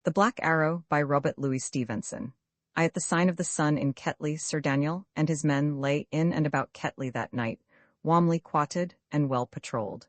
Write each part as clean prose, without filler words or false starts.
The Black Arrow by Robert Louis Stevenson. At the sign of the sun in Ketley, Sir Daniel and his men lay in and about Ketley that night, warmly quatted and well patrolled.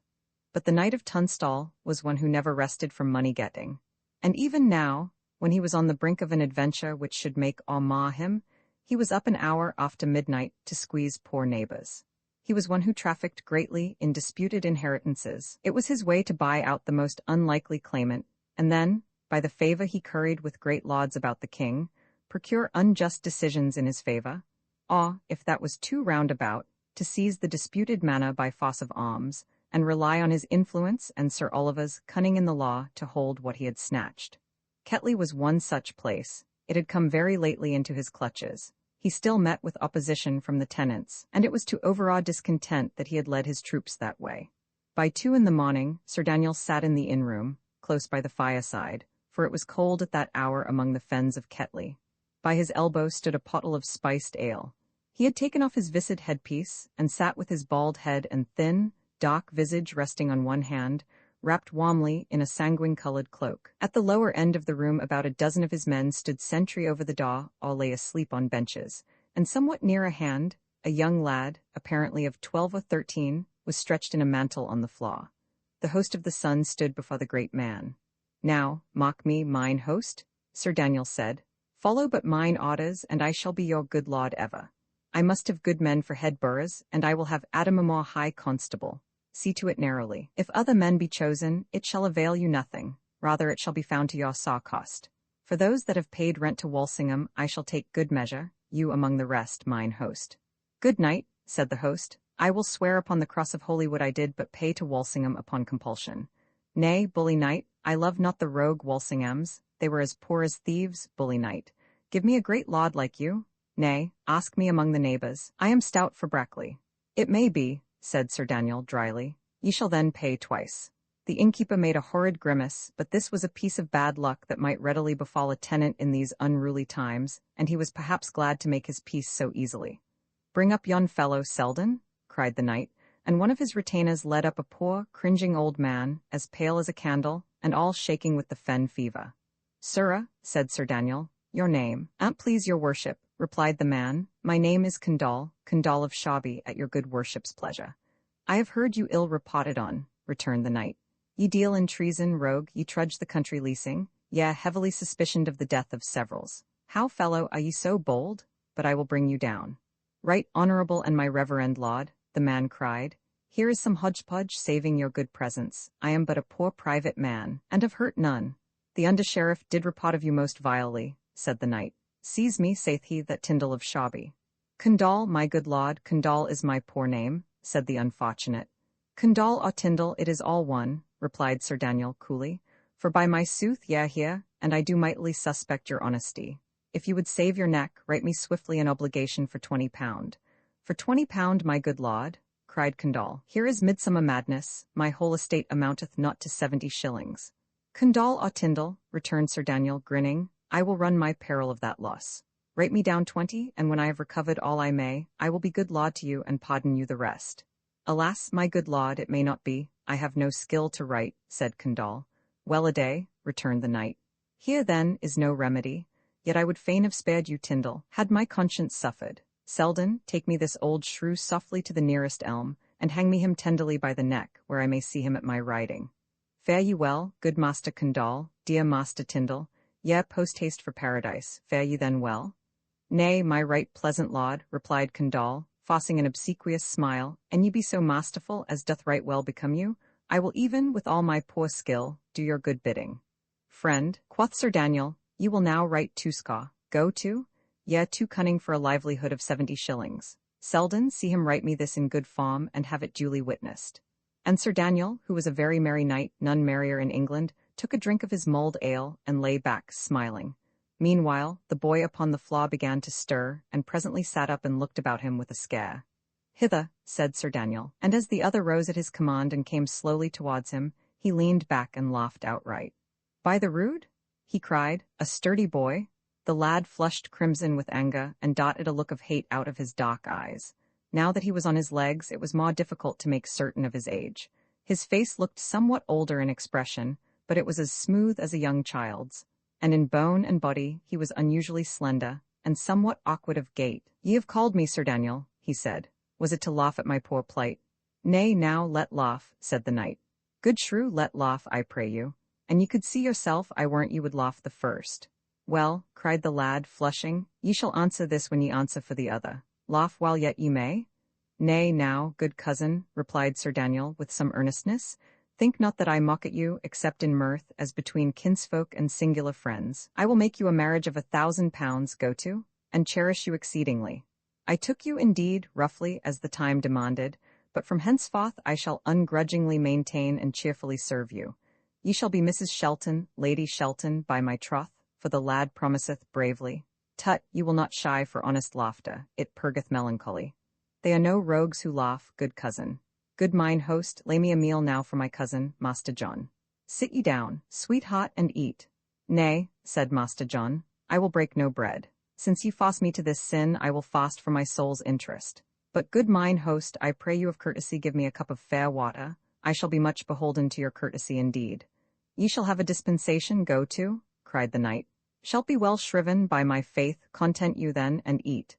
But the Knight of Tunstall was one who never rested from money-getting. And even now, when he was on the brink of an adventure which should make awe him, he was up an hour after midnight to squeeze poor neighbors. He was one who trafficked greatly in disputed inheritances. It was his way to buy out the most unlikely claimant, and then, by the favor he curried with great lauds about the king, procure unjust decisions in his favor, or, if that was too roundabout, to seize the disputed manor by force of arms, and rely on his influence and Sir Oliver's cunning in the law to hold what he had snatched. Ketley was one such place. It had come very lately into his clutches. He still met with opposition from the tenants, and it was to overawe discontent that he had led his troops that way. By 2 in the morning, Sir Daniel sat in the inn-room, close by the fireside, for it was cold at that hour among the fens of Ketley. By his elbow stood a pottle of spiced ale. He had taken off his viscid headpiece, and sat with his bald head and thin, dark visage resting on one hand, wrapped warmly in a sanguine-colored cloak. At the lower end of the room about a dozen of his men stood sentry over the door, or lay asleep on benches, and somewhat near a hand, a young lad, apparently of 12 or 13, was stretched in a mantle on the floor. The host of the Sun stood before the great man. "Now, mock me, mine host," Sir Daniel said. "Follow but mine orders, and I shall be your good lord ever. I must have good men for head boroughs, and I will have Adamamore High Constable. See to it narrowly. If other men be chosen, it shall avail you nothing, rather it shall be found to your saw cost. For those that have paid rent to Walsingham, I shall take good measure, you among the rest, mine host." "Good night," said the host. "I will swear upon the cross of Holywood I did but pay to Walsingham upon compulsion. Nay, bully knight, I love not the rogue Walsinghams, they were as poor as thieves, bully knight. Give me a great lord like you. Nay, ask me among the neighbours. I am stout for Brackley." "It may be," said Sir Daniel dryly. "Ye shall then pay twice." The innkeeper made a horrid grimace, but this was a piece of bad luck that might readily befall a tenant in these unruly times, and he was perhaps glad to make his peace so easily. "Bring up yon fellow, Selden," cried the knight, and one of his retainers led up a poor, cringing old man, as pale as a candle, and all shaking with the fen fever. "Sirrah," said Sir Daniel, "your name?" "An't please your worship," replied the man. "My name is Condall of Shawby, at your good worship's pleasure." "I have heard you ill reported on," returned the knight. "Ye deal in treason, rogue, ye trudge the country leasing, ye are heavily suspicioned of the death of severals. How, fellow, are ye so bold? But I will bring you down." "Right honourable and my reverend lord," the man cried, "here is some hodgepodge saving your good presence. I am but a poor private man, and have hurt none." "The under-sheriff did report of you most vilely," said the knight. "Seize me, saith he, that Tyndall of Shawby." "Condall, my good lord, Condall is my poor name," said the unfortunate. "Condall or Tyndall, it is all one," replied Sir Daniel coolly, "for by my sooth ye are here, and I do mightily suspect your honesty. If you would save your neck, write me swiftly an obligation for £20. "For £20, my good lord?" cried Condall. "Here is midsummer madness, my whole estate amounteth not to 70 shillings. "Condall or Tyndall," returned Sir Daniel, grinning, "I will run my peril of that loss. Write me down 20, and when I have recovered all I may, I will be good lord to you and pardon you the rest." "Alas, my good lord, it may not be. I have no skill to write," said Condall. "Well-a-day," returned the knight. "Here, then, is no remedy. Yet I would fain have spared you, Tyndall, had my conscience suffered. Selden, take me this old shrew softly to the nearest elm, and hang me him tenderly by the neck, where I may see him at my riding. Fare ye well, good Master Condall, dear Master Tyndall. Yea, post-haste for paradise. Fare ye then well?" "Nay, my right pleasant lord," replied Condall, forcing an obsequious smile, "an ye be so masterful as doth right well become you, I will even, with all my poor skill, do your good bidding." "Friend," quoth Sir Daniel, "ye will now write 2 Go to? Ye too cunning for a livelihood of 70 shillings. Selden, see him write me this in good form, and have it duly witnessed." And Sir Daniel, who was a very merry knight, none merrier in England, took a drink of his mulled ale, and lay back, smiling. Meanwhile, the boy upon the floor began to stir, and presently sat up and looked about him with a scare. "Hither," said Sir Daniel, and as the other rose at his command and came slowly towards him, he leaned back and laughed outright. "By the rood?" he cried, "a sturdy boy?" The lad flushed crimson with anger, and darted a look of hate out of his dark eyes. Now that he was on his legs, it was more difficult to make certain of his age. His face looked somewhat older in expression, but it was as smooth as a young child's. and in bone and body he was unusually slender, and somewhat awkward of gait. "Ye have called me, Sir Daniel," he said. "Was it to laugh at my poor plight?" "Nay, now let laugh," said the knight. "Good shrew, let laugh, I pray you. And ye could see yourself I warrant you would laugh the first." "Well," cried the lad, flushing, "ye shall answer this when ye answer for the other. Laugh while yet ye may?" "Nay, now, good cousin," replied Sir Daniel with some earnestness, "think not that I mock at you, except in mirth, as between kinsfolk and singular friends. I will make you a marriage of 1,000 pounds go to, and cherish you exceedingly. I took you, indeed, roughly, as the time demanded, but from henceforth I shall ungrudgingly maintain and cheerfully serve you. Ye shall be Mrs. Shelton, Lady Shelton, by my troth, for the lad promiseth bravely. Tut, you will not shy for honest laughter, it purgeth melancholy. They are no rogues who laugh, good cousin. Good mine host, lay me a meal now for my cousin, Master John. Sit ye down, sweetheart, and eat." "Nay," said Master John, "I will break no bread. Since ye force me to this sin, I will fast for my soul's interest. But good mine host, I pray you of courtesy give me a cup of fair water. I shall be much beholden to your courtesy indeed." "Ye shall have a dispensation, go to," cried the knight. "Shalt be well shriven, by my faith, content you then, and eat."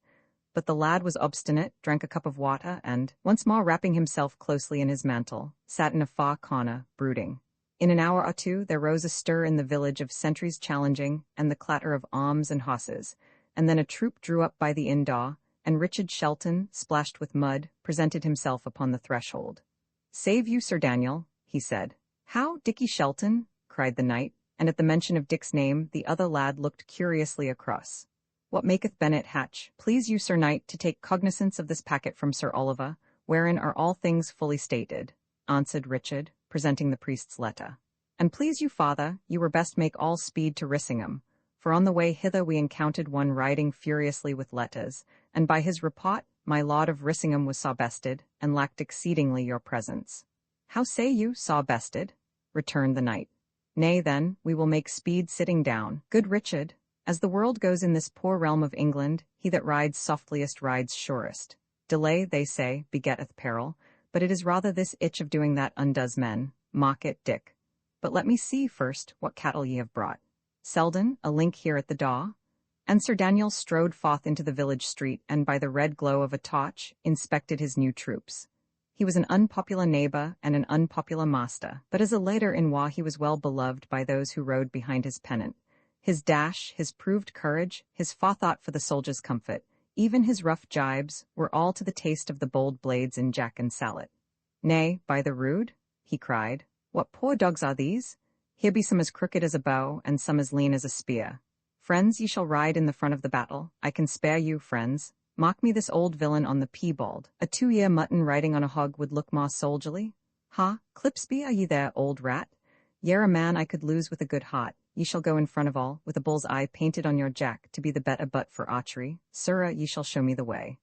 But the lad was obstinate, drank a cup of water, and, once more wrapping himself closely in his mantle, sat in a far corner, brooding. In an hour or two there rose a stir in the village of sentries challenging, and the clatter of arms and horses, and then a troop drew up by the inn door, and Richard Shelton, splashed with mud, presented himself upon the threshold. "Save you, Sir Daniel," he said. "How, Dickie Shelton?" cried the knight, and at the mention of Dick's name the other lad looked curiously across. "What maketh Bennet Hatch? Please you, Sir Knight, to take cognizance of this packet from Sir Oliver, wherein are all things fully stated," answered Richard, presenting the priest's letter. "And please you, father, you were best make all speed to Rissingham, for on the way hither we encountered one riding furiously with letters, and by his report my lord of Rissingham was saw-bested, and lacked exceedingly your presence." "How say you, saw-bested?" returned the knight. "Nay, then, we will make speed sitting down. Good Richard, as the world goes in this poor realm of England, he that rides softliest rides surest. Delay, they say, begetteth peril, but it is rather this itch of doing that undoes men. Mock it, Dick. But let me see, first, what cattle ye have brought. Selden, a link here at the door." And Sir Daniel strode forth into the village street, and by the red glow of a torch, inspected his new troops. He was an unpopular neighbor and an unpopular master, but as a leader-in-war he was well beloved by those who rode behind his pennant. His dash, his proved courage, his forethought for the soldier's comfort, even his rough jibes, were all to the taste of the bold blades in Jack and Sallet. "Nay, by the rood," he cried, "what poor dogs are these? Here be some as crooked as a bow, and some as lean as a spear. Friends, ye shall ride in the front of the battle. I can spare you, friends. Mock me this old villain on the piebald. A 2-year mutton riding on a hog would look more soldierly. Ha, Clipsby, are ye there, old rat? Ye're a man I could lose with a good heart. Ye shall go in front of all, with a bull's eye painted on your jack, to be the better butt for archery. Sirrah, ye shall show me the way."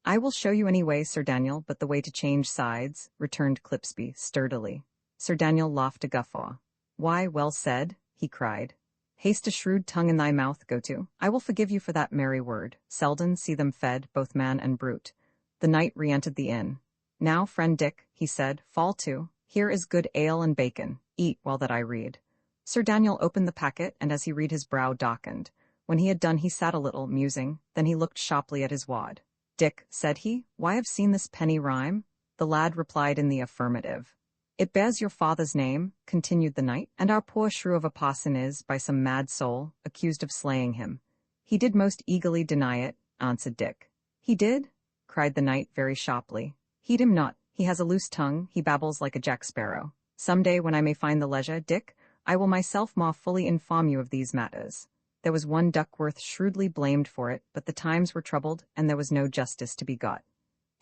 "I will show you any way, Sir Daniel, but the way to change sides," returned Clipsby, sturdily. Sir Daniel laughed a guffaw. "Why, well said," he cried. "Haste a shrewd tongue in thy mouth, go to. I will forgive you for that merry word. Selden, see them fed, both man and brute." The knight re-entered the inn. "Now, friend Dick," he said, "fall to. Here is good ale and bacon. Eat while that I read." Sir Daniel opened the packet, and as he read his brow darkened. When he had done he sat a little, musing, then he looked sharply at his wad. "Dick," said he, "why have seen this penny rhyme?" The lad replied in the affirmative. "It bears your father's name," continued the knight, "and our poor shrew of a parson is, by some mad soul, accused of slaying him." "He did most eagerly deny it," answered Dick. "He did?" cried the knight very sharply. "Heed him not. He has a loose tongue, he babbles like a jack sparrow. Some day when I may find the leisure, Dick, I will myself more fully inform you of these matters. There was one Duckworth shrewdly blamed for it, but the times were troubled, and there was no justice to be got.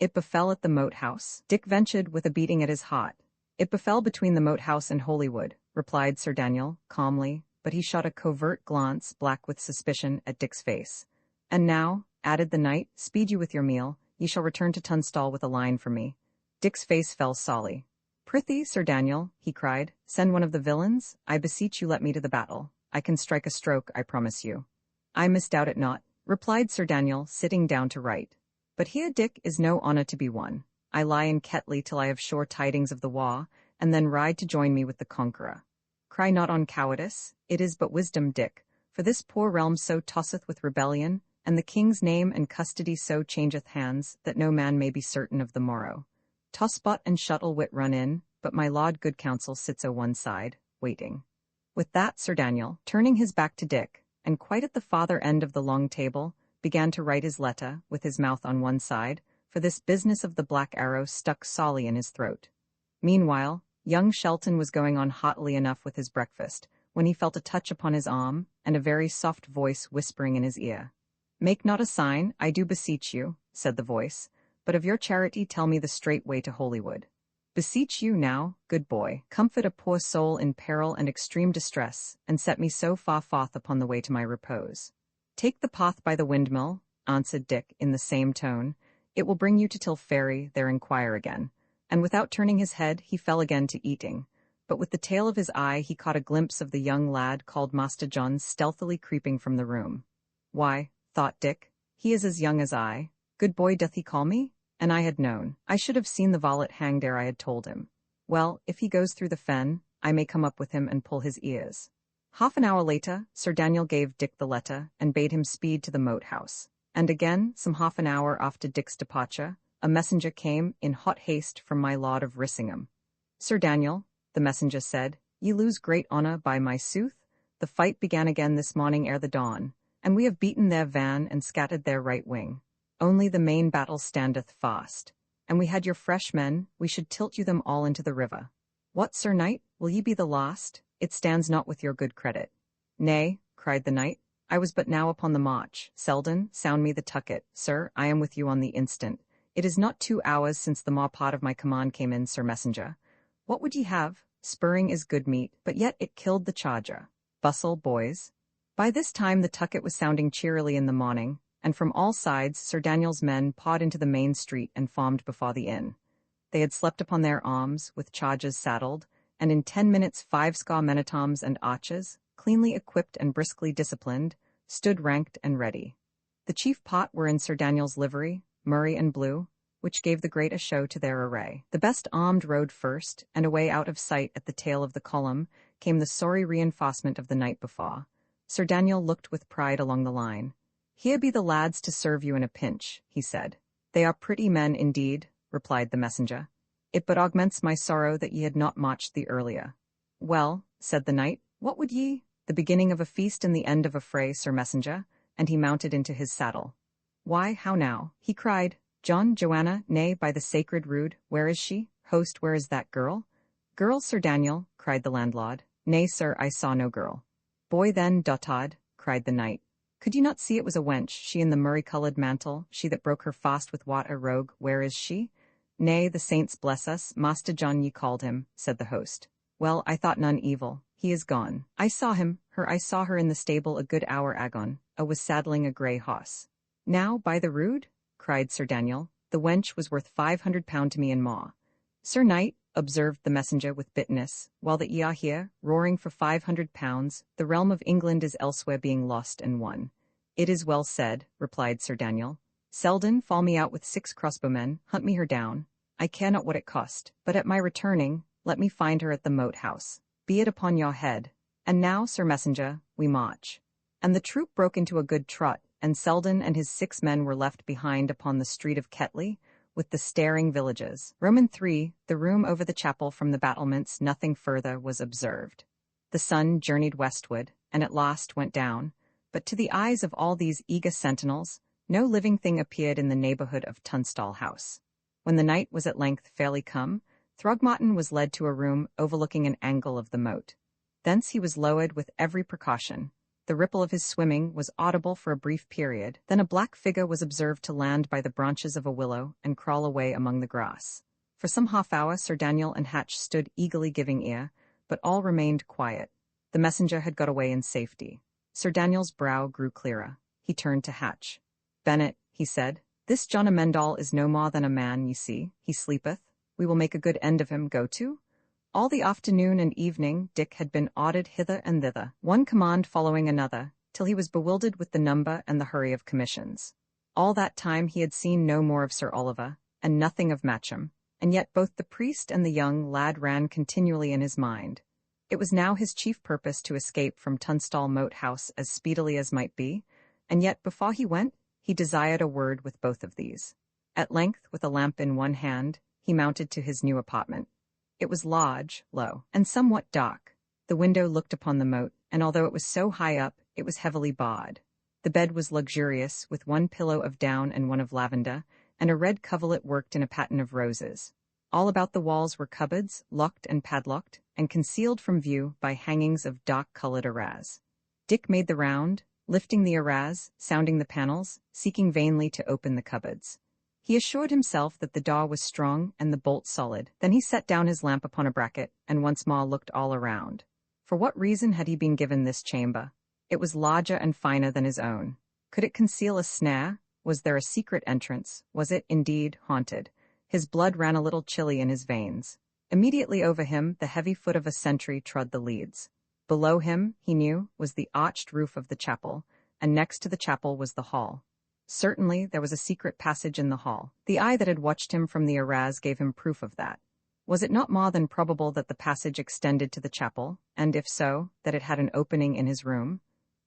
It befell at the Moat House." Dick ventured with a beating at his heart. "It befell between the Moat House and Holywood," replied Sir Daniel, calmly, but he shot a covert glance, black with suspicion, at Dick's face. "And now," added the knight, "speed you with your meal. Ye shall return to Tunstall with a line for me." Dick's face fell solely. "Prithee, Sir Daniel," he cried, "send one of the villains. I beseech you let me to the battle. I can strike a stroke, I promise you." "I misdoubt it not," replied Sir Daniel, sitting down to write. "But here, Dick, is no honour to be won. I lie in Ketley till I have sure tidings of the war, and then ride to join me with the conqueror. Cry not on cowardice, it is but wisdom, Dick, for this poor realm so tosseth with rebellion, and the king's name and custody so changeth hands, that no man may be certain of the morrow. Tosspot and Shuttle-wit run in, but my lord good counsel sits o' one side, waiting. With that Sir Daniel, turning his back to Dick, and quite at the farther end of the long table, began to write his letter, with his mouth on one side, for this business of the Black Arrow stuck sorely in his throat. Meanwhile, young Shelton was going on haughtily enough with his breakfast, when he felt a touch upon his arm, and a very soft voice whispering in his ear. "Make not a sign, I do beseech you," said the voice, "but of your charity tell me the straight way to Holywood. Beseech you now, good boy, comfort a poor soul in peril and extreme distress, and set me so far forth upon the way to my repose." "Take the path by the windmill," answered Dick in the same tone. "It will bring you to Tilferry, there inquire again." And without turning his head, he fell again to eating. But with the tail of his eye he caught a glimpse of the young lad called Master John stealthily creeping from the room. "Why," thought Dick, "he is as young as I. Good boy doth he call me? And I had known. I should have seen the varlet hanged ere I had told him. Well, if he goes through the fen, I may come up with him and pull his ears." Half an hour later, Sir Daniel gave Dick the letter, and bade him speed to the moat house. And again, some half an hour after Dick's departure, a messenger came in hot haste from my lord of Rissingham. "Sir Daniel," the messenger said, "ye lose great honour by my sooth. The fight began again this morning ere the dawn, and we have beaten their van and scattered their right wing. Only the main battle standeth fast. And we had your fresh men, we should tilt you them all into the river. What, Sir Knight, will ye be the last? It stands not with your good credit." "Nay," cried the knight, "I was but now upon the march. Selden, sound me the tucket. Sir, I am with you on the instant. It is not 2 hours since the maw part of my command came in, Sir Messenger. What would ye have? Spurring is good meat, but yet it killed the charger. Bustle, boys." By this time the tucket was sounding cheerily in the morning, and from all sides Sir Daniel's men pawed into the main street and formed before the inn. They had slept upon their arms, with chargers saddled, and in 10 minutes 50 men-at-arms and archers, cleanly equipped and briskly disciplined, stood ranked and ready. The chief part were in Sir Daniel's livery, murrey and blue, which gave the greater show to their array. The best armed rode first, and away out of sight at the tail of the column came the sorry reinforcement of the night before. Sir Daniel looked with pride along the line. "Here be the lads to serve you in a pinch," he said. "They are pretty men indeed," replied the messenger. "It but augments my sorrow that ye had not marched the earlier." "Well," said the knight, "what would ye? The beginning of a feast and the end of a fray, Sir Messenger," and he mounted into his saddle. "Why, how now?" he cried. "John, Joanna, nay, by the sacred rood, where is she? Host, where is that girl?" "Girl, Sir Daniel," cried the landlord. "Nay, sir, I saw no girl." "Boy then, dotard," cried the knight. "Could you not see it was a wench, she in the murrey-coloured mantle, she that broke her fast with Wat a rogue, where is she?" "Nay, the saints bless us, Master John ye called him," said the host. "Well, I thought none evil. He is gone. I saw her in the stable a good hour agone, was saddling a grey hoss." "Now, by the rood?" cried Sir Daniel. "The wench was worth £500 to me in maw." "Sir Knight," observed the messenger with bitterness, "while that ye are here, roaring for £500, the realm of England is elsewhere being lost and won." "It is well said," replied Sir Daniel. "Selden, fall me out with 6 crossbowmen, hunt me her down. I care not what it cost, but at my returning, let me find her at the moat house. Be it upon your head. And now, Sir Messenger, we march." And the troop broke into a good trot, and Selden and his 6 men were left behind upon the street of Ketley, with the staring villages. III. The room over the chapel from the battlements, nothing further was observed. The sun journeyed westward, and at last went down, but to the eyes of all these eager sentinels, no living thing appeared in the neighbourhood of Tunstall House. When the night was at length fairly come, Throgmorton was led to a room overlooking an angle of the moat. Thence he was lowered with every precaution. The ripple of his swimming was audible for a brief period, then a black figure was observed to land by the branches of a willow and crawl away among the grass. For some half-hour Sir Daniel and Hatch stood eagerly giving ear, but all remained quiet. The messenger had got away in safety. Sir Daniel's brow grew clearer. He turned to Hatch. "Bennet," he said, "this John Amendall is no more than a man, ye see. He sleepeth. We will make a good end of him, go to." All the afternoon and evening Dick had been ordered hither and thither, one command following another, till he was bewildered with the number and the hurry of commissions. All that time he had seen no more of Sir Oliver, and nothing of Matcham, and yet both the priest and the young lad ran continually in his mind. It was now his chief purpose to escape from Tunstall Moat House as speedily as might be, and yet before he went, he desired a word with both of these. At length, with a lamp in one hand, he mounted to his new apartment. It was large, low, and somewhat dark. The window looked upon the moat, and although it was so high up, it was heavily barred. The bed was luxurious, with one pillow of down and one of lavender, and a red coverlet worked in a pattern of roses. All about the walls were cupboards, locked and padlocked, and concealed from view by hangings of dark-colored arras. Dick made the round, lifting the arras, sounding the panels, seeking vainly to open the cupboards. He assured himself that the door was strong and the bolt solid. Then he set down his lamp upon a bracket, and once more looked all around. For what reason had he been given this chamber? It was larger and finer than his own. Could it conceal a snare? Was there a secret entrance? Was it, indeed, haunted? His blood ran a little chilly in his veins. Immediately over him, the heavy foot of a sentry trod the leads. Below him, he knew, was the arched roof of the chapel, and next to the chapel was the hall. Certainly, there was a secret passage in the hall. The eye that had watched him from the arras gave him proof of that. Was it not more than probable that the passage extended to the chapel, and if so, that it had an opening in his room?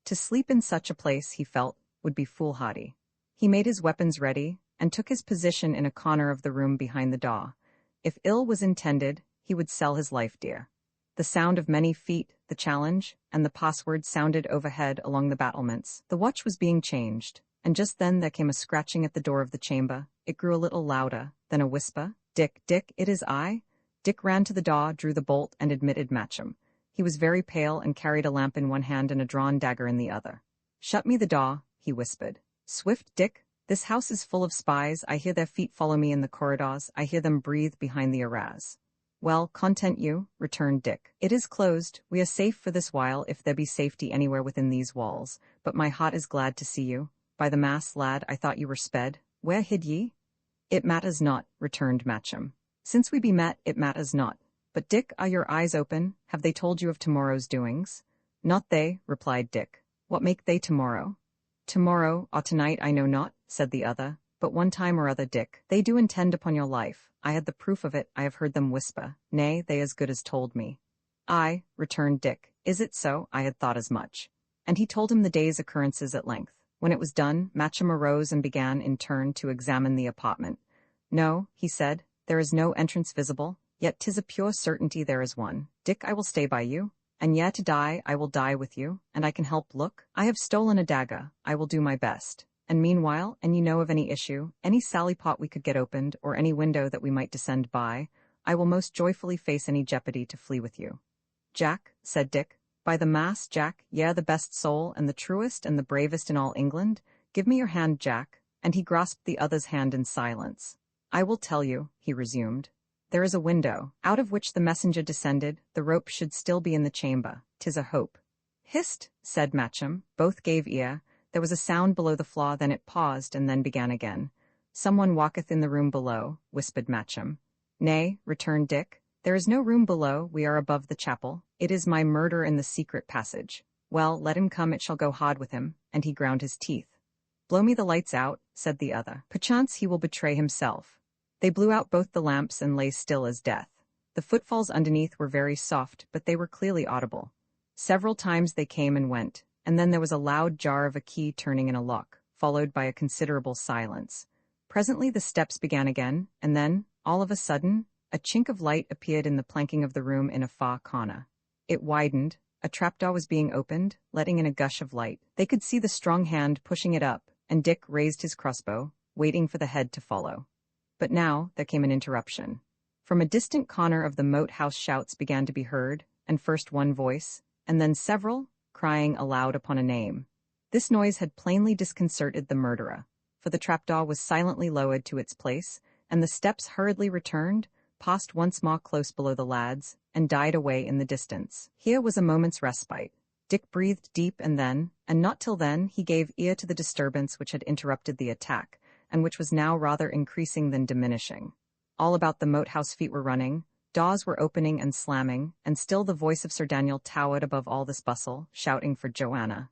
To sleep in such a place, he felt, would be foolhardy. He made his weapons ready, and took his position in a corner of the room behind the door. If ill was intended, he would sell his life dear. The sound of many feet, the challenge, and the password sounded overhead along the battlements. The watch was being changed, and just then there came a scratching at the door of the chamber. It grew a little louder, then a whisper. "Dick, Dick, it is I." Dick ran to the door, drew the bolt, and admitted Matcham. He was very pale and carried a lamp in one hand and a drawn dagger in the other. "Shut me the door," he whispered. "Swift, Dick. This house is full of spies. I hear their feet follow me in the corridors. I hear them breathe behind the arras." "Well, content you," returned Dick. "It is closed. We are safe for this while, if there be safety anywhere within these walls. But my heart is glad to see you. By the mass, lad, I thought you were sped. Where hid ye?" "It matters not," returned Matcham. "Since we be met, it matters not. But, Dick, are your eyes open? Have they told you of tomorrow's doings?" "Not they," replied Dick. "What make they tomorrow?" "Tomorrow, or tonight, I know not," said the other. "But one time or other, Dick, they do intend upon your life. I had the proof of it. I have heard them whisper. Nay, they as good as told me." "Aye," returned Dick. "Is it so? I had thought as much." And he told him the day's occurrences at length. When it was done, Matcham arose and began in turn to examine the apartment. "No," he said, "there is no entrance visible, yet 'tis a pure certainty there is one. Dick, I will stay by you, and yet to die I will die with you, and I can help look. I have stolen a dagger, I will do my best. And meanwhile, an ye know of any issue, any sally pot we could get opened, or any window that we might descend by, I will most joyfully face any jeopardy to flee with you." "Jack," said Dick, "by the mass, Jack, ye are the best soul, and the truest and the bravest in all England. Give me your hand, Jack," and he grasped the other's hand in silence. "I will tell you," he resumed. "There is a window, out of which the messenger descended. The rope should still be in the chamber. 'Tis a hope." "Hist!" said Matcham. Both gave ear. There was a sound below the floor, then it paused, and then began again. "Someone walketh in the room below," whispered Matcham. "Nay," returned Dick, "there is no room below, we are above the chapel. It is my murder in the secret passage. Well, let him come, it shall go hard with him," and he ground his teeth. "Blow me the lights out," said the other. "Perchance he will betray himself." They blew out both the lamps and lay still as death. The footfalls underneath were very soft, but they were clearly audible. Several times they came and went, and then there was a loud jar of a key turning in a lock, followed by a considerable silence. Presently the steps began again, and then, all of a sudden, a chink of light appeared in the planking of the room in a far corner. It widened, a trapdoor was being opened, letting in a gush of light. They could see the strong hand pushing it up, and Dick raised his crossbow, waiting for the head to follow. But now there came an interruption. From a distant corner of the moat house shouts began to be heard, and first one voice, and then several, crying aloud upon a name. This noise had plainly disconcerted the murderer, for the trapdoor was silently lowered to its place, and the steps hurriedly returned, paused once more close below the lads, and died away in the distance. Here was a moment's respite. Dick breathed deep, and then, and not till then, he gave ear to the disturbance which had interrupted the attack, and which was now rather increasing than diminishing. All about the moat house feet were running, doors were opening and slamming, and still the voice of Sir Daniel towered above all this bustle, shouting for Joanna.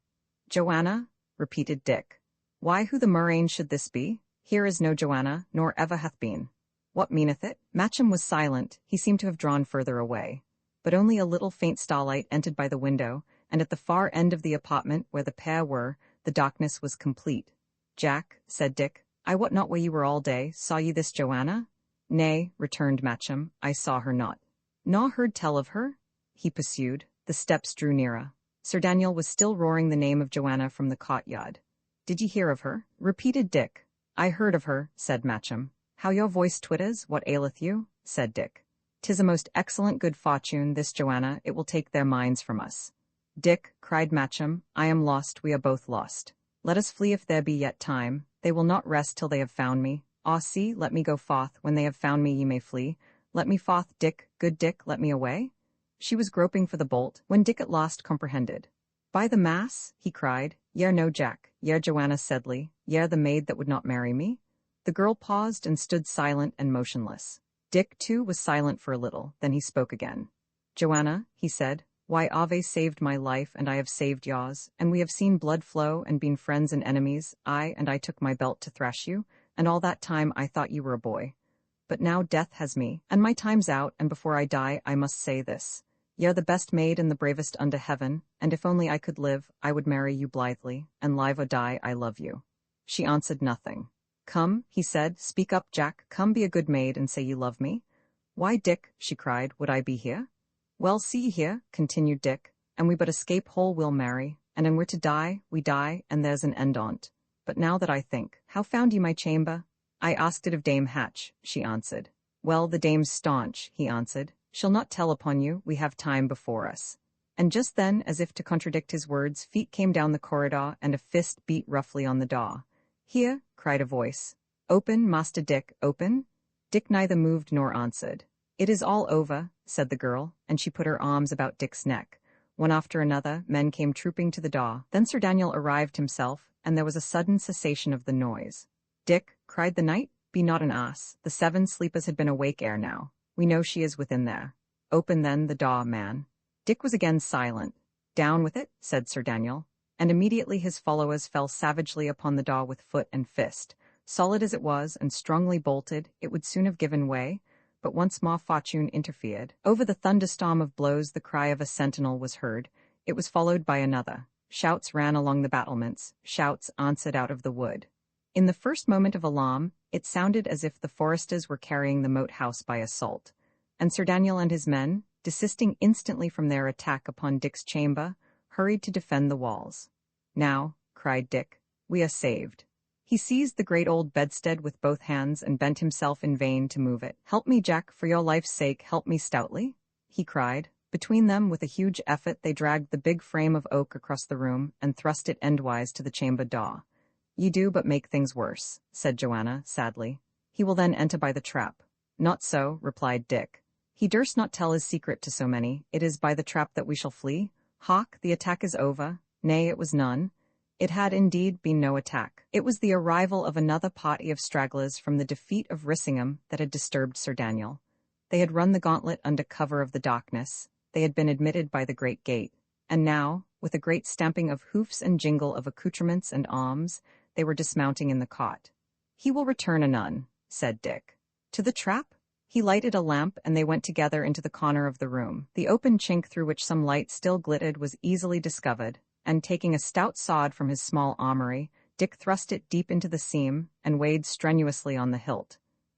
"Joanna?" repeated Dick. "Why, who the murrain should this be? Here is no Joanna, nor ever hath been. What meaneth it?" Matcham was silent. He seemed to have drawn further away. but only a little faint starlight entered by the window, and at the far end of the apartment where the pair were, the darkness was complete. "Jack," said Dick, "I wot not where you were all day. Saw ye this Joanna?" "Nay," returned Matcham, "I saw her not." "Nor heard tell of her?" he pursued. The steps drew nearer. Sir Daniel was still roaring the name of Joanna from the courtyard. "Did ye hear of her?" repeated Dick. "I heard of her," said Matcham. "How your voice twitters, what aileth you?" said Dick. "'Tis a most excellent good fortune, this Joanna, it will take their minds from us." "Dick," cried Matcham, "I am lost, we are both lost. Let us flee if there be yet time. They will not rest till they have found me. Ah, see, let me go forth, when they have found me ye may flee. Let me forth, Dick, good Dick, let me away." She was groping for the bolt, when Dick at last comprehended. "By the mass," he cried, "ye're no Jack, ye're Joanna Sedley, ye're the maid that would not marry me." The girl paused and stood silent and motionless. Dick, too, was silent for a little, then he spoke again. "Joanna," he said, "why Ave saved my life and I have saved yours, and we have seen blood flow and been friends and enemies, and I took my belt to thrash you, and all that time I thought you were a boy. But now death has me, and my time's out, and before I die I must say this. Ye're the best maid and the bravest under heaven, and if only I could live, I would marry you blithely, and live or die I love you." She answered nothing. "Come," he said, "speak up, Jack, come be a good maid and say you love me." "Why, Dick," she cried, "would I be here?" "Well, see ye here," continued Dick, "and we but escape whole we'll marry, and an we're to die, we die, and there's an end on't. But now that I think, how found ye my chamber?" "I asked it of Dame Hatch," she answered. "Well, the dame's staunch," he answered. "She'll not tell upon you, we have time before us." And just then, as if to contradict his words, feet came down the corridor, and a fist beat roughly on the door. "Here," cried a voice. "Open, Master Dick, open." Dick neither moved nor answered. "It is all over," said the girl, and she put her arms about Dick's neck. One after another, men came trooping to the door. Then Sir Daniel arrived himself, and there was a sudden cessation of the noise. "Dick," cried the knight, "be not an ass. The 7 sleepers had been awake ere now. We know she is within there. Open then the door, man." Dick was again silent. "Down with it," said Sir Daniel, and immediately his followers fell savagely upon the door with foot and fist. Solid as it was, and strongly bolted, it would soon have given way, but once more fortune interfered. Over the thunderstorm of blows the cry of a sentinel was heard. It was followed by another. Shouts ran along the battlements, shouts answered out of the wood. In the first moment of alarm, it sounded as if the foresters were carrying the moat house by assault, and Sir Daniel and his men, desisting instantly from their attack upon Dick's chamber, hurried to defend the walls. "Now," cried Dick, "we are saved." He seized the great old bedstead with both hands and bent himself in vain to move it. "Help me, Jack, for your life's sake, help me stoutly," he cried. Between them, with a huge effort, they dragged the big frame of oak across the room and thrust it endwise to the chamber door. "Ye do but make things worse," said Joanna, sadly. "He will then enter by the trap." "Not so," replied Dick. "He durst not tell his secret to so many. It is by the trap that we shall flee. Hark, the attack is over. Nay, it was none. It had indeed been no attack. It was the arrival of another party of stragglers from the defeat of Rissingham that had disturbed Sir Daniel. They had run the gauntlet under cover of the darkness. They had been admitted by the great gate. And now, with a great stamping of hoofs and jingle of accoutrements and arms, they were dismounting in the cot. "He will return anon," said Dick. "To the trap?" He lighted a lamp, and they went together into the corner of the room. The open chink through which some light still glittered was easily discovered, and taking a stout sword from his small armory, Dick thrust it deep into the seam and weighed strenuously on the hilt.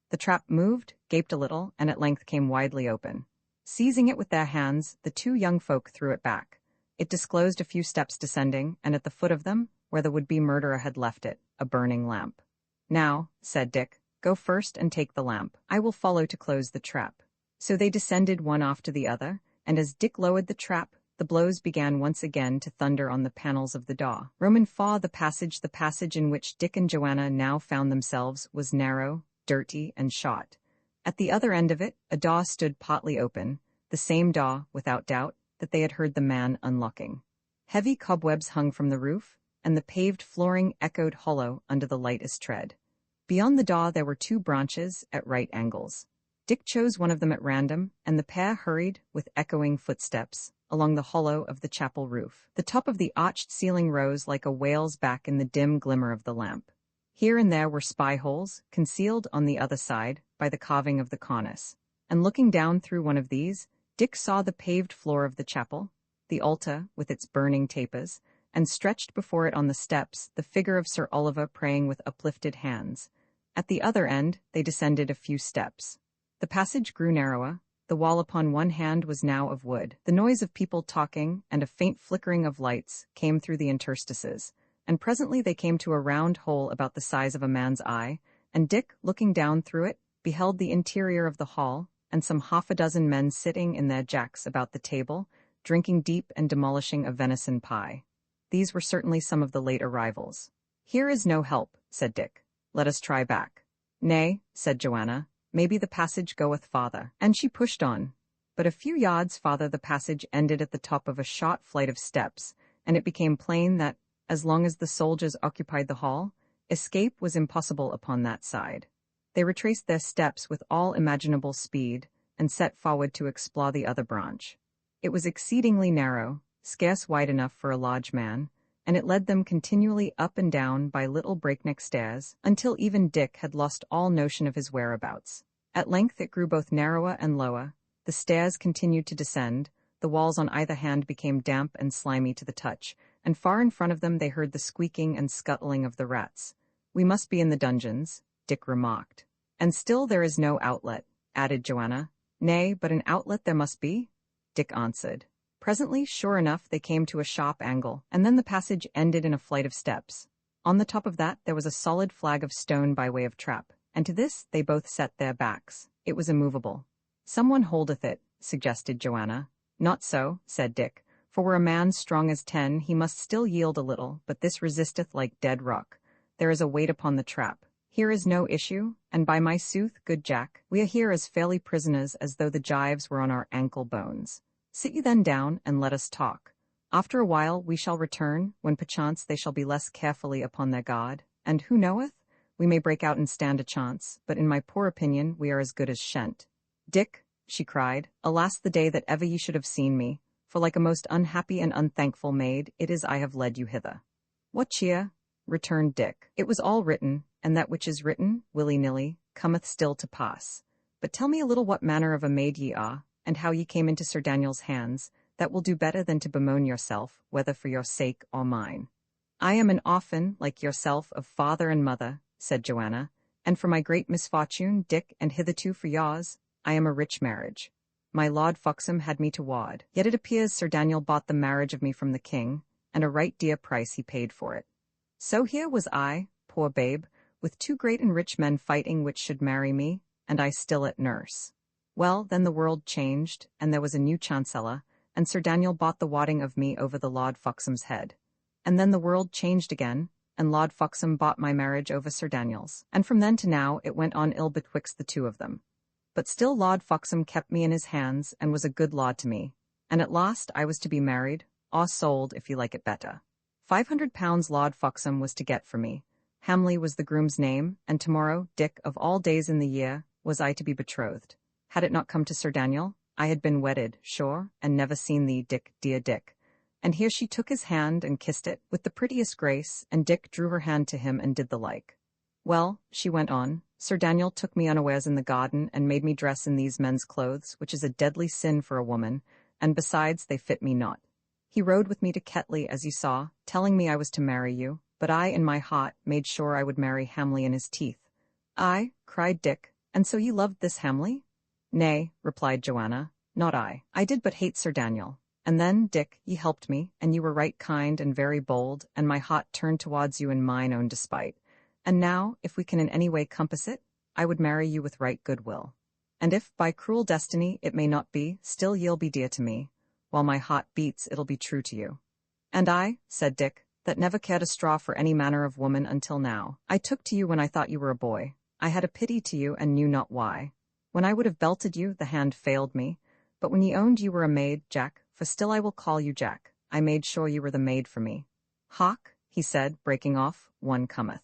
The trap moved, gaped a little, and at length came widely open. Seizing it with their hands, the 2 young folk threw it back. It disclosed a few steps descending, and at the foot of them, where the would-be murderer had left it, a burning lamp. "Now," said Dick, "go first and take the lamp. I will follow to close the trap." So they descended one after the other, and as Dick lowered the trap, the blows began once again to thunder on the panels of the door. Roman 4, the passage in which Dick and Joanna now found themselves, was narrow, dirty, and shot. At the other end of it, a door stood partly open, the same door, without doubt, that they had heard the man unlocking. Heavy cobwebs hung from the roof, and the paved flooring echoed hollow under the lightest tread. Beyond the door there were 2 branches at right angles. Dick chose one of them at random, and the pair hurried, with echoing footsteps, along the hollow of the chapel roof. The top of the arched ceiling rose like a whale's back in the dim glimmer of the lamp. Here and there were spy-holes, concealed on the other side by the carving of the cornice, and looking down through one of these, Dick saw the paved floor of the chapel, the altar with its burning tapers, and stretched before it on the steps the figure of Sir Oliver praying with uplifted hands. At the other end, they descended a few steps. The passage grew narrower. The wall upon one hand was now of wood. The noise of people talking and a faint flickering of lights came through the interstices, and presently they came to a round hole about the size of a man's eye, and Dick, looking down through it, beheld the interior of the hall, and some 6 men sitting in their jacks about the table, drinking deep and demolishing a venison pie. These were certainly some of the late arrivals. "Here is no help," said Dick. "Let us try back." "Nay," said Joanna, "maybe the passage goeth farther." And she pushed on. But a few yards farther the passage ended at the top of a short flight of steps, and it became plain that, as long as the soldiers occupied the hall, escape was impossible upon that side. They retraced their steps with all imaginable speed, and set forward to explore the other branch. It was exceedingly narrow, scarce wide enough for a large man, and it led them continually up and down by little breakneck stairs, until even Dick had lost all notion of his whereabouts. At length it grew both narrower and lower, the stairs continued to descend, the walls on either hand became damp and slimy to the touch, and far in front of them they heard the squeaking and scuttling of the rats. "We must be in the dungeons," Dick remarked. "And still there is no outlet," added Joanna. "Nay, but an outlet there must be," Dick answered. Presently, sure enough, they came to a sharp angle, and then the passage ended in a flight of steps. On the top of that there was a solid flag of stone by way of trap, and to this they both set their backs. It was immovable. "Someone holdeth it," suggested Joanna. "Not so," said Dick, "for were a man strong as 10, he must still yield a little, but this resisteth like dead rock. There is a weight upon the trap. Here is no issue, and by my sooth, good Jack, we are here as fairly prisoners as though the gyves were on our ankle bones. Sit you then down, and let us talk. After a while we shall return, when perchance they shall be less carefully upon their guard, and who knoweth? We may break out and stand a chance, but in my poor opinion we are as good as shent." "Dick," she cried, "alas the day that ever ye should have seen me, for like a most unhappy and unthankful maid, it is I have led you hither." "What cheer?" returned Dick. "It was all written, and that which is written, willy-nilly, cometh still to pass. But tell me a little what manner of a maid ye are, and how ye came into Sir Daniel's hands. That will do better than to bemoan yourself, whether for your sake or mine." "I am an orphan, like yourself, of father and mother," said Joanna, "and for my great misfortune, Dick, and hitherto for yours, I am a rich marriage. My Lord Foxham had me to ward, yet it appears Sir Daniel bought the marriage of me from the king, and a right dear price he paid for it. So here was I, poor babe, with 2 great and rich men fighting which should marry me, and I still at nurse. Well, then the world changed, and there was a new chancellor, and Sir Daniel bought the warding of me over the Lord Foxham's head. And then the world changed again, and Lord Foxham bought my marriage over Sir Daniel's, and from then to now it went on ill betwixt the 2 of them. But still Lord Foxham kept me in his hands, and was a good lord to me, and at last I was to be married, or sold, if you like it better. £500 Lord Foxham was to get for me. Hamley was the groom's name, and tomorrow, Dick, of all days in the year, was I to be betrothed. Had it not come to Sir Daniel, I had been wedded, sure, and never seen thee, Dick, dear Dick." And here she took his hand and kissed it with the prettiest grace, and Dick drew her hand to him and did the like. "Well," she went on, "Sir Daniel took me unawares in the garden and made me dress in these men's clothes, which is a deadly sin for a woman, and besides they fit me not. He rode with me to Ketley, as you saw, telling me I was to marry you, but I, in my heart, made sure I would marry Hamley in his teeth." "Aye," cried Dick, "and so you loved this Hamley?" "Nay," replied Joanna, "not I. I did but hate Sir Daniel. And then, Dick, ye helped me, and you were right kind and very bold, and my heart turned towards you in mine own despite. And now, if we can in any way compass it, I would marry you with right good will. And if, by cruel destiny, it may not be, still ye'll be dear to me. While my heart beats, it'll be true to you." "And I," said Dick, "that never cared a straw for any manner of woman until now. I took to you when I thought you were a boy. I had a pity to you, and knew not why. When I would have belted you, the hand failed me. But when ye owned you were a maid, Jack, for still I will call you Jack, I made sure you were the maid for me." "Hark," he said, breaking off, "one cometh."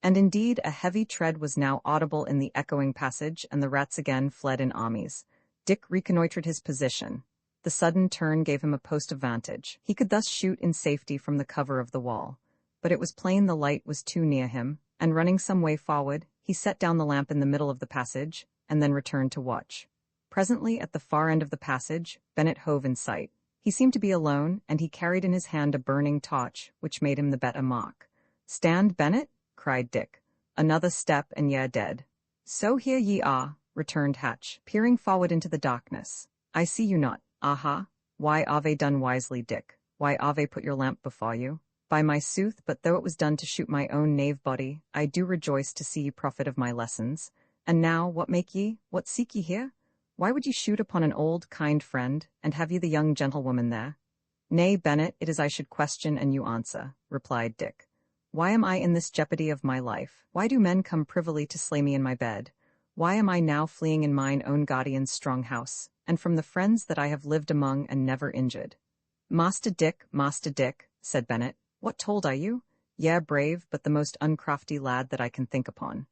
And indeed a heavy tread was now audible in the echoing passage, and the rats again fled in armies. Dick reconnoitred his position. The sudden turn gave him a post of vantage. He could thus shoot in safety from the cover of the wall. But it was plain the light was too near him, and running some way forward, he set down the lamp in the middle of the passage, and then returned to watch. Presently, at the far end of the passage, Bennett hove in sight. He seemed to be alone, and he carried in his hand a burning torch, which made him the better mock. "Stand, Bennett!" cried Dick. "Another step, and ye're dead." "So here ye are," returned Hatch, peering forward into the darkness. "I see you not. Aha! Why ave done wisely, Dick? Why ave put your lamp before you? By my sooth, but though it was done to shoot my own knave body, I do rejoice to see ye profit of my lessons. And now, what make ye? What seek ye here? Why would ye shoot upon an old, kind friend, and have ye the young gentlewoman there?" "Nay, Bennett, it is I should question and you answer," replied Dick. "Why am I in this jeopardy of my life? Why do men come privily to slay me in my bed? Why am I now fleeing in mine own guardian's strong house, and from the friends that I have lived among and never injured?" Master Dick," said Bennett, "what told I you? Ye're brave, but the most uncrafty lad that I can think upon."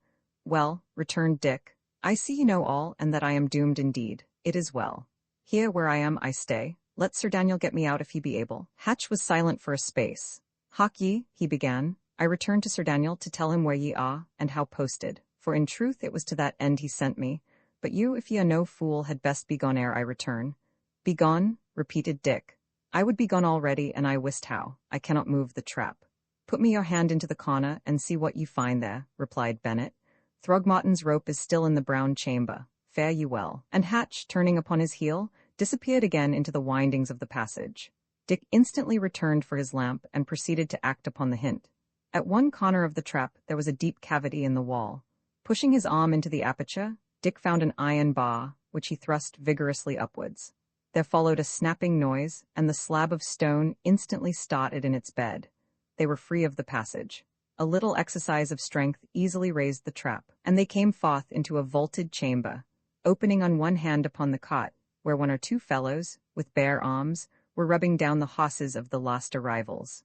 "Well," returned Dick, "I see ye know all, and that I am doomed indeed. It is well. Here where I am I stay. Let Sir Daniel get me out if he be able." Hatch was silent for a space. "Hark ye," he began, "I returned to Sir Daniel to tell him where ye are, and how posted, for in truth it was to that end he sent me. But you, if ye are no fool, had best be gone ere I return." "Be gone?" repeated Dick. "I would be gone already, and I wist how. I cannot move the trap." "Put me your hand into the corner, and see what ye find there," replied Bennett. "Throgmorton's rope is still in the brown chamber. Fare ye well." And Hatch, turning upon his heel, disappeared again into the windings of the passage. Dick instantly returned for his lamp and proceeded to act upon the hint. At one corner of the trap there was a deep cavity in the wall. Pushing his arm into the aperture, Dick found an iron bar, which he thrust vigorously upwards. There followed a snapping noise, and the slab of stone instantly started in its bed. They were free of the passage. A little exercise of strength easily raised the trap, and they came forth into a vaulted chamber, opening on one hand upon the cot, where one or two fellows, with bare arms, were rubbing down the hosses of the lost arrivals.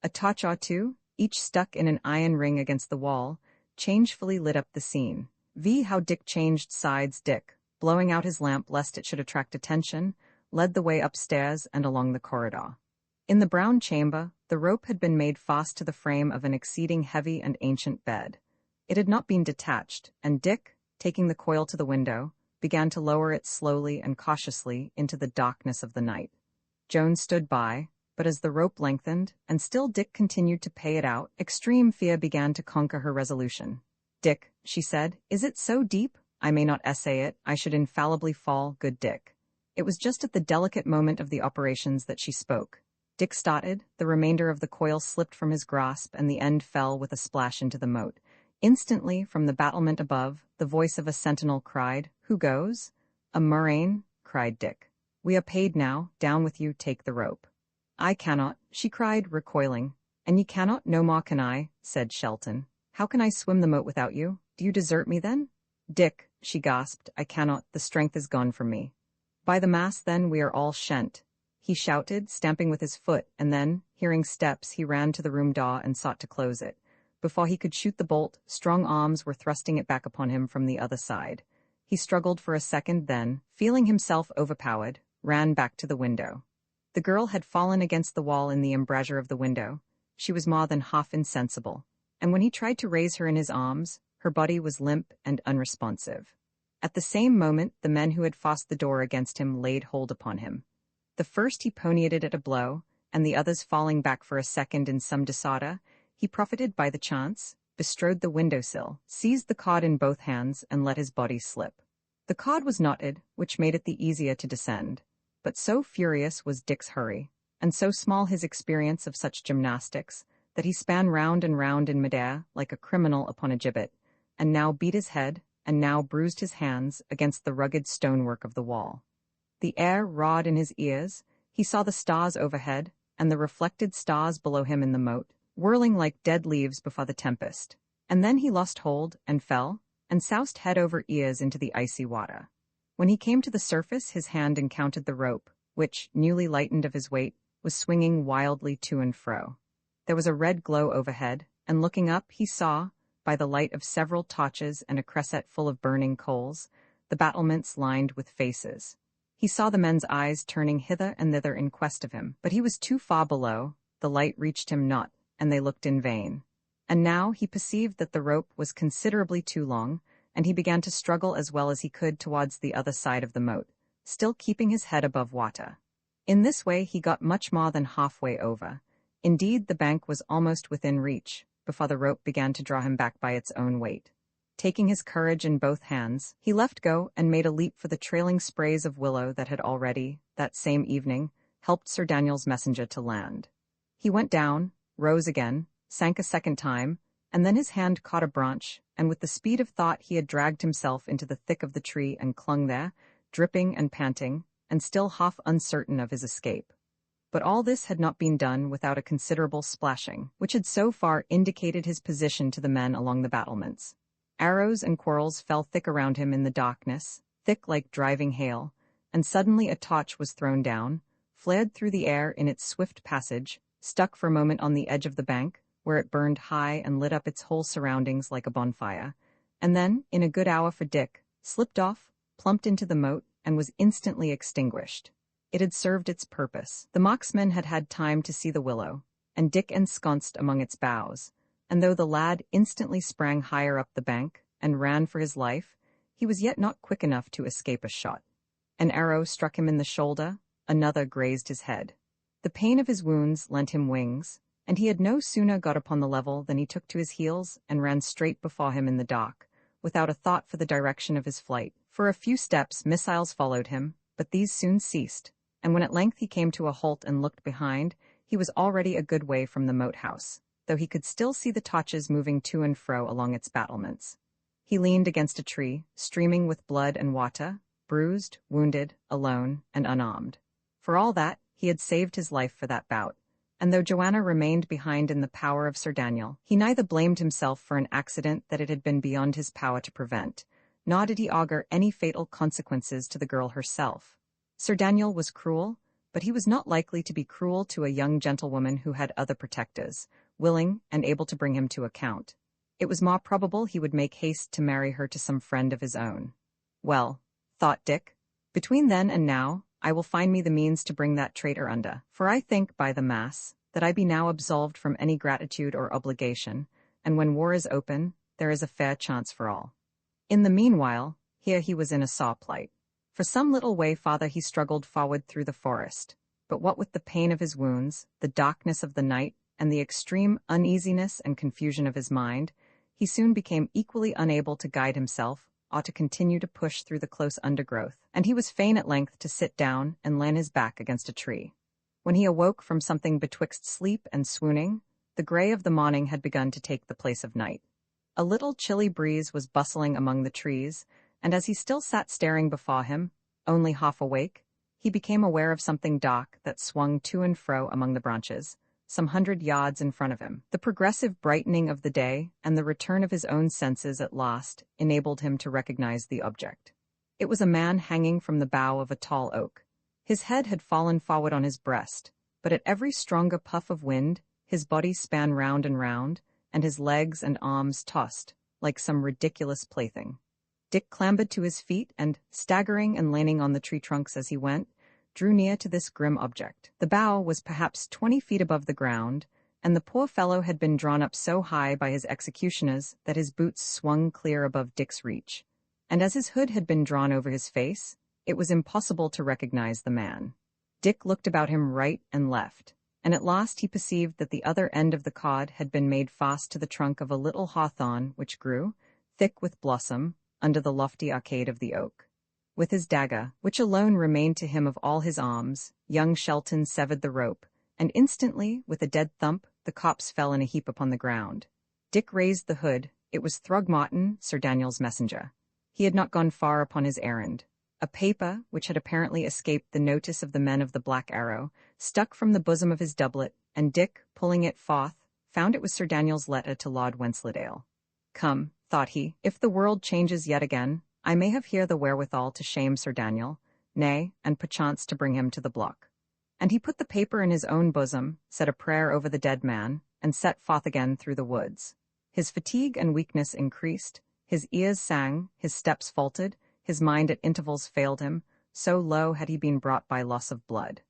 A torch or two, each stuck in an iron ring against the wall, changefully lit up the scene. How Dick changed sides. Dick, blowing out his lamp lest it should attract attention, led the way upstairs and along the corridor. In the brown chamber, the rope had been made fast to the frame of an exceeding heavy and ancient bed. It had not been detached, and Dick, taking the coil to the window, began to lower it slowly and cautiously into the darkness of the night. Joan stood by, but as the rope lengthened, and still Dick continued to pay it out, extreme fear began to conquer her resolution. "Dick," she said, "is it so deep? I may not essay it, I should infallibly fall, good Dick." It was just at the delicate moment of the operations that she spoke. Dick started, the remainder of the coil slipped from his grasp, and the end fell with a splash into the moat. Instantly, from the battlement above, the voice of a sentinel cried, "Who goes?" "A murrain," cried Dick. "We are paid now, down with you, take the rope." "I cannot," she cried, recoiling. "And ye cannot, no more can I," said Shelton. "How can I swim the moat without you? Do you desert me then?" "Dick," she gasped, "I cannot, the strength is gone from me." "By the mass, then, we are all shent," he shouted, stamping with his foot, and then, hearing steps, he ran to the room door and sought to close it. Before he could shoot the bolt, strong arms were thrusting it back upon him from the other side. He struggled for a second, then, feeling himself overpowered, ran back to the window. The girl had fallen against the wall in the embrasure of the window. She was more than half insensible, and when he tried to raise her in his arms, her body was limp and unresponsive. At the same moment, the men who had forced the door against him laid hold upon him. The first he poniarded it at a blow, and the others falling back for a second in some disorder, he profited by the chance, bestrode the window-sill, seized the cord in both hands, and let his body slip. The cord was knotted, which made it the easier to descend. But so furious was Dick's hurry, and so small his experience of such gymnastics, that he span round and round in midair like a criminal upon a gibbet, and now beat his head, and now bruised his hands against the rugged stonework of the wall. The air roared in his ears, he saw the stars overhead, and the reflected stars below him in the moat, whirling like dead leaves before the tempest. And then he lost hold, and fell, and soused head over ears into the icy water. When he came to the surface, his hand encountered the rope, which, newly lightened of his weight, was swinging wildly to and fro. There was a red glow overhead, and looking up, he saw, by the light of several torches and a cresset full of burning coals, the battlements lined with faces. He saw the men's eyes turning hither and thither in quest of him, but he was too far below, the light reached him not, and they looked in vain. And now he perceived that the rope was considerably too long, and he began to struggle as well as he could towards the other side of the moat. still keeping his head above water. In this way he got much more than halfway over. Indeed, the bank was almost within reach, before the rope began to draw him back by its own weight. Taking his courage in both hands, he let go and made a leap for the trailing sprays of willow that had already, that same evening, helped Sir Daniel's messenger to land. He went down, rose again, sank a second time, and then his hand caught a branch, and with the speed of thought he had dragged himself into the thick of the tree and clung there, dripping and panting, and still half uncertain of his escape. But all this had not been done without a considerable splashing, which had so far indicated his position to the men along the battlements. Arrows and quarrels fell thick around him in the darkness, thick like driving hail, and suddenly a torch was thrown down, flared through the air in its swift passage, stuck for a moment on the edge of the bank, where it burned high and lit up its whole surroundings like a bonfire, and then, in a good hour for Dick, slipped off, plumped into the moat, and was instantly extinguished. It had served its purpose. The marksmen had had time to see the willow, and Dick ensconced among its boughs, and though the lad instantly sprang higher up the bank and ran for his life, he was yet not quick enough to escape a shot. An arrow struck him in the shoulder, another grazed his head. The pain of his wounds lent him wings, and he had no sooner got upon the level than he took to his heels and ran straight before him in the dark, without a thought for the direction of his flight. For a few steps missiles followed him, but these soon ceased, and when at length he came to a halt and looked behind, he was already a good way from the moat house, though he could still see the torches moving to and fro along its battlements. He leaned against a tree, streaming with blood and water, bruised, wounded, alone, and unarmed. For all that, he had saved his life for that bout, and though Joanna remained behind in the power of Sir Daniel, he neither blamed himself for an accident that it had been beyond his power to prevent, nor did he augur any fatal consequences to the girl herself. Sir Daniel was cruel, but he was not likely to be cruel to a young gentlewoman who had other protectors, willing and able to bring him to account. It was more probable he would make haste to marry her to some friend of his own. Well, thought Dick, between then and now, I will find me the means to bring that traitor under, for I think, by the mass, that I be now absolved from any gratitude or obligation, and when war is open, there is a fair chance for all. In the meanwhile, here he was in a sore plight. For some little way farther he struggled forward through the forest, but what with the pain of his wounds, the darkness of the night, and the extreme uneasiness and confusion of his mind, he soon became equally unable to guide himself, or to continue to push through the close undergrowth, and he was fain at length to sit down and lean his back against a tree. When he awoke from something betwixt sleep and swooning, the grey of the morning had begun to take the place of night. A little chilly breeze was bustling among the trees, and as he still sat staring before him, only half awake, he became aware of something dark that swung to and fro among the branches, some 100 yards in front of him. The progressive brightening of the day and the return of his own senses at last enabled him to recognize the object. It was a man hanging from the bough of a tall oak. His head had fallen forward on his breast, but at every stronger puff of wind, his body span round and round, and his legs and arms tossed, like some ridiculous plaything. Dick clambered to his feet and, staggering and leaning on the tree trunks as he went, drew near to this grim object. The bough was perhaps 20 feet above the ground, and the poor fellow had been drawn up so high by his executioners that his boots swung clear above Dick's reach. And as his hood had been drawn over his face, it was impossible to recognize the man. Dick looked about him right and left, and at last he perceived that the other end of the cord had been made fast to the trunk of a little hawthorn which grew, thick with blossom, under the lofty arcade of the oak. With his dagger, which alone remained to him of all his arms, young Shelton severed the rope, and instantly, with a dead thump, the copse fell in a heap upon the ground. Dick raised the hood. It was Throgmorton, Sir Daniel's messenger. He had not gone far upon his errand. A paper, which had apparently escaped the notice of the men of the Black Arrow, stuck from the bosom of his doublet, and Dick, pulling it forth, found it was Sir Daniel's letter to Lord Wensleydale. Come, thought he, if the world changes yet again, I may have here the wherewithal to shame Sir Daniel, nay, and perchance to bring him to the block. And he put the paper in his own bosom, said a prayer over the dead man, and set forth again through the woods. His fatigue and weakness increased, his ears sang, his steps faltered, his mind at intervals failed him, so low had he been brought by loss of blood.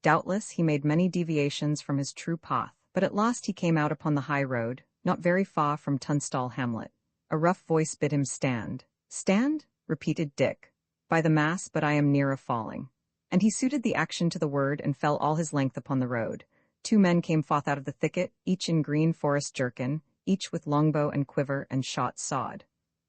Doubtless he made many deviations from his true path, but at last he came out upon the high road, not very far from Tunstall hamlet. A rough voice bid him stand. Stand? Repeated Dick. By the mass, but I am near of falling. And he suited the action to the word and fell all his length upon the road. 2 men came forth out of the thicket, each in green forest jerkin, each with longbow and quiver and shot sawed.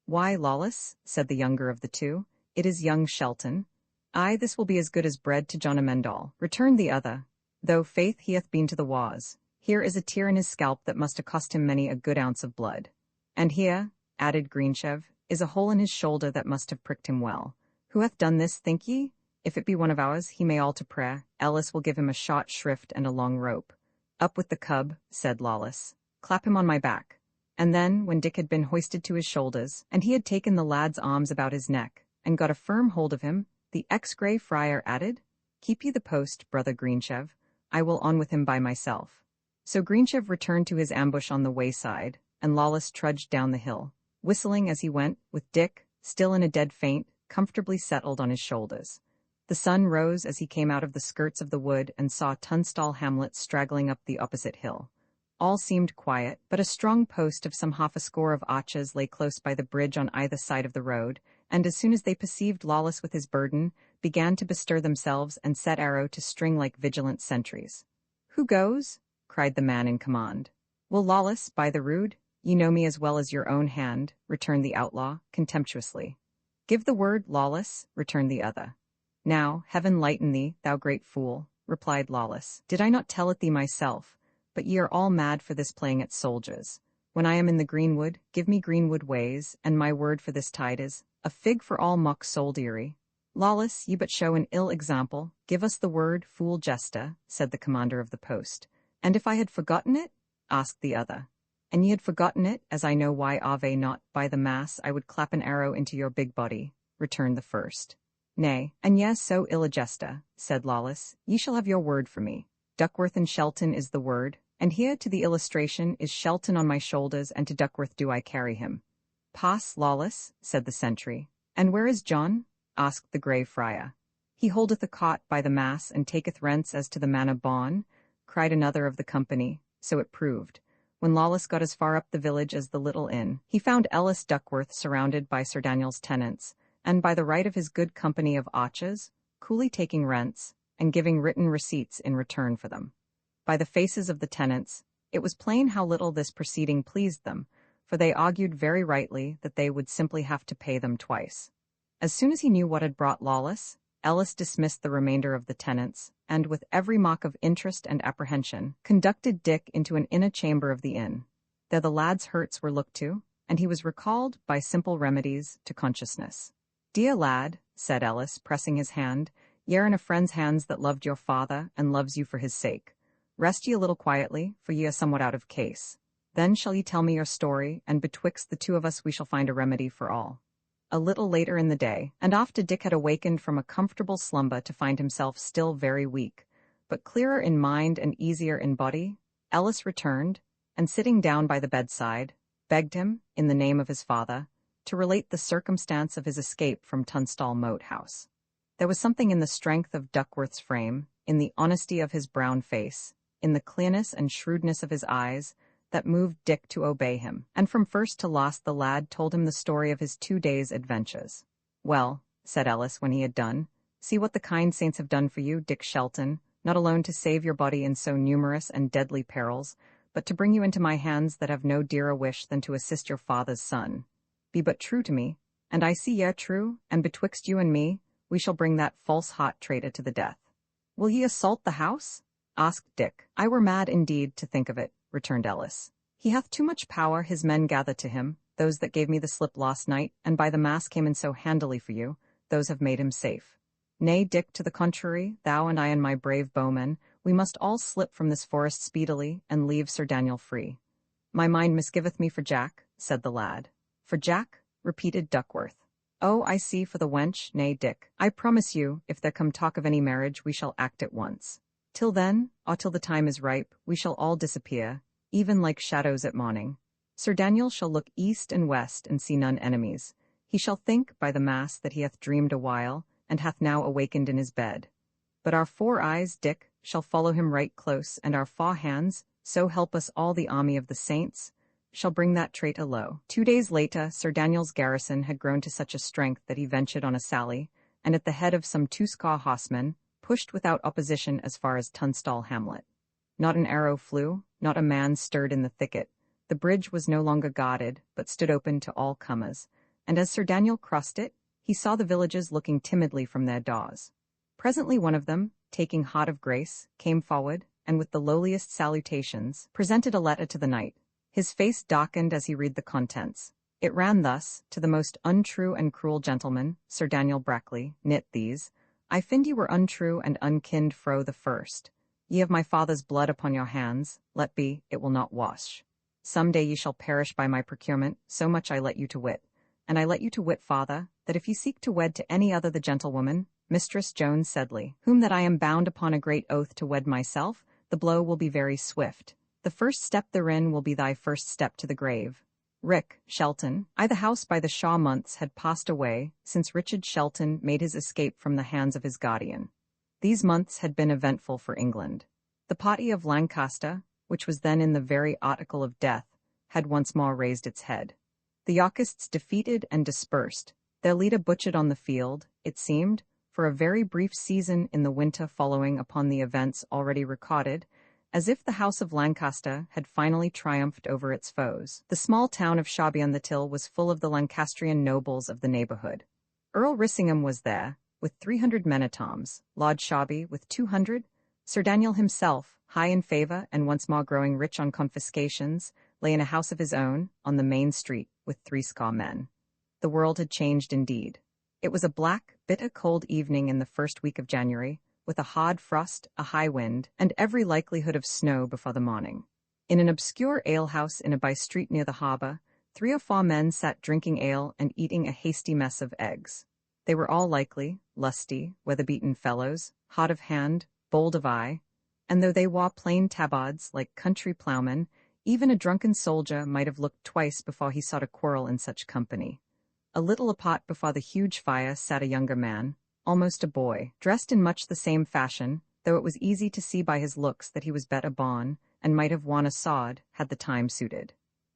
Why, Lawless, said the younger of the 2, it is young Shelton. Aye, this will be as good as bread to John Amendall, returned the other, though faith he hath been to the wars. Here is a tear in his scalp that must have cost him many a good ounce of blood. And here, added Greensheve, is a hole in his shoulder that must have pricked him well. Who hath done this, think ye? If it be one of ours, he may all to prayer. Ellis will give him a short shrift and a long rope. Up with the cub, said Lawless. Clap him on my back. And then, when Dick had been hoisted to his shoulders, and he had taken the lad's arms about his neck, and got a firm hold of him, the ex-grey friar added, Keep ye the post, brother Greensheve. I will on with him by myself. So Greensheve returned to his ambush on the wayside, and Lawless trudged down the hill, whistling as he went, with Dick, still in a dead faint, comfortably settled on his shoulders. The sun rose as he came out of the skirts of the wood and saw Tunstall hamlet straggling up the opposite hill. All seemed quiet, but a strong post of some half a score of archers lay close by the bridge on either side of the road, and as soon as they perceived Lawless with his burden, began to bestir themselves and set arrow to string like vigilant sentries. Who goes? Cried the man in command. Will Lawless, by the rood? Ye know me as well as your own hand, returned the outlaw, contemptuously. Give the word, Lawless, returned the other. Now, heaven lighten thee, thou great fool, replied Lawless. Did I not tell it thee myself? But ye are all mad for this playing at soldiers. When I am in the greenwood, give me greenwood ways, and my word for this tide is, a fig for all mock soldiery. Lawless, ye but show an ill example. Give us the word, fool jester, said the commander of the post. And if I had forgotten it? Asked the other. And ye had forgotten it, as I know why ave not, by the mass, I would clap an arrow into your big body, returned the first. Nay, and yes, so ill a jester, said Lawless, ye shall have your word for me. Duckworth and Shelton is the word, and here to the illustration is Shelton on my shoulders, and to Duckworth do I carry him. Pass, Lawless, said the sentry. And where is John? Asked the grey friar. He holdeth a cot by the mass, and taketh rents as to the manor bawn, cried another of the company. So it proved. When Lawless got as far up the village as the little inn, he found Ellis Duckworth surrounded by Sir Daniel's tenants, and by the right of his good company of archers, coolly taking rents, and giving written receipts in return for them. By the faces of the tenants, it was plain how little this proceeding pleased them, for they argued very rightly that they would simply have to pay them twice. As soon as he knew what had brought Lawless, Ellis dismissed the remainder of the tenants, and with every mark of interest and apprehension, conducted Dick into an inner chamber of the inn. There the lad's hurts were looked to, and he was recalled, by simple remedies, to consciousness. Dear lad, said Ellis, pressing his hand, ye're in a friend's hands that loved your father, and loves you for his sake. Rest ye a little quietly, for ye are somewhat out of case. Then shall ye tell me your story, and betwixt the 2 of us we shall find a remedy for all. A little later in the day, and after Dick had awakened from a comfortable slumber to find himself still very weak, but clearer in mind and easier in body, Ellis returned, and sitting down by the bedside, begged him, in the name of his father, to relate the circumstance of his escape from Tunstall Moat House. There was something in the strength of Duckworth's frame, in the honesty of his brown face, in the clearness and shrewdness of his eyes, that moved Dick to obey him, and from first to last the lad told him the story of his 2 days' adventures. Well, said Ellis when he had done, see what the kind saints have done for you, Dick Shelton, not alone to save your body in so numerous and deadly perils, but to bring you into my hands that have no dearer wish than to assist your father's son. Be but true to me, and I see ye are true, and betwixt you and me, we shall bring that false hot traitor to the death. Will ye assault the house? Asked Dick. I were mad indeed to think of it, returned Ellis. He hath too much power, his men gather to him, those that gave me the slip last night, and by the mass came in so handily for you, those have made him safe. Nay, Dick, to the contrary, thou and I and my brave bowmen, we must all slip from this forest speedily, and leave Sir Daniel free. My mind misgiveth me for Jack, said the lad. For Jack? Repeated Duckworth. Oh, I see, for the wench. Nay, Dick, I promise you, if there come talk of any marriage, we shall act at once. Till then, or till the time is ripe, we shall all disappear, even like shadows at morning. Sir Daniel shall look east and west and see none enemies. He shall think, by the mass, that he hath dreamed a while, and hath now awakened in his bed. But our 4 eyes, Dick, shall follow him right close, and our 4 hands, so help us all the army of the saints, shall bring that traitor low. 2 days later, Sir Daniel's garrison had grown to such a strength that he ventured on a sally, and at the head of some 20 horsemen, pushed without opposition as far as Tunstall hamlet. Not an arrow flew, not a man stirred in the thicket. The bridge was no longer guarded, but stood open to all comers, and as Sir Daniel crossed it, he saw the villagers looking timidly from their doors. Presently one of them, taking heart of grace, came forward, and with the lowliest salutations, presented a letter to the knight. His face darkened as he read the contents. It ran thus: "To the most untrue and cruel gentleman, Sir Daniel Brackley, knit these. I find ye were untrue and unkind fro the first. Ye have my father's blood upon your hands, let be, it will not wash. Some day ye shall perish by my procurement, so much I let you to wit. And I let you to wit, father, that if ye seek to wed to any other the gentlewoman, Mistress Joan Sedley, whom that I am bound upon a great oath to wed myself, the blow will be very swift. The first step therein will be thy first step to the grave. Rick Shelton, the house by the Shaw months had passed away since Richard Shelton made his escape from the hands of his guardian. These months had been eventful for England. The party of Lancaster, which was then in the very article of death, had once more raised its head. The Yorkists defeated and dispersed, their leader butchered on the field, it seemed, for a very brief season in the winter following upon the events already recorded, as if the House of Lancaster had finally triumphed over its foes. The small town of Shawby-on-the-Till was full of the Lancastrian nobles of the neighborhood. Earl Rissingham was there, with 300 men-at-arms, Lord Shawby with 200, Sir Daniel himself, high in favor and once more growing rich on confiscations, lay in a house of his own, on the main street, with 30 men. The world had changed indeed. It was a black, bitter cold evening in the first week of January, with a hard frost, a high wind, and every likelihood of snow before the morning. In an obscure alehouse in a by-street near the harbour, 3 or 4 men sat drinking ale and eating a hasty mess of eggs. They were all likely, lusty, weather-beaten fellows, hot of hand, bold of eye, and though they wore plain tabards like country ploughmen, even a drunken soldier might have looked twice before he sought a quarrel in such company. A little apart before the huge fire sat a younger man, almost a boy, dressed in much the same fashion, though it was easy to see by his looks that he was better born, and might have worn a sword, had the time suited.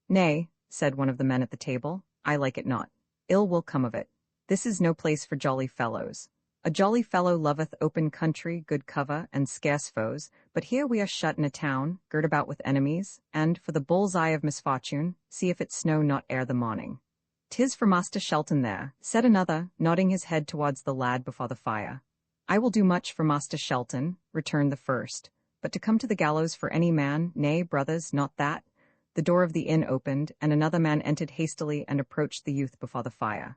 "Nay," said one of the men at the table, "I like it not. Ill will come of it. This is no place for jolly fellows. A jolly fellow loveth open country, good cover, and scarce foes, but here we are shut in a town, girt about with enemies, and, for the bull's eye of misfortune, see if it snow not ere the morning." "'Tis for Master Shelton there," said another, nodding his head towards the lad before the fire. "I will do much for Master Shelton," returned the first, "but to come to the gallows for any man, nay, brothers, not that." The door of the inn opened, and another man entered hastily and approached the youth before the fire.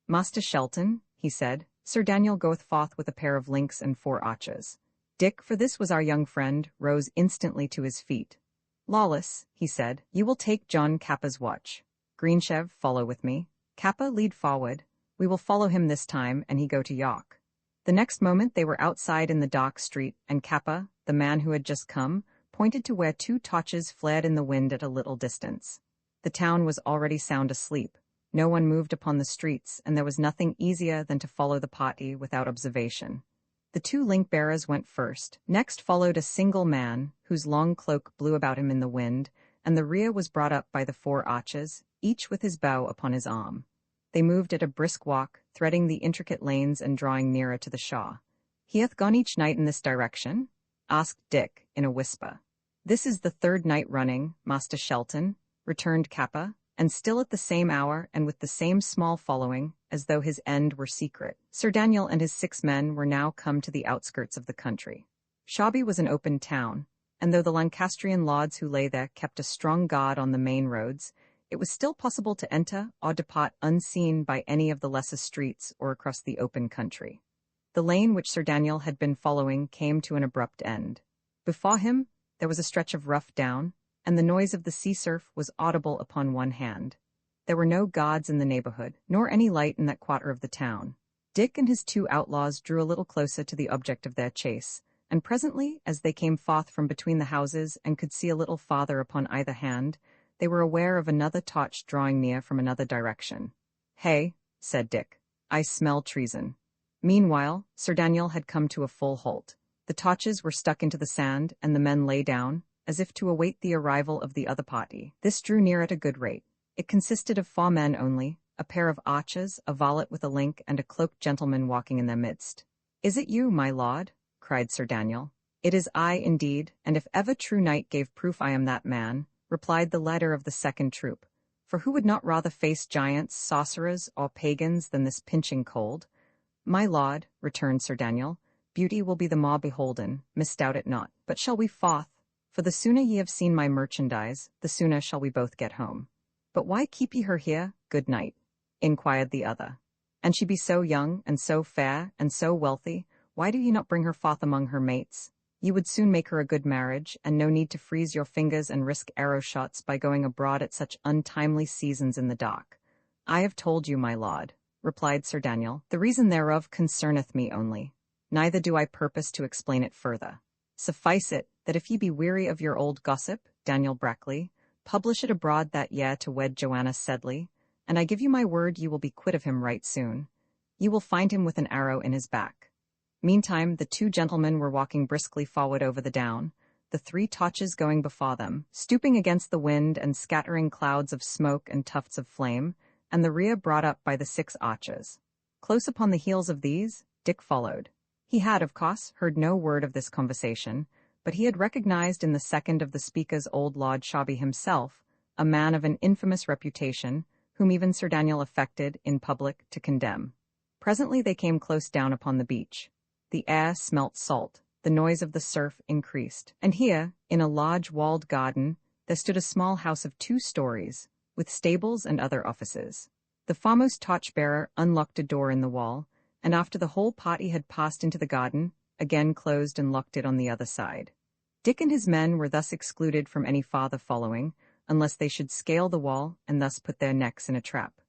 "Master Shelton," he said, "Sir Daniel goeth forth with a pair of links and 4 archers." Dick, for this was our young friend, rose instantly to his feet. "Lawless," he said, "you will take John Kappa's watch. Greensheve, follow with me. Kappa, lead forward. We will follow him this time, and he go to York." The next moment they were outside in the dark street, and Kappa, the man who had just come, pointed to where 2 torches flared in the wind at a little distance. The town was already sound asleep. No one moved upon the streets, and there was nothing easier than to follow the party without observation. The 2 link-bearers went first. Next followed a single man, whose long cloak blew about him in the wind, and the rear was brought up by the 4 archers, each with his bow upon his arm. They moved at a brisk walk, threading the intricate lanes and drawing nearer to the Shaw. "He hath gone each night in this direction?" asked Dick, in a whisper. "This is the 3rd night running, Master Shelton," returned Kappa, "and still at the same hour and with the same small following, as though his end were secret." Sir Daniel and his 6 men were now come to the outskirts of the country. Shawby was an open town, and though the Lancastrian lords who lay there kept a strong guard on the main roads, it was still possible to enter or depart unseen by any of the lesser streets or across the open country. The lane which Sir Daniel had been following came to an abrupt end. Before him there was a stretch of rough down, and the noise of the sea surf was audible upon one hand. There were no guards in the neighborhood, nor any light in that quarter of the town. Dick and his 2 outlaws drew a little closer to the object of their chase, and presently, as they came forth from between the houses and could see a little farther upon either hand, they were aware of another torch drawing near from another direction. "Hey," said Dick, "I smell treason." Meanwhile, Sir Daniel had come to a full halt. The torches were stuck into the sand, and the men lay down, as if to await the arrival of the other party. This drew near at a good rate. It consisted of 4 men only, a pair of archers, a varlet with a link, and a cloaked gentleman walking in their midst. "Is it you, my lord?" cried Sir Daniel. "It is I, indeed, and if ever true knight gave proof I am that man," replied the leader of the second troop. "For who would not rather face giants, sorcerers, or pagans than this pinching cold?" "My lord," returned Sir Daniel, "beauty will be the more beholden, misdoubt it not. But shall we forth? For the sooner ye have seen my merchandise, the sooner shall we both get home." "But why keep ye her here, good knight?" inquired the other. "And she be so young, and so fair, and so wealthy, why do ye not bring her forth among her mates? Ye would soon make her a good marriage, and no need to freeze your fingers and risk arrow shots by going abroad at such untimely seasons in the dark." "I have told you, my lord," replied Sir Daniel, "the reason thereof concerneth me only. Neither do I purpose to explain it further. Suffice it, that if ye be weary of your old gossip, Daniel Brackley, publish it abroad that ye are to wed Joanna Sedley, and I give you my word ye will be quit of him right soon. Ye will find him with an arrow in his back." Meantime, the two gentlemen were walking briskly forward over the down, the three torches going before them, stooping against the wind and scattering clouds of smoke and tufts of flame, and the rear brought up by the 6 archers. Close upon the heels of these, Dick followed. He had, of course, heard no word of this conversation, but he had recognized in the second of the speakers old Lord Shawby himself, a man of an infamous reputation, whom even Sir Daniel affected, in public, to condemn. Presently they came close down upon the beach. The air smelt salt, the noise of the surf increased, and here, in a large walled garden, there stood a small house of 2 stories, with stables and other offices. The foremost torch-bearer unlocked a door in the wall, and after the whole party had passed into the garden, again closed and locked it on the other side. Dick and his men were thus excluded from any farther following, unless they should scale the wall and thus put their necks in a trap.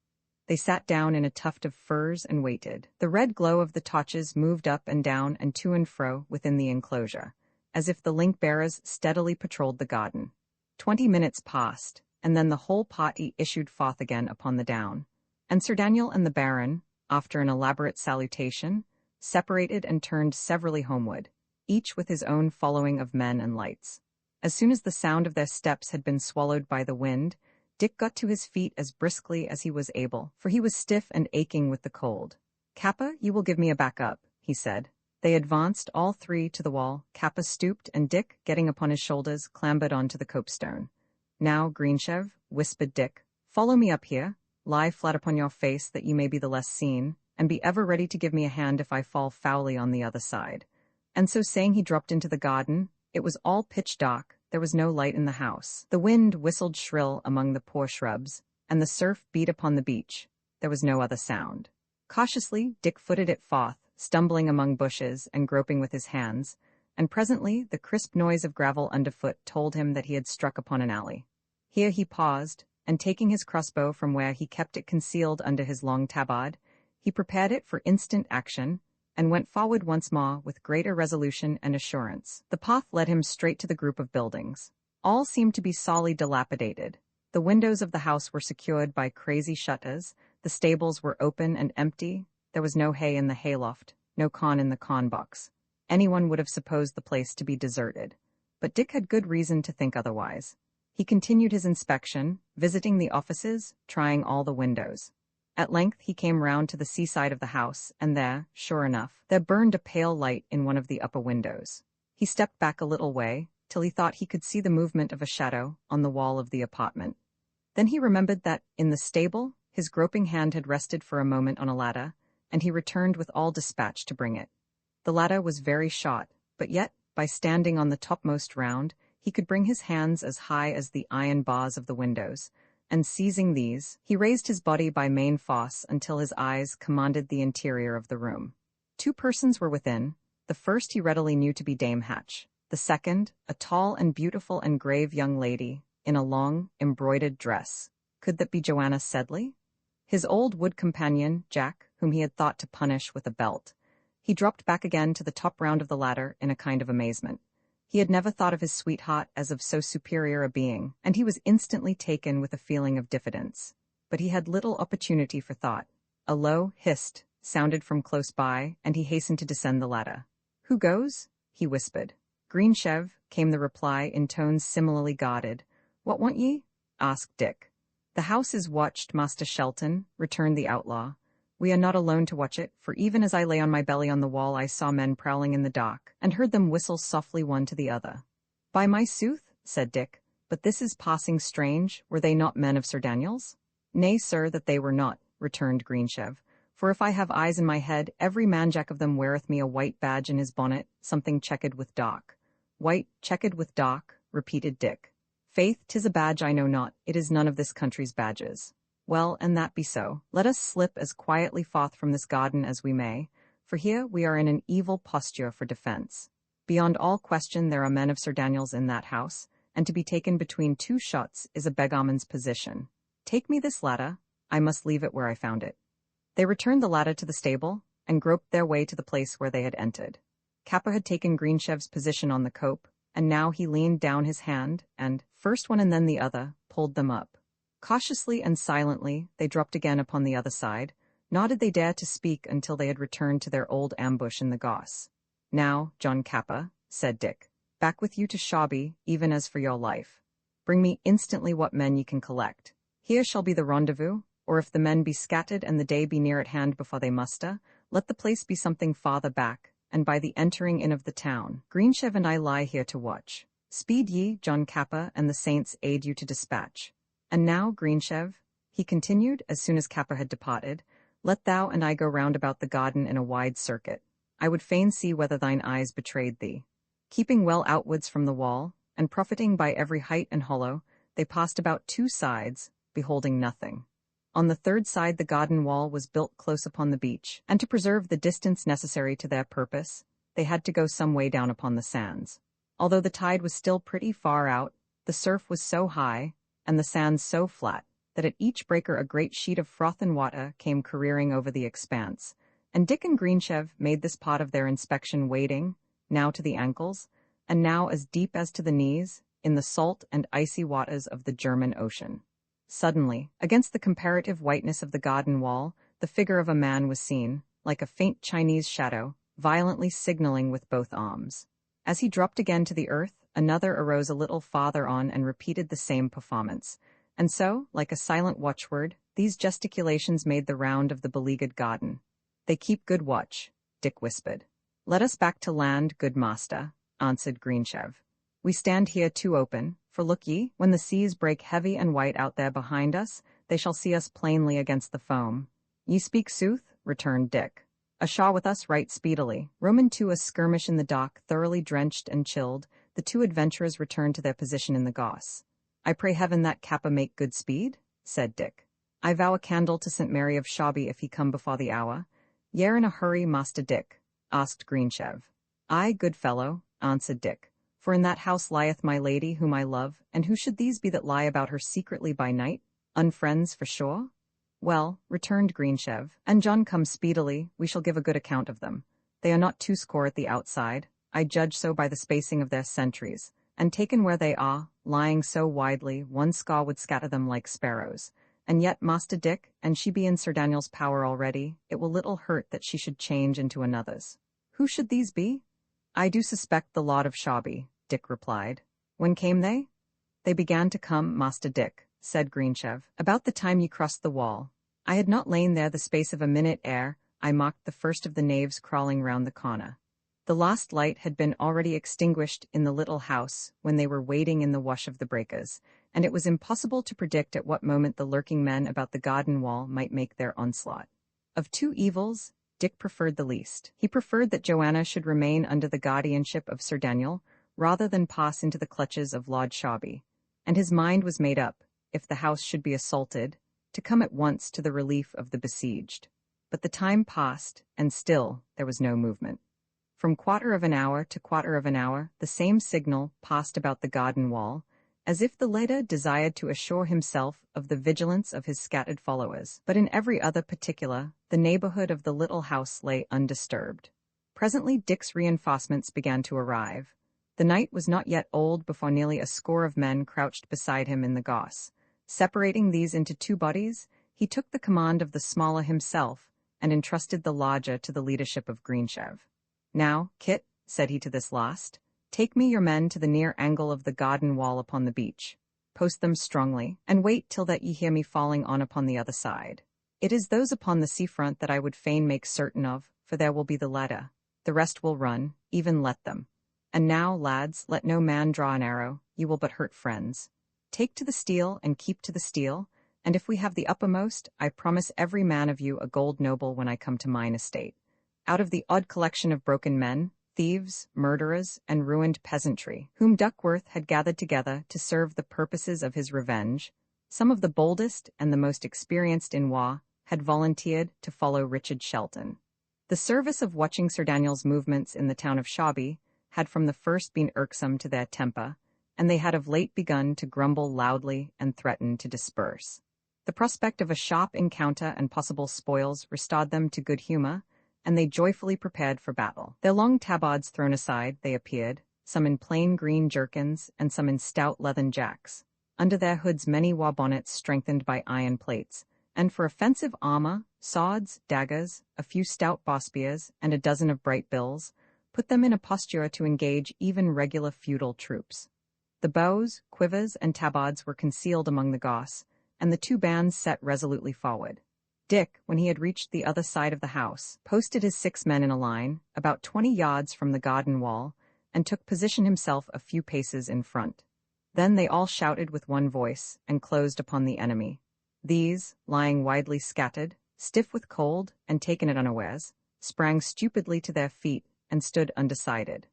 They sat down in a tuft of furze and waited. The red glow of the torches moved up and down and to and fro within the enclosure, as if the link-bearers steadily patrolled the garden. 20 minutes passed, and then the whole party issued forth again upon the down, and Sir Daniel and the Baron, after an elaborate salutation, separated and turned severally homeward, each with his own following of men and lights. As soon as the sound of their steps had been swallowed by the wind, Dick got to his feet as briskly as he was able, for he was stiff and aching with the cold. "Kappa, you will give me a back up," he said. They advanced all 3 to the wall. Kappa stooped, and Dick, getting upon his shoulders, clambered on to the copestone. "Now, Greensheve," whispered Dick, "follow me up here. Lie flat upon your face that you may be the less seen, and be ever ready to give me a hand if I fall foully on the other side." And so saying he dropped into the garden. It was all pitch dark, there was no light in the house. The wind whistled shrill among the poor shrubs, and the surf beat upon the beach. There was no other sound. Cautiously, Dick footed it forth, stumbling among bushes and groping with his hands, and presently the crisp noise of gravel underfoot told him that he had struck upon an alley. Here he paused, and taking his crossbow from where he kept it concealed under his long tabard, he prepared it for instant action, and went forward once more with greater resolution and assurance. The path led him straight to the group of buildings. All seemed to be sorely dilapidated. The windows of the house were secured by crazy shutters, the stables were open and empty, there was no hay in the hayloft, no corn in the corn box. Anyone would have supposed the place to be deserted. But Dick had good reason to think otherwise. He continued his inspection, visiting the offices, trying all the windows. At length he came round to the seaside of the house, and there, sure enough, there burned a pale light in one of the upper windows. He stepped back a little way, till he thought he could see the movement of a shadow on the wall of the apartment. Then he remembered that, in the stable, his groping hand had rested for a moment on a ladder, and he returned with all dispatch to bring it. The ladder was very short, but yet, by standing on the topmost round, he could bring his hands as high as the iron bars of the windows, and seizing these, he raised his body by main force until his eyes commanded the interior of the room. 2 persons were within. The first he readily knew to be Dame Hatch. The second, a tall and beautiful and grave young lady, in a long, embroidered dress. Could that be Joanna Sedley? His old wood companion, Jack, whom he had thought to punish with a belt. He dropped back again to the top round of the ladder in a kind of amazement. He had never thought of his sweetheart as of so superior a being, and he was instantly taken with a feeling of diffidence. But he had little opportunity for thought. A low hist sounded from close by, and he hastened to descend the ladder. "Who goes?" he whispered. "Greensheve," came the reply in tones similarly guarded. "What want ye?" asked Dick. "The house is watched, Master Shelton," returned the outlaw. "We are not alone to watch it, for even as I lay on my belly on the wall I saw men prowling in the dark, and heard them whistle softly one to the other." "By my sooth," said Dick, "but this is passing strange. Were they not men of Sir Daniel's?" "Nay, sir, that they were not," returned Greensheve. "For if I have eyes in my head, every manjack of them weareth me a white badge in his bonnet, something checked with dark." "White, checked with dark," repeated Dick. "Faith, 'tis a badge I know not, it is none of this country's badges." "Well, and that be so, let us slip as quietly forth from this garden as we may, for here we are in an evil posture for defence. Beyond all question there are men of Sir Daniel's in that house, and to be taken between two shots is a beggarman's position. Take me this ladder, I must leave it where I found it." They returned the ladder to the stable, and groped their way to the place where they had entered. Kappa had taken Greensheve's position on the cope, and now he leaned down his hand, and, first one and then the other, pulled them up. Cautiously and silently, they dropped again upon the other side, nor did they dare to speak until they had returned to their old ambush in the goss. "Now, John Kappa," said Dick, "back with you to Shawby, even as for your life. Bring me instantly what men ye can collect. Here shall be the rendezvous, or if the men be scattered and the day be near at hand before they muster, let the place be something farther back, and by the entering in of the town. Greensheve and I lie here to watch. Speed ye, John Kappa, and the saints aid you to dispatch. And now, Greensheve," he continued, as soon as Kappa had departed, "let thou and I go round about the garden in a wide circuit. I would fain see whether thine eyes betrayed thee." Keeping well outwards from the wall, and profiting by every height and hollow, they passed about two sides, beholding nothing. On the third side the garden wall was built close upon the beach, and to preserve the distance necessary to their purpose, they had to go some way down upon the sands. Although the tide was still pretty far out, the surf was so high, and the sands so flat, that at each breaker a great sheet of froth and water came careering over the expanse, and Dick and Greensheve made this part of their inspection wading, now to the ankles, and now as deep as to the knees, in the salt and icy waters of the German Ocean. Suddenly, against the comparative whiteness of the garden wall, the figure of a man was seen, like a faint Chinese shadow, violently signaling with both arms. As he dropped again to the earth, another arose a little farther on and repeated the same performance. And so, like a silent watchword, these gesticulations made the round of the beleaguered garden. "They keep good watch," Dick whispered. "Let us back to land, good master," answered Greensheve. "We stand here too open, for look ye, when the seas break heavy and white out there behind us, they shall see us plainly against the foam." "Ye speak sooth," returned Dick. "Ashaw with us right speedily." Roman to a skirmish in the dock, thoroughly drenched and chilled, the two adventurers returned to their position in the goss. "I pray heaven that Kappa make good speed," said Dick. "I vow a candle to St. Mary of Shawby if he come before the hour." "Y'are in a hurry, Master Dick?" asked Greensheve. "Aye, good fellow," answered Dick, "for in that house lieth my lady whom I love, and who should these be that lie about her secretly by night? Unfriends for sure?" "Well," returned Greensheve, "and John come speedily, we shall give a good account of them. They are not 2 at the outside, I judge so by the spacing of their sentries, and taken where they are, lying so widely, 1 would scatter them like sparrows. And yet, Master Dick, and she be in Sir Daniel's power already, it will little hurt that she should change into another's." "Who should these be?" "I do suspect the lot of Shawby," Dick replied. "When came they?" "They began to come, Master Dick," said Greensheve, "about the time ye crossed the wall. I had not lain there the space of a minute ere I marked the first of the knaves crawling round the corner." The last light had been already extinguished in the little house when they were wading in the wash of the breakers, and it was impossible to predict at what moment the lurking men about the garden wall might make their onslaught. Of two evils, Dick preferred the least. He preferred that Joanna should remain under the guardianship of Sir Daniel, rather than pass into the clutches of Lord Shawby, and his mind was made up, if the house should be assaulted, to come at once to the relief of the besieged. But the time passed, and still there was no movement. From quarter of an hour to quarter of an hour, the same signal passed about the garden wall, as if the leader desired to assure himself of the vigilance of his scattered followers, but in every other particular, the neighborhood of the little house lay undisturbed. Presently Dick's reinforcements began to arrive. The night was not yet old before nearly a score of men crouched beside him in the goss. Separating these into 2 bodies, he took the command of the smaller himself, and entrusted the larger to the leadership of Greensheve. "Now, Kit," said he to this last, "take me your men to the near angle of the garden wall upon the beach. post them strongly, and wait till that ye hear me falling on upon the other side. It is those upon the seafront that I would fain make certain of, for there will be the ladder. The rest will run, even let them. And now, lads, let no man draw an arrow, you will but hurt friends. Take to the steel and keep to the steel, and if we have the uppermost, I promise every man of you a gold noble when I come to mine estate. Out of the odd collection of broken men, thieves, murderers, and ruined peasantry, whom Duckworth had gathered together to serve the purposes of his revenge, some of the boldest and the most experienced in war had volunteered to follow Richard Shelton. The service of watching Sir Daniel's movements in the town of Shawby had from the first been irksome to their temper, and they had of late begun to grumble loudly and threaten to disperse. The prospect of a sharp encounter and possible spoils restored them to good humor, and they joyfully prepared for battle. Their long tabards thrown aside, they appeared, some in plain green jerkins and some in stout leathern jacks, under their hoods many war bonnets strengthened by iron plates, and for offensive armor, swords, daggers, a few stout bow-spears, and a dozen of bright bills, put them in a posture to engage even regular feudal troops. The bows, quivers, and tabards were concealed among the goss, and the two bands set resolutely forward. Dick, when he had reached the other side of the house, posted his 6 men in a line, about 20 yards from the garden wall, and took position himself a few paces in front. Then they all shouted with one voice, and closed upon the enemy. These, lying widely scattered, stiff with cold, and taken at unawares, sprang stupidly to their feet, and stood undecided.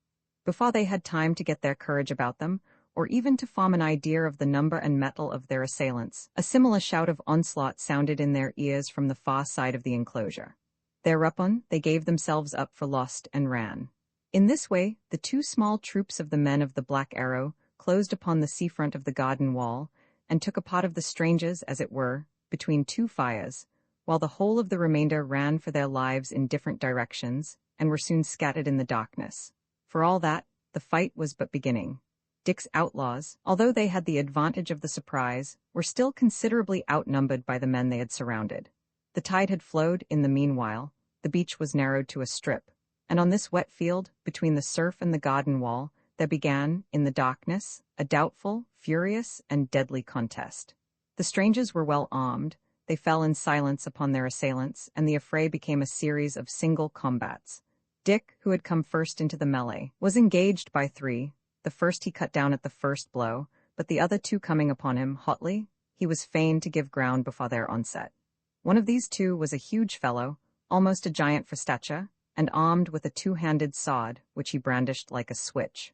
Before they had time to get their courage about them, or even to form an idea of the number and mettle of their assailants, a similar shout of onslaught sounded in their ears from the far side of the enclosure. Thereupon they gave themselves up for lost and ran. In this way, the 2 small troops of the men of the Black Arrow closed upon the seafront of the garden wall, and took a part of the strangers, as it were, between 2 fires, while the whole of the remainder ran for their lives in different directions, and were soon scattered in the darkness. For all that, the fight was but beginning. Dick's outlaws, although they had the advantage of the surprise, were still considerably outnumbered by the men they had surrounded. The tide had flowed in the meanwhile, the beach was narrowed to a strip, and on this wet field, between the surf and the garden wall, there began, in the darkness, a doubtful, furious, and deadly contest. The strangers were well armed, they fell in silence upon their assailants, and the affray became a series of single combats. Dick, who had come first into the melee, was engaged by 3. The first he cut down at the first blow, but the other 2 coming upon him hotly, he was fain to give ground before their onset. One of these 2 was a huge fellow, almost a giant for stature, and armed with a 2-handed sword, which he brandished like a switch.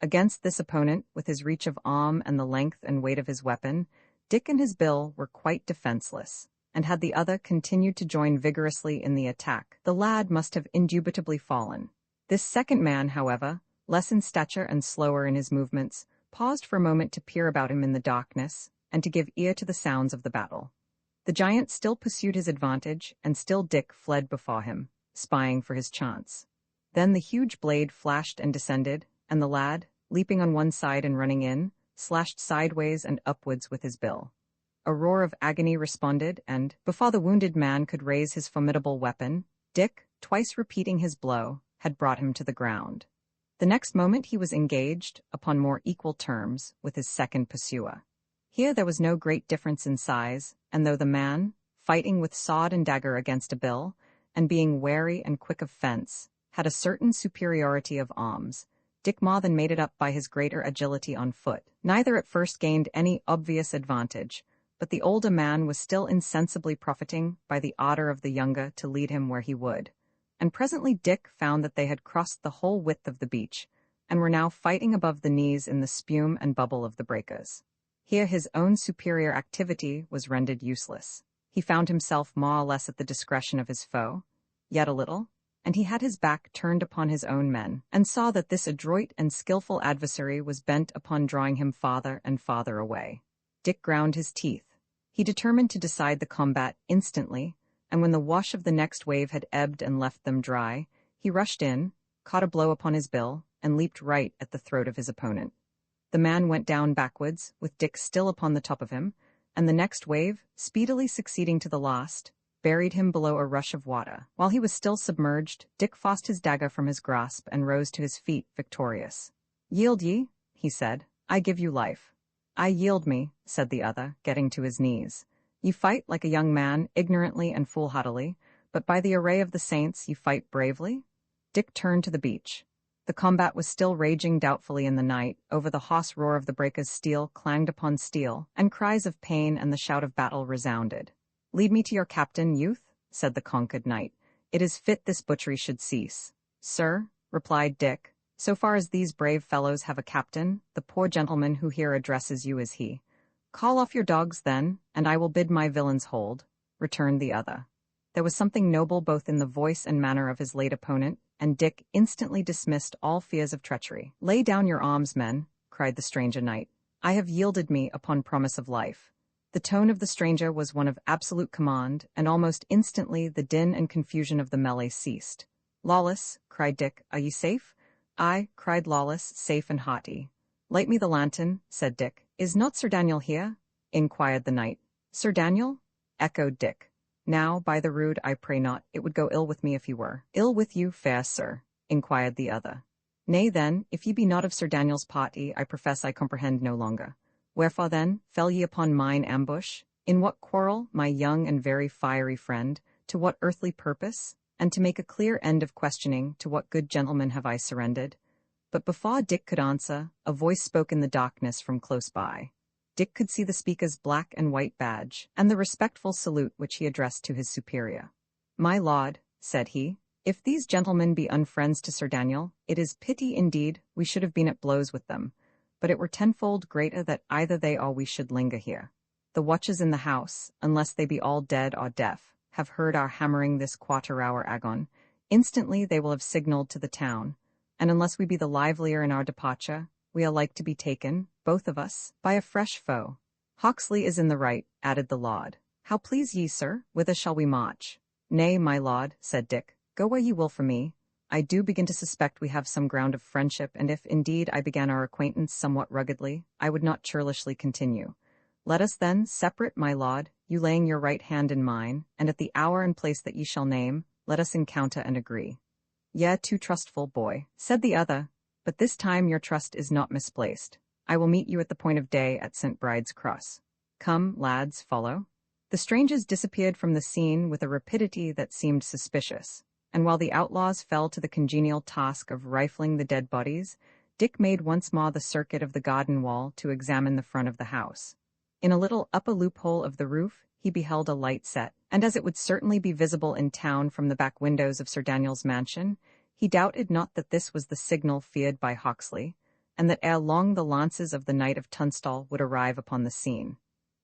Against this opponent, with his reach of arm and the length and weight of his weapon, Dick and his Bill were quite defenseless, and had the other continued to join vigorously in the attack, the lad must have indubitably fallen. This second man, however, less in stature and slower in his movements, paused for a moment to peer about him in the darkness, and to give ear to the sounds of the battle. The giant still pursued his advantage, and still Dick fled before him, spying for his chance. Then the huge blade flashed and descended, and the lad, leaping on one side and running in, slashed sideways and upwards with his bill. A roar of agony responded, and, before the wounded man could raise his formidable weapon, Dick, twice repeating his blow, had brought him to the ground. The next moment he was engaged, upon more equal terms, with his second pursuer. Here there was no great difference in size, and though the man, fighting with sword and dagger against a bill, and being wary and quick of fence, had a certain superiority of arms, Dick more than made it up by his greater agility on foot. Neither at first gained any obvious advantage, but the older man was still insensibly profiting by the ardor of the younger to lead him where he would. And presently Dick found that they had crossed the whole width of the beach, and were now fighting above the knees in the spume and bubble of the breakers. Here his own superior activity was rendered useless. He found himself more or less at the discretion of his foe, yet a little, and he had his back turned upon his own men, and saw that this adroit and skilful adversary was bent upon drawing him farther and farther away. Dick ground his teeth. He determined to decide the combat instantly, and when the wash of the next wave had ebbed and left them dry, he rushed in, caught a blow upon his bill, and leaped right at the throat of his opponent. The man went down backwards, with Dick still upon the top of him, and the next wave, speedily succeeding to the last, buried him below a rush of water. While he was still submerged, Dick forced his dagger from his grasp and rose to his feet victorious. "Yield ye," he said, "I give you life." "I yield me," said the other, getting to his knees. "You fight like a young man, ignorantly and foolhardily, but by the array of the saints you fight bravely?" Dick turned to the beach. The combat was still raging doubtfully in the night. Over the hoarse roar of the breakers steel clanged upon steel, and cries of pain and the shout of battle resounded. "Lead me to your captain, youth," said the conquered knight. "It is fit this butchery should cease." "Sir," replied Dick, "so far as these brave fellows have a captain, the poor gentleman who here addresses you is he." "Call off your dogs, then, and I will bid my villains hold," returned the other. There was something noble both in the voice and manner of his late opponent, and Dick instantly dismissed all fears of treachery. "Lay down your arms, men," cried the stranger knight. "I have yielded me upon promise of life." The tone of the stranger was one of absolute command, and almost instantly the din and confusion of the melee ceased. "Lawless," cried Dick, "are you safe?" "Aye," cried Lawless, safe and hearty. "Light me the lantern," said Dick. "Is not Sir Daniel here?" inquired the knight. "Sir Daniel?" echoed Dick. "Now, by the rood, I pray not, it would go ill with me if he were." "Ill with you, fair sir?" inquired the other. "Nay then, if ye be not of Sir Daniel's party, I profess I comprehend no longer. Wherefore then, fell ye upon mine ambush? In what quarrel, my young and very fiery friend? To what earthly purpose? And to make a clear end of questioning, to what good gentleman have I surrendered?" But before Dick could answer, a voice spoke in the darkness from close by. Dick could see the speaker's black and white badge, and the respectful salute which he addressed to his superior. "My lord," said he, "if these gentlemen be unfriends to Sir Daniel, it is pity indeed we should have been at blows with them, but it were tenfold greater that either they or we should linger here. The watches in the house, unless they be all dead or deaf, have heard our hammering this quarter-hour agon. Instantly they will have signalled to the town, and unless we be the livelier in our departure, we are like to be taken, both of us, by a fresh foe." "Hawksley is in the right," added the lord. "How please ye, sir? Whither shall we march?" "Nay, my lord," said Dick, "go where ye will for me. I do begin to suspect we have some ground of friendship, and if, indeed, I began our acquaintance somewhat ruggedly, I would not churlishly continue. Let us, then, separate, my lord, you laying your right hand in mine, and at the hour and place that ye shall name, let us encounter and agree." "Yea, too trustful, boy," said the other, "but this time your trust is not misplaced. I will meet you at the point of day at St. Bride's Cross. Come, lads, follow." The strangers disappeared from the scene with a rapidity that seemed suspicious, and while the outlaws fell to the congenial task of rifling the dead bodies, Dick made once more the circuit of the garden wall to examine the front of the house. In a little upper loophole of the roof he beheld a light set, and as it would certainly be visible in town from the back windows of Sir Daniel's mansion, he doubted not that this was the signal feared by Hawksley, and that ere long the lances of the Knight of Tunstall would arrive upon the scene.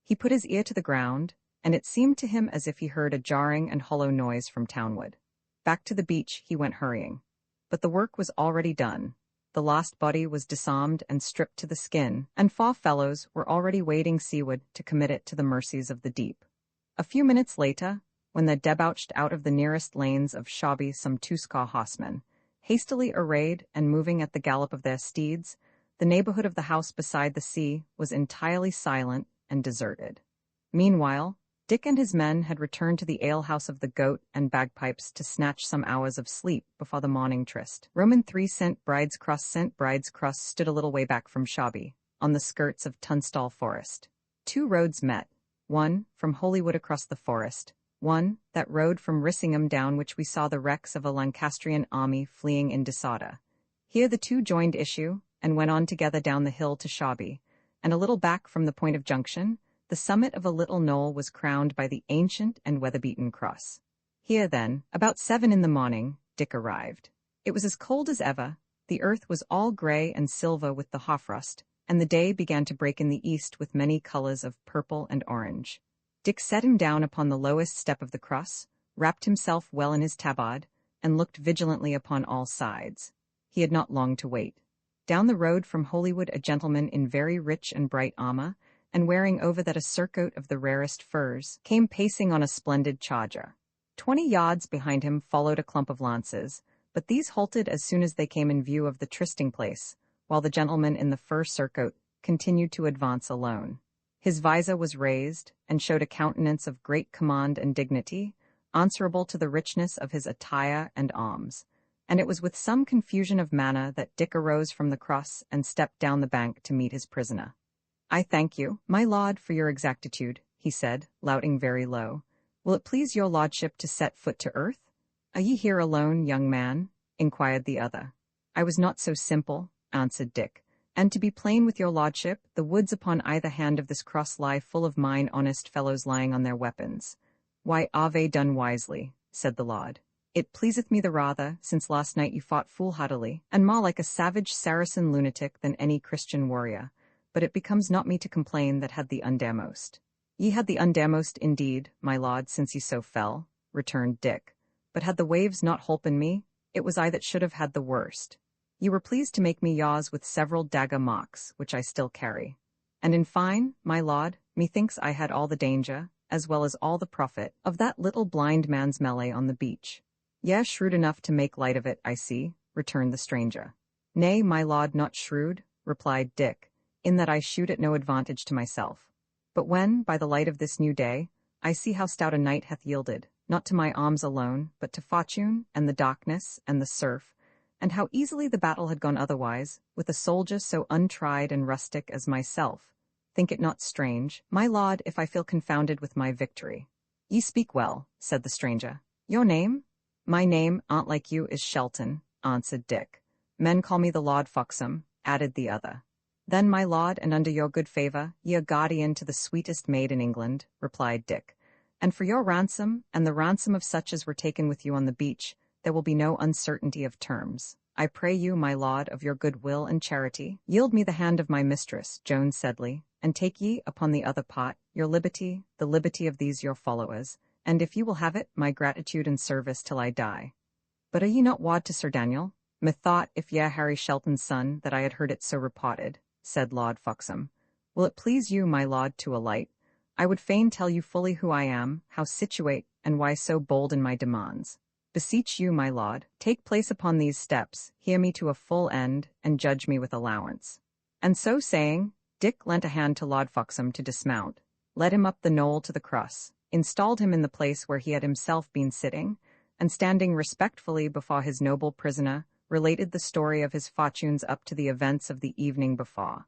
He put his ear to the ground, and it seemed to him as if he heard a jarring and hollow noise from townward. Back to the beach he went hurrying. But the work was already done. The lost body was disarmed and stripped to the skin, and 4 fellows were already wading seaward to commit it to the mercies of the deep. A few minutes later, when there debouched out of the nearest lanes of Shawby some 2 horsemen, hastily arrayed and moving at the gallop of their steeds, the neighborhood of the house beside the sea was entirely silent and deserted. Meanwhile, Dick and his men had returned to the alehouse of the Goat and Bagpipes to snatch some hours of sleep before the morning tryst. Roman 3 St. Bride's Cross. St. Bride's Cross stood a little way back from Shawby, on the skirts of Tunstall Forest. 2 roads met, one from Holywood across the forest, one that road from Rissingham down which we saw the wrecks of a Lancastrian army fleeing in disorder. Here the 2 joined issue, and went on together down the hill to Shawby, and a little back from the point of junction, the summit of a little knoll was crowned by the ancient and weather-beaten cross. Here, then, about 7 in the morning, Dick arrived. It was as cold as ever, the earth was all grey and silver with the hoarfrost, and the day began to break in the east with many colours of purple and orange. Dick set him down upon the lowest step of the cross, wrapped himself well in his tabard, and looked vigilantly upon all sides. He had not long to wait. Down the road from Holywood a gentleman in very rich and bright armour, and wearing over that a surcoat of the rarest furs, came pacing on a splendid charger. 20 yards behind him followed a clump of lances, but these halted as soon as they came in view of the trysting place, while the gentleman in the fur surcoat continued to advance alone. His visor was raised, and showed a countenance of great command and dignity, answerable to the richness of his attire and arms, and it was with some confusion of manner that Dick arose from the cross and stepped down the bank to meet his prisoner. "I thank you, my lord, for your exactitude," he said, louting very low. "Will it please your lordship to set foot to earth?" "Are ye here alone, young man?" inquired the other. "I was not so simple," answered Dick. "And to be plain with your lordship, the woods upon either hand of this cross lie full of mine honest fellows lying on their weapons." "Why, ave done wisely," said the lord. "It pleaseth me the rather, since last night you fought foolhardily, and more like a savage Saracen lunatic than any Christian warrior. But it becomes not me to complain that had the undermost." "Ye had the undermost indeed, my lord, since ye so fell," returned Dick. "But had the waves not holpen me, it was I that should have had the worst. Ye were pleased to make me yours with several dagger marks, which I still carry. And in fine, my lord, methinks I had all the danger, as well as all the profit, of that little blind man's melee on the beach." "Ye are shrewd enough to make light of it, I see," returned the stranger. "Nay, my lord, not shrewd," replied Dick, "in that I shoot at no advantage to myself. But when, by the light of this new day, I see how stout a knight hath yielded, not to my arms alone, but to fortune, and the darkness, and the surf, and how easily the battle had gone otherwise, with a soldier so untried and rustic as myself, think it not strange, my lord, if I feel confounded with my victory." "Ye speak well," said the stranger. "Your name?" "My name, aunt like you, is Shelton," answered Dick. "Men call me the Lord Foxham," added the other. "Then, my lord, and under your good favour, ye are guardian to the sweetest maid in England," replied Dick. "And for your ransom, and the ransom of such as were taken with you on the beach, there will be no uncertainty of terms. I pray you, my lord, of your good will and charity, yield me the hand of my mistress, Joan Sedley, and take ye, upon the other part, your liberty, the liberty of these your followers, and if ye will have it, my gratitude and service till I die." "But are ye not ward to Sir Daniel? Methought, if ye are Harry Shelton's son, that I had heard it so reported," said Lord Foxham. "Will it please you, my lord, to alight? I would fain tell you fully who I am, how situate, and why so bold in my demands. Beseech you, my lord, take place upon these steps, hear me to a full end, and judge me with allowance." And so saying, Dick lent a hand to Lord Foxham to dismount, led him up the knoll to the cross, installed him in the place where he had himself been sitting, and standing respectfully before his noble prisoner, related the story of his fortunes up to the events of the evening before.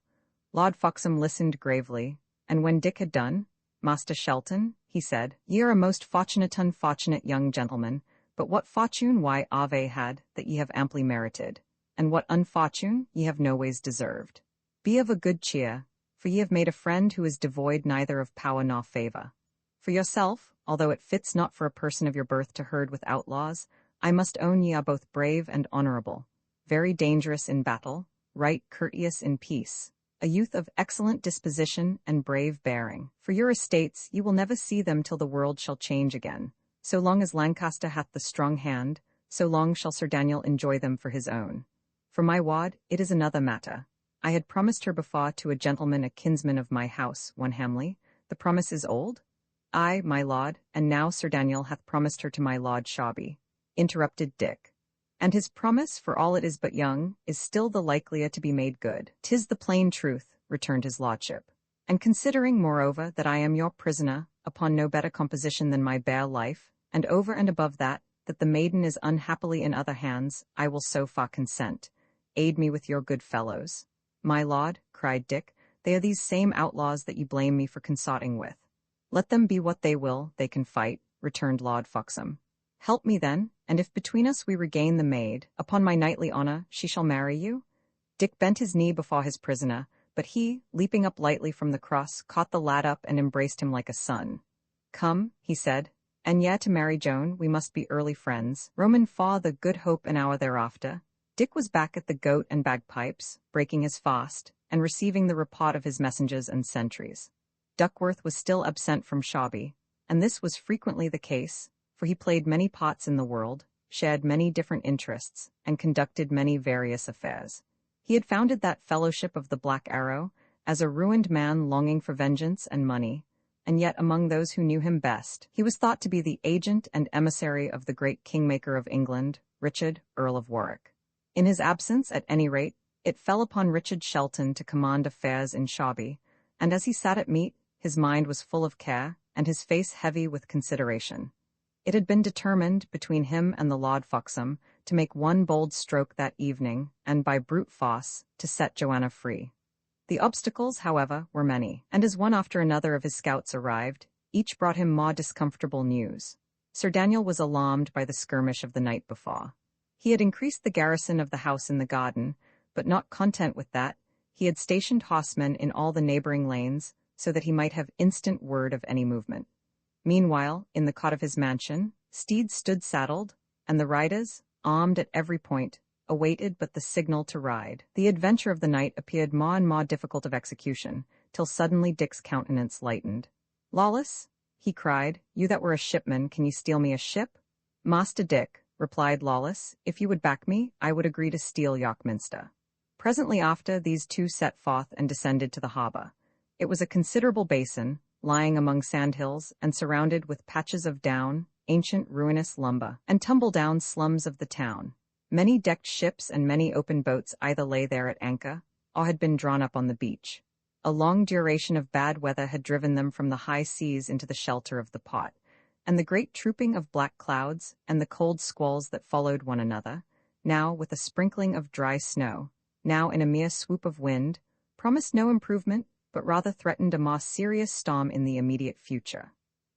Lord Foxham listened gravely, and when Dick had done, "Master Shelton," he said, "ye are a most unfortunate young gentleman, but what fortune why Ave had, that ye have amply merited, and what unfortune ye have no ways deserved. Be of a good cheer, for ye have made a friend who is devoid neither of power nor favour. For yourself, although it fits not for a person of your birth to herd with outlaws, I must own ye are both brave and honourable, very dangerous in battle, right courteous in peace, a youth of excellent disposition and brave bearing. For your estates ye will never see them till the world shall change again. So long as Lancaster hath the strong hand, so long shall Sir Daniel enjoy them for his own. For my ward, it is another matter. I had promised her before to a gentleman a kinsman of my house, one Hamley. The promise is old?" "Ay, my lord, and now Sir Daniel hath promised her to my Lord Shawby," interrupted Dick. "And his promise, for all it is but young, is still the likelier to be made good." "'Tis the plain truth," returned his lordship. "And considering, moreover, that I am your prisoner, upon no better composition than my bare life, and over and above that, that the maiden is unhappily in other hands, I will so far consent. Aid me with your good fellows." "My lord," cried Dick, "they are these same outlaws that ye blame me for consorting with." "Let them be what they will, they can fight," returned Lord Foxham. "Help me then, and if between us we regain the maid, upon my knightly honour, she shall marry you." Dick bent his knee before his prisoner, but he, leaping up lightly from the cross, caught the lad up and embraced him like a son. "Come," he said, "and yet to marry Joan, we must be early friends. Roman fa the good hope an hour thereafter." Dick was back at the Goat and Bagpipes, breaking his fast, and receiving the report of his messengers and sentries. Duckworth was still absent from Shawby, and this was frequently the case, for he played many parts in the world, shared many different interests, and conducted many various affairs. He had founded that fellowship of the Black Arrow, as a ruined man longing for vengeance and money, and yet among those who knew him best, he was thought to be the agent and emissary of the great kingmaker of England, Richard, Earl of Warwick. In his absence, at any rate, it fell upon Richard Shelton to command affairs in Shawby, and as he sat at meat, his mind was full of care, and his face heavy with consideration. It had been determined, between him and the Lord Foxham, to make one bold stroke that evening, and by brute force, to set Joanna free. The obstacles, however, were many, and as one after another of his scouts arrived, each brought him more discomfortable news. Sir Daniel was alarmed by the skirmish of the night before. He had increased the garrison of the house in the garden, but not content with that, he had stationed horsemen in all the neighboring lanes, so that he might have instant word of any movement. Meanwhile, in the cot of his mansion, steeds stood saddled, and the riders, armed at every point, awaited but the signal to ride. The adventure of the night appeared more and more difficult of execution, till suddenly Dick's countenance lightened. "Lawless," he cried, "you that were a shipman, can you steal me a ship?" "Master Dick," replied Lawless, "if you would back me, I would agree to steal York Minster." Presently after, these two set forth and descended to the harbour. It was a considerable basin, lying among sandhills and surrounded with patches of down, ancient ruinous lumber, and tumble-down slums of the town. Many decked ships and many open boats either lay there at anchor, or had been drawn up on the beach. A long duration of bad weather had driven them from the high seas into the shelter of the pot, and the great trooping of black clouds and the cold squalls that followed one another, now with a sprinkling of dry snow, now in a mere swoop of wind, promised no improvement, but rather threatened a more serious storm in the immediate future.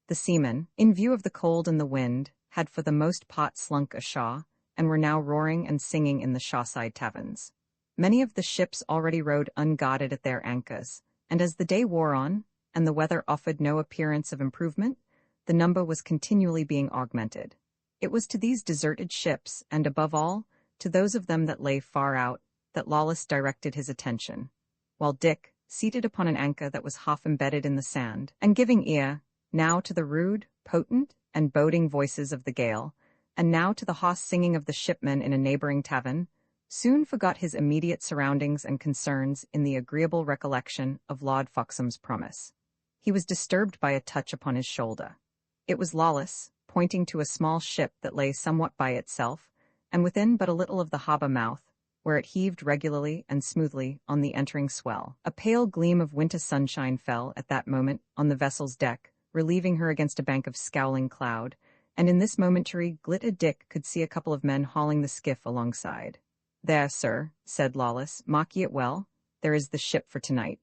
The seamen, in view of the cold and the wind, had for the most part slunk ashore, and were now roaring and singing in the shoreside taverns. Many of the ships already rode unguarded at their anchors, and as the day wore on, and the weather offered no appearance of improvement, the number was continually being augmented. It was to these deserted ships, and above all, to those of them that lay far out, that Lawless directed his attention, while Dick, seated upon an anchor that was half embedded in the sand, and giving ear, now to the rude, potent, and boding voices of the gale, and now to the hoarse singing of the shipmen in a neighboring tavern, soon forgot his immediate surroundings and concerns in the agreeable recollection of Lord Foxham's promise. He was disturbed by a touch upon his shoulder. It was Lawless, pointing to a small ship that lay somewhat by itself, and within but a little of the harbour mouth, where it heaved regularly and smoothly on the entering swell. A pale gleam of winter sunshine fell at that moment on the vessel's deck, relieving her against a bank of scowling cloud, and in this momentary glitter Dick could see a couple of men hauling the skiff alongside. "There, sir," said Lawless, "mark ye it well, there is the ship for tonight."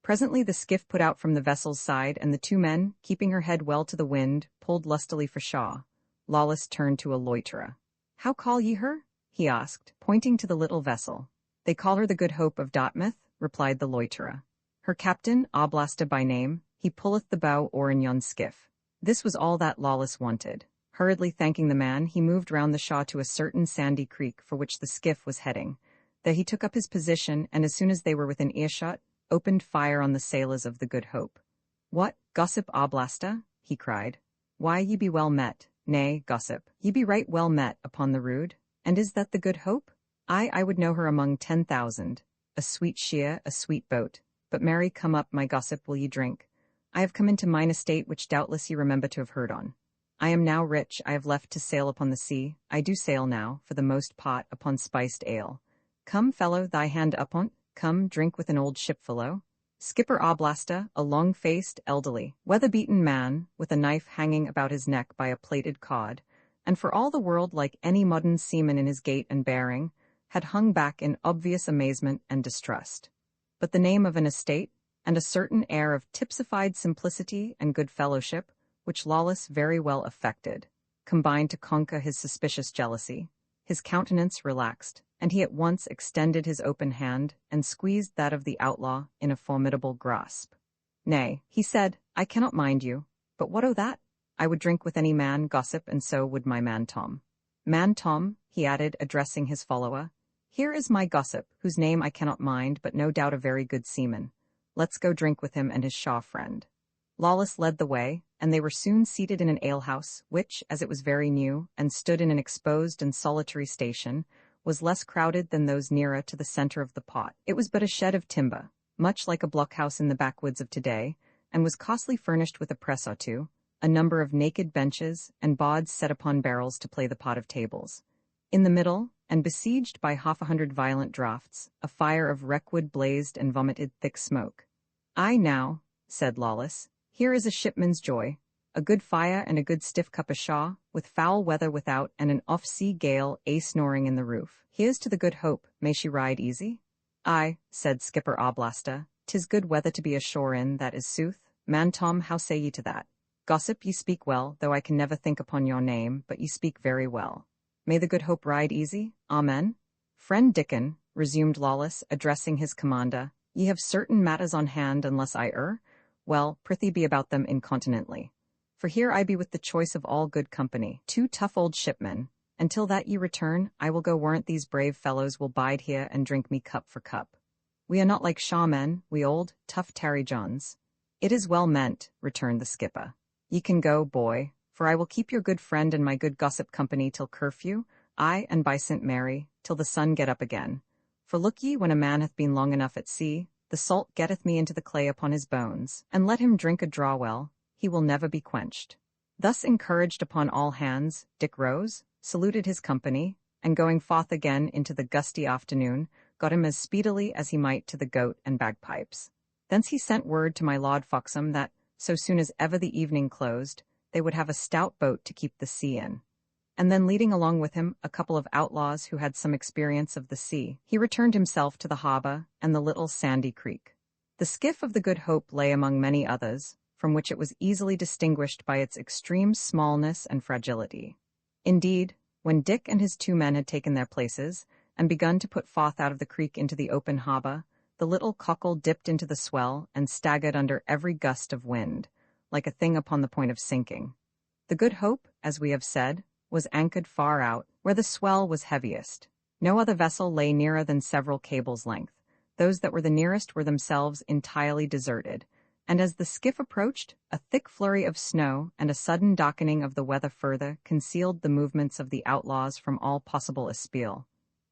Presently the skiff put out from the vessel's side, and the two men, keeping her head well to the wind, pulled lustily for shore. Lawless turned to a loiterer. "How call ye her?" he asked, pointing to the little vessel. "They call her the Good Hope of Dartmouth," replied the loiterer. "Her captain, Oblasta by name, he pulleth the bow oar in yon skiff." This was all that Lawless wanted. Hurriedly thanking the man, he moved round the shore to a certain sandy creek for which the skiff was heading. There he took up his position, and as soon as they were within earshot, opened fire on the sailors of the Good Hope. "What, gossip Oblasta?" he cried. "Why, ye be well met, nay, gossip, ye be right well met upon the rood. And is that the Good Hope? I would know her among 10,000. A sweet sheer, a sweet boat. But marry, come up, my gossip, will ye drink? I have come into mine estate, which doubtless ye remember to have heard on. I am now rich, I have left to sail upon the sea. I do sail now, for the most part, upon spiced ale. Come, fellow, thy hand upon't, come, drink with an old shipfellow." Skipper Oblasta, a long-faced, elderly, weather-beaten man, with a knife hanging about his neck by a plaited cord, and for all the world like any modern seaman in his gait and bearing, had hung back in obvious amazement and distrust. But the name of an estate, and a certain air of tipsified simplicity and good fellowship, which Lawless very well affected, combined to conquer his suspicious jealousy. His countenance relaxed, and he at once extended his open hand and squeezed that of the outlaw in a formidable grasp. "Nay," he said, "I cannot mind you, but what o' that? I would drink with any man, gossip, and so would my man Tom. Man Tom," he added, addressing his follower, "here is my gossip, whose name I cannot mind, but no doubt a very good seaman. Let's go drink with him and his shaw friend." Lawless led the way, and they were soon seated in an alehouse, which, as it was very new, and stood in an exposed and solitary station, was less crowded than those nearer to the centre of the pot. It was but a shed of timber, much like a blockhouse in the backwoods of today, and was costly furnished with a press or two, a number of naked benches, and boards set upon barrels to play the pot of tables. In the middle, and besieged by 100 violent draughts, a fire of wreckwood blazed and vomited thick smoke. "Aye now," said Lawless, "here is a shipman's joy, a good fire and a good stiff cup of shaw, with foul weather without and an off-sea gale snoring in the roof. Here's to the Good Hope, may she ride easy." "Aye," said Skipper Oblasta, "'tis good weather to be ashore in, that is sooth. Man Tom, how say ye to that? Gossip, ye speak well, though I can never think upon your name, but ye speak very well. May the Good Hope ride easy, amen." "Friend Dickon," resumed Lawless, addressing his commander, "ye have certain matters on hand, unless I err? Well, prithee be about them incontinently. For here I be with the choice of all good company, 2 tough old shipmen. Until that ye return, I will go warrant these brave fellows will bide here and drink me cup for cup. We are not like Shaw men, we old, tough Tarry Johns." "It is well meant," returned the skipper. "Ye can go, boy, for I will keep your good friend and my good gossip company till curfew, aye, and by St. Mary, till the sun get up again. For look ye, when a man hath been long enough at sea, the salt getteth me into the clay upon his bones, and let him drink a draw-well, he will never be quenched." Thus encouraged upon all hands, Dick rose, saluted his company, and going forth again into the gusty afternoon, got him as speedily as he might to the Goat and Bagpipes. Thence he sent word to my Lord Foxham that, so soon as ever the evening closed, they would have a stout boat to keep the sea in. And then leading along with him a couple of outlaws who had some experience of the sea, he returned himself to the harbour and the little sandy creek. The skiff of the Good Hope lay among many others, from which it was easily distinguished by its extreme smallness and fragility. Indeed, when Dick and his 2 men had taken their places, and begun to put forth out of the creek into the open harbour, the little cockle dipped into the swell and staggered under every gust of wind, like a thing upon the point of sinking. The Good Hope, as we have said, was anchored far out, where the swell was heaviest. No other vessel lay nearer than several cables' length. Those that were the nearest were themselves entirely deserted, and as the skiff approached, a thick flurry of snow and a sudden darkening of the weather further concealed the movements of the outlaws from all possible espial.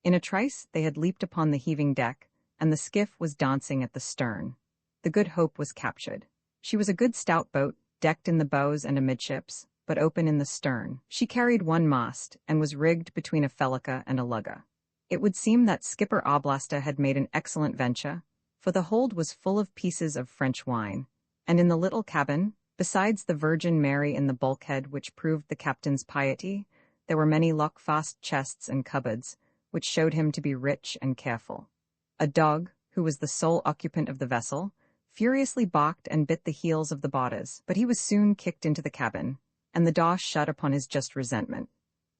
In a trice they had leaped upon the heaving deck, and the skiff was dancing at the stern. The Good Hope was captured. She was a good stout boat, decked in the bows and amidships, but open in the stern. She carried 1 mast, and was rigged between a felucca and a lugger. It would seem that Skipper Oblasta had made an excellent venture, for the hold was full of pieces of French wine, and in the little cabin, besides the Virgin Mary in the bulkhead which proved the captain's piety, there were many lock-fast chests and cupboards, which showed him to be rich and careful. A dog, who was the sole occupant of the vessel, furiously barked and bit the heels of the boarders, but he was soon kicked into the cabin, and the door shut upon his just resentment.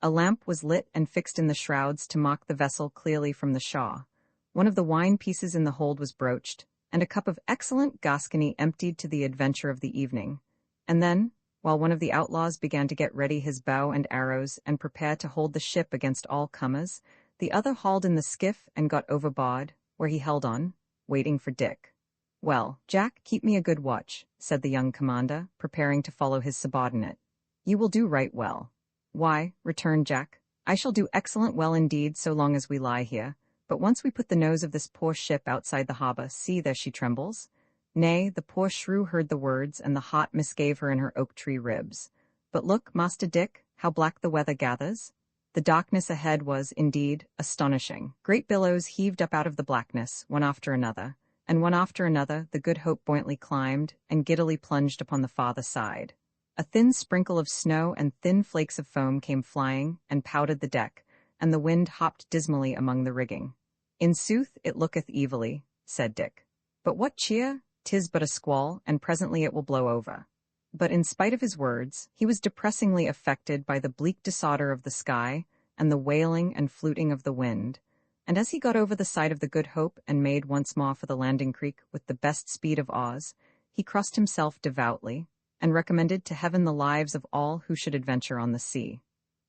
A lamp was lit and fixed in the shrouds to mark the vessel clearly from the shaw. One of the wine pieces in the hold was broached, and a cup of excellent Gascony emptied to the adventure of the evening. And then, while one of the outlaws began to get ready his bow and arrows and prepare to hold the ship against all comers, the other hauled in the skiff and got overboard, where he held on, waiting for Dick. "Well, Jack, keep me a good watch," said the young commander, preparing to follow his subordinate. "You will do right well." "Why," returned Jack, "I shall do excellent well indeed so long as we lie here, but once we put the nose of this poor ship outside the harbour, see, there she trembles." Nay, the poor shrew heard the words, and the heart misgave her in her oak-tree ribs. "But look, Master Dick, how black the weather gathers." The darkness ahead was, indeed, astonishing. Great billows heaved up out of the blackness, one after another, and one after another the Good Hope buoyantly climbed and giddily plunged upon the farther side. A thin sprinkle of snow and thin flakes of foam came flying and powdered the deck, and the wind hopped dismally among the rigging. "In sooth, it looketh evilly," said Dick. "But what cheer? 'Tis but a squall, and presently it will blow over." But in spite of his words, he was depressingly affected by the bleak disorder of the sky and the wailing and fluting of the wind, and as he got over the side of the Good Hope and made once more for the landing creek with the best speed of Oz, he crossed himself devoutly, and recommended to heaven the lives of all who should adventure on the sea.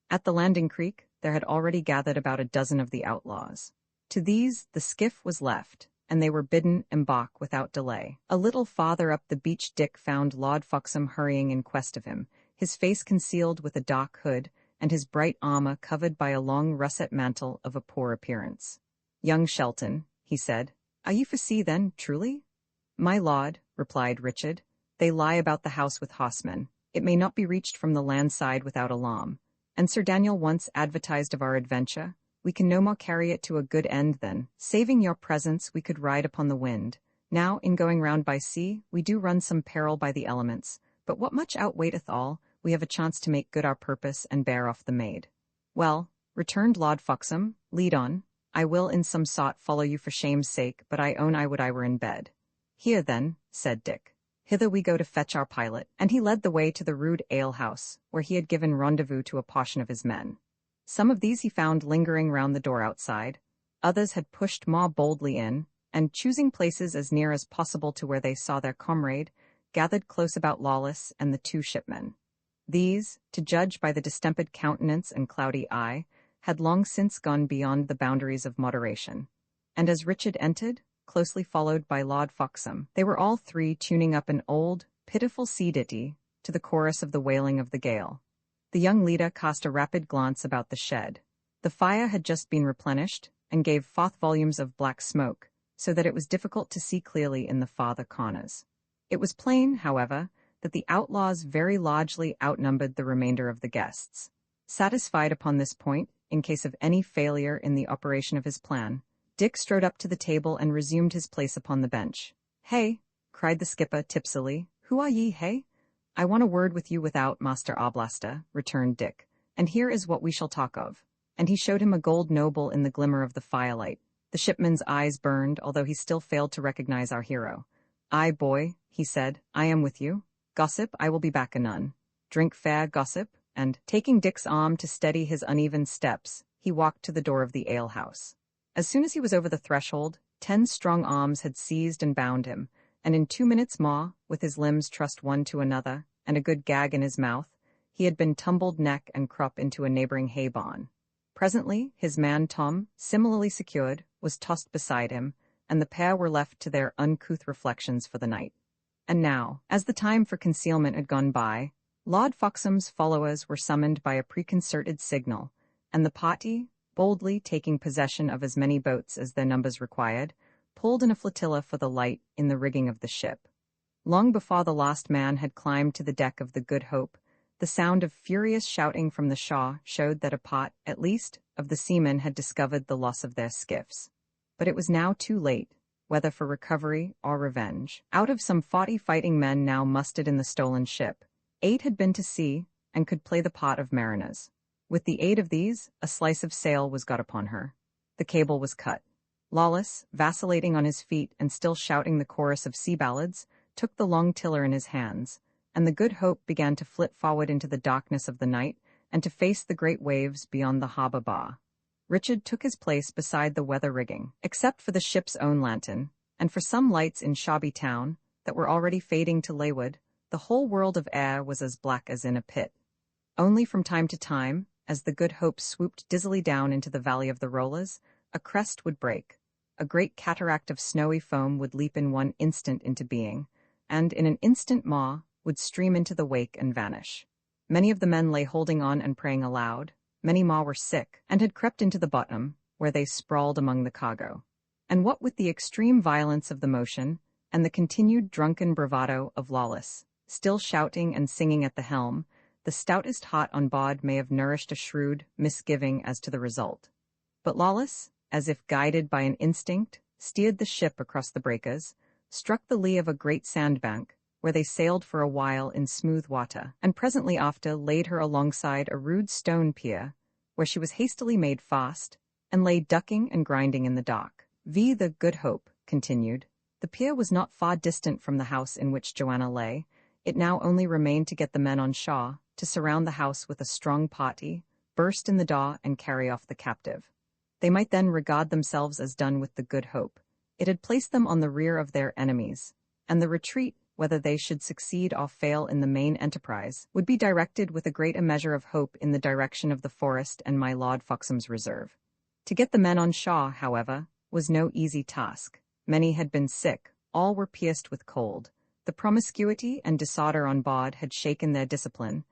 At the landing creek there had already gathered about a dozen of the outlaws. To these the skiff was left, and they were bidden embark without delay. A little farther up the beach Dick found Lord Foxham hurrying in quest of him, his face concealed with a dark hood, and his bright armour covered by a long russet mantle of a poor appearance. "Young Shelton," he said, "are you for sea then, truly?" "My lord," replied Richard, "they lie about the house with horsemen. It may not be reached from the land side without alarm. And Sir Daniel once advertised of our adventure. We can no more carry it to a good end than, saving your presence, we could ride upon the wind. Now, in going round by sea, we do run some peril by the elements, but what much outweighteth all, we have a chance to make good our purpose and bear off the maid." "Well," returned Lord Foxham, "lead on. I will in some sort follow you for shame's sake, but I own I would I were in bed. Here then, said Dick. Hither we go to fetch our pilot, and he led the way to the rude ale-house, where he had given rendezvous to a portion of his men. Some of these he found lingering round the door outside, others had pushed more boldly in, and choosing places as near as possible to where they saw their comrade, gathered close about Lawless and the two shipmen. These, to judge by the distempered countenance and cloudy eye, had long since gone beyond the boundaries of moderation. And as Richard entered, closely followed by Lord Foxham, they were all three tuning up an old, pitiful sea ditty to the chorus of the wailing of the gale. The young leader cast a rapid glance about the shed. The fire had just been replenished, and gave forth volumes of black smoke, so that it was difficult to see clearly in the farther corners. It was plain, however, that the outlaws very largely outnumbered the remainder of the guests. Satisfied upon this point, in case of any failure in the operation of his plan, Dick strode up to the table and resumed his place upon the bench. "Hey," cried the skipper tipsily. "Who are ye, hey?" "I want a word with you without, Master Oblasta," returned Dick, "and here is what we shall talk of." And he showed him a gold noble in the glimmer of the firelight. The shipman's eyes burned, although he still failed to recognize our hero. "Aye, boy," he said, "I am with you. Gossip, I will be back anon. Drink fair, gossip," and, taking Dick's arm to steady his uneven steps, he walked to the door of the alehouse. As soon as he was over the threshold, 10 strong arms had seized and bound him, and in 2 minutes more, with his limbs trussed one to another, and a good gag in his mouth, he had been tumbled neck and crop into a neighboring hay barn. Presently, his man Tom, similarly secured, was tossed beside him, and the pair were left to their uncouth reflections for the night. And now, as the time for concealment had gone by, Lord Foxham's followers were summoned by a preconcerted signal, and the party, boldly taking possession of as many boats as their numbers required, pulled in a flotilla for the light in the rigging of the ship. Long before the last man had climbed to the deck of the Good Hope, the sound of furious shouting from the Shaw showed that a part, at least, of the seamen had discovered the loss of their skiffs. But it was now too late, whether for recovery or revenge. Out of some 40 fighting men now mustered in the stolen ship, 8 had been to sea and could play the part of mariners. With the aid of these, a slice of sail was got upon her. The cable was cut. Lawless, vacillating on his feet and still shouting the chorus of sea ballads, took the long tiller in his hands, and the Good Hope began to flit forward into the darkness of the night and to face the great waves beyond the harbour bar. Richard took his place beside the weather rigging, except for the ship's own lantern, and for some lights in Shabby Town that were already fading to leeward. The whole world of air was as black as in a pit. Only from time to time, as the Good Hope swooped dizzily down into the Valley of the Rollers, a crest would break. A great cataract of snowy foam would leap in one instant into being, and in an instant more would stream into the wake and vanish. Many of the men lay holding on and praying aloud. Many more were sick, and had crept into the bottom, where they sprawled among the cargo. And what with the extreme violence of the motion, and the continued drunken bravado of Lawless, still shouting and singing at the helm, the stoutest heart on board may have nourished a shrewd misgiving as to the result. But Lawless, as if guided by an instinct, steered the ship across the breakers, struck the lee of a great sandbank, where they sailed for a while in smooth water, and presently after laid her alongside a rude stone pier, where she was hastily made fast, and lay ducking and grinding in the dock. The Good Hope continued. The pier was not far distant from the house in which Joanna lay. It now only remained to get the men on shore, to surround the house with a strong party, burst in the door, and carry off the captive. They might then regard themselves as done with the Good Hope. It had placed them on the rear of their enemies, and the retreat, whether they should succeed or fail in the main enterprise, would be directed with a great measure of hope in the direction of the forest and my Lord Foxham's reserve. To get the men on shore, however, was no easy task. Many had been sick, all were pierced with cold. The promiscuity and disorder on board had shaken their discipline.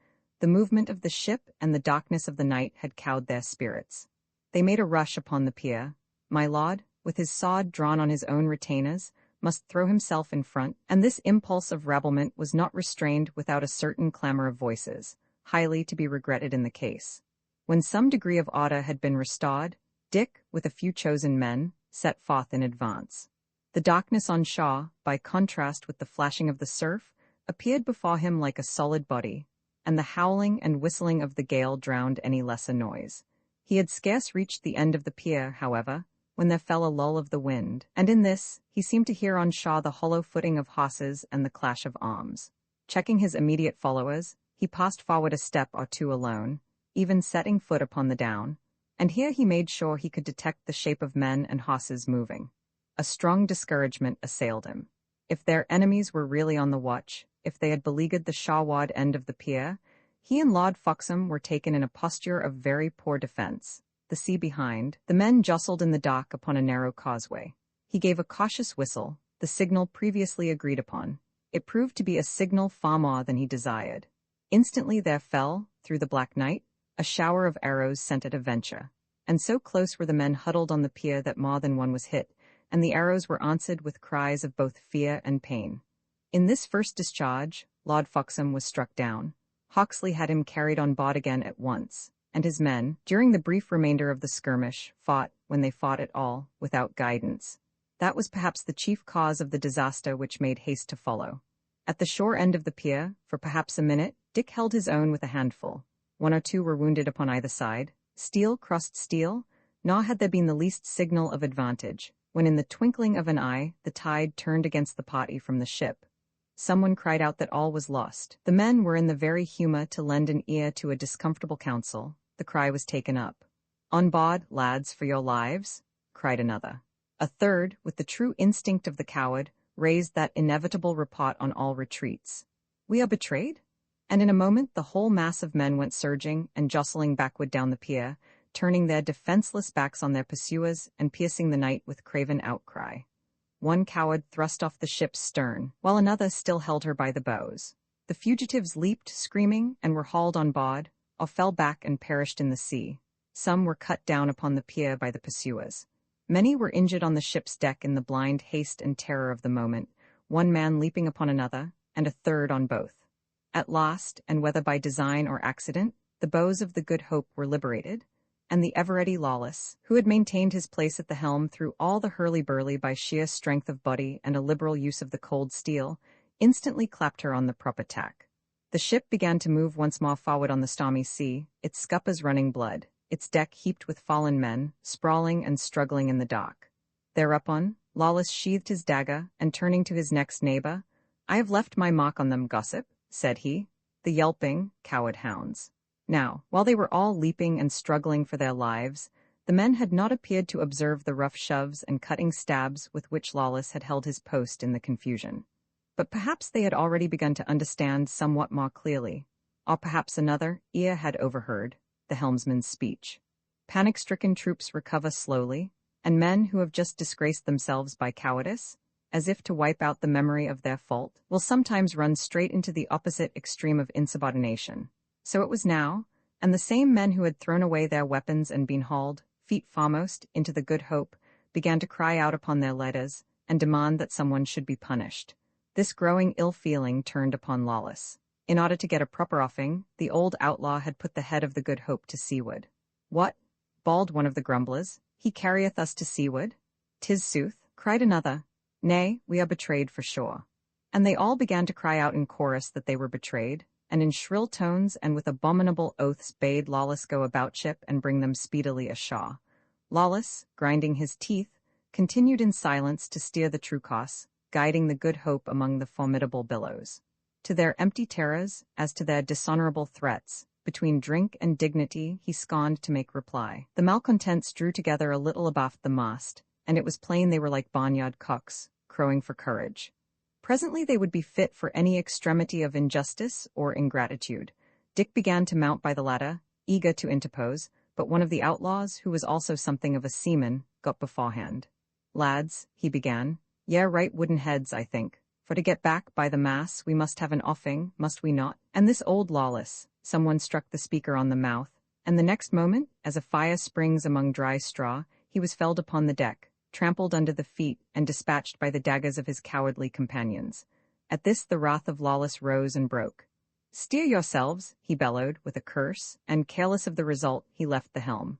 The movement of the ship and the darkness of the night had cowed their spirits. They made a rush upon the pier. My lord, with his sword drawn on his own retainers, must throw himself in front, and this impulse of rabblement was not restrained without a certain clamor of voices, highly to be regretted in the case. When some degree of order had been restored, Dick, with a few chosen men, set forth in advance. The darkness on shore, by contrast with the flashing of the surf, appeared before him like a solid body, and the howling and whistling of the gale drowned any lesser noise. He had scarce reached the end of the pier, however, when there fell a lull of the wind, and in this, he seemed to hear on shore the hollow footing of horses and the clash of arms. Checking his immediate followers, he passed forward a step or two alone, even setting foot upon the down, and here he made sure he could detect the shape of men and horses moving. A strong discouragement assailed him. If their enemies were really on the watch, if they had beleaguered the shoreward end of the pier, he and Lord Foxham were taken in a posture of very poor defense. The sea behind, the men jostled in the dock upon a narrow causeway. He gave a cautious whistle, the signal previously agreed upon. It proved to be a signal far more than he desired. Instantly there fell, through the black night, a shower of arrows sent at a venture, and so close were the men huddled on the pier that more than one was hit, and the arrows were answered with cries of both fear and pain. In this first discharge, Lord Foxham was struck down. Hawksley had him carried on board again at once, and his men, during the brief remainder of the skirmish, fought, when they fought at all, without guidance. That was perhaps the chief cause of the disaster which made haste to follow. At the shore end of the pier, for perhaps a minute, Dick held his own with a handful. One or two were wounded upon either side. Steel crossed steel, nor had there been the least signal of advantage, when in the twinkling of an eye the tide turned against the party from the ship. Someone cried out that all was lost. The men were in the very humor to lend an ear to a discomfortable counsel. The cry was taken up. "On board, lads, for your lives," cried another. A third, with the true instinct of the coward, raised that inevitable report on all retreats. "We are betrayed?" And in a moment the whole mass of men went surging and jostling backward down the pier, turning their defenseless backs on their pursuers and piercing the night with craven outcry. One coward thrust off the ship's stern, while another still held her by the bows. The fugitives leaped, screaming, and were hauled on board, or fell back and perished in the sea. Some were cut down upon the pier by the pursuers. Many were injured on the ship's deck in the blind haste and terror of the moment, one man leaping upon another, and a third on both. At last, and whether by design or accident, the bows of the Good Hope were liberated, and the ever-ready Lawless, who had maintained his place at the helm through all the hurly-burly by sheer strength of body and a liberal use of the cold steel, instantly clapped her on the prop attack. The ship began to move once more forward on the stormy sea, its scuppers running blood, its deck heaped with fallen men, sprawling and struggling in the dock. Thereupon, Lawless sheathed his dagger, and turning to his next neighbor, "I have left my mark on them, gossip," said he, "the yelping, coward hounds." Now, while they were all leaping and struggling for their lives, the men had not appeared to observe the rough shoves and cutting stabs with which Lawless had held his post in the confusion. But perhaps they had already begun to understand somewhat more clearly, or perhaps another ear had overheard the helmsman's speech. Panic-stricken troops recover slowly, and men who have just disgraced themselves by cowardice, as if to wipe out the memory of their fault, will sometimes run straight into the opposite extreme of insubordination. So it was now, and the same men who had thrown away their weapons and been hauled, feet foremost, into the Good Hope, began to cry out upon their letters and demand that someone should be punished. This growing ill-feeling turned upon Lawless. In order to get a proper offing, the old outlaw had put the head of the Good Hope to seaward. "What?" bawled one of the grumblers. "He carrieth us to seaward?" "'Tis sooth," cried another. "Nay, we are betrayed for sure." And they all began to cry out in chorus that they were betrayed, and in shrill tones and with abominable oaths bade Lawless go about ship and bring them speedily ashore. Lawless, grinding his teeth, continued in silence to steer the true course, guiding the Good Hope among the formidable billows. To their empty terrors, as to their dishonorable threats, between drink and dignity he scorned to make reply. The malcontents drew together a little abaft the mast, and it was plain they were like barnyard cocks, crowing for courage. Presently they would be fit for any extremity of injustice or ingratitude. Dick began to mount by the ladder, eager to interpose, but one of the outlaws, who was also something of a seaman, got beforehand. "Lads," he began, "ye right wooden heads, I think. For to get back by the mass we must have an offing, must we not? And this old Lawless," someone struck the speaker on the mouth, and the next moment, as a fire springs among dry straw, he was felled upon the deck, trampled under the feet, and dispatched by the daggers of his cowardly companions. At this the wrath of Lawless rose and broke. "Steer yourselves," he bellowed, with a curse, and, careless of the result, he left the helm.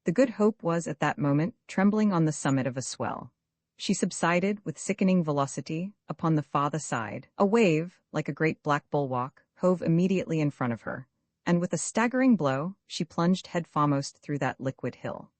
The Good Hope was, at that moment, trembling on the summit of a swell. She subsided, with sickening velocity, upon the farther side. A wave, like a great black bulwark, hove immediately in front of her, and with a staggering blow, she plunged head foremost through that liquid hill.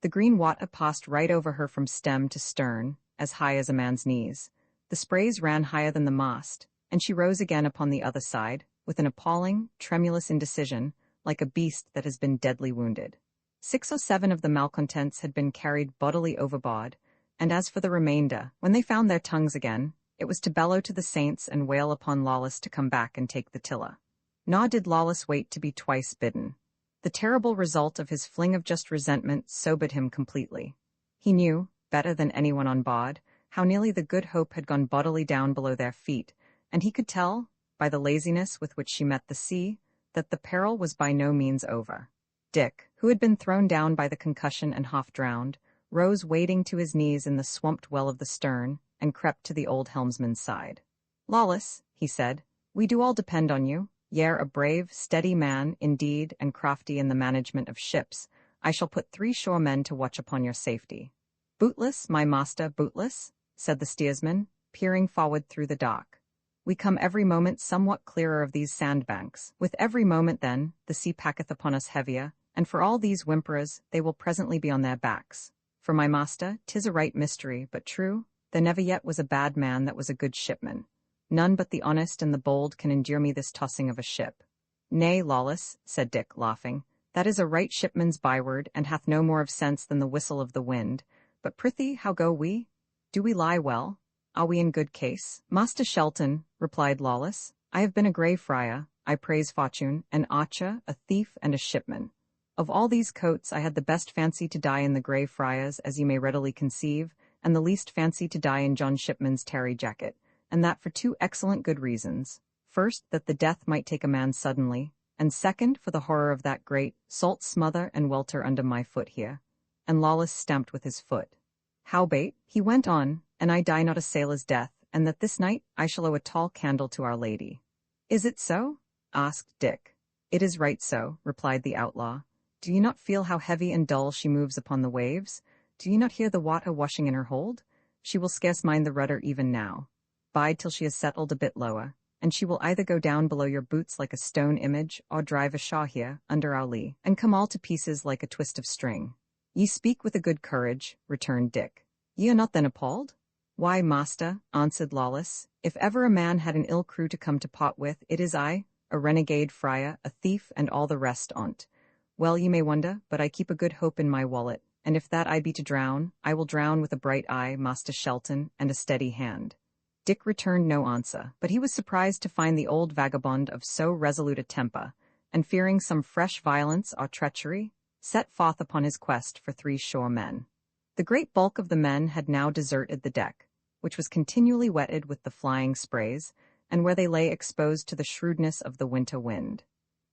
The green water passed right over her from stem to stern, as high as a man's knees. The sprays ran higher than the mast, and she rose again upon the other side, with an appalling, tremulous indecision, like a beast that has been deadly wounded. 6 or 7 of the malcontents had been carried bodily overboard, and as for the remainder, when they found their tongues again, it was to bellow to the saints and wail upon Lawless to come back and take the tiller. Nor did Lawless wait to be twice bidden. The terrible result of his fling of just resentment sobered him completely. He knew, better than anyone on board, how nearly the Good Hope had gone bodily down below their feet, and he could tell, by the laziness with which she met the sea, that the peril was by no means over. Dick, who had been thrown down by the concussion and half-drowned, rose wading to his knees in the swamped well of the stern, and crept to the old helmsman's side. "Lawless," he said, "we do all depend on you. Y'are a brave, steady man, indeed, and crafty in the management of ships. I shall put 3 shore men to watch upon your safety." "Bootless, my master, bootless," said the steersman, peering forward through the dark. "We come every moment somewhat clearer of these sandbanks. With every moment, then, the sea packeth upon us heavier, and for all these whimperers, they will presently be on their backs. For my master, 'tis a right mystery, but true, there never yet was a bad man that was a good shipman. None but the honest and the bold can endure me this tossing of a ship." "Nay, Lawless," said Dick, laughing, "that is a right shipman's byword, and hath no more of sense than the whistle of the wind. But prithee, how go we? Do we lie well? Are we in good case?" "Master Shelton," replied Lawless, "I have been a grey friar, I praise fortune, an archer, a thief, and a shipman. Of all these coats I had the best fancy to die in the Grey Friars, as you may readily conceive, and the least fancy to die in John Shipman's tarry jacket, and that for 2 excellent good reasons. First, that the death might take a man suddenly, and second, for the horror of that great salt smother and welter under my foot here." And Lawless stamped with his foot. "Howbeit," he went on, "and I die not a sailor's death, and that this night I shall owe a tall candle to Our Lady." "Is it so?" asked Dick. "It is right so," replied the outlaw. "Do you not feel how heavy and dull she moves upon the waves? Do you not hear the water washing in her hold? She will scarce mind the rudder even now. Bide till she has settled a bit lower, and she will either go down below your boots like a stone image, or drive ashore here, under our lee, and come all to pieces like a twist of string." "Ye speak with a good courage," returned Dick. "Ye are not then appalled?" "Why, master," answered Lawless, "if ever a man had an ill crew to come to pot with, it is I, a renegade friar, a thief, and all the rest on't. Well, ye may wonder, but I keep a good hope in my wallet, and if that I be to drown, I will drown with a bright eye, Master Shelton, and a steady hand." Dick returned no answer, but he was surprised to find the old vagabond of so resolute a temper, and fearing some fresh violence or treachery, set forth upon his quest for 3 shore men. The great bulk of the men had now deserted the deck, which was continually wetted with the flying sprays, and where they lay exposed to the shrewdness of the winter wind.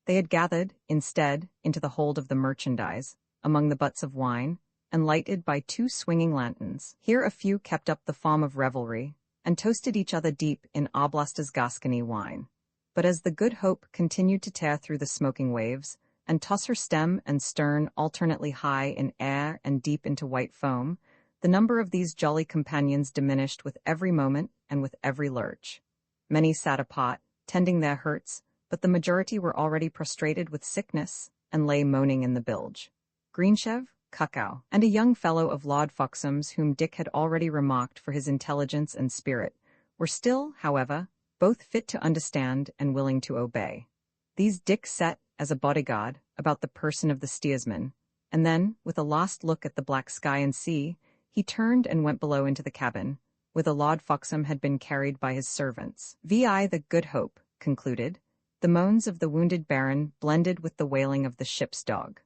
They had gathered, instead, into the hold of the merchandise, among the butts of wine, and lighted by 2 swinging lanterns. Here a few kept up the form of revelry, and toasted each other deep in Oblastas Gascony wine. But as the Good Hope continued to tear through the smoking waves, and toss her stem and stern alternately high in air and deep into white foam, the number of these jolly companions diminished with every moment and with every lurch. Many sat apart, tending their hurts, but the majority were already prostrated with sickness, and lay moaning in the bilge. Greensheve, Cuckow, and a young fellow of Lord Foxham's whom Dick had already remarked for his intelligence and spirit, were still, however, both fit to understand and willing to obey. These Dick set, as a bodyguard, about the person of the steersman, and then, with a last look at the black sky and sea, he turned and went below into the cabin, whither Lord Foxham had been carried by his servants. Vi the Good Hope, concluded, the moans of the wounded baron blended with the wailing of the ship's dog.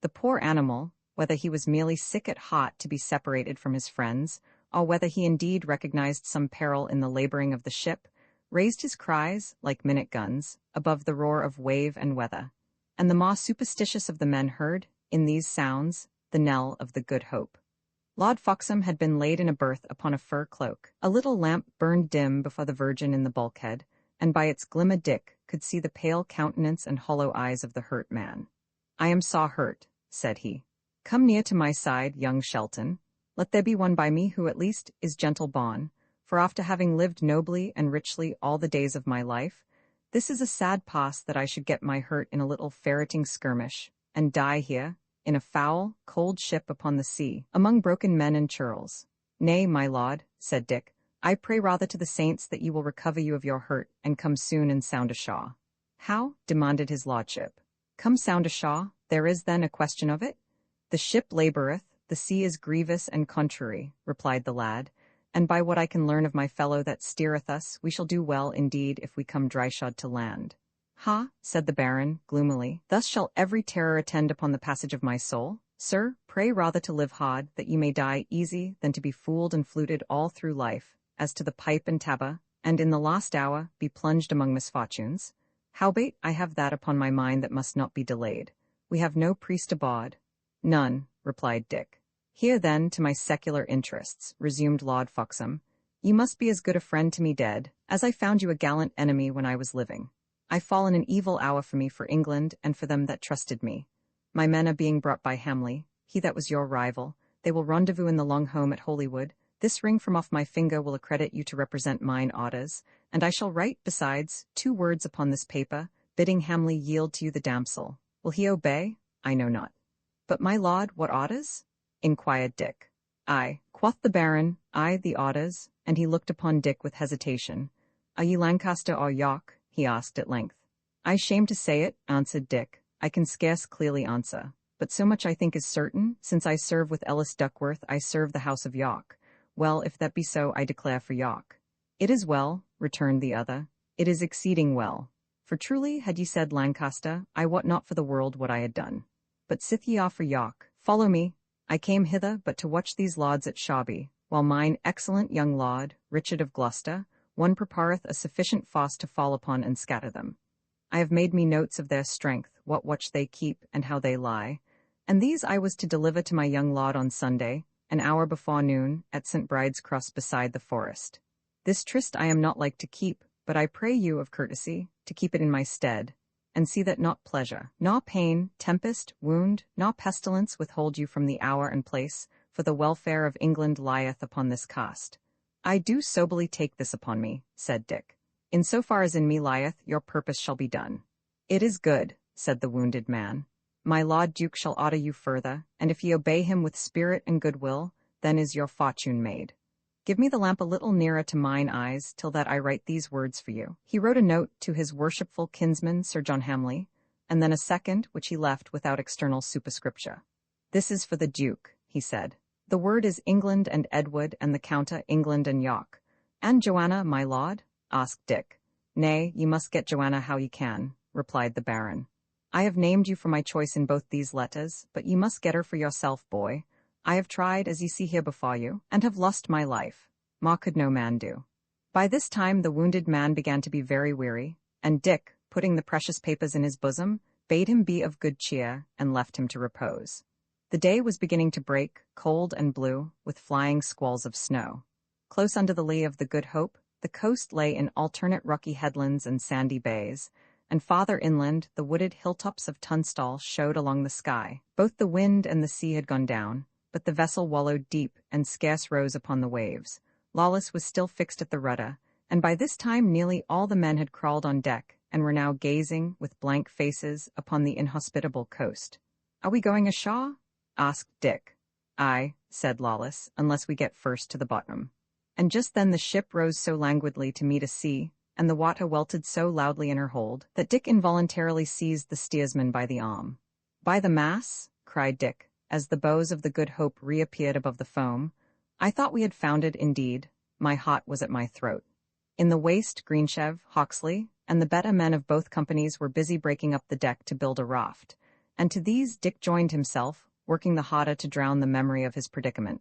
The poor animal, whether he was merely sick at heart to be separated from his friends, or whether he indeed recognized some peril in the laboring of the ship, raised his cries, like minute guns, above the roar of wave and weather, and the more superstitious of the men heard, in these sounds, the knell of the Good Hope. Lord Foxham had been laid in a berth upon a fur cloak. A little lamp burned dim before the Virgin in the bulkhead, and by its glimmer Dick could see the pale countenance and hollow eyes of the hurt man. "I am sore hurt," said he. "Come near to my side, young Shelton. Let there be one by me who at least is gentle born, for after having lived nobly and richly all the days of my life, this is a sad pass that I should get my hurt in a little ferreting skirmish, and die here, in a foul, cold ship upon the sea, among broken men and churls. Nay, my lord, said Dick, I pray rather to the saints that you will recover you of your hurt, and come soon and sound ashore. How? Demanded his lordship. Come sound ashore, there is then a question of it? The ship laboureth, the sea is grievous and contrary, replied the lad, and by what I can learn of my fellow that steereth us, we shall do well indeed if we come dryshod to land. Ha, said the Baron, gloomily, thus shall every terror attend upon the passage of my soul? Sir, pray rather to live hard, that ye may die easy, than to be fooled and fluted all through life, as to the pipe and tabba, and in the last hour be plunged among misfortunes. Howbeit, I have that upon my mind that must not be delayed. We have no priest aboard. None, replied Dick. Here then to my secular interests, resumed Lord Foxham. You must be as good a friend to me dead, as I found you a gallant enemy when I was living. I fall in an evil hour for me, for England, and for them that trusted me. My men are being brought by Hamley, he that was your rival. They will rendezvous in the long home at Holywood. This ring from off my finger will accredit you to represent mine orders, and I shall write, besides, 2 words upon this paper, bidding Hamley yield to you the damsel. Will he obey? I know not. But my lord, what orders? Inquired Dick. Aye, quoth the Baron, aye, the orders, and he looked upon Dick with hesitation. Are ye Lancaster or York? He asked at length. I shame to say it, answered Dick. I can scarce clearly answer, but so much I think is certain, since I serve with Ellis Duckworth, I serve the house of York. Well, if that be so, I declare for York. It is well, returned the other. It is exceeding well. For truly, had ye said Lancaster, I wot not for the world what I had done. But sith ye are for York, follow me. I came hither but to watch these lords at Shawby, while mine excellent young lord, Richard of Gloucester, one prepareth a sufficient force to fall upon and scatter them. I have made me notes of their strength, what watch they keep, and how they lie, and these I was to deliver to my young lord on Sunday, an hour before noon, at St. Bride's Cross beside the forest. This tryst I am not like to keep, but I pray you of courtesy, to keep it in my stead, and see that not pleasure, nor pain, tempest, wound, nor pestilence withhold you from the hour and place, for the welfare of England lieth upon this cast. I do soberly take this upon me, said Dick. In so far as in me lieth, your purpose shall be done. It is good, said the wounded man. My Lord Duke shall order you further, and if ye obey him with spirit and goodwill, then is your fortune made. Give me the lamp a little nearer to mine eyes, till that I write these words for you. He wrote a note to his worshipful kinsman Sir John Hamley, and then a second, which he left without external superscripture. This is for the Duke, he said. The word is England and Edward, and the counter England and York. And Joanna, my lord? Asked Dick. Nay, ye must get Joanna how ye can, replied the Baron. I have named you for my choice in both these letters, but ye must get her for yourself, boy. I have tried, as ye see here before you, and have lost my life. More could no man do. By this time the wounded man began to be very weary, and Dick, putting the precious papers in his bosom, bade him be of good cheer, and left him to repose. The day was beginning to break, cold and blue, with flying squalls of snow. Close under the lee of the Good Hope, the coast lay in alternate rocky headlands and sandy bays, and farther inland the wooded hilltops of Tunstall showed along the sky. Both the wind and the sea had gone down, but the vessel wallowed deep and scarce rose upon the waves. Lawless was still fixed at the rudder, and by this time nearly all the men had crawled on deck, and were now gazing, with blank faces, upon the inhospitable coast. Are we going ashore? Asked Dick. Aye, said Lawless, unless we get first to the bottom. And just then the ship rose so languidly to meet a sea, and the water welted so loudly in her hold, that Dick involuntarily seized the steersman by the arm. By the mass, cried Dick, as the bows of the Good Hope reappeared above the foam, I thought we had found it indeed. My heart was at my throat. In the waist, Greensheve, Hawksley, and the better men of both companies were busy breaking up the deck to build a raft, and to these Dick joined himself, working the harder to drown the memory of his predicament.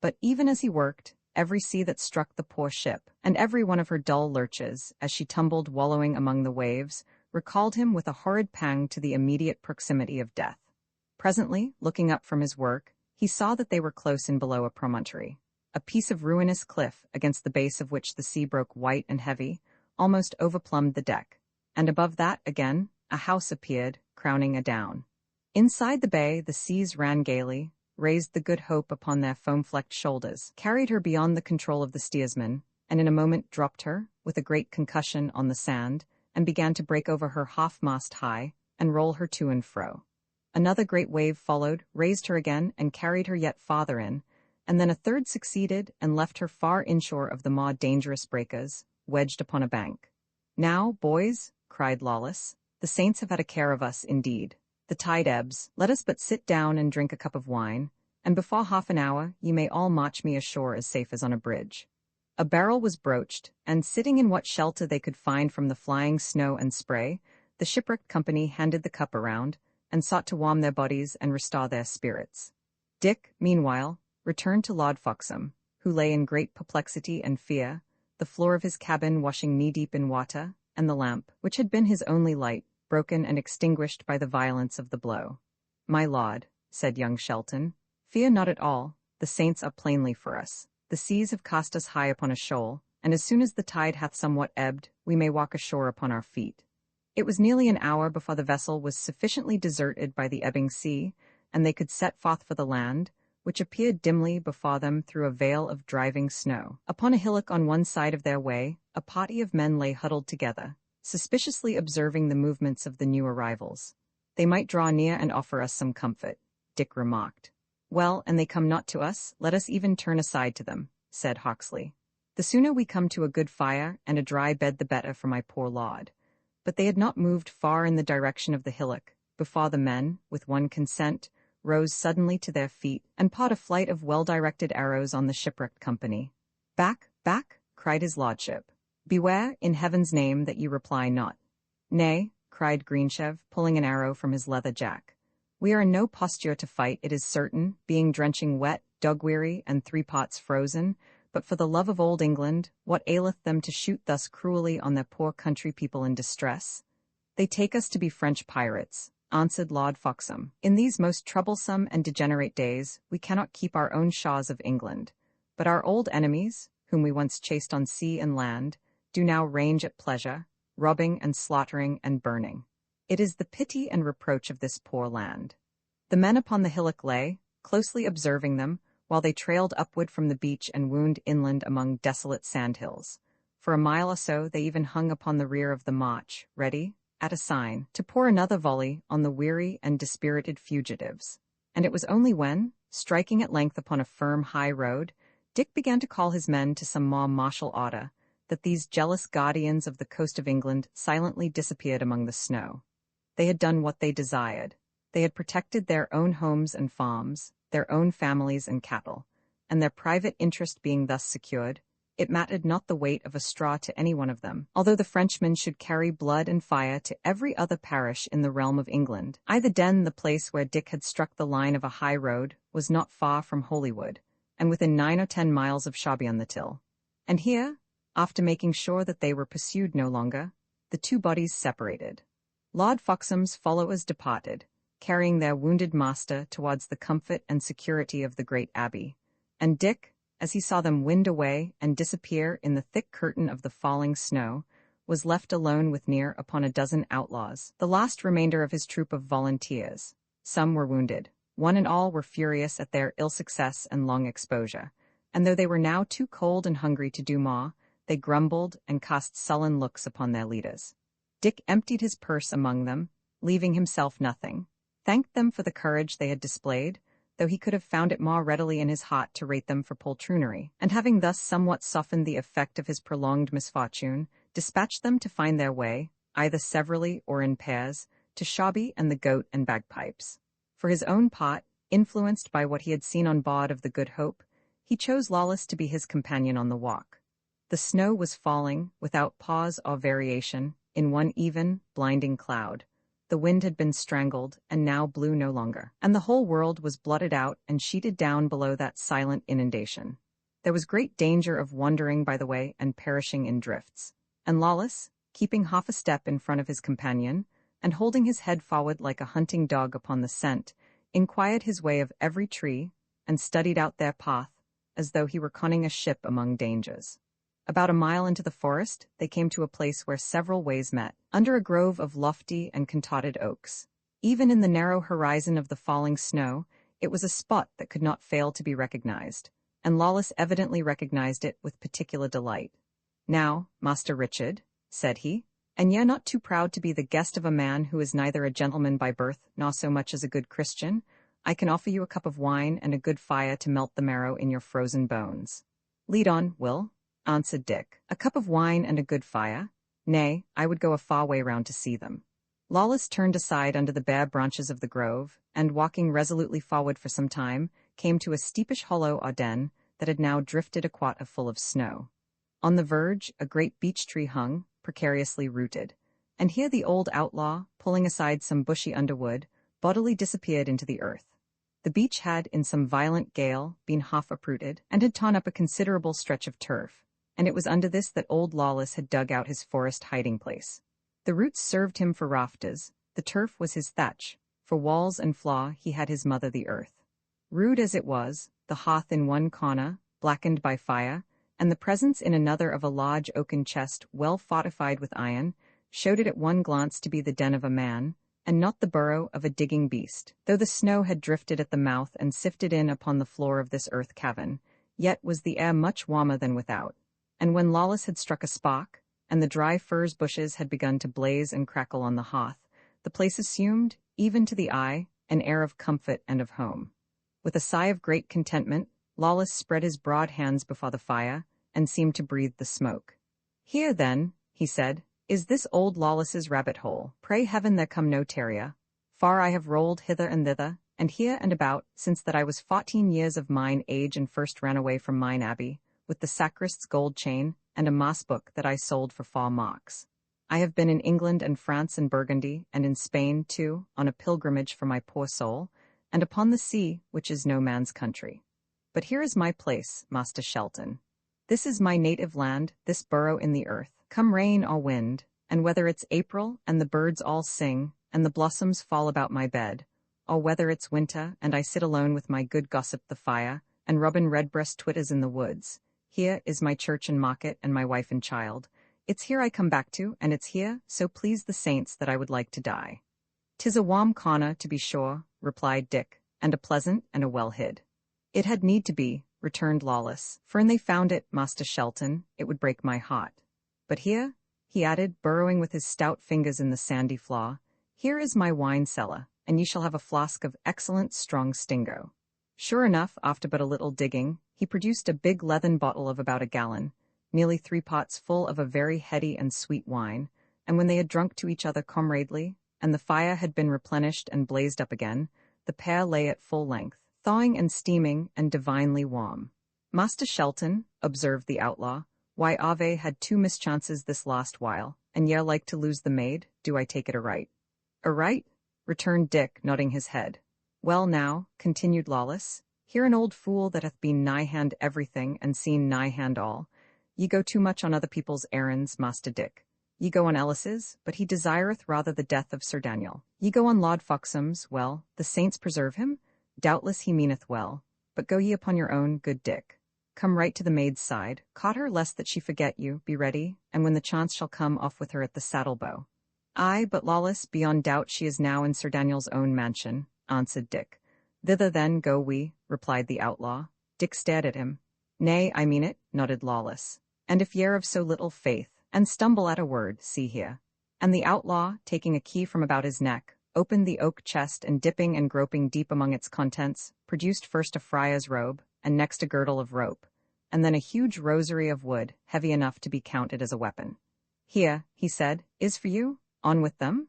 But even as he worked, every sea that struck the poor ship, and every one of her dull lurches, as she tumbled wallowing among the waves, recalled him with a horrid pang to the immediate proximity of death. Presently, looking up from his work, he saw that they were close in below a promontory, a piece of ruinous cliff against the base of which the sea broke white and heavy, almost overplumbed the deck, and above that, again, a house appeared, crowning a down. Inside the bay the seas ran gaily, raised the Good Hope upon their foam-flecked shoulders, carried her beyond the control of the steersman, and in a moment dropped her, with a great concussion, on the sand, and began to break over her half-mast high, and roll her to and fro. Another great wave followed, raised her again, and carried her yet farther in, and then a third succeeded and left her far inshore of the more dangerous breakers, wedged upon a bank. "Now, boys," cried Lawless, "the saints have had a care of us indeed. The tide ebbs, let us but sit down and drink a cup of wine, and before half an hour ye may all march me ashore as safe as on a bridge." A barrel was broached, and sitting in what shelter they could find from the flying snow and spray, the shipwrecked company handed the cup around, and sought to warm their bodies and restore their spirits. Dick, meanwhile, returned to Lord Foxham, who lay in great perplexity and fear, the floor of his cabin washing knee-deep in water, and the lamp, which had been his only light, broken and extinguished by the violence of the blow. "My lord," said young Shelton, "fear not at all, the saints are plainly for us. The seas have cast us high upon a shoal, and as soon as the tide hath somewhat ebbed, we may walk ashore upon our feet." It was nearly an hour before the vessel was sufficiently deserted by the ebbing sea, and they could set forth for the land, which appeared dimly before them through a veil of driving snow. Upon a hillock on one side of their way, a party of men lay huddled together, suspiciously observing the movements of the new arrivals. "They might draw near and offer us some comfort," Dick remarked. "Well, and they come not to us, let us even turn aside to them," said Hawksley. "The sooner we come to a good fire and a dry bed the better for my poor lord." But they had not moved far in the direction of the hillock, before the men, with one consent, rose suddenly to their feet, and poured a flight of well-directed arrows on the shipwrecked company. "Back, back!" cried his lordship. "Beware, in heaven's name, that ye reply not." "Nay," cried Greensheve, pulling an arrow from his leather jack. "We are in no posture to fight, it is certain, being drenching wet, dog-weary, and 3 parts frozen, but for the love of old England, what aileth them to shoot thus cruelly on their poor country people in distress?" "They take us to be French pirates," answered Lord Foxham. "In these most troublesome and degenerate days, we cannot keep our own shores of England. But our old enemies, whom we once chased on sea and land, do now range at pleasure, robbing and slaughtering and burning. It is the pity and reproach of this poor land." The men upon the hillock lay, closely observing them, while they trailed upward from the beach and wound inland among desolate sandhills. For a mile or so they even hung upon the rear of the march, ready, at a sign, to pour another volley on the weary and dispirited fugitives. And it was only when, striking at length upon a firm high road, Dick began to call his men to some more martial order, that these jealous guardians of the coast of England silently disappeared among the snow. They had done what they desired. They had protected their own homes and farms, their own families and cattle, and their private interest being thus secured, it mattered not the weight of a straw to any one of them, although the Frenchmen should carry blood and fire to every other parish in the realm of England. The place where Dick had struck the line of a high road, was not far from Holywood, and within 9 or 10 miles of Shobby-on-the-Till. And here, after making sure that they were pursued no longer, the two bodies separated. Lord Foxham's followers departed, carrying their wounded master towards the comfort and security of the great abbey, and Dick, as he saw them wind away and disappear in the thick curtain of the falling snow, was left alone with near upon a dozen outlaws, the last remainder of his troop of volunteers. Some were wounded. One and all were furious at their ill success and long exposure, and though they were now too cold and hungry to do more, they grumbled and cast sullen looks upon their leaders. Dick emptied his purse among them, leaving himself nothing, thanked them for the courage they had displayed, though he could have found it more readily in his heart to rate them for poltroonery, and having thus somewhat softened the effect of his prolonged misfortune, dispatched them to find their way, either severally or in pairs, to Shobby and the Goat and Bagpipes. For his own part, influenced by what he had seen on board of the Good Hope, he chose Lawless to be his companion on the walk. The snow was falling, without pause or variation, in one even, blinding cloud. The wind had been strangled, and now blew no longer, and the whole world was blotted out and sheeted down below that silent inundation. There was great danger of wandering by the way and perishing in drifts, and Lawless, keeping half a step in front of his companion, and holding his head forward like a hunting dog upon the scent, inquired his way of every tree, and studied out their path, as though he were conning a ship among dangers. About a mile into the forest, they came to a place where several ways met, under a grove of lofty and contorted oaks. Even in the narrow horizon of the falling snow, it was a spot that could not fail to be recognized, and Lawless evidently recognized it with particular delight. "Now, Master Richard," said he, And ye not too proud to be the guest of a man who is neither a gentleman by birth, nor so much as a good Christian? I can offer you a cup of wine and a good fire to melt the marrow in your frozen bones. Lead on, Will, answered Dick. A cup of wine and a good fire? Nay, I would go a far way round to see them. Lawless turned aside under the bare branches of the grove, and walking resolutely forward for some time, came to a steepish hollow or den that had now drifted a quart full of snow. On the verge, a great beech tree hung, precariously rooted, and here the old outlaw, pulling aside some bushy underwood, bodily disappeared into the earth. The beech had, in some violent gale, been half uprooted, and had torn up a considerable stretch of turf, and it was under this that old Lawless had dug out his forest hiding-place. The roots served him for rafters, the turf was his thatch, for walls and floor he had his mother the earth. Rude as it was, the hearth in one corner, blackened by fire, and the presence in another of a large oaken chest well fortified with iron, showed it at one glance to be the den of a man, and not the burrow of a digging beast. Though the snow had drifted at the mouth and sifted in upon the floor of this earth cavern, yet was the air much warmer than without, and when Lawless had struck a spark, and the dry furze bushes had begun to blaze and crackle on the hearth, the place assumed, even to the eye, an air of comfort and of home. With a sigh of great contentment, Lawless spread his broad hands before the fire, and seemed to breathe the smoke. Here, then, he said, is this old Lawless's rabbit-hole. Pray heaven there come no terrier. Far I have rolled hither and thither, and here and about, since that I was 14 years of mine age and first ran away from mine abbey, with the sacrist's gold chain, and a mass-book that I sold for 4 marks. I have been in England and France and Burgundy, and in Spain, too, on a pilgrimage for my poor soul, and upon the sea, which is no man's country. But here is my place, Master Shelton. This is my native land, this burrow in the earth, come rain or wind, and whether it's April, and the birds all sing, and the blossoms fall about my bed, or whether it's winter, and I sit alone with my good gossip the fire, and Robin Redbreast twitters in the woods, here is my church and market, and my wife and child. It's here I come back to, and it's here, so please the saints, that I would like to die. 'Tis a warm corner, to be sure, replied Dick, and a pleasant and a well hid. It had need to be, returned Lawless, for an they found it, Master Shelton, it would break my heart. But here, he added, burrowing with his stout fingers in the sandy floor, here is my wine cellar, and ye shall have a flask of excellent strong stingo. Sure enough, after but a little digging, he produced a big leathern bottle of about 1 gallon, nearly 3 pots full of a very heady and sweet wine, and when they had drunk to each other comradely, and the fire had been replenished and blazed up again, the pair lay at full length, thawing and steaming and divinely warm. Master Shelton, observed the outlaw, why Ave had 2 mischances this last while, and ye like to lose the maid, do I take it aright? Aright? Returned Dick, nodding his head. Well now, continued Lawless, here an old fool that hath been nigh-hand everything and seen nigh-hand all. Ye go too much on other people's errands, Master Dick. Ye go on Ellis's, but he desireth rather the death of Sir Daniel. Ye go on Lord Foxham's, well, the saints preserve him. Doubtless he meaneth well, but go ye upon your own, good Dick. Come right to the maid's side, caught her lest that she forget you, be ready, and when the chance shall come, off with her at the saddle-bow. Ay, but Lawless, beyond doubt she is now in Sir Daniel's own mansion, answered Dick. Thither then go we, replied the outlaw. Dick stared at him. Nay, I mean it, nodded Lawless. And if ye're of so little faith, and stumble at a word, see here. And the outlaw, taking a key from about his neck, opened the oak chest and dipping and groping deep among its contents, produced first a friar's robe, and next a girdle of rope, and then a huge rosary of wood, heavy enough to be counted as a weapon. Here, he said, is for you, on with them.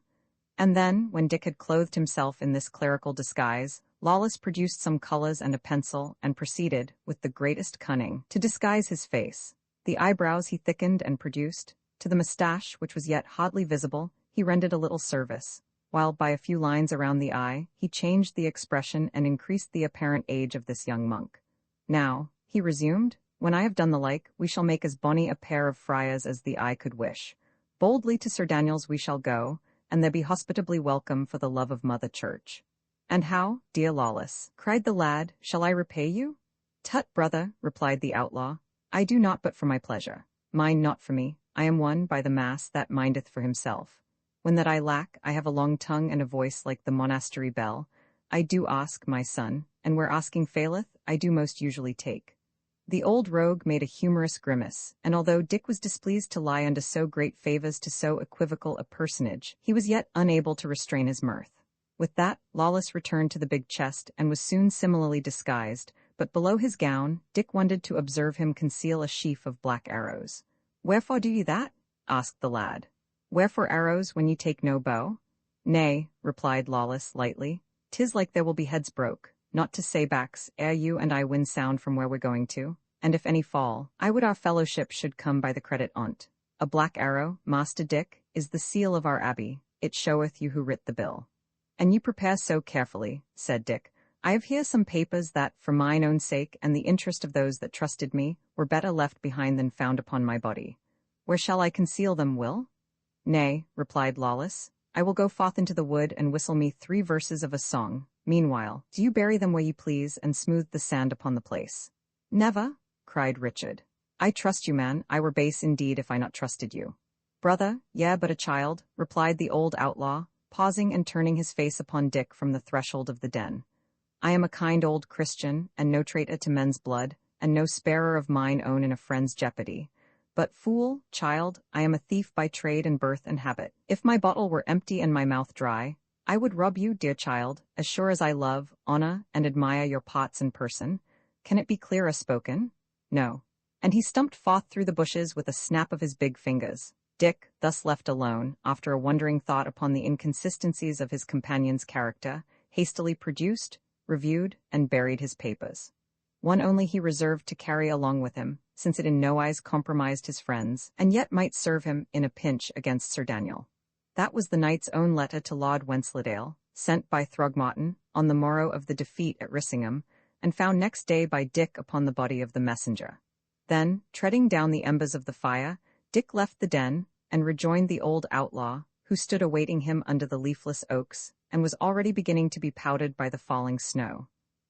And then, when Dick had clothed himself in this clerical disguise, Lawless produced some colours and a pencil, and proceeded, with the greatest cunning, to disguise his face. The eyebrows he thickened and produced. To the moustache, which was yet hardly visible, he rendered a little service, while by a few lines around the eye, he changed the expression and increased the apparent age of this young monk. Now, he resumed, when I have done the like, we shall make as bonny a pair of friars as the eye could wish. Boldly to Sir Daniel's we shall go, and there be hospitably welcome for the love of Mother Church. And how, dear Lawless, cried the lad, shall I repay you? Tut, brother, replied the outlaw, I do not but for my pleasure. Mind not for me, I am one, by the mass, that mindeth for himself. When that I lack, I have a long tongue and a voice like the monastery bell. I do ask, my son, and where asking faileth, I do most usually take. The old rogue made a humorous grimace, and although Dick was displeased to lie under so great favors to so equivocal a personage, he was yet unable to restrain his mirth. With that, Lawless returned to the big chest and was soon similarly disguised, but below his gown, Dick wondered to observe him conceal a sheaf of black arrows. "Wherefore do ye that?" asked the lad. "Wherefore arrows when ye take no bow?" "Nay," replied Lawless lightly, "'tis like there will be heads broke, not to say backs, ere you and I win sound from where we're going to, and if any fall, I would our fellowship should come by the credit on't. A black arrow, Master Dick, is the seal of our abbey, it showeth you who writ the bill." "And you prepare so carefully," said Dick. "I have here some papers that, for mine own sake and the interest of those that trusted me, were better left behind than found upon my body. Where shall I conceal them, Will?" "Nay," replied Lawless, "I will go forth into the wood and whistle me 3 verses of a song. Meanwhile, do you bury them where you please and smooth the sand upon the place." "Never," cried Richard. "I trust you, man. I were base indeed if I not trusted you." "Brother, ye but a child," replied the old outlaw, pausing and turning his face upon Dick from the threshold of the den. "I am a kind old Christian, and no traitor to men's blood, and no sparer of mine own in a friend's jeopardy. But fool, child, I am a thief by trade and birth and habit. If my bottle were empty and my mouth dry, I would rob you, dear child, as sure as I love, honor, and admire your pots and person. Can it be clearer spoken? No." And he stumped forth through the bushes with a snap of his big fingers. Dick, thus left alone, after a wondering thought upon the inconsistencies of his companion's character, hastily produced, reviewed, and buried his papers. One only he reserved to carry along with him, since it in nowise compromised his friends, and yet might serve him in a pinch against Sir Daniel. That was the knight's own letter to Lord Wensleydale, sent by Throgmorton on the morrow of the defeat at Rissingham, and found next day by Dick upon the body of the messenger. Then, treading down the embers of the fire, Dick left the den, and rejoined the old outlaw, who stood awaiting him under the leafless oaks, and was already beginning to be powdered by the falling snow.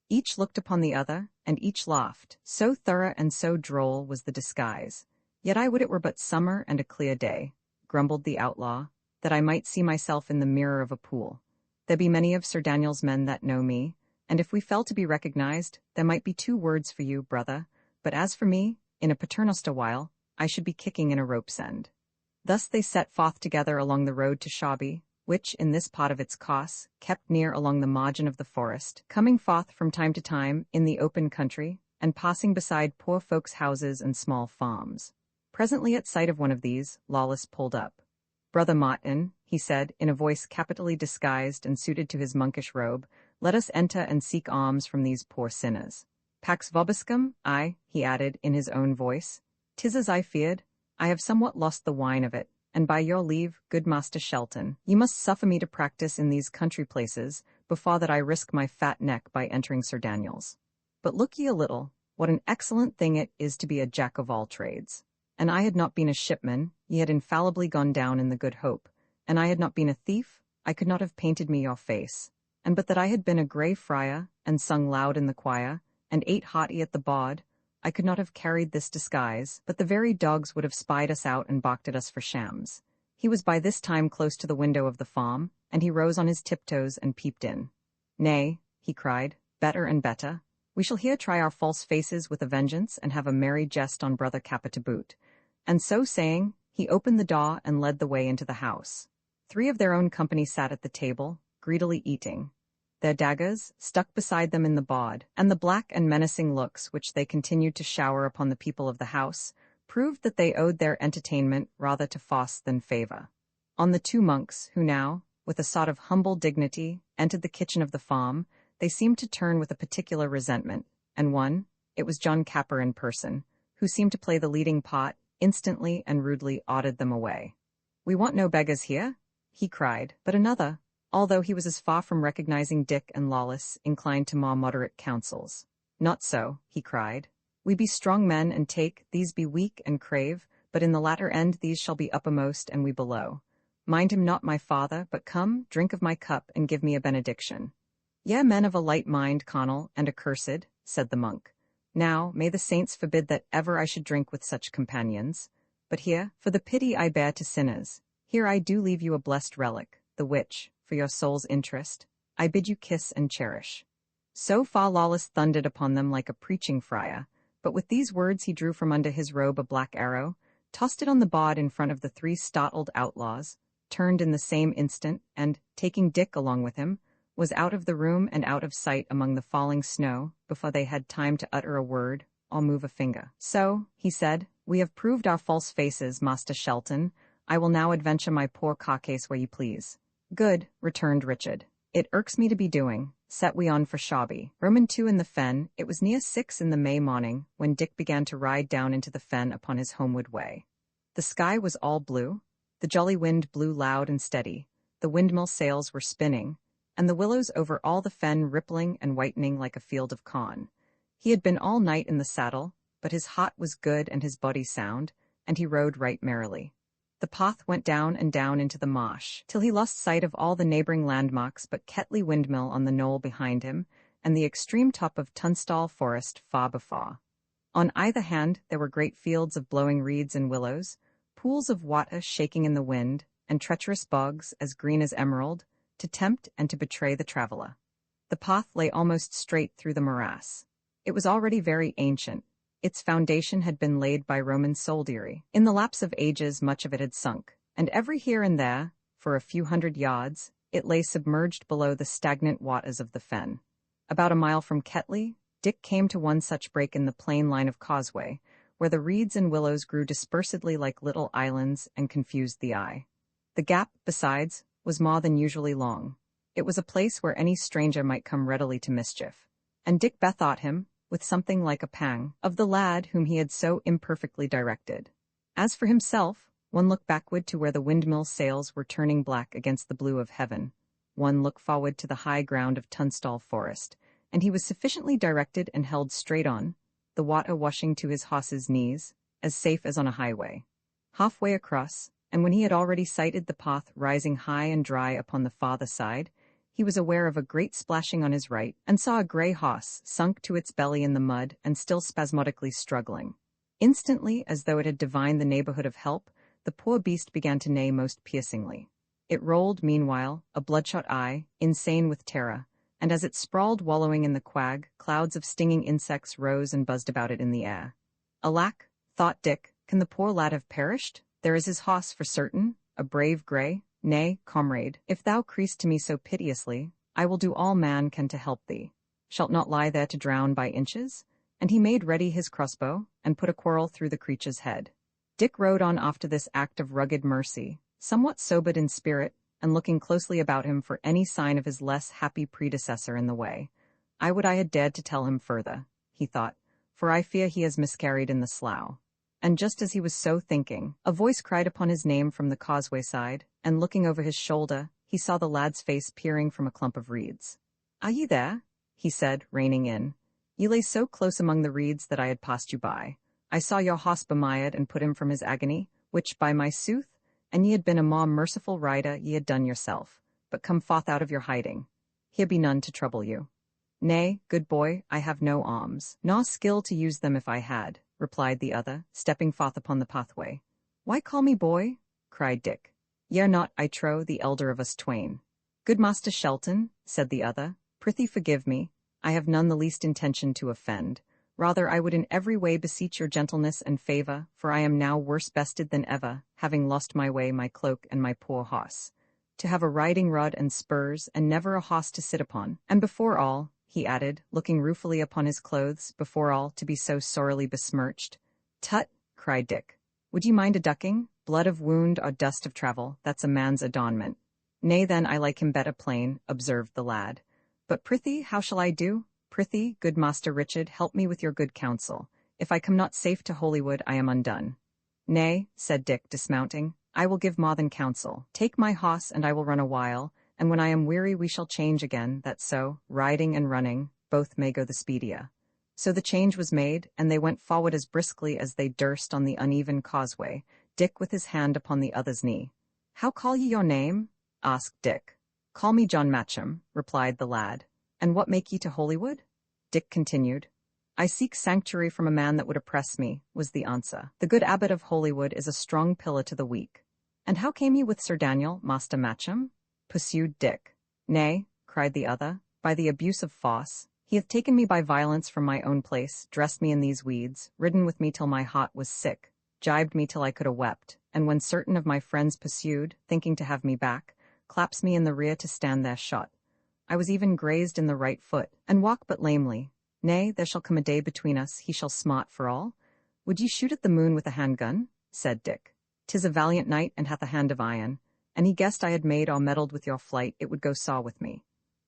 Each looked upon the other, and each laughed, so thorough and so droll was the disguise. "Yet I would it were but summer and a clear day," grumbled the outlaw, "that I might see myself in the mirror of a pool. There be many of Sir Daniel's men that know me, and if we fell to be recognized, there might be 2 words for you, brother, but as for me, in a paternoster while, I should be kicking in a rope's end." Thus they set forth together along the road to Shawby, which, in this part of its course, kept near along the margin of the forest, coming forth from time to time in the open country, and passing beside poor folks' houses and small farms. Presently at sight of one of these, Lawless pulled up. "Brother Martin," he said, in a voice capitally disguised and suited to his monkish robe, "let us enter and seek alms from these poor sinners. Pax vobiscum, I," he added in his own voice. "'Tis as I feared. I have somewhat lost the wine of it, and by your leave, good Master Shelton, ye must suffer me to practice in these country places, before that I risk my fat neck by entering Sir Daniel's. But look ye a little, what an excellent thing it is to be a jack of all trades. And I had not been a shipman, ye had infallibly gone down in the Good Hope, and I had not been a thief, I could not have painted me your face, and but that I had been a grey friar, and sung loud in the choir, and ate hearty at the baud, I could not have carried this disguise, but the very dogs would have spied us out and balked at us for shams." He was by this time close to the window of the farm, and he rose on his tiptoes and peeped in. "Nay," he cried, "better and better. We shall here try our false faces with a vengeance and have a merry jest on Brother Kappa to boot." And so saying, he opened the door and led the way into the house. 3 of their own company sat at the table, greedily eating. Their daggers, stuck beside them in the baud, and the black and menacing looks which they continued to shower upon the people of the house, proved that they owed their entertainment rather to force than favor. On the 2 monks, who now, with a sort of humble dignity, entered the kitchen of the farm, they seemed to turn with a particular resentment, and one, it was John Capper in person, who seemed to play the leading part, instantly and rudely ordered them away. "We want no beggars here," he cried, but another, although he was as far from recognizing Dick and Lawless, inclined to more moderate counsels. "Not so," he cried. "We be strong men and take, these be weak and crave, but in the latter end these shall be uppermost and we below. Mind him not, my father, but come, drink of my cup and give me a benediction." "Ye men of a light mind, Connell, and accursed," said the monk. "Now, may the saints forbid that ever I should drink with such companions. But here, for the pity I bear to sinners, here I do leave you a blessed relic, the which, for your soul's interest, I bid you kiss and cherish." So far Lawless thundered upon them like a preaching friar, But with these words he drew from under his robe a black arrow, tossed it on the bod in front of the 3 startled outlaws, turned in the same instant, and, taking Dick along with him, was out of the room and out of sight among the falling snow before they had time to utter a word or move a finger. "So," he said, "we have proved our false faces, Master Shelton. I will now adventure my poor carcase where you please." "Good," returned Richard. "It irks me to be doing. Set we on for Shawby." Roman 2 in the fen. It was near 6 in the May morning when Dick began to ride down into the fen upon his homeward way. The sky was all blue, the jolly wind blew loud and steady, the windmill sails were spinning, and the willows over all the fen rippling and whitening like a field of corn. He had been all night in the saddle, but his heart was good and his body sound, and he rode right merrily. The path went down and down into the marsh, till he lost sight of all the neighboring landmarks but Ketley windmill on the knoll behind him, and the extreme top of Tunstall Forest far before. On either hand there were great fields of blowing reeds and willows, pools of water shaking in the wind, and treacherous bogs as green as emerald, to tempt and to betray the traveller. The path lay almost straight through the morass. It was already very ancient. Its foundation had been laid by Roman soldiery. In the lapse of ages much of it had sunk, and every here and there, for a few hundred yards, it lay submerged below the stagnant waters of the fen. About a mile from Ketley, Dick came to one such break in the plain line of causeway, where the reeds and willows grew dispersedly like little islands and confused the eye. The gap, besides, was more than usually long. It was a place where any stranger might come readily to mischief, and Dick bethought him, with something like a pang, of the lad whom he had so imperfectly directed. As for himself, one look backward to where the windmill sails were turning black against the blue of heaven, one look forward to the high ground of Tunstall Forest, and he was sufficiently directed and held straight on, the water washing to his horse's knees, as safe as on a highway. Halfway across, and when he had already sighted the path rising high and dry upon the farther side, he was aware of a great splashing on his right, and saw a grey horse sunk to its belly in the mud and still spasmodically struggling. Instantly, as though it had divined the neighborhood of help, the poor beast began to neigh most piercingly. It rolled, meanwhile, a bloodshot eye, insane with terror, and as it sprawled wallowing in the quag, clouds of stinging insects rose and buzzed about it in the air. "Alack," thought Dick, "can the poor lad have perished? There is his hoss for certain, a brave grey. Nay, comrade, if thou creest to me so piteously, I will do all man can to help thee. Shalt not lie there to drown by inches?" And he made ready his crossbow, and put a quarrel through the creature's head. Dick rode on after this act of rugged mercy, somewhat sobered in spirit, and looking closely about him for any sign of his less happy predecessor in the way. "I would I had dared to tell him further," he thought, "for I fear he has miscarried in the slough." And just as he was so thinking, a voice cried upon his name from the causeway side, and looking over his shoulder, he saw the lad's face peering from a clump of reeds. "Are ye there?" he said, reining in. "Ye lay so close among the reeds that I had passed you by. I saw your hoss bemired and put him from his agony, which, by my sooth, and ye had been a more merciful rider ye had done yourself, but come forth out of your hiding. Here be none to trouble you." "Nay, good boy, I have no arms, nor skill to use them if I had," replied the other, stepping forth upon the pathway. "Why call me boy?" cried Dick. "Ye are not, I trow, the elder of us twain." "Good Master Shelton," said the other, "prithee forgive me. I have none the least intention to offend. Rather I would in every way beseech your gentleness and favour, for I am now worse bested than ever, having lost my way, my cloak, and my poor hoss. To have a riding rod and spurs, and never a hoss to sit upon, and before all," he added, looking ruefully upon his clothes, "before all, to be so sorely besmirched." "Tut," cried Dick. "Would ye mind a ducking? Blood of wound or dust of travel, that's a man's adornment." "Nay, then, I like him better plain," observed the lad. "But prithee, how shall I do? Prithee, good Master Richard, help me with your good counsel. If I come not safe to Holywood, I am undone." "Nay," said Dick, dismounting, "I will give more than counsel. Take my hoss, and I will run a while, and when I am weary we shall change again, that so, riding and running, both may go the speedier." So the change was made, and they went forward as briskly as they durst on the uneven causeway, Dick with his hand upon the other's knee. "How call ye your name?" asked Dick. "Call me John Matcham," replied the lad. "And what make ye to Holywood?" Dick continued. "I seek sanctuary from a man that would oppress me," was the answer. "The good abbot of Holywood is a strong pillar to the weak." "And how came ye with Sir Daniel, Master Matcham?" pursued Dick. "Nay," cried the other, "by the abuse of force, He hath taken me by violence from my own place, dressed me in these weeds, ridden with me till my heart was sick, gibed me till I could ha' wept, and when certain of my friends pursued, thinking to have me back, claps me in the rear to stand there shot. I was even grazed in the right foot, and walk but lamely. Nay, there shall come a day between us, he shall smart for all. Would ye shoot at the moon with a handgun? Said Dick. 'Tis a valiant knight, and hath a hand of iron, and he guessed I had made or meddled with your flight, it would go saw with me.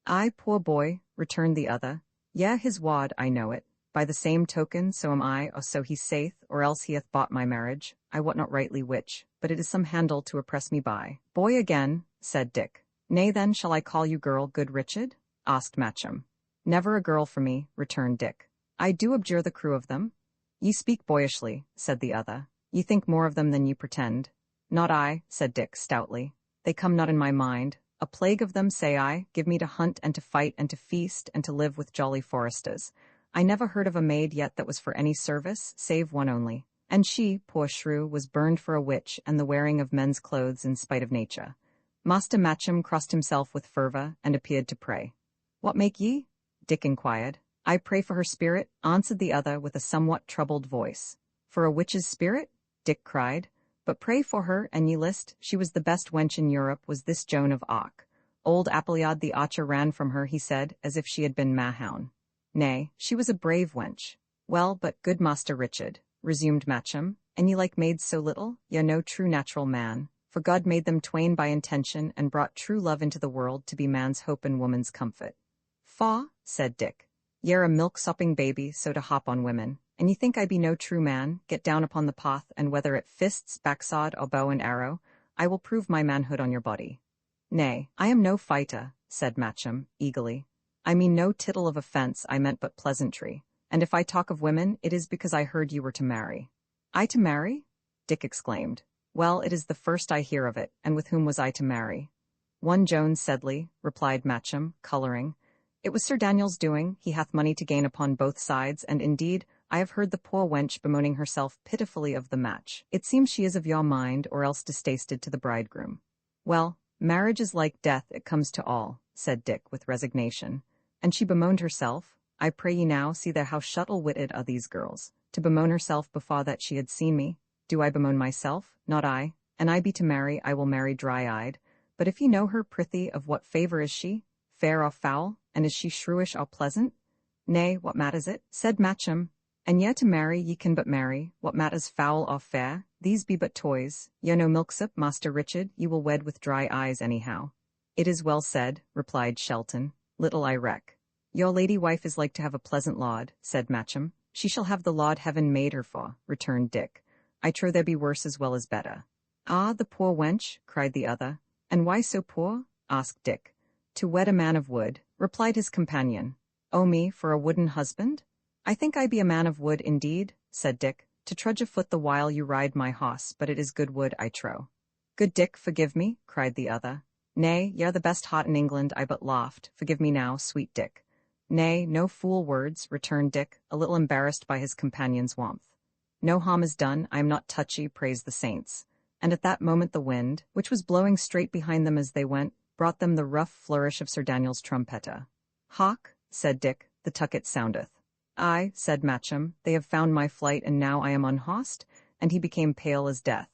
Ay, poor boy, returned the other. Yea, his wad, I know it. By the same token, so am I, or so he saith, or else he hath bought my marriage. I wot not rightly which, but it is some handle to oppress me by. Boy again, said Dick. Nay then, shall I call you girl, good Richard? Asked Matcham. Never a girl for me, returned Dick. I do abjure the crew of them. Ye speak boyishly, said the other. Ye think more of them than ye pretend. Not I, said Dick stoutly. They come not in my mind. A plague of them, say I, give me to hunt and to fight and to feast and to live with jolly foresters. I never heard of a maid yet that was for any service, save one only. And she, poor shrew, was burned for a witch and the wearing of men's clothes in spite of nature. Master Matcham crossed himself with fervour and appeared to pray. What make ye? Dick inquired. I pray for her spirit, answered the other with a somewhat troubled voice. For a witch's spirit? Dick cried. But pray for her, and ye list, she was the best wench in Europe, was this Joan of Arc. Old Appleyard the archer ran from her, he said, as if she had been Mahound. Nay, she was a brave wench. Well, but good Master Richard, resumed Matcham, and ye like maids so little, ye are no true natural man, for God made them twain by intention and brought true love into the world to be man's hope and woman's comfort. Faugh, said Dick. Ye're a milk-sopping baby, so to hop on women. And ye think I be no true man, get down upon the path, and whether it fists, backsword, or bow and arrow, I will prove my manhood on your body. Nay, I am no fighter, said Matcham, eagerly. I mean no tittle of offence, I meant but pleasantry, and if I talk of women, it is because I heard you were to marry. I to marry? Dick exclaimed. Well, it is the first I hear of it, and with whom was I to marry? One Jones Sedley, replied Matcham, colouring. It was Sir Daniel's doing, he hath money to gain upon both sides, and indeed, I have heard the poor wench bemoaning herself pitifully of the match. It seems she is of your mind, or else distasted to the bridegroom. Well, marriage is like death, it comes to all, said Dick with resignation. And she bemoaned herself. I pray ye now, see there how shuttle-witted are these girls. To bemoan herself before that she had seen me. Do I bemoan myself? Not I. An I be to marry, I will marry dry-eyed. But if ye know her, prithee, of what favour is she? Fair or foul? And is she shrewish or pleasant? Nay, what matters it? Said Matcham. And ye to marry ye can but marry, what matters foul or fair? These be but toys. Ye no milksop, Master Richard, ye will wed with dry eyes anyhow. It is well said, replied Shelton. Little I reck. Your lady wife is like to have a pleasant laud, said Matcham. She shall have the laud heaven made her for, returned Dick. I trow there be worse as well as better. Ah, the poor wench, cried the other. And why so poor? asked Dick. To wed a man of wood, replied his companion. Oh me, for a wooden husband? I think I be a man of wood indeed, said Dick, to trudge afoot the while you ride my hoss, but it is good wood, I trow. Good Dick, forgive me, cried the other. Nay, ye are the best heart in England, I but laughed, forgive me now, sweet Dick. Nay, no fool words, returned Dick, a little embarrassed by his companion's warmth. No harm is done, I am not touchy, praise the saints. And at that moment the wind, which was blowing straight behind them as they went, brought them the rough flourish of Sir Daniel's trumpeter. Hark, said Dick, the tucket soundeth. Ay, said Matcham, they have found my flight, and now I am unhorsed, and he became pale as death.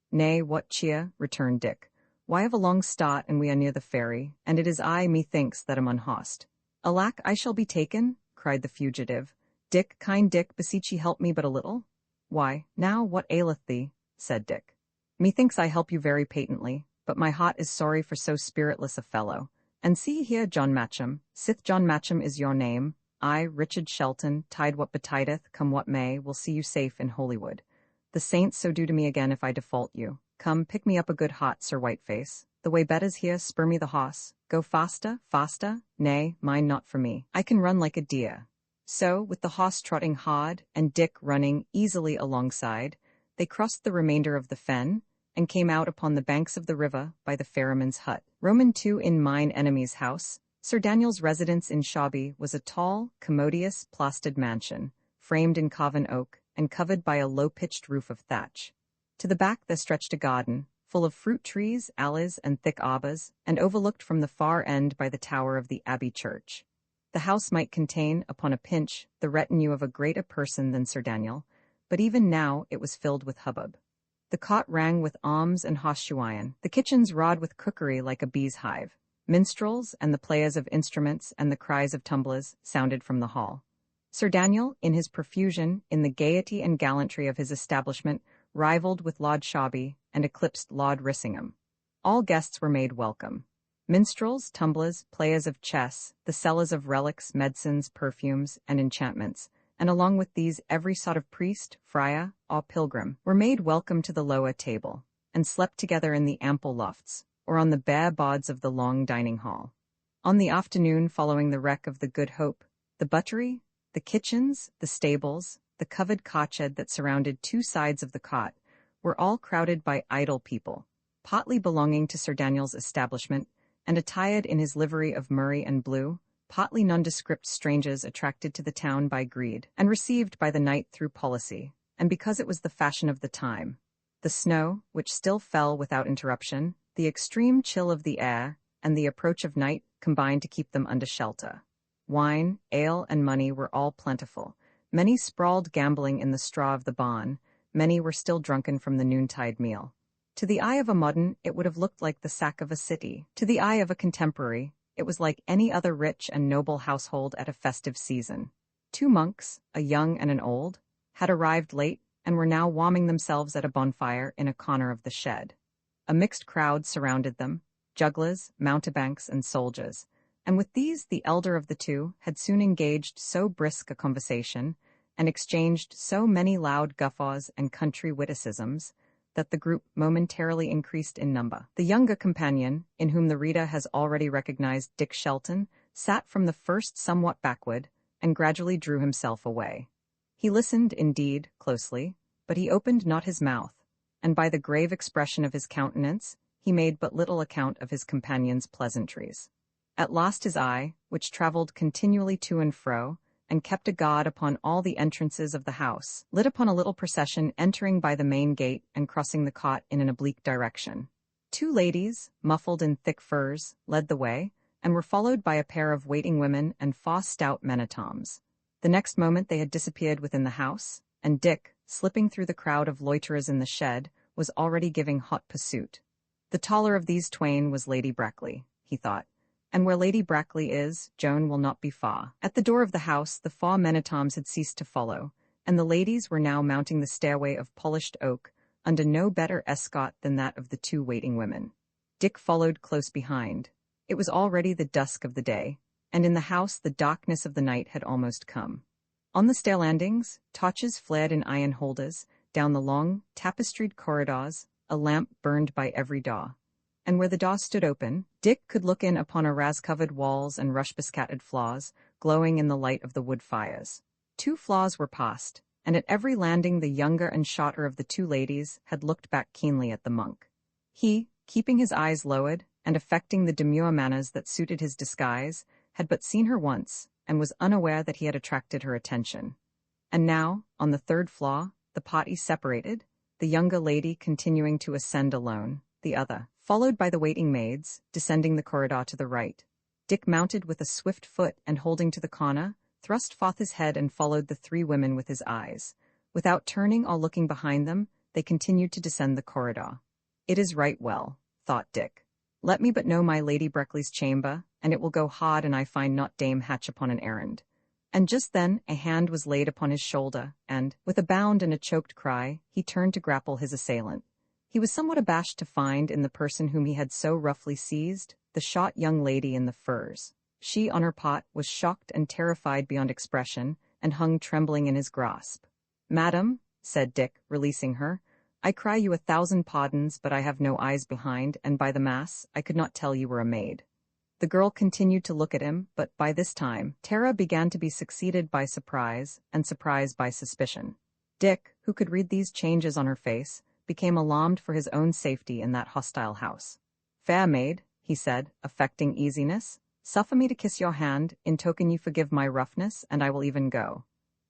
Nay, what cheer, returned Dick. Why have a long start, and we are near the ferry, and it is I, methinks, that am unhorsed. Alack, I shall be taken, cried the fugitive. Dick, kind Dick, beseech ye help me but a little. Why, now, what aileth thee? Said Dick. Methinks I help you very patently, but my heart is sorry for so spiritless a fellow. And see here, John Matcham, sith John Matcham is your name, I, Richard Shelton, tide what betideth, come what may, will see you safe in Holywood. The saints so do to me again if I default you. Come, pick me up a good hot, Sir Whiteface. The way bet is here, spur me the hoss. Go faster, faster? Nay, mind not for me. I can run like a deer. So, with the hoss trotting hard, and Dick running easily alongside, they crossed the remainder of the fen, and came out upon the banks of the river by the ferryman's hut. Roman 2 in mine enemy's house. Sir Daniel's residence in Shawby was a tall, commodious, plastered mansion, framed in carven oak, and covered by a low-pitched roof of thatch. To the back there stretched a garden, full of fruit trees, alleys, and thick arbours, and overlooked from the far end by the tower of the Abbey church. The house might contain, upon a pinch, the retinue of a greater person than Sir Daniel, but even now it was filled with hubbub. The cot rang with alms and hoshuion, the kitchens wrought with cookery like a bee's hive. Minstrels and the players of instruments and the cries of tumblers sounded from the hall. Sir Daniel, in his profusion, in the gaiety and gallantry of his establishment, rivaled with Lord Shawby and eclipsed Lord Rissingham. All guests were made welcome. Minstrels, tumblers, players of chess, the sellers of relics, medicines, perfumes, and enchantments, and along with these every sort of priest, friar, or pilgrim, were made welcome to the lower table, and slept together in the ample lofts, or on the bare boards of the long dining hall. On the afternoon following the wreck of the Good Hope, the buttery, the kitchens, the stables, the covered cot-shed that surrounded two sides of the cot, were all crowded by idle people, partly belonging to Sir Daniel's establishment, and attired in his livery of murrey and blue, partly nondescript strangers attracted to the town by greed, and received by the knight through policy, and because it was the fashion of the time. The snow, which still fell without interruption, the extreme chill of the air, and the approach of night combined to keep them under shelter. Wine, ale, and money were all plentiful. Many sprawled gambling in the straw of the barn, many were still drunken from the noontide meal. To the eye of a modern, it would have looked like the sack of a city. To the eye of a contemporary, it was like any other rich and noble household at a festive season. 2 monks, a young and an old, had arrived late and were now warming themselves at a bonfire in a corner of the shed. A mixed crowd surrounded them, jugglers, mountebanks, and soldiers, and with these the elder of the two had soon engaged so brisk a conversation, and exchanged so many loud guffaws and country witticisms, that the group momentarily increased in number. The younger companion, in whom the reader has already recognized Dick Shelton, sat from the first somewhat backward, and gradually drew himself away. He listened, indeed, closely, but he opened not his mouth, and by the grave expression of his countenance, he made but little account of his companion's pleasantries. At last his eye, which travelled continually to and fro, and kept a guard upon all the entrances of the house, lit upon a little procession entering by the main gate and crossing the cot in an oblique direction. 2 ladies, muffled in thick furs, led the way, and were followed by a pair of waiting women and 4 stout men-at-arms. The next moment they had disappeared within the house, and Dick, slipping through the crowd of loiterers in the shed, was already giving hot pursuit. The taller of these twain was Lady Brackley, he thought, and where Lady Brackley is, Joan will not be far. At the door of the house the 4 men-at-arms had ceased to follow, and the ladies were now mounting the stairway of polished oak, under no better escort than that of the 2 waiting women. Dick followed close behind. It was already the dusk of the day, and in the house the darkness of the night had almost come. On the stair landings, torches flared in iron holders, down the long, tapestried corridors, a lamp burned by every door. And where the door stood open, Dick could look in upon arras-covered walls and rush-bescattered floors, glowing in the light of the wood fires. 2 floors were passed, and at every landing the younger and shorter of the 2 ladies had looked back keenly at the monk. He, keeping his eyes lowered, and affecting the demure manners that suited his disguise, had but seen her once, and was unaware that he had attracted her attention. And now, on the 3rd floor, the party separated, the younger lady continuing to ascend alone, the other, followed by the waiting maids, descending the corridor to the right. Dick mounted with a swift foot and holding to the corner, thrust forth his head and followed the 3 women with his eyes. Without turning or looking behind them, they continued to descend the corridor. It is right well, thought Dick. Let me but know my Lady Brackley's chamber, and it will go hard and I find not Dame Hatch upon an errand. And just then a hand was laid upon his shoulder, and, with a bound and a choked cry, he turned to grapple his assailant. He was somewhat abashed to find in the person whom he had so roughly seized, the short young lady in the furs. She, on her part, was shocked and terrified beyond expression, and hung trembling in his grasp. "Madam," said Dick, releasing her, "I cry you 1,000 pardons, but I have no eyes behind, and by the mass, I could not tell you were a maid." The girl continued to look at him, but by this time, terror began to be succeeded by surprise, and surprise by suspicion. Dick, who could read these changes on her face, became alarmed for his own safety in that hostile house. "Fair maid," he said, affecting easiness, "suffer me to kiss your hand, in token you forgive my roughness, and I will even go."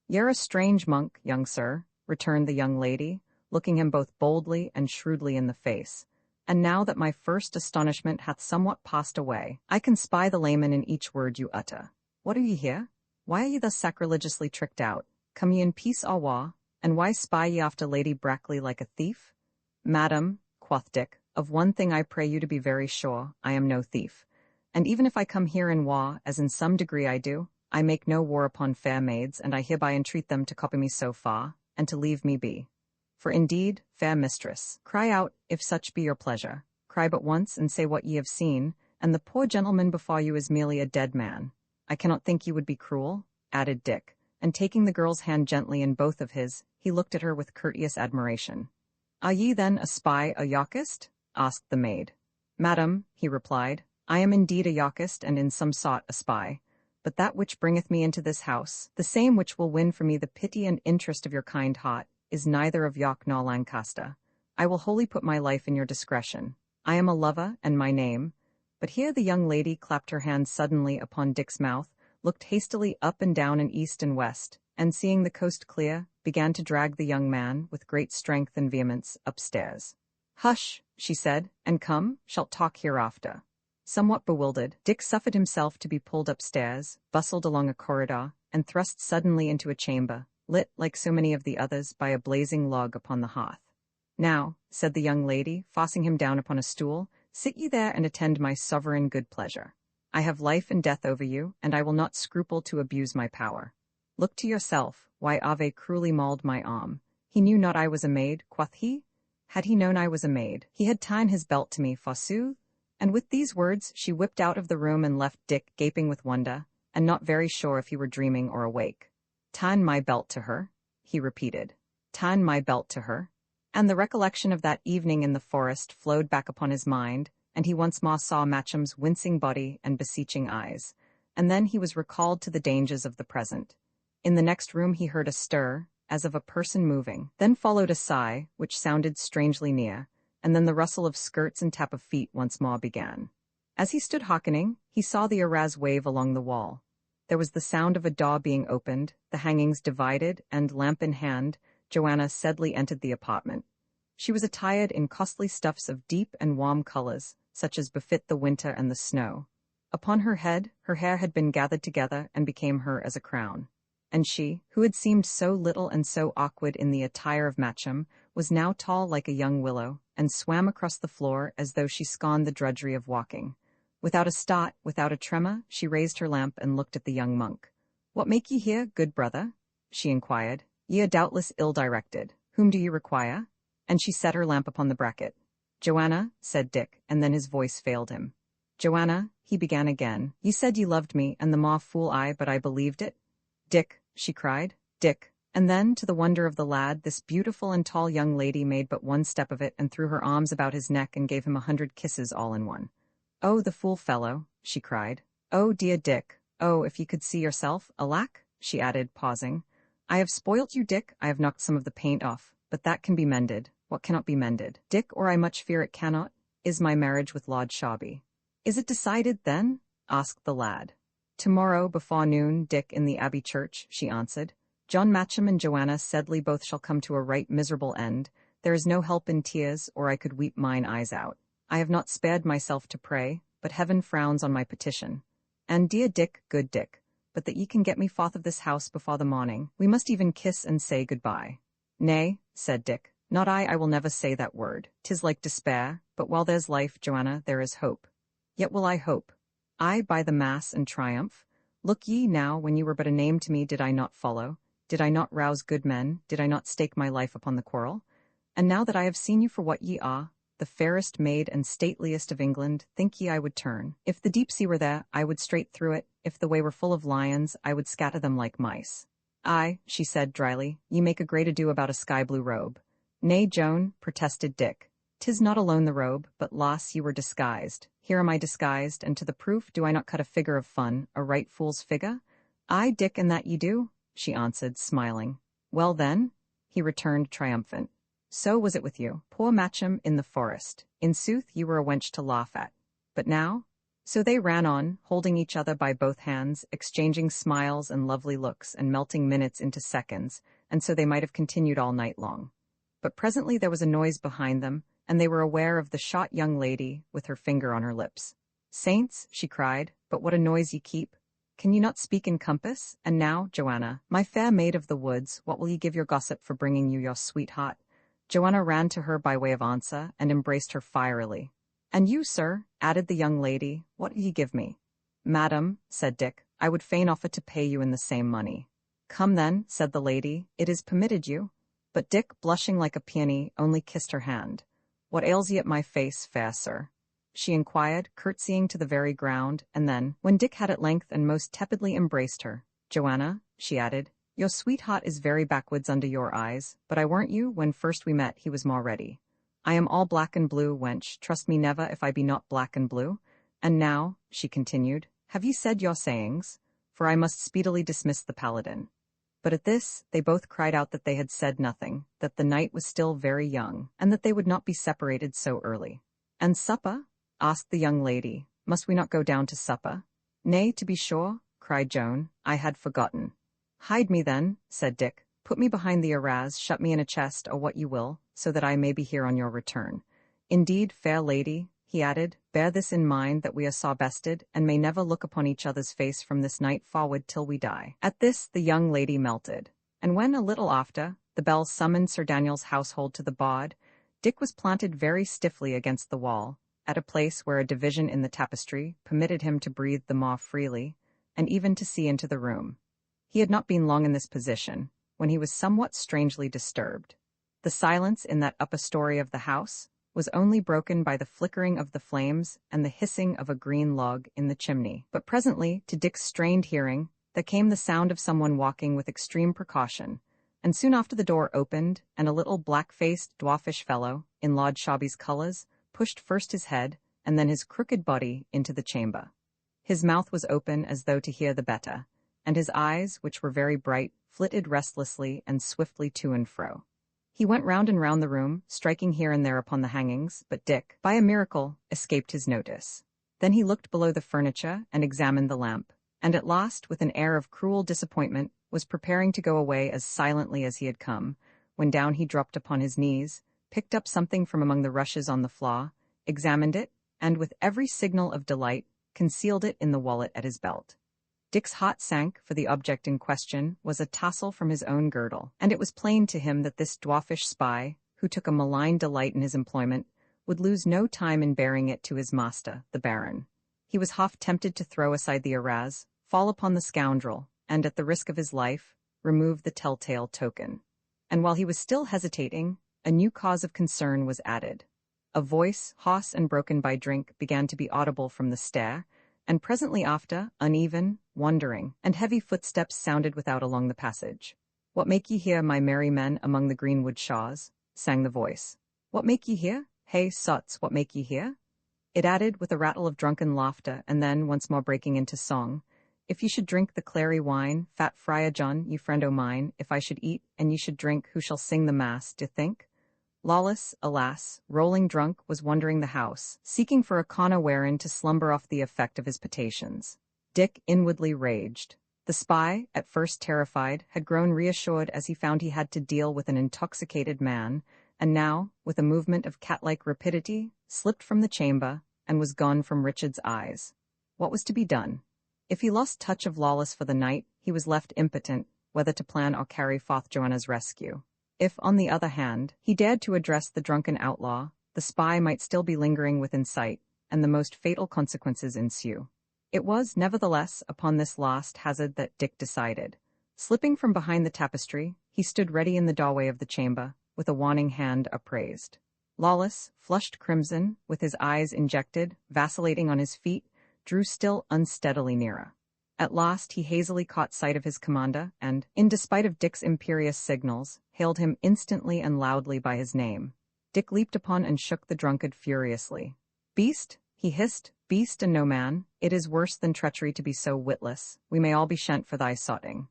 "You're a strange monk, young sir," returned the young lady, looking him both boldly and shrewdly in the face. "And now that my first astonishment hath somewhat passed away, I can spy the layman in each word you utter. What are ye here? Why are ye thus sacrilegiously tricked out? Come ye in peace or war? And why spy ye after Lady Brackley like a thief? Madam, quoth Dick, of one thing I pray you to be very sure, I am no thief. And even if I come here in war, as in some degree I do, I make no war upon fair maids, and I hereby entreat them to copy me so far, and to leave me be. For indeed, fair mistress, cry out, if such be your pleasure. Cry but once, and say what ye have seen, and the poor gentleman before you is merely a dead man. I cannot think you would be cruel, added Dick, and taking the girl's hand gently in both of his, he looked at her with courteous admiration. Are ye then a spy, a Yorkist? Asked the maid. Madam, he replied, I am indeed a Yorkist, and in some sort a spy. But that which bringeth me into this house, the same which will win for me the pity and interest of your kind heart, is neither of York nor Lancaster. I will wholly put my life in your discretion. I am a lover, and my name. But here the young lady clapped her hand suddenly upon Dick's mouth, looked hastily up and down and east and west, and seeing the coast clear, began to drag the young man, with great strength and vehemence, upstairs. Hush, she said, and come, shalt talk hereafter. Somewhat bewildered, Dick suffered himself to be pulled upstairs, bustled along a corridor, and thrust suddenly into a chamber, lit, like so many of the others, by a blazing log upon the hearth. Now, said the young lady, forcing him down upon a stool, sit ye there and attend my sovereign good pleasure. I have life and death over you, and I will not scruple to abuse my power. Look to yourself, why Ave cruelly mauled my arm. He knew not I was a maid, quoth he? Had he known I was a maid, he had ta'en his belt to me, forsooth. And with these words she whipped out of the room and left Dick gaping with wonder, and not very sure if he were dreaming or awake. Ta'en my belt to her, he repeated. Ta'en my belt to her. And the recollection of that evening in the forest flowed back upon his mind, and he once more saw Matcham's wincing body and beseeching eyes. And then he was recalled to the dangers of the present. In the next room he heard a stir, as of a person moving. Then followed a sigh, which sounded strangely near, and then the rustle of skirts and tap of feet once more began. As he stood hearkening, he saw the arras wave along the wall. There was the sound of a door being opened, the hangings divided, and, lamp in hand, Joanna Sedley entered the apartment. She was attired in costly stuffs of deep and warm colors, such as befit the winter and the snow. Upon her head, her hair had been gathered together and became her as a crown. And she, who had seemed so little and so awkward in the attire of Matcham, was now tall like a young willow, and swam across the floor as though she scorned the drudgery of walking. Without a start, without a tremor, she raised her lamp and looked at the young monk. "What make ye here, good brother?" she inquired. "Ye are doubtless ill-directed. Whom do ye require?" And she set her lamp upon the bracket. "Joanna," said Dick, and then his voice failed him. "Joanna," he began again, "ye said ye loved me, and the more fool I, but I believed it." "Dick," she cried, "Dick." And then, to the wonder of the lad, this beautiful and tall young lady made but one step of it and threw her arms about his neck and gave him 100 kisses all in one. "Oh, the fool fellow," she cried. "Oh, dear Dick. Oh, if ye could see yourself, alack," she added, pausing. "I have spoilt you, Dick. I have knocked some of the paint off, but that can be mended. What cannot be mended, Dick, or I much fear it cannot, is my marriage with Lord Shawby." "Is it decided, then?" asked the lad. "Tomorrow, before noon, Dick, in the Abbey Church," she answered. "John Matcham and Joanna Sedley both shall come to a right miserable end. There is no help in tears, or I could weep mine eyes out. I have not spared myself to pray, but heaven frowns on my petition. And dear Dick, good Dick, but that ye can get me forth of this house before the morning, we must even kiss and say good-bye." "Nay," said Dick, "not I will never say that word. 'Tis like despair, but while there's life, Joanna, there is hope. Yet will I hope. I, by the mass and triumph. Look ye now, when you were but a name to me, did I not follow? Did I not rouse good men? Did I not stake my life upon the quarrel? And now that I have seen you for what ye are, the fairest maid and stateliest of England, think ye I would turn? If the deep sea were there, I would straight through it. If the way were full of lions, I would scatter them like mice." "Aye," she said dryly, "ye make a great ado about a sky-blue robe." "Nay, Joan," protested Dick. "'Tis not alone the robe, but loss ye were disguised. Here am I disguised, and to the proof do I not cut a figure of fun, a right fool's figure?" "Aye, Dick, and that ye do," she answered, smiling. "Well then," he returned triumphant, "so was it with you, poor Matcham, in the forest. In sooth, you were a wench to laugh at. But now?" So they ran on, holding each other by both hands, exchanging smiles and lovely looks, and melting minutes into seconds, and so they might have continued all night long. But presently there was a noise behind them, and they were aware of the short young lady, with her finger on her lips. "Saints," she cried, "but what a noise ye keep! Can you not speak in compass? And now, Joanna, my fair maid of the woods, what will ye give your gossip for bringing you your sweetheart? Joanna ran to her by way of answer, and embraced her fierily. And you, sir, added the young lady, what will ye give me? Madam, said Dick, I would fain offer to pay you in the same money. Come then, said the lady, it is permitted you. But Dick, blushing like a peony, only kissed her hand. What ails ye at my face, fair sir? She inquired, curtsying to the very ground, and then, when Dick had at length and most tepidly embraced her, Joanna, she added, your sweetheart is very backwoods under your eyes, but I warrant you, when first we met he was more ready. I am all black and blue, wench, trust me never if I be not black and blue. And now, she continued, have ye said your sayings? For I must speedily dismiss the paladin. But at this, they both cried out that they had said nothing, that the night was still very young, and that they would not be separated so early. And supper? Asked the young lady. Must we not go down to supper? Nay, to be sure, cried Joan, I had forgotten. Hide me then, said Dick. Put me behind the arras, shut me in a chest, or what you will, so that I may be here on your return. Indeed, fair lady, he added, bear this in mind that we are sawbested, and may never look upon each other's face from this night forward till we die. At this the young lady melted, and when, a little after, the bell summoned Sir Daniel's household to the bod, Dick was planted very stiffly against the wall, at a place where a division in the tapestry permitted him to breathe the more freely, and even to see into the room. He had not been long in this position, when he was somewhat strangely disturbed. The silence in that upper story of the house was only broken by the flickering of the flames and the hissing of a green log in the chimney. But presently, to Dick's strained hearing, there came the sound of someone walking with extreme precaution, and soon after the door opened, and a little black-faced, dwarfish fellow, in Lord Shawby's colours, pushed first his head, and then his crooked body, into the chamber. His mouth was open as though to hear the better, and his eyes, which were very bright, flitted restlessly and swiftly to and fro. He went round and round the room, striking here and there upon the hangings, but Dick, by a miracle, escaped his notice. Then he looked below the furniture and examined the lamp, and at last, with an air of cruel disappointment, was preparing to go away as silently as he had come, when down he dropped upon his knees, picked up something from among the rushes on the floor, examined it, and with every signal of delight, concealed it in the wallet at his belt. Dick's heart sank, for the object in question was a tassel from his own girdle, and it was plain to him that this dwarfish spy, who took a malign delight in his employment, would lose no time in bearing it to his master, the Baron. He was half tempted to throw aside the arras, fall upon the scoundrel, and, at the risk of his life, remove the telltale token. And while he was still hesitating, a new cause of concern was added. A voice, hoarse and broken by drink, began to be audible from the stair, and presently after, uneven, wandering, and heavy footsteps sounded without along the passage. What make ye here, my merry men, among the greenwood shaws? Sang the voice. What make ye here? Hey, sots, what make ye here? It added, with a rattle of drunken laughter, and then, once more breaking into song, if ye should drink the clary wine, fat Friar John, ye friend o' mine, if I should eat, and ye should drink, who shall sing the mass, d'ye think? Lawless, alas, rolling drunk, was wandering the house, seeking for a corner wherein to slumber off the effect of his potations. Dick inwardly raged. The spy, at first terrified, had grown reassured as he found he had to deal with an intoxicated man, and now, with a movement of cat-like rapidity, slipped from the chamber, and was gone from Richard's eyes. What was to be done? If he lost touch of Lawless for the night, he was left impotent, whether to plan or carry forth Joanna's rescue. If, on the other hand, he dared to address the drunken outlaw, the spy might still be lingering within sight, and the most fatal consequences ensue. It was, nevertheless, upon this last hazard that Dick decided. Slipping from behind the tapestry, he stood ready in the doorway of the chamber, with a warning hand upraised. Lawless, flushed crimson, with his eyes injected, vacillating on his feet, drew still unsteadily nearer. At last he hazily caught sight of his commander, and, in despite of Dick's imperious signals, hailed him instantly and loudly by his name. Dick leaped upon and shook the drunkard furiously. "Beast," he hissed, "beast and no man, it is worse than treachery to be so witless. We may all be shent for thy sotting."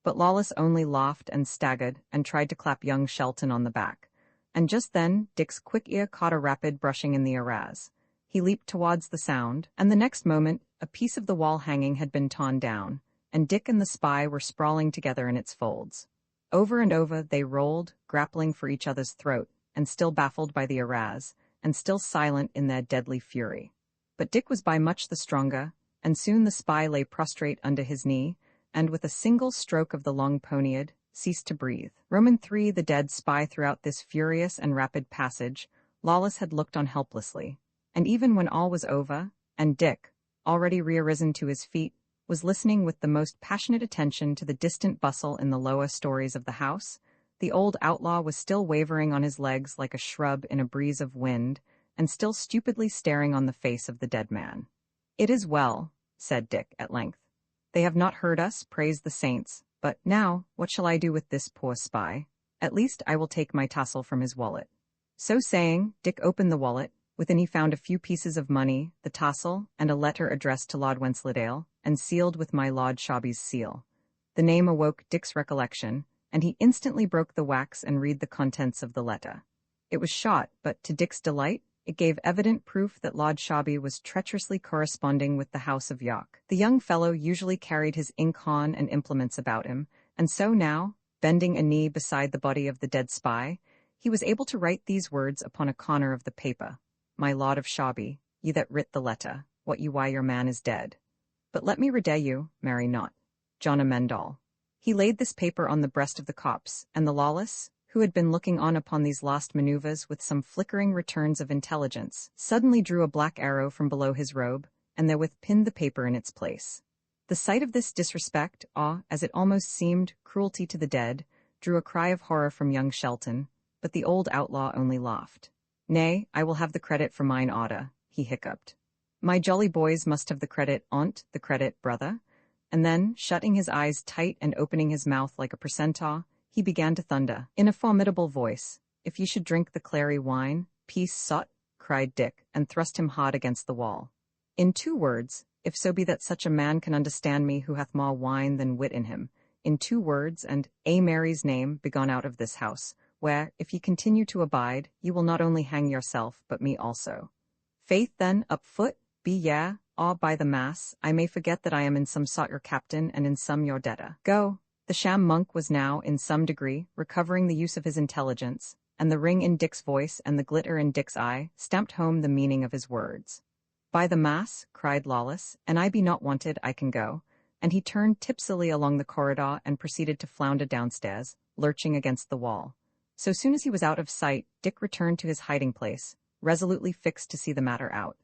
But Lawless only laughed and staggered, and tried to clap young Shelton on the back. And just then Dick's quick ear caught a rapid brushing in the arras. He leaped towards the sound, and the next moment a piece of the wall hanging had been torn down, and Dick and the spy were sprawling together in its folds. Over and over they rolled, grappling for each other's throat, and still baffled by the arras, and still silent in their deadly fury. But Dick was by much the stronger, and soon the spy lay prostrate under his knee, and with a single stroke of the long poniard, ceased to breathe. Roman 3 The dead spy. Throughout this furious and rapid passage, Lawless had looked on helplessly, and even when all was over, and Dick, already rearisen to his feet, was listening with the most passionate attention to the distant bustle in the lower stories of the house, the old outlaw was still wavering on his legs like a shrub in a breeze of wind, and still stupidly staring on the face of the dead man. "It is well," said Dick at length. "They have not heard us, praise the saints. But now, what shall I do with this poor spy? At least I will take my tassel from his wallet." So saying, Dick opened the wallet. Within he found a few pieces of money, the tassel, and a letter addressed to Lord Wensleydale, and sealed with my Lord Shawby's seal. The name awoke Dick's recollection, and he instantly broke the wax and read the contents of the letter. It was short, but to Dick's delight, it gave evident proof that Lord Shawby was treacherously corresponding with the House of York. The young fellow usually carried his inkhorn and implements about him, and so now, bending a knee beside the body of the dead spy, he was able to write these words upon a corner of the paper: "My Lord of Shawby, ye that writ the letter, what you why your man is dead. But let me reday you, marry not. John Amendall." He laid this paper on the breast of the copse, and the Lawless, who had been looking on upon these last maneuvers with some flickering returns of intelligence, suddenly drew a black arrow from below his robe, and therewith pinned the paper in its place. The sight of this disrespect, as it almost seemed, cruelty to the dead, drew a cry of horror from young Shelton, but the old outlaw only laughed. "Nay, I will have the credit for mine order," he hiccuped. "My jolly boys must have the credit on't, the credit, brother." And then, shutting his eyes tight and opening his mouth like a precentor, he began to thunder, in a formidable voice, "If ye should drink the clary wine, peace sot," cried Dick, and thrust him hard against the wall. "In 2 words, if so be that such a man can understand me who hath more wine than wit in him, in 2 words, and a Mary's name, begone out of this house, where, if ye continue to abide, ye will not only hang yourself, but me also. Faith then, up foot, be ye, by the mass, I may forget that I am in some sort your captain and in some your debtor. Go." The sham monk was now, in some degree, recovering the use of his intelligence, and the ring in Dick's voice and the glitter in Dick's eye stamped home the meaning of his words. "By the mass," cried Lawless, "and I be not wanted, I can go," and he turned tipsily along the corridor and proceeded to flounder downstairs, lurching against the wall. So soon as he was out of sight, Dick returned to his hiding place, resolutely fixed to see the matter out.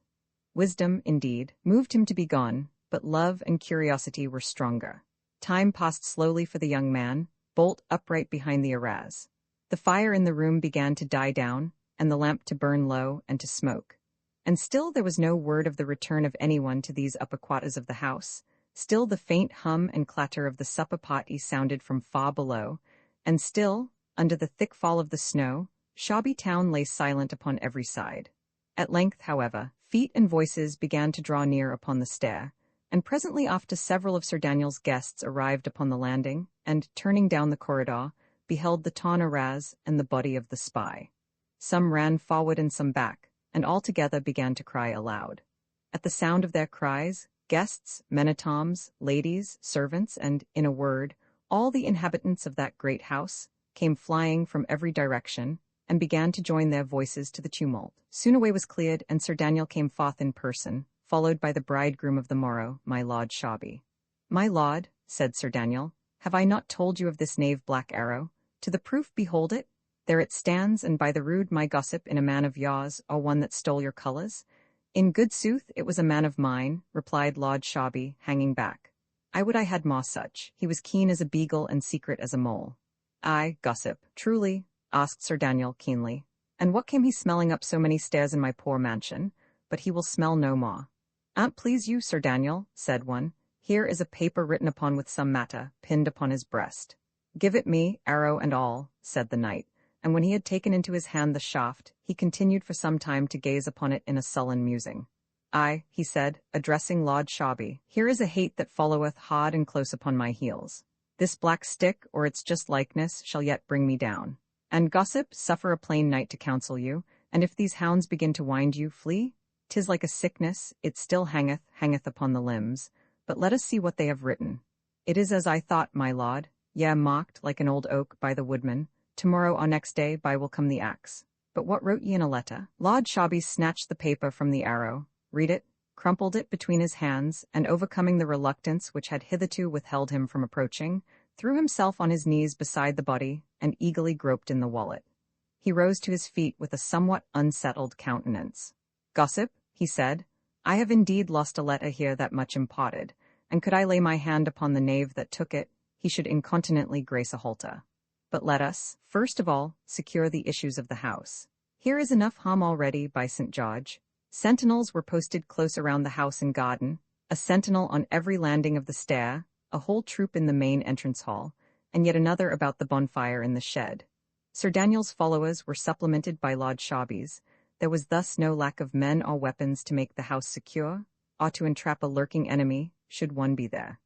Wisdom, indeed, moved him to be gone, but love and curiosity were stronger. Time passed slowly for the young man, bolt upright behind the arras. The fire in the room began to die down, and the lamp to burn low and to smoke. And still there was no word of the return of anyone to these upper quarters of the house. Still the faint hum and clatter of the supper potty sounded from far below, and still, under the thick fall of the snow, Shawby town lay silent upon every side. At length, however, feet and voices began to draw near upon the stair, and presently after several of Sir Daniel's guests arrived upon the landing, and, turning down the corridor, beheld the torn arras and the body of the spy. Some ran forward and some back, and all together began to cry aloud. At the sound of their cries, guests, men-at-arms, ladies, servants, and, in a word, all the inhabitants of that great house, came flying from every direction, and began to join their voices to the tumult. Soon a way was cleared, and Sir Daniel came forth in person, followed by the bridegroom of the morrow, my Lord Shawby. "My lord," said Sir Daniel, "have I not told you of this knave Black Arrow? To the proof, behold it. There it stands, and by the rood my gossip in a man of yours, or one that stole your colours." "In good sooth, it was a man of mine," replied Lord Shawby, hanging back. "I would I had more such. He was keen as a beagle and secret as a mole." "Aye, gossip, truly?" asked Sir Daniel keenly. "And what came he smelling up so many stairs in my poor mansion? But he will smell no more." "An't please you, Sir Daniel," said one, "here is a paper written upon with some matter, pinned upon his breast." "Give it me, arrow and all," said the knight, and when he had taken into his hand the shaft, he continued for some time to gaze upon it in a sullen musing. "Aye," he said, addressing Lord Shawby, "here is a hate that followeth hard and close upon my heels. This black stick, or its just likeness, shall yet bring me down. And gossip, suffer a plain knight to counsel you, and if these hounds begin to wind you, flee. 'Tis like a sickness, it still hangeth upon the limbs, but let us see what they have written. It is as I thought, my lord, yea, marked like an old oak by the woodman. Tomorrow or next day by will come the axe. But what wrote ye in a letter?" Lord Shawby snatched the paper from the arrow. "Read it," crumpled it between his hands, and overcoming the reluctance which had hitherto withheld him from approaching, threw himself on his knees beside the body and eagerly groped in the wallet. He rose to his feet with a somewhat unsettled countenance. "Gossip," he said, "I have indeed lost a letter here that much imparted, and could I lay my hand upon the knave that took it, he should incontinently grace a halter. But let us, first of all, secure the issues of the house. Here is enough harm already, by St. George." Sentinels were posted close around the house and garden, a sentinel on every landing of the stair, a whole troop in the main entrance hall, and yet another about the bonfire in the shed. Sir Daniel's followers were supplemented by Lord Sharby's. There was thus no lack of men or weapons to make the house secure, or to entrap a lurking enemy, should one be there.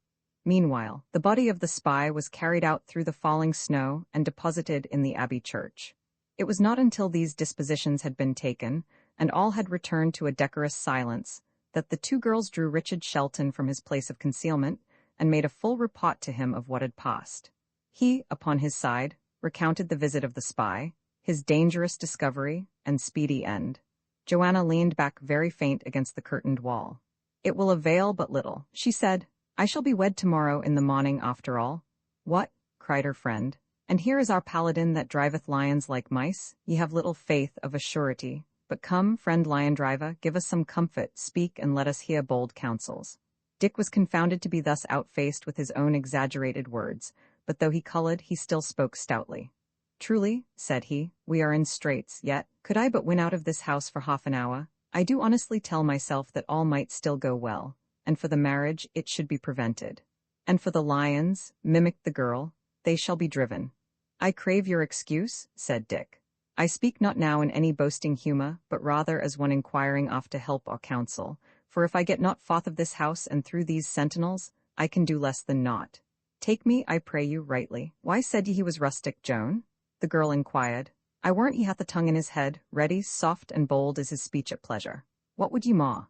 Meanwhile, the body of the spy was carried out through the falling snow and deposited in the Abbey church. It was not until these dispositions had been taken, and all had returned to a decorous silence, that the two girls drew Richard Shelton from his place of concealment, and made a full report to him of what had passed. He, upon his side, recounted the visit of the spy, his dangerous discovery, and speedy end. Joanna leaned back very faint against the curtained wall. "It will avail but little," she said. "I shall be wed tomorrow in the morning after all." "What?" cried her friend. "And here is our paladin that driveth lions like mice? Ye have little faith of a surety. But come, friend lion driver, give us some comfort, speak, and let us hear bold counsels." Dick was confounded to be thus outfaced with his own exaggerated words, but though he colored, he still spoke stoutly. "Truly," said he, "we are in straits, yet, could I but win out of this house for half an hour, I do honestly tell myself that all might still go well, and for the marriage it should be prevented. And for the lions, mimicked the girl, they shall be driven." "I crave your excuse," said Dick. "I speak not now in any boasting humor, but rather as one inquiring after help or counsel, for if I get not forth of this house and through these sentinels, I can do less than naught. Take me, I pray you, rightly. Why said ye he was rustic, Joan?" The girl inquired. "I warrant he hath a tongue in his head, ready, soft, and bold is his speech at pleasure. What would ye more?"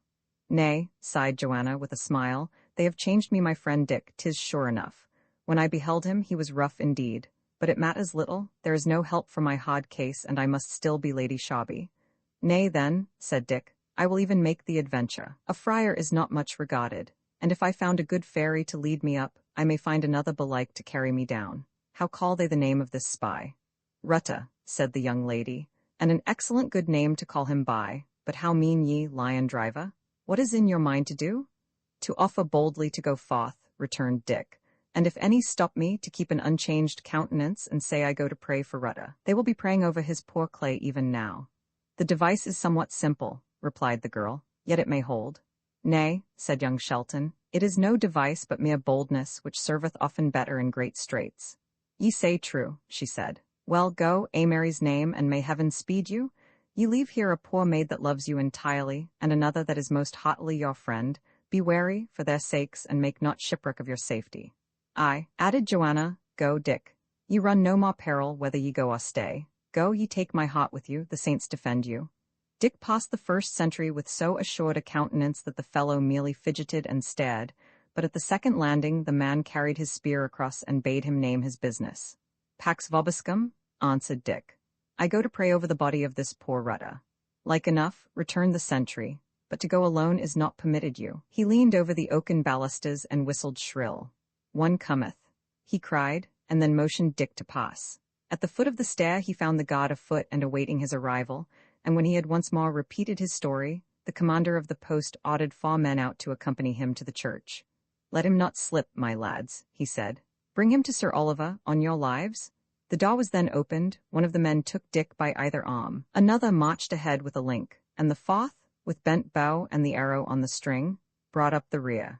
"Nay," sighed Joanna with a smile, "they have changed me my friend Dick, 'tis sure enough. When I beheld him he was rough indeed. But it matters little, there is no help for my hard case, and I must still be Lady Sharby." "Nay, then," said Dick, "I will even make the adventure. A friar is not much regarded, and if I found a good fairy to lead me up, I may find another belike to carry me down. How call they the name of this spy?" "Rutta," said the young lady, "and an excellent good name to call him by. But how mean ye, lion driver? What is in your mind to do?" "To offer boldly to go forth," returned Dick. "And if any stop me, to keep an unchanged countenance and say I go to pray for Rutta. They will be praying over his poor clay even now." "The device is somewhat simple," replied the girl, "yet it may hold." "Nay," said young Shelton, "it is no device but mere boldness, which serveth often better in great straits." "Ye say true," she said. "Well, go, a Mary's name, and may heaven speed you. Ye leave here a poor maid that loves you entirely, and another that is most heartily your friend. Be wary, for their sakes, and make not shipwreck of your safety." "Aye," added Joanna, "go, Dick. Ye run no more peril whether ye go or stay. Go, ye take my heart with you, the saints defend you." Dick passed the first sentry with so assured a countenance that the fellow merely fidgeted and stared, but at the second landing the man carried his spear across and bade him name his business. "Pax vobiscum," answered Dick. "I go to pray over the body of this poor Rutta." "Like enough," returned the sentry, "but to go alone is not permitted you." He leaned over the oaken balusters and whistled shrill. "One cometh," he cried, and then motioned Dick to pass. At the foot of the stair he found the guard afoot and awaiting his arrival, and when he had once more repeated his story, the commander of the post ordered 4 men out to accompany him to the church. "Let him not slip, my lads," he said. "Bring him to Sir Oliver, on your lives." The door was then opened, one of the men took Dick by either arm, another marched ahead with a link, and the fourth, with bent bow and the arrow on the string, brought up the rear.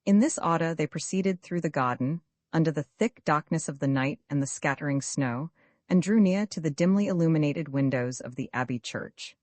In this order they proceeded through the garden, under the thick darkness of the night and the scattering snow, and drew near to the dimly illuminated windows of the Abbey church.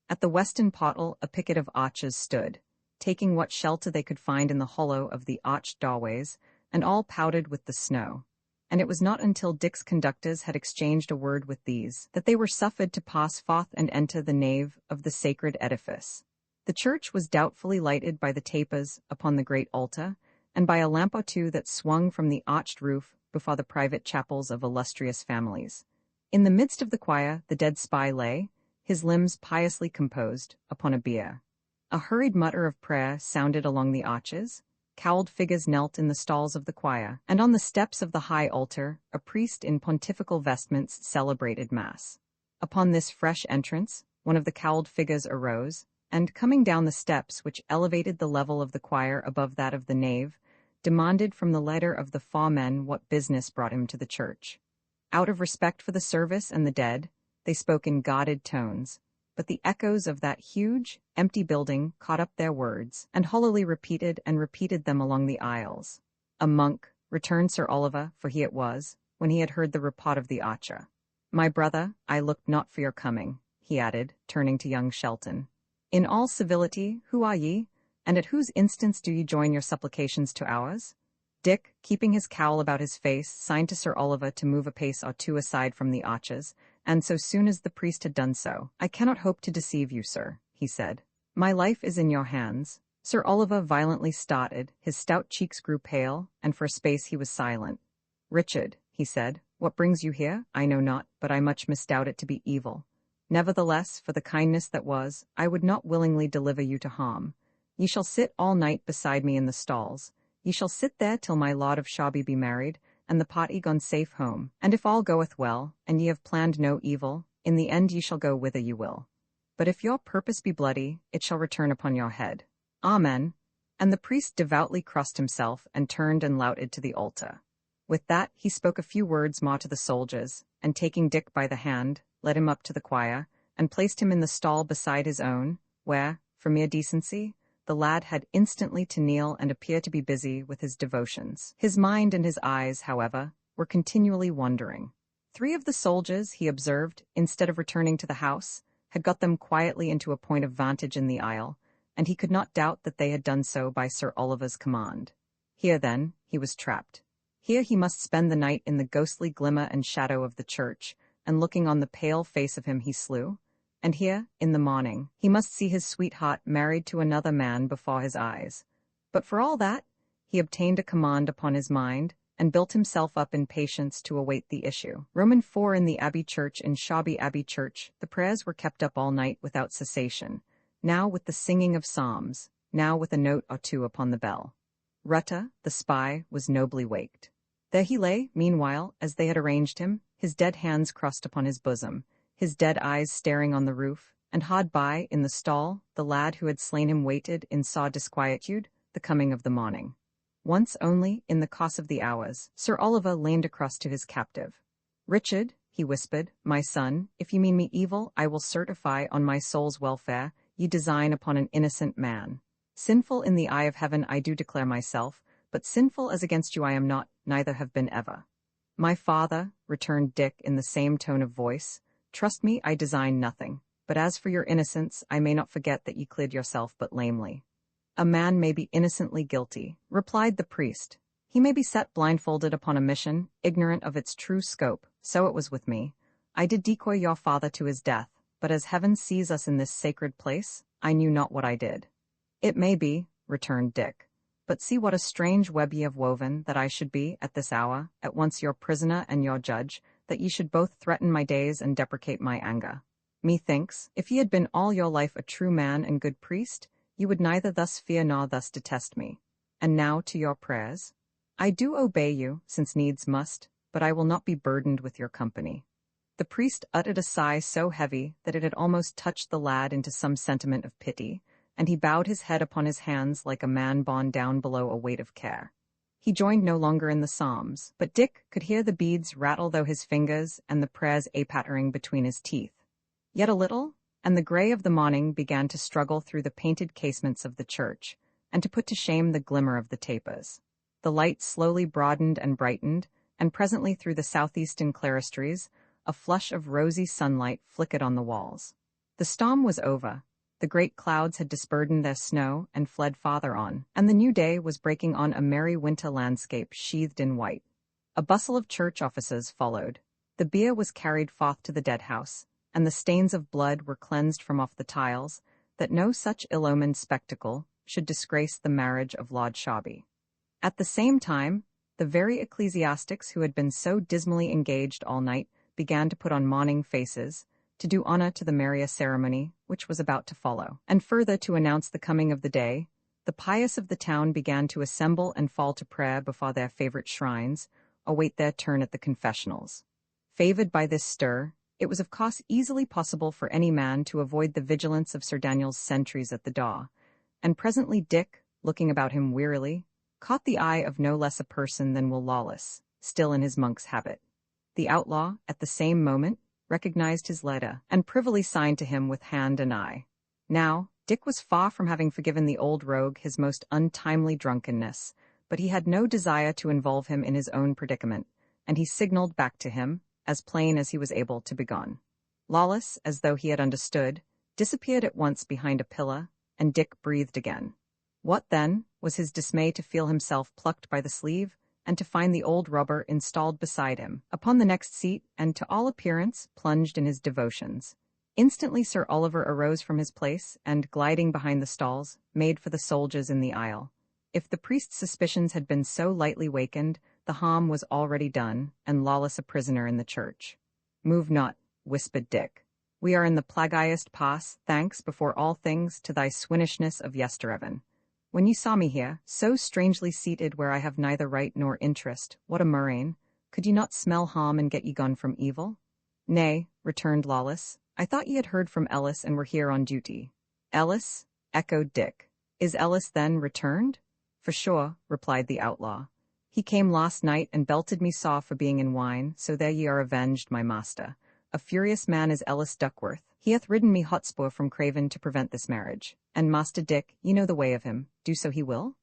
At the western portal a picket of archers stood, taking what shelter they could find in the hollow of the arched doorways, and all powdered with the snow. And it was not until Dick's conductors had exchanged a word with these that they were suffered to pass forth and enter the nave of the sacred edifice. The church was doubtfully lighted by the tapers upon the great altar, and by a lamp or two that swung from the arched roof before the private chapels of illustrious families. In the midst of the choir the dead spy lay, his limbs piously composed, upon a bier. A hurried mutter of prayer sounded along the arches. Cowled figures knelt in the stalls of the choir, and on the steps of the high altar, a priest in pontifical vestments celebrated Mass. Upon this fresh entrance, one of the cowled figures arose, and coming down the steps which elevated the level of the choir above that of the nave, demanded from the leader of the foremen what business brought him to the church. Out of respect for the service and the dead, they spoke in guarded tones, but the echoes of that huge, empty building caught up their words, and hollowly repeated and repeated them along the aisles. "A monk," returned Sir Oliver, for he it was, when he had heard the report of the archer. "My brother, I looked not for your coming," he added, turning to young Shelton. "In all civility, who are ye, and at whose instance do ye join your supplications to ours?" Dick, keeping his cowl about his face, signed to Sir Oliver to move a pace or two aside from the arches, and so soon as the priest had done so, "I cannot hope to deceive you, sir," he said. "My life is in your hands." Sir Oliver violently started, his stout cheeks grew pale, and for a space he was silent. "Richard," he said, "what brings you here, I know not, but I much misdoubt it to be evil. Nevertheless, for the kindness that was, I would not willingly deliver you to harm. Ye shall sit all night beside me in the stalls. Ye shall sit there till my lord of Shawby be married, and the party gone safe home, and if all goeth well, and ye have planned no evil, in the end ye shall go whither ye will. But if your purpose be bloody, it shall return upon your head. Amen." And the priest devoutly crossed himself, and turned and louted to the altar. With that he spoke a few words more to the soldiers, and taking Dick by the hand, led him up to the choir, and placed him in the stall beside his own, where, for mere decency, the lad had instantly to kneel and appear to be busy with his devotions. His mind and his eyes, however, were continually wandering. 3 of the soldiers, he observed, instead of returning to the house, had got them quietly into a point of vantage in the aisle, and he could not doubt that they had done so by Sir Oliver's command. Here, then, he was trapped. Here he must spend the night in the ghostly glimmer and shadow of the church, and looking on the pale face of him he slew. And here, in the morning, he must see his sweetheart married to another man before his eyes. But for all that, he obtained a command upon his mind, and built himself up in patience to await the issue. Roman 4 in the Abbey Church in Shawby Abbey Church, the prayers were kept up all night without cessation, now with the singing of psalms, now with a note or two upon the bell. Rutta, the spy, was nobly waked. There he lay, meanwhile, as they had arranged him, his dead hands crossed upon his bosom, his dead eyes staring on the roof, and hard by, in the stall, the lad who had slain him waited, in sore disquietude, the coming of the morning. Once only, in the course of the hours, Sir Oliver leaned across to his captive. "Richard," he whispered, "my son, if you mean me evil, I will certify, on my soul's welfare, ye design upon an innocent man. Sinful in the eye of heaven I do declare myself, but sinful as against you I am not, neither have been ever." "My father," returned Dick in the same tone of voice, "trust me, I design nothing, but as for your innocence, I may not forget that ye cleared yourself but lamely." "A man may be innocently guilty," replied the priest. "He may be set blindfolded upon a mission, ignorant of its true scope. So it was with me. I did decoy your father to his death, but as heaven sees us in this sacred place, I knew not what I did." "It may be," returned Dick, "but see what a strange web ye have woven, that I should be, at this hour, at once your prisoner and your judge, that ye should both threaten my days and deprecate my anger. Methinks, if ye had been all your life a true man and good priest, ye would neither thus fear nor thus detest me. And now to your prayers. I do obey you, since needs must, but I will not be burdened with your company." The priest uttered a sigh so heavy that it had almost touched the lad into some sentiment of pity, and he bowed his head upon his hands like a man borne down below a weight of care. He joined no longer in the psalms, but Dick could hear the beads rattle through his fingers and the prayers a-pattering between his teeth. Yet a little, and the grey of the morning began to struggle through the painted casements of the church, and to put to shame the glimmer of the tapers. The light slowly broadened and brightened, and presently through the southeastern clerestories, a flush of rosy sunlight flickered on the walls. The storm was over. The great clouds had disburdened their snow and fled farther on, and the new day was breaking on a merry winter landscape sheathed in white. A bustle of church officers followed. The bier was carried forth to the dead house, and the stains of blood were cleansed from off the tiles, that no such ill-omened spectacle should disgrace the marriage of Lord Shawby. At the same time, the very ecclesiastics who had been so dismally engaged all night began to put on mourning faces, to do honor to the Maria ceremony, which was about to follow. And further to announce the coming of the day, the pious of the town began to assemble and fall to prayer before their favorite shrines, await their turn at the confessionals. Favored by this stir, it was of course easily possible for any man to avoid the vigilance of Sir Daniel's sentries at the door, and presently Dick, looking about him wearily, caught the eye of no less a person than Will Lawless, still in his monk's habit. The outlaw, at the same moment, recognized his leader, and privily signed to him with hand and eye. Now, Dick was far from having forgiven the old rogue his most untimely drunkenness, but he had no desire to involve him in his own predicament, and he signaled back to him, as plain as he was able to begone. Lawless, as though he had understood, disappeared at once behind a pillar, and Dick breathed again. What, then, was his dismay to feel himself plucked by the sleeve, and to find the old robber installed beside him, upon the next seat, and to all appearance plunged in his devotions. Instantly Sir Oliver arose from his place, and, gliding behind the stalls, made for the soldiers in the aisle. If the priest's suspicions had been so lightly wakened, the harm was already done, and Lawless a prisoner in the church. "Move not," whispered Dick. "We are in the plagiest pass, thanks, before all things, to thy swinishness of yestereven. When you saw me here, so strangely seated where I have neither right nor interest, what a murrain, could you not smell harm and get ye gone from evil?" "Nay," returned Lawless, "I thought ye had heard from Ellis and were here on duty." "Ellis?" echoed Dick. "Is Ellis, then, returned?" "For sure," replied the outlaw. "He came last night and belted me saw for being in wine, so there ye are avenged, my master. A furious man is Ellis Duckworth. He hath ridden me hotspur from Craven to prevent this marriage. And Master Dick, ye know the way of him, do so he will?"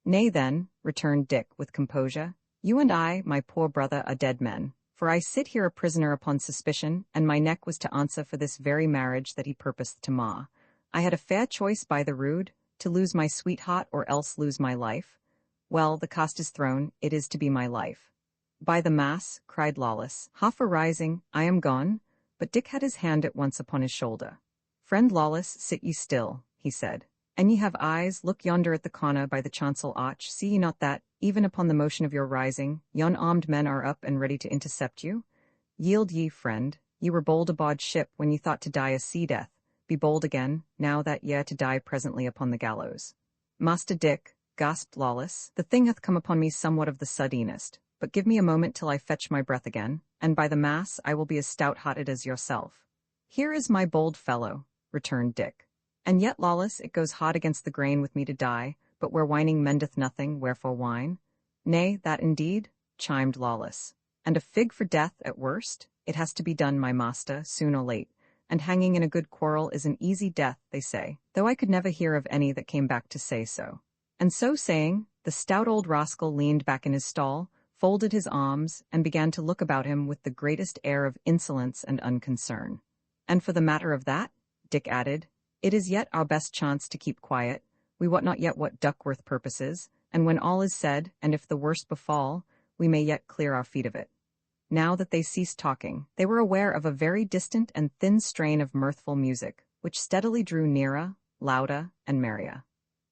"Nay, then," returned Dick with composure, "you and I, my poor brother, are dead men, for I sit here a prisoner upon suspicion, and my neck was to answer for this very marriage that he purposed to mar. I had a fair choice by the rood, to lose my sweetheart or else lose my life. Well, the cast is thrown, it is to be my life." "By the mass," cried Lawless, half arising, "I am gone," but Dick had his hand at once upon his shoulder. "Friend Lawless, sit ye still," he said. "An ye have eyes, look yonder at the corner by the chancel arch, see ye not that, even upon the motion of your rising, yon armed men are up and ready to intercept you? Yield ye, friend, ye were bold aboard ship when ye thought to die a sea death. Be bold again, now that ye are to die presently upon the gallows." "Master Dick," gasped Lawless, "the thing hath come upon me somewhat of the suddenest, but give me a moment till I fetch my breath again, and by the mass I will be as stout-hearted as yourself." "Here is my bold fellow," returned Dick. "And yet, Lawless, it goes hard against the grain with me to die, but where whining mendeth nothing, wherefore whine?" "Nay, that indeed," chimed Lawless. "And a fig for death, at worst. It has to be done, my master, soon or late, and hanging in a good quarrel is an easy death, they say, though I could never hear of any that came back to say so." And so saying, the stout old rascal leaned back in his stall, folded his arms, and began to look about him with the greatest air of insolence and unconcern. "And for the matter of that," Dick added, "it is yet our best chance to keep quiet. We wot not yet what Duckworth purposes, and when all is said, and if the worst befall, we may yet clear our feet of it." Now that they ceased talking, they were aware of a very distant and thin strain of mirthful music, which steadily drew nearer, louder, and merrier.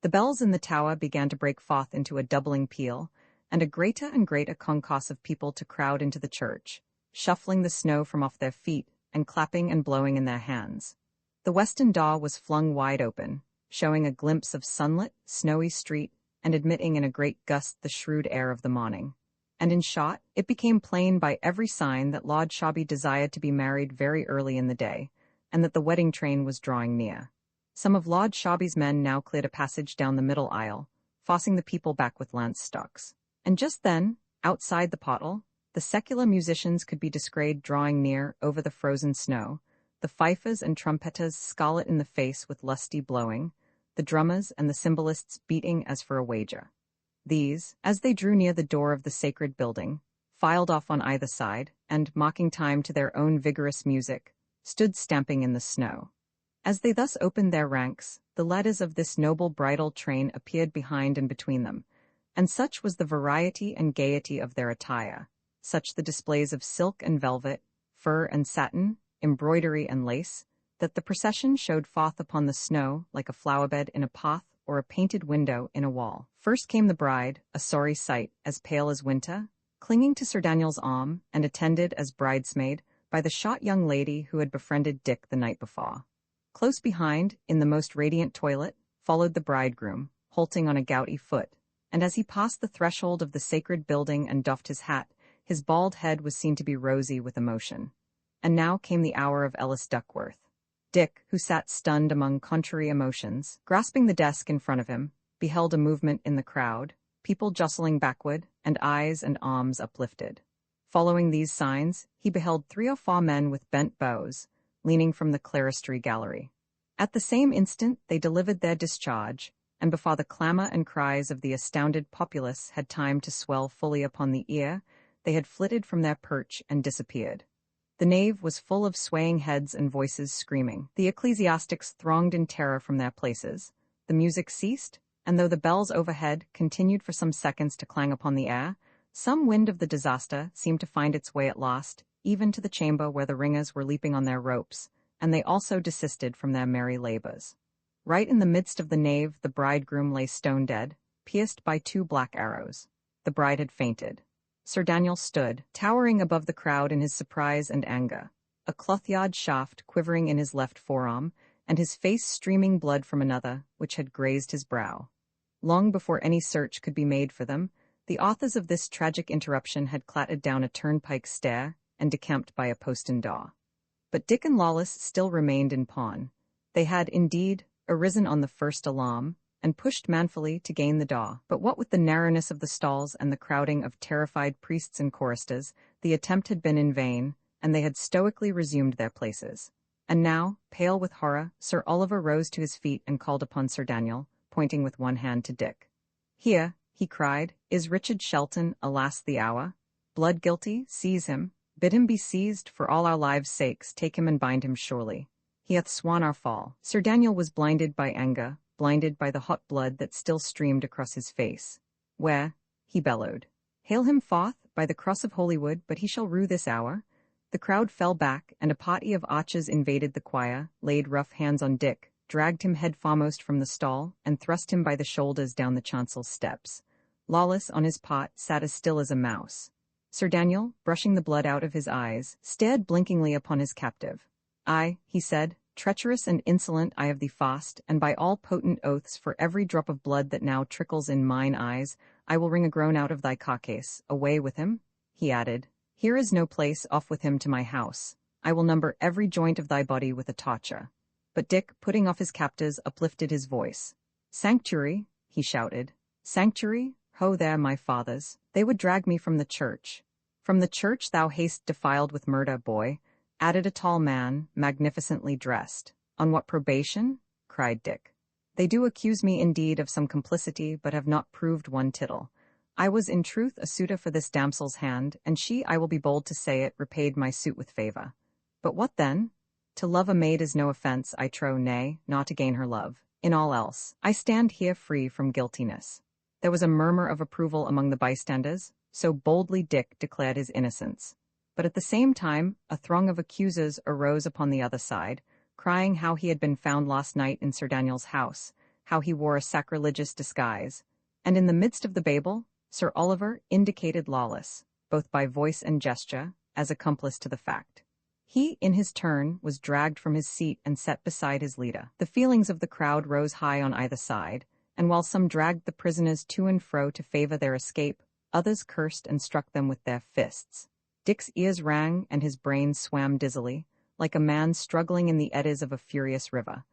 The bells in the tower began to break forth into a doubling peal, and a greater and greater concourse of people to crowd into the church, shuffling the snow from off their feet, and clapping and blowing in their hands. The western door was flung wide open, showing a glimpse of sunlit, snowy street, and admitting in a great gust the shrewd air of the morning. And in short, it became plain by every sign that Lord Shawby desired to be married very early in the day, and that the wedding train was drawing near. Some of Lord Shawby's men now cleared a passage down the middle aisle, forcing the people back with lance stocks. And just then, outside the pottle, the secular musicians could be descried drawing near over the frozen snow, the fifers and trumpeters scarlet in the face with lusty blowing, the drummers and the cymbalists beating as for a wager. These, as they drew near the door of the sacred building, filed off on either side, and, marking time to their own vigorous music, stood stamping in the snow. As they thus opened their ranks, the ladders of this noble bridal train appeared behind and between them, and such was the variety and gaiety of their attire, such the displays of silk and velvet, fur and satin, embroidery and lace, that the procession showed forth upon the snow like a flower-bed in a path or a painted window in a wall. First came the bride, a sorry sight, as pale as winter, clinging to Sir Daniel's arm, and attended as bridesmaid by the shot young lady who had befriended Dick the night before. Close behind, in the most radiant toilet, followed the bridegroom, halting on a gouty foot, and as he passed the threshold of the sacred building and doffed his hat, his bald head was seen to be rosy with emotion. And now came the hour of Ellis Duckworth. Dick, who sat stunned among contrary emotions, grasping the desk in front of him, beheld a movement in the crowd, people jostling backward, and eyes and arms uplifted. Following these signs, he beheld 3 or 4 men with bent bows, leaning from the clerestory gallery. At the same instant they delivered their discharge, and before the clamor and cries of the astounded populace had time to swell fully upon the ear, they had flitted from their perch and disappeared. The nave was full of swaying heads and voices screaming. The ecclesiastics thronged in terror from their places. The music ceased, and though the bells overhead continued for some seconds to clang upon the air, some wind of the disaster seemed to find its way at last, even to the chamber where the ringers were leaping on their ropes, and they also desisted from their merry labors. Right in the midst of the nave the bridegroom lay stone dead, pierced by 2 black arrows. The bride had fainted. Sir Daniel stood, towering above the crowd in his surprise and anger, a cloth-yard shaft quivering in his left forearm, and his face streaming blood from another, which had grazed his brow. Long before any search could be made for them, the authors of this tragic interruption had clattered down a turnpike stair and decamped by a postern door. But Dick and Lawless still remained in pawn. They had, indeed, arisen on the first alarm, and pushed manfully to gain the door. But what with the narrowness of the stalls and the crowding of terrified priests and choristers, the attempt had been in vain, and they had stoically resumed their places. And now, pale with horror, Sir Oliver rose to his feet and called upon Sir Daniel, pointing with one hand to Dick. "Here," he cried, "is Richard Shelton, alas the hour. Blood guilty, seize him, bid him be seized, for all our lives' sakes, take him and bind him surely. He hath sworn our fall." Sir Daniel was blinded by anger, blinded by the hot blood that still streamed across his face. "Where?" he bellowed. "Hale him forth, by the cross of Holywood, but he shall rue this hour." The crowd fell back, and a party of archers invaded the choir, laid rough hands on Dick, dragged him head foremost from the stall, and thrust him by the shoulders down the chancel steps. Lawless, on his part, sat as still as a mouse. Sir Daniel, brushing the blood out of his eyes, stared blinkingly upon his captive. "Aye," he said, "treacherous and insolent I have thee fast, and by all potent oaths, for every drop of blood that now trickles in mine eyes, I will wring a groan out of thy carcase. Away with him," he added. "Here is no place, off with him to my house. I will number every joint of thy body with a torture." But Dick, putting off his captives, uplifted his voice. "Sanctuary," he shouted. "Sanctuary? Ho there, my fathers. They would drag me from the church." "From the church thou hast defiled with murder, boy," added a tall man, magnificently dressed. "On what probation?" cried Dick. "They do accuse me indeed of some complicity, but have not proved one tittle. I was in truth a suitor for this damsel's hand, and she, I will be bold to say it, repaid my suit with favor. But what then? To love a maid is no offense, I trow, nay, not to gain her love. In all else, I stand here free from guiltiness." There was a murmur of approval among the bystanders, so boldly Dick declared his innocence. But at the same time, a throng of accusers arose upon the other side, crying how he had been found last night in Sir Daniel's house, how he wore a sacrilegious disguise. And in the midst of the babel, Sir Oliver indicated Lawless, both by voice and gesture, as accomplice to the fact. He, in his turn, was dragged from his seat and set beside his leader. The feelings of the crowd rose high on either side, and while some dragged the prisoners to and fro to favor their escape, others cursed and struck them with their fists. Dick's ears rang and his brain swam dizzily, like a man struggling in the eddies of a furious river.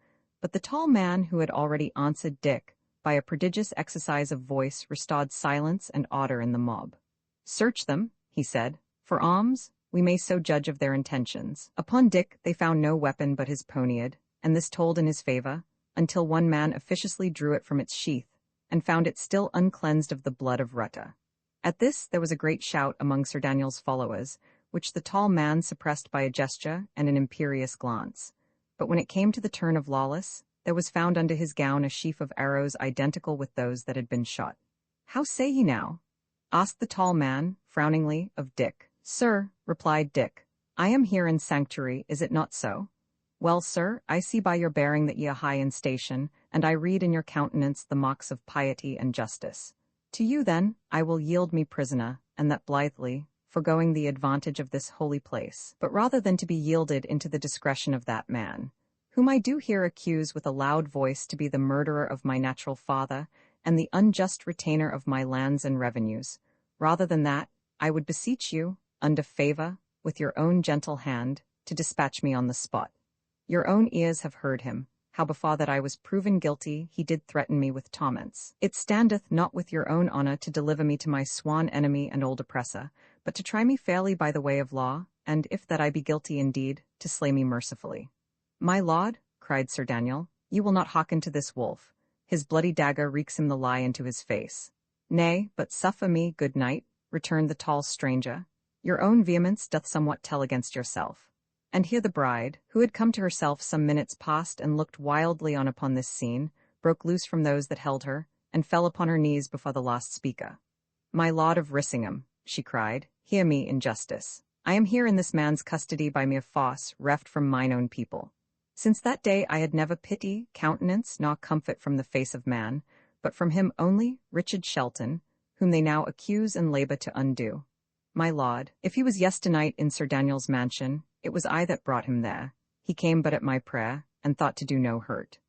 But the tall man who had already answered Dick, by a prodigious exercise of voice, restored silence and order in the mob. "Search them," he said. "For alms, we may so judge of their intentions." Upon Dick they found no weapon but his poniard, and this told in his favor, until one man officiously drew it from its sheath, and found it still uncleansed of the blood of Rutta. At this there was a great shout among Sir Daniel's followers, which the tall man suppressed by a gesture and an imperious glance. But when it came to the turn of Lawless, there was found under his gown a sheaf of arrows identical with those that had been shot. "How say ye now?" asked the tall man, frowningly, of Dick. "Sir," replied Dick, "I am here in sanctuary, is it not so?" "Well, sir, I see by your bearing that ye are high in station, and I read in your countenance the marks of piety and justice. To you, then, I will yield me prisoner, and that blithely, foregoing the advantage of this holy place, but rather than to be yielded into the discretion of that man, whom I do here accuse with a loud voice to be the murderer of my natural father, and the unjust retainer of my lands and revenues, rather than that, I would beseech you, under favour, with your own gentle hand, to dispatch me on the spot. Your own ears have heard him, how before that I was proven guilty, he did threaten me with torments. It standeth not with your own honour to deliver me to my swan enemy and old oppressor, but to try me fairly by the way of law, and if that I be guilty indeed, to slay me mercifully. My lord, cried Sir Daniel, you will not hearken to this wolf. His bloody dagger reeks him the lie into his face. Nay, but suffer me, good knight, returned the tall stranger. Your own vehemence doth somewhat tell against yourself. And here the bride, who had come to herself some minutes past and looked wildly on upon this scene, broke loose from those that held her, and fell upon her knees before the last speaker. My lord of Rissingham, she cried, hear me in justice. I am here in this man's custody by mere force, reft from mine own people. Since that day I had never pity, countenance, nor comfort from the face of man, but from him only, Richard Shelton, whom they now accuse and labour to undo. My lord, if he was yesternight in Sir Daniel's mansion, it was I that brought him there. He came but at my prayer, and thought to do no hurt.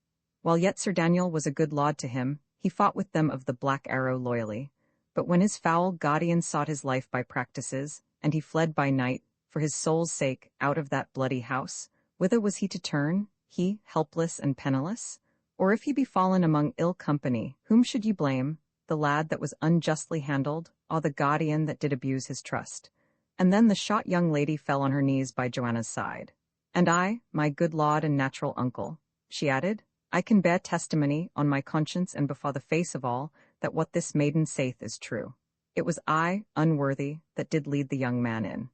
While yet Sir Daniel was a good lord to him, he fought with them of the Black Arrow loyally. But when his foul guardian sought his life by practices, and he fled by night, for his soul's sake, out of that bloody house, whither was he to turn, he, helpless and penniless? Or if he be fallen among ill company, whom should you blame, the lad that was unjustly handled, or the guardian that did abuse his trust? And then the shot young lady fell on her knees by Joanna's side. And I, my good lord and natural uncle, she added, I can bear testimony on my conscience and before the face of all, that what this maiden saith is true. It was I, unworthy, that did lead the young man in.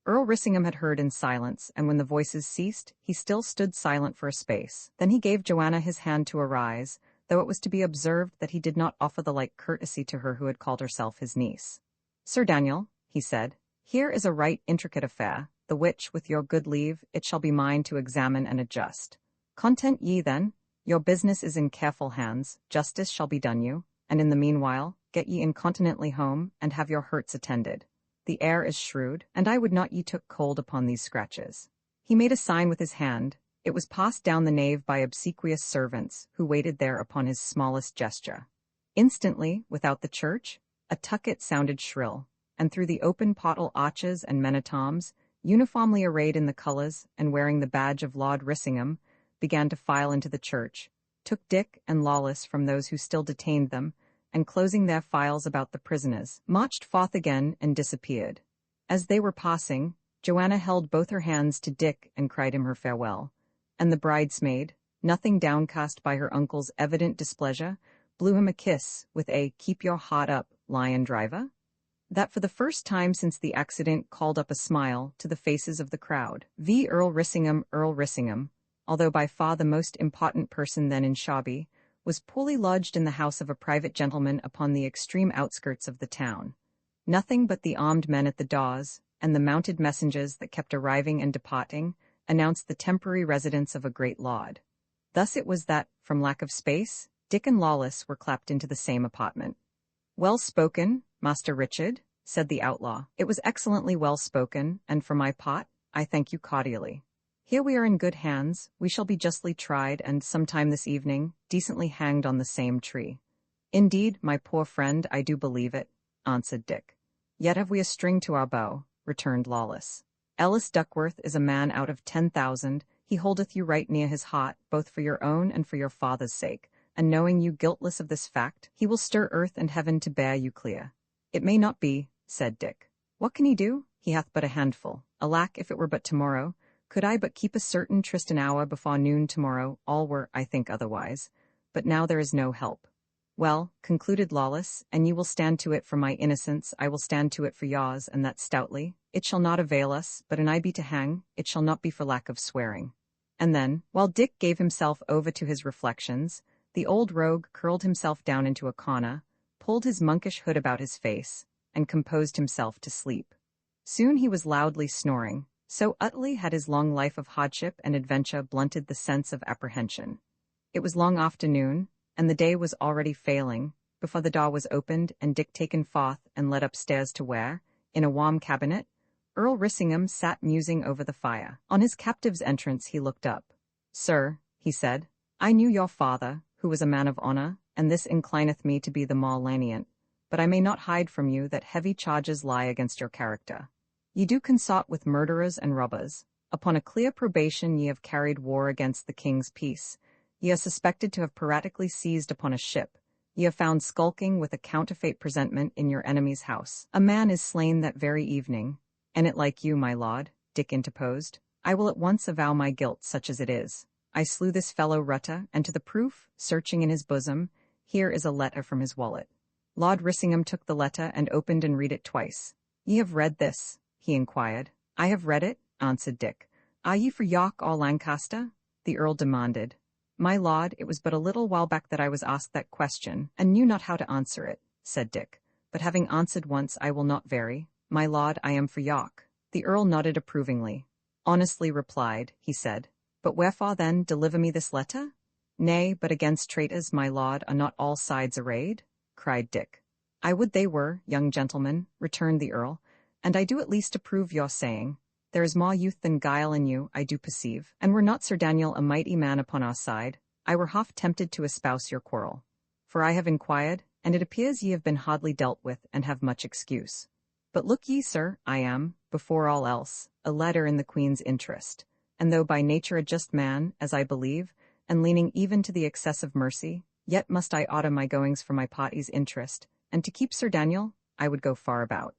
Earl Rissingham had heard in silence, and when the voices ceased, he still stood silent for a space. Then he gave Joanna his hand to arise, though it was to be observed that he did not offer the like courtesy to her who had called herself his niece. Sir Daniel, he said, here is a right intricate affair, the which, with your good leave, it shall be mine to examine and adjust. Content ye then, your business is in careful hands, justice shall be done you, and in the meanwhile, get ye incontinently home, and have your hurts attended. The air is shrewd, and I would not ye took cold upon these scratches. He made a sign with his hand. It was passed down the nave by obsequious servants, who waited there upon his smallest gesture. Instantly, without the church, a tucket sounded shrill, and through the open pottle arches and men at arms, uniformly arrayed in the colours and wearing the badge of Lord Rissingham, began to file into the church, took Dick and Lawless from those who still detained them, and closing their files about the prisoners, marched forth again and disappeared. As they were passing, Joanna held both her hands to Dick and cried him her farewell, and the bridesmaid, nothing downcast by her uncle's evident displeasure, blew him a kiss with a "keep your heart up, lion driver," that for the first time since the accident called up a smile to the faces of the crowd. Earl Rissingham, although by far the most important person then in Shawby, was poorly lodged in the house of a private gentleman upon the extreme outskirts of the town. Nothing but the armed men at the doors, and the mounted messengers that kept arriving and departing, announced the temporary residence of a great lord. Thus it was that, from lack of space, Dick and Lawless were clapped into the same apartment. Well spoken, Master Richard, said the outlaw. It was excellently well spoken, and for my part, I thank you cordially. Here we are in good hands, we shall be justly tried, and sometime this evening, decently hanged on the same tree. Indeed, my poor friend, I do believe it, answered Dick. Yet have we a string to our bow, returned Lawless. Ellis Duckworth is a man out of 10,000, he holdeth you right near his heart, both for your own and for your father's sake, and knowing you guiltless of this fact, he will stir earth and heaven to bear you clear. It may not be, said Dick. What can he do? He hath but a handful. Alack, if it were but tomorrow, could I but keep a certain tryst an hour before noon tomorrow, all were, I think, otherwise. But now there is no help. Well, concluded Lawless, and you will stand to it for my innocence, I will stand to it for yours, and that stoutly. It shall not avail us, but an I be to hang, it shall not be for lack of swearing. And then, while Dick gave himself over to his reflections, the old rogue curled himself down into a corner, pulled his monkish hood about his face, and composed himself to sleep. Soon he was loudly snoring, so utterly had his long life of hardship and adventure blunted the sense of apprehension. It was long afternoon, and the day was already failing, before the door was opened and Dick taken forth and led upstairs to where, In a warm cabinet, Earl Rissingham sat musing over the fire. On his captive's entrance he looked up. "Sir," he said, "I knew your father, who was a man of honor, and this inclineth me to be the more lenient, but I may not hide from you that heavy charges lie against your character. Ye do consort with murderers and robbers. Upon a clear probation ye have carried war against the king's peace. Ye are suspected to have piratically seized upon a ship. Ye are found skulking with a counterfeit presentment in your enemy's house. A man is slain that very evening. And it like you, my lord," Dick interposed. "I will at once avow my guilt, such as it is. I slew this fellow Rutter, and to the proof, searching in his bosom, here is a letter from his wallet." Lord Rissingham took the letter and opened and read it twice. "Ye have read this?" he inquired. "I have read it," answered Dick. "Are ye for York or Lancaster?" the Earl demanded. "My lord, it was but a little while back that I was asked that question, and knew not how to answer it," said Dick. "But having answered once, I will not vary. My lord, I am for York." The Earl nodded approvingly. "Honestly replied," he said. "But wherefore then deliver me this letter?" "Nay, but against traitors, my lord, are not all sides arrayed?" cried Dick. "I would they were, young gentleman," returned the Earl, "and I do at least approve your saying. There is more youth than guile in you, I do perceive, and were not Sir Daniel a mighty man upon our side, I were half tempted to espouse your quarrel. For I have inquired, and it appears ye have been hardly dealt with, and have much excuse. But look ye, sir, I am, before all else, a leader in the Queen's interest, and though by nature a just man, as I believe, and leaning even to the excess of mercy, yet must I order my goings for my party's interest, and to keep Sir Daniel, I would go far about."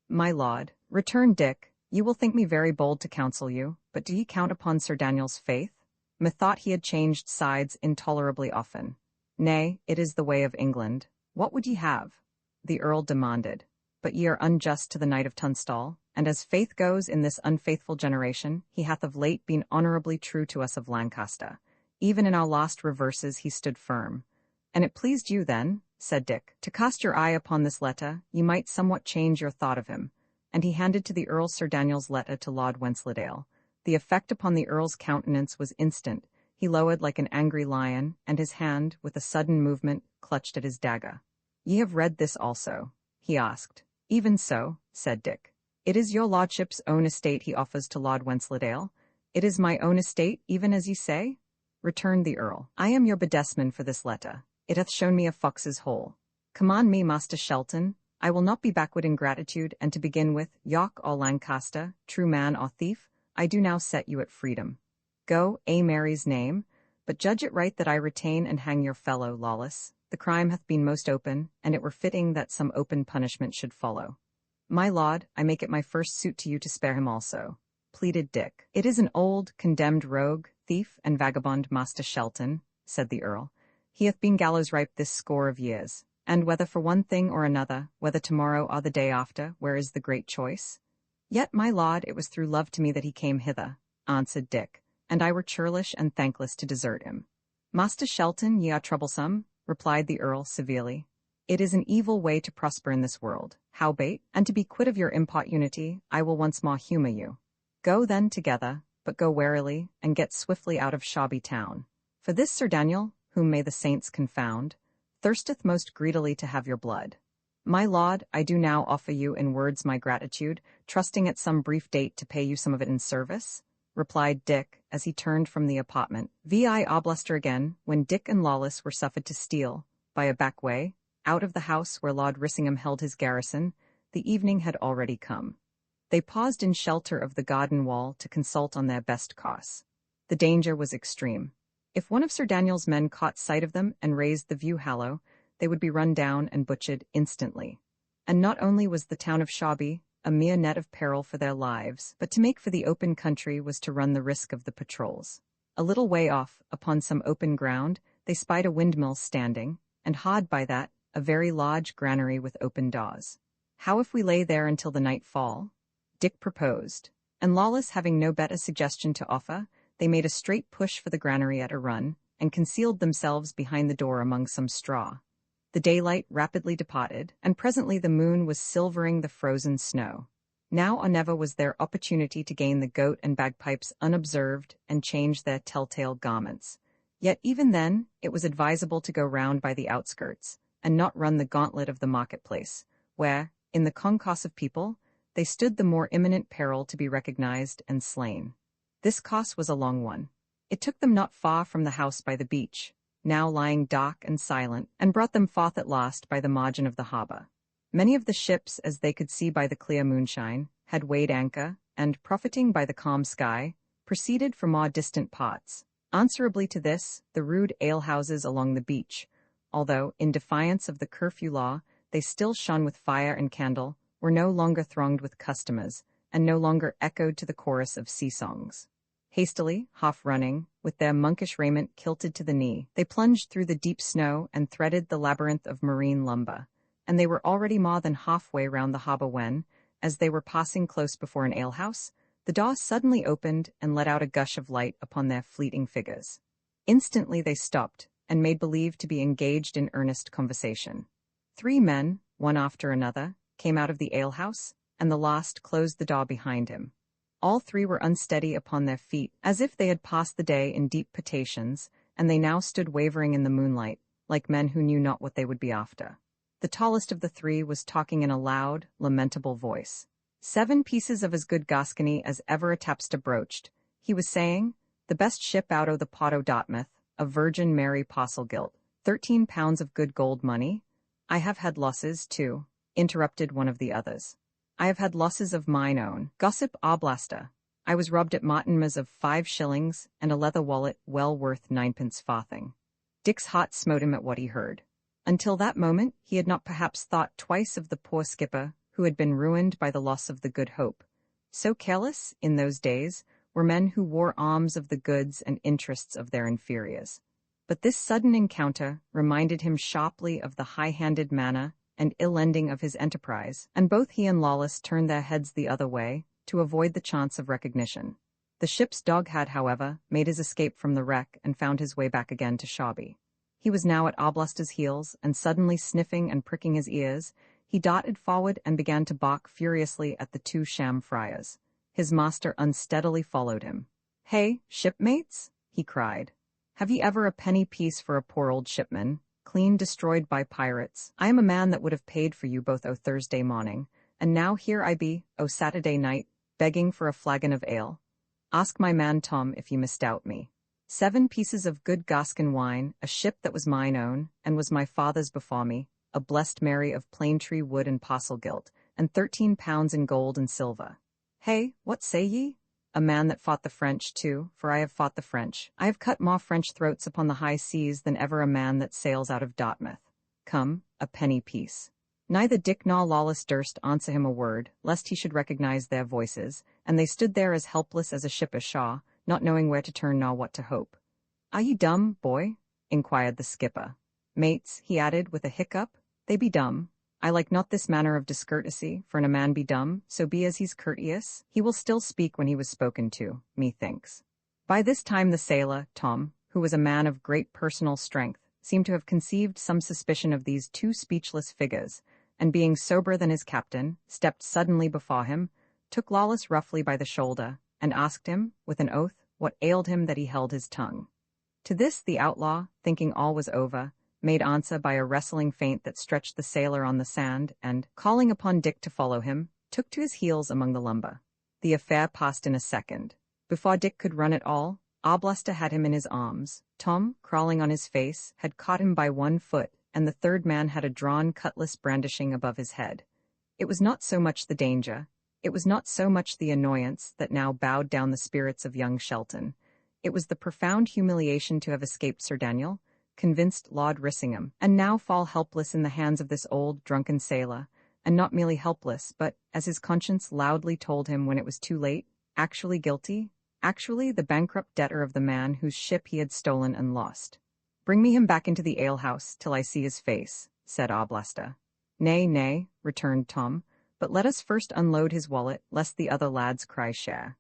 "My lord," returned Dick, "you will think me very bold to counsel you, but do ye count upon Sir Daniel's faith? Methought he had changed sides intolerably often. Nay, it is the way of England. What would ye have?" the Earl demanded. "But ye are unjust to the Knight of Tunstall, and as faith goes in this unfaithful generation, he hath of late been honorably true to us of Lancaster. Even in our last reverses he stood firm. And it pleased you then," said Dick, "to cast your eye upon this letter, ye might somewhat change your thought of him." And he handed to the Earl Sir Daniel's letter to Lord Wensleydale. The effect upon the Earl's countenance was instant. He lowered like an angry lion, and his hand, with a sudden movement, clutched at his dagger. "Ye have read this also?" he asked. "Even so," said Dick. "It is your lordship's own estate he offers to Lord Wensleydale." "It is my own estate, even as ye say?" returned the Earl. "I am your bedesman for this letter. It hath shown me a fox's hole. Command me, Master Shelton. I will not be backward in gratitude, and to begin with, York or Lancaster, true man or thief, I do now set you at freedom. Go, a Mary's name, but judge it right that I retain and hang your fellow, lawless. The crime hath been most open, and it were fitting that some open punishment should follow." "My lord, I make it my first suit to you to spare him also," pleaded Dick. "It is an old, condemned rogue, thief, and vagabond, Master Shelton," said the Earl. "He hath been gallows-ripe this score of years, and whether for one thing or another, whether tomorrow or the day after, where is the great choice? Yet, my lord, it was through love to me that he came hither," answered Dick, "and I were churlish and thankless to desert him." "Master Shelton, ye are troublesome," replied the Earl severely. "It is an evil way to prosper in this world. Howbeit, and to be quit of your importunity, I will once more humour you. Go then together, but go warily, and get swiftly out of Shawby town. For this Sir Daniel, whom may the saints confound, thirsteth most greedily to have your blood. My lord, I do now offer you in words my gratitude, trusting at some brief date to pay you some of it in service," replied Dick, as he turned from the apartment. Vi Obluster again, when Dick and Lawless were suffered to steal, by a back way, out of the house where Lord Rissingham held his garrison, the evening had already come. They paused in shelter of the garden wall to consult on their best course. The danger was extreme. If one of Sir Daniel's men caught sight of them and raised the view-hallow, they would be run down and butchered instantly. And not only was the town of Shawby a mere net of peril for their lives, but to make for the open country was to run the risk of the patrols. A little way off, upon some open ground, they spied a windmill standing, and hard by that, a very large granary with open doors. "How if we lay there until the night fall?" Dick proposed, and Lawless having no better suggestion to offer, they made a straight push for the granary at a run, and concealed themselves behind the door among some straw. The daylight rapidly departed, and presently the moon was silvering the frozen snow. Now or never was there opportunity to gain the goat and bagpipes unobserved and change their telltale garments. Yet even then, it was advisable to go round by the outskirts, and not run the gauntlet of the marketplace, where, in the concourse of people, they stood the more imminent peril to be recognized and slain. This course was a long one. It took them not far from the house by the beach, now lying dark and silent, and brought them forth at last by the margin of the harbor. Many of the ships, as they could see by the clear moonshine, had weighed anchor, and, profiting by the calm sky, proceeded for more distant parts. Answerably to this, the rude alehouses along the beach, although, in defiance of the curfew law, they still shone with fire and candle, were no longer thronged with customers, and no longer echoed to the chorus of sea-songs. Hastily, half-running, with their monkish raiment kilted to the knee, they plunged through the deep snow and threaded the labyrinth of marine lumber, and they were already more than halfway round the harbor when, as they were passing close before an alehouse, the door suddenly opened and let out a gush of light upon their fleeting figures. Instantly they stopped, and made believe to be engaged in earnest conversation. 3 men, one after another, came out of the alehouse, and the last closed the door behind him. All 3 were unsteady upon their feet, as if they had passed the day in deep potations, and they now stood wavering in the moonlight, like men who knew not what they would be after. The tallest of the 3 was talking in a loud, lamentable voice. 7 pieces of as good Gascony as ever a tapster broached, he was saying, the best ship out o' the pot o' Dartmouth, a Virgin Mary parcel gilt, 13 pounds of good gold money. I have had losses, too, interrupted one of the others. I have had losses of mine own. Gossip Oblasta. I was robbed at Martinmas of 5 shillings, and a leather wallet well worth 9pence farthing. Dick's heart smote him at what he heard. Until that moment, he had not perhaps thought twice of the poor skipper, who had been ruined by the loss of the Good Hope. So careless, in those days, were men who wore arms of the goods and interests of their inferiors. But this sudden encounter reminded him sharply of the high-handed manner and ill-ending of his enterprise, and both he and Lawless turned their heads the other way, to avoid the chance of recognition. The ship's dog had, however, made his escape from the wreck and found his way back again to Shawby. He was now at Oblasta's heels, and suddenly sniffing and pricking his ears, he darted forward and began to balk furiously at the 2 sham friars. His master unsteadily followed him. "Hey, shipmates," he cried. "Have ye ever a penny piece for a poor old shipman, clean destroyed by pirates? I am a man that would have paid for you both o' Thursday morning, and now here I be, o' Saturday night, begging for a flagon of ale. Ask my man Tom if ye misdoubt me. 7 pieces of good Gascon wine, a ship that was mine own, and was my father's before me, a blessed Mary of plane tree wood and parcel gilt, and 13 pounds in gold and silver. Hey, what say ye? A man that fought the French, too, for I have fought the French. I have cut more French throats upon the high seas than ever a man that sails out of Dartmouth. Come, a penny piece." Neither Dick nor Lawless durst answer him a word, lest he should recognize their voices, and they stood there as helpless as a ship ashaw, not knowing where to turn nor what to hope. "Are ye dumb, boy?" inquired the skipper. "Mates," he added with a hiccup, "they be dumb. I like not this manner of discourtesy, for an a man be dumb, so be as he's courteous, he will still speak when he was spoken to, methinks." By this time the sailor, Tom, who was a man of great personal strength, seemed to have conceived some suspicion of these 2 speechless figures, and being soberer than his captain, stepped suddenly before him, took Lawless roughly by the shoulder, and asked him, with an oath, what ailed him that he held his tongue. To this the outlaw, thinking all was over, made answer by a wrestling feint that stretched the sailor on the sand, and, calling upon Dick to follow him, took to his heels among the lumber. The affair passed in a second. Before Dick could run at all, Oblasta had him in his arms. Tom, crawling on his face, had caught him by 1 foot, and the 3rd man had a drawn cutlass brandishing above his head. It was not so much the danger, it was not so much the annoyance that now bowed down the spirits of young Shelton. It was the profound humiliation to have escaped Sir Daniel, convinced Lord Rissingham, and now fall helpless in the hands of this old, drunken sailor, and not merely helpless, but, as his conscience loudly told him when it was too late, actually guilty, actually the bankrupt debtor of the man whose ship he had stolen and lost. "Bring me him back into the alehouse till I see his face," said Oblasta. "Nay, nay," returned Tom, "but let us first unload his wallet, lest the other lads cry share."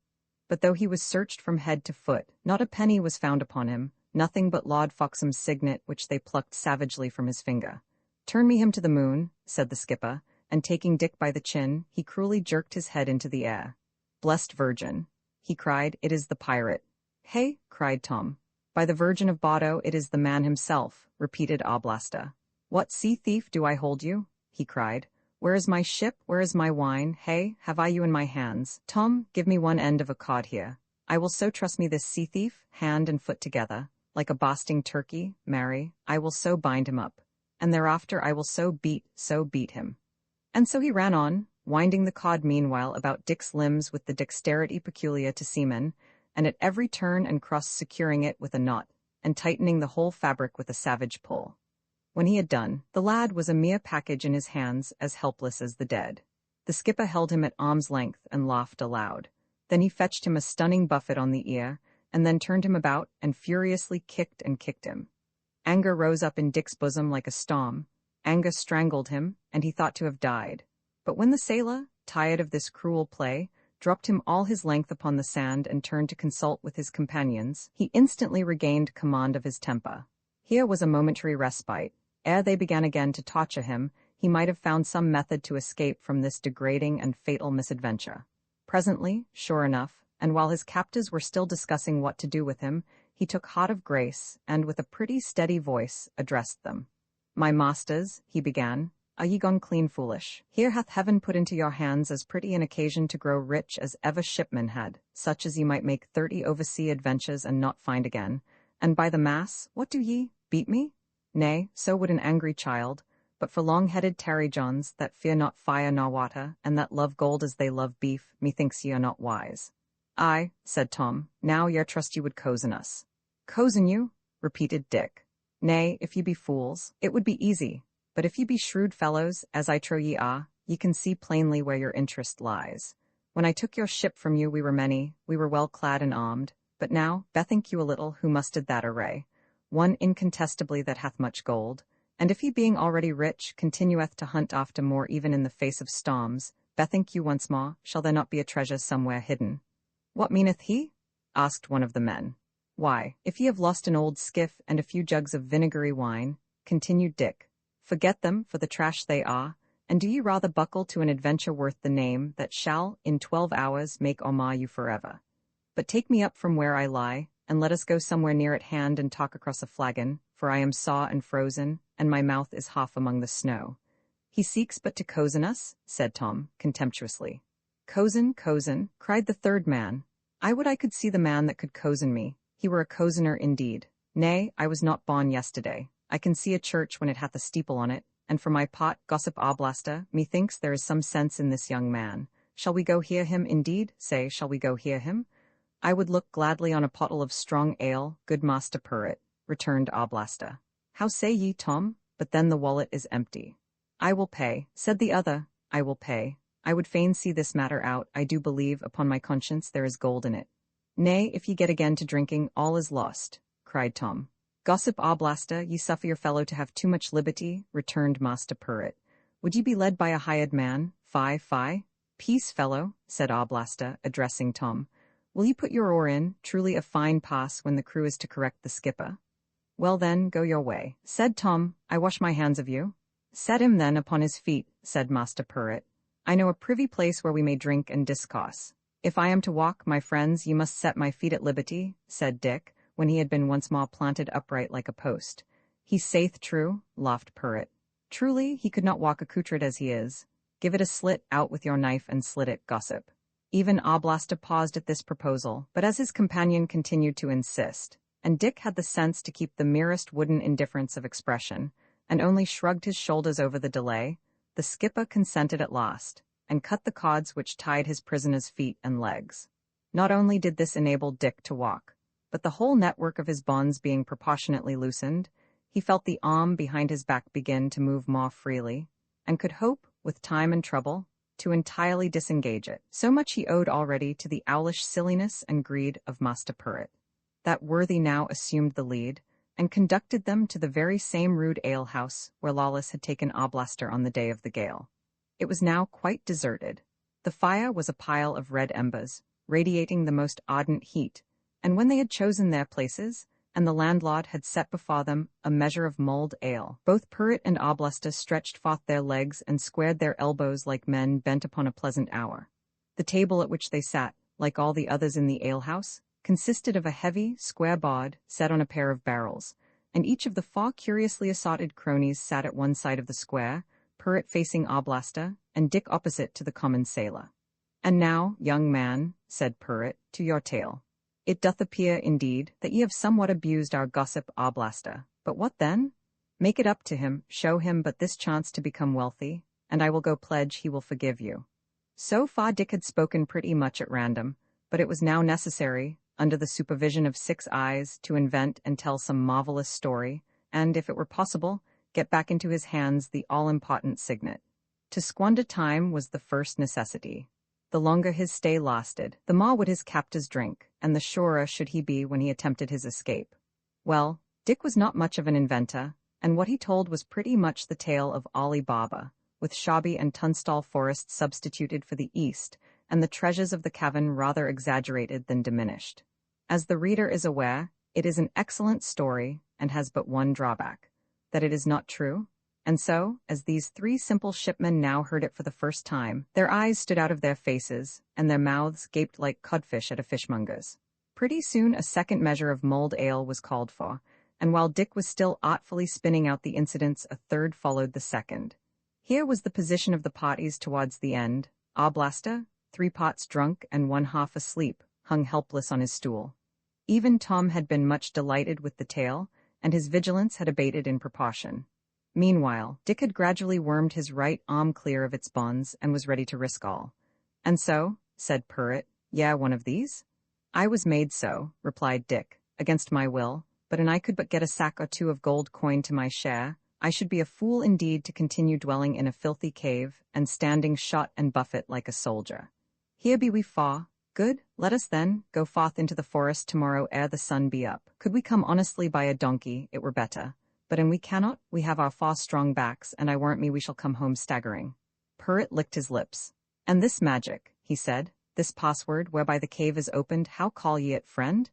But though he was searched from head to foot, not a penny was found upon him, nothing but Lord Foxham's signet, which they plucked savagely from his finger. "Turn me him to the moon," said the skipper, and taking Dick by the chin, he cruelly jerked his head into the air. "Blessed Virgin," he cried, "it is the pirate." "Hey," cried Tom. "By the Virgin of Bordeaux, it is the man himself," repeated Oblasta. "What sea thief do I hold you?" he cried. Where is my ship? Where is my wine? Hey, have I you in my hands? Tom, give me one end of a cod here. I will so trust me this sea thief, hand and foot together, like a basting turkey, marry, I will so bind him up, and thereafter I will so beat him. And so he ran on, winding the cod meanwhile about Dick's limbs with the dexterity peculiar to seamen, and at every turn and cross securing it with a knot, and tightening the whole fabric with a savage pull. When he had done, the lad was a mere package in his hands, as helpless as the dead. The skipper held him at arm's length and laughed aloud. Then he fetched him a stunning buffet on the ear, and then turned him about and furiously kicked him. Anger rose up in Dick's bosom like a storm. Anger strangled him, and he thought to have died. But when the sailor, tired of this cruel play, dropped him all his length upon the sand and turned to consult with his companions, he instantly regained command of his temper. Here was a momentary respite. Ere they began again to torture him, he might have found some method to escape from this degrading and fatal misadventure. Presently, sure enough, and while his captors were still discussing what to do with him, he took heart of grace, and with a pretty steady voice, addressed them. "My masters," he began, "are ye gone clean foolish? Here hath heaven put into your hands as pretty an occasion to grow rich as ever shipman had, such as ye might make 30 oversea adventures and not find again. And by the mass, what do ye? Beat me? Nay, so would an angry child, but for long-headed tarry-johns that fear not fire nor water, and that love gold as they love beef, methinks ye are not wise." "Aye," said Tom, "now yer trust ye would cozen us." "Cozen you?" repeated Dick. "Nay, if ye be fools, it would be easy, but if ye be shrewd fellows, as I trow ye are, ye can see plainly where your interest lies. When I took your ship from you we were many, we were well clad and armed, but now, bethink you a little who mustered that array. One incontestably that hath much gold, and if he being already rich continueth to hunt after more even in the face of storms, bethink you once more, shall there not be a treasure somewhere hidden?" "What meaneth he?" asked one of the men. "Why, if ye have lost an old skiff and a few jugs of vinegary wine," continued Dick, "forget them for the trash they are, and do ye rather buckle to an adventure worth the name that shall, in 12 hours, make or mar you forever. But take me up from where I lie, and let us go somewhere near at hand and talk across a flagon, for I am sore and frozen, and my mouth is half among the snow." "He seeks but to cozen us," said Tom, contemptuously. "Cozen, cozen," cried the third man. "I would I could see the man that could cozen me. He were a cozener indeed. Nay, I was not born yesterday. I can see a church when it hath a steeple on it, and for my part, gossip Oblasta, methinks there is some sense in this young man. Shall we go hear him indeed? Say, shall we go hear him?" "I would look gladly on a pottle of strong ale, good Master Purrit," returned Oblasta. "How say ye, Tom? But then the wallet is empty." "I will pay," said the other. "I will pay. I would fain see this matter out. I do believe, upon my conscience, there is gold in it." "Nay, if ye get again to drinking, all is lost," cried Tom. "Gossip Oblasta, ye suffer your fellow to have too much liberty," returned Master Purrit. "Would ye be led by a hired man? Fie, fie." "Peace, fellow," said Oblasta, addressing Tom. "Will ye put your oar in? Truly a fine pass when the crew is to correct the skipper." "Well then, go your way," said Tom. "I wash my hands of you." "Set him then upon his feet," said Master Purrit. "I know a privy place where we may drink and discourse." "If I am to walk, my friends, ye must set my feet at liberty," said Dick, when he had been once more planted upright like a post. "He saith true," laughed Purrit. "Truly, he could not walk accoutred as he is. Give it a slit, out with your knife and slit it, gossip." Even Oblasta paused at this proposal, but as his companion continued to insist, and Dick had the sense to keep the merest wooden indifference of expression, and only shrugged his shoulders over the delay, the skipper consented at last, and cut the cords which tied his prisoner's feet and legs. Not only did this enable Dick to walk, but the whole network of his bonds being proportionately loosened, he felt the arm behind his back begin to move more freely, and could hope, with time and trouble, to entirely disengage it. So much he owed already to the owlish silliness and greed of Master Purrit. That worthy now assumed the lead, and conducted them to the very same rude alehouse where Lawless had taken Oblaster on the day of the gale. It was now quite deserted. The fire was a pile of red embers, radiating the most ardent heat, and when they had chosen their places, and the landlord had set before them a measure of mulled ale, both Purrit and Oblasta stretched forth their legs and squared their elbows like men bent upon a pleasant hour. The table at which they sat, like all the others in the alehouse, consisted of a heavy, square board set on a pair of barrels, and each of the 4 curiously assorted cronies sat at one side of the square, Purrit facing Oblasta, and Dick opposite to the common sailor. "And now, young man," said Purrit, "to your tale. It doth appear, indeed, that ye have somewhat abused our gossip Oblasta, but what then? Make it up to him, show him but this chance to become wealthy, and I will go pledge he will forgive you." So far Dick had spoken pretty much at random, but it was now necessary, under the supervision of 6 eyes, to invent and tell some marvelous story, and, if it were possible, get back into his hands the all-important signet. To squander time was the first necessity. The longer his stay lasted, the more would his captors drink, and the surer should he be when he attempted his escape. Well, Dick was not much of an inventor, and what he told was pretty much the tale of Ali Baba, with Shabi and Tunstall forests substituted for the east, and the treasures of the cavern rather exaggerated than diminished. As the reader is aware, it is an excellent story, and has but one drawback, that it is not true. And so, as these 3 simple shipmen now heard it for the first time, their eyes stood out of their faces, and their mouths gaped like codfish at a fishmonger's. Pretty soon a second measure of mulled ale was called for, and while Dick was still artfully spinning out the incidents, a third followed the second. Here was the position of the parties towards the end. Oblasta, 3 pots drunk and 1 half asleep, hung helpless on his stool. Even Tom had been much delighted with the tale, and his vigilance had abated in proportion. Meanwhile, Dick had gradually wormed his right arm clear of its bonds and was ready to risk all. "And so," said Purrit, "yeah, one of these?" "I was made so," replied Dick, "against my will, but an I could but get a sack or 2 of gold coin to my share, I should be a fool indeed to continue dwelling in a filthy cave, and standing shot and buffet like a soldier. Here be we 4. Good, let us then go forth into the forest tomorrow ere the sun be up. Could we come honestly by a donkey, it were better. But an we cannot, we have our 4 strong backs, and I warrant me we shall come home staggering." Purrit licked his lips. "And this magic," he said, "this password whereby the cave is opened, how call ye it, friend?"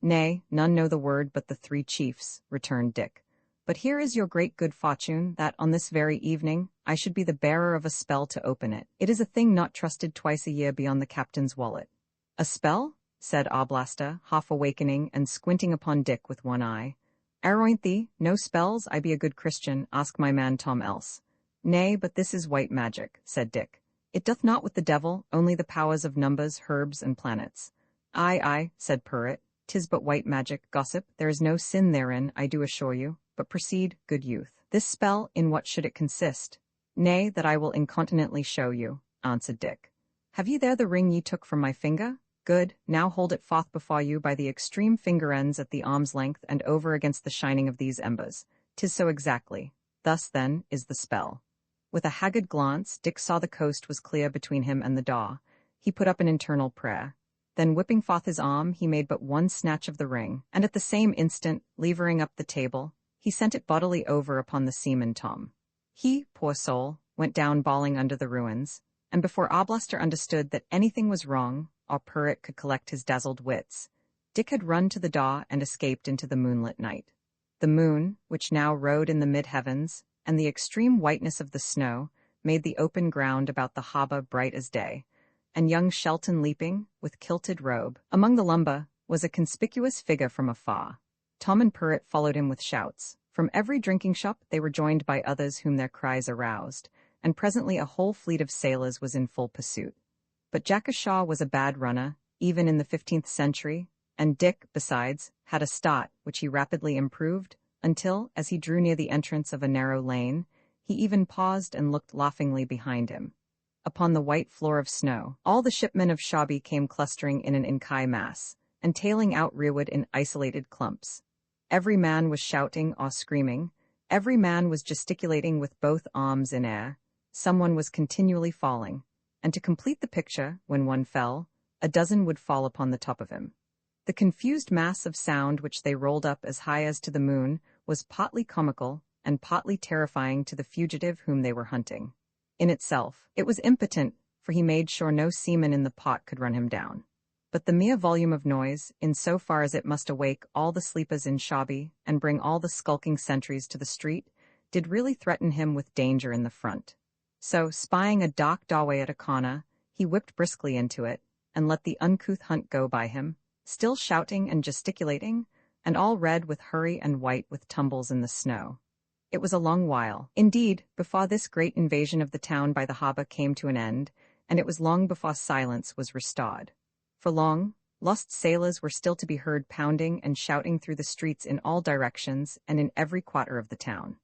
"Nay, none know the word but the 3 chiefs," returned Dick. "But here is your great good fortune, that on this very evening I should be the bearer of a spell to open it. It is a thing not trusted twice a year beyond the captain's wallet." "A spell?" said Oblasta, half awakening and squinting upon Dick with one eye. "Aroint thee, no spells, I be a good Christian, ask my man Tom else." "Nay, but this is white magic," said Dick. "It doth not with the devil, only the powers of numbers, herbs, and planets." Aye, said Purrit, "'tis but white magic, gossip, there is no sin therein, I do assure you, but proceed, good youth. This spell, in what should it consist?" "Nay, that I will incontinently show you," answered Dick. "Have ye there the ring ye took from my finger? Good, now hold it forth before you by the extreme finger ends at the arm's length and over against the shining of these embers. 'Tis so exactly. Thus, then, is the spell." With a haggard glance, Dick saw the coast was clear between him and the daw. He put up an internal prayer. Then whipping forth his arm, he made but one snatch of the ring, and at the same instant, levering up the table, he sent it bodily over upon the seaman Tom. He, poor soul, went down bawling under the ruins, and before Oblasta understood that anything was wrong, or Purrit could collect his dazzled wits, Dick had run to the daw and escaped into the moonlit night. The moon, which now rode in the mid-heavens, and the extreme whiteness of the snow, made the open ground about the harbour bright as day, and young Shelton leaping, with kilted robe, among the lumber, was a conspicuous figure from afar. Tom and Purrit followed him with shouts. From every drinking shop they were joined by others whom their cries aroused, and presently a whole fleet of sailors was in full pursuit. But Jackashaw was a bad runner, even in the 15th century, and Dick, besides, had a start, which he rapidly improved, until, as he drew near the entrance of a narrow lane, he even paused and looked laughingly behind him. Upon the white floor of snow, all the shipmen of Shabi came clustering in an Inkai mass, and tailing out rearward in isolated clumps. Every man was shouting or screaming, every man was gesticulating with both arms in air, someone was continually falling, and to complete the picture, when one fell, a dozen would fall upon the top of him. The confused mass of sound which they rolled up as high as to the moon was partly comical and partly terrifying to the fugitive whom they were hunting. In itself, it was impotent, for he made sure no seaman in the pot could run him down. But the mere volume of noise, in so far as it must awake all the sleepers in Shabi and bring all the skulking sentries to the street, did really threaten him with danger in the front. So, spying a dark doorway at a corner, he whipped briskly into it, and let the uncouth hunt go by him, still shouting and gesticulating, and all red with hurry and white with tumbles in the snow. It was a long while, indeed, before this great invasion of the town by the harbour came to an end, and it was long before silence was restored. For long, lost sailors were still to be heard pounding and shouting through the streets in all directions and in every quarter of the town.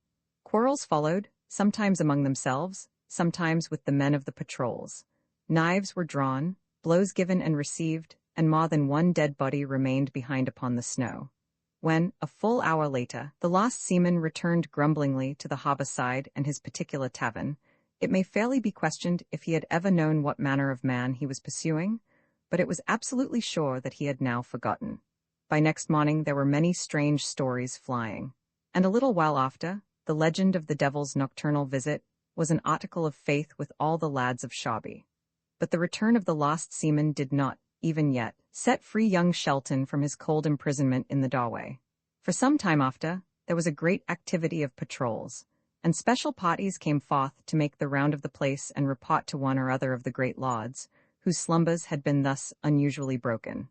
Quarrels followed, sometimes among themselves, sometimes with the men of the patrols. Knives were drawn, blows given and received, and more than one dead body remained behind upon the snow. When, a full hour later, the lost seaman returned grumblingly to the harbour side and his particular tavern, it may fairly be questioned if he had ever known what manner of man he was pursuing, but it was absolutely sure that he had now forgotten. By next morning there were many strange stories flying, and a little while after, the legend of the devil's nocturnal visit was an article of faith with all the lads of Shawby. But the return of the lost seaman did not, even yet, set free young Shelton from his cold imprisonment in the doorway. For some time after, there was a great activity of patrols, and special parties came forth to make the round of the place and report to one or other of the great lords, whose slumbers had been thus unusually broken.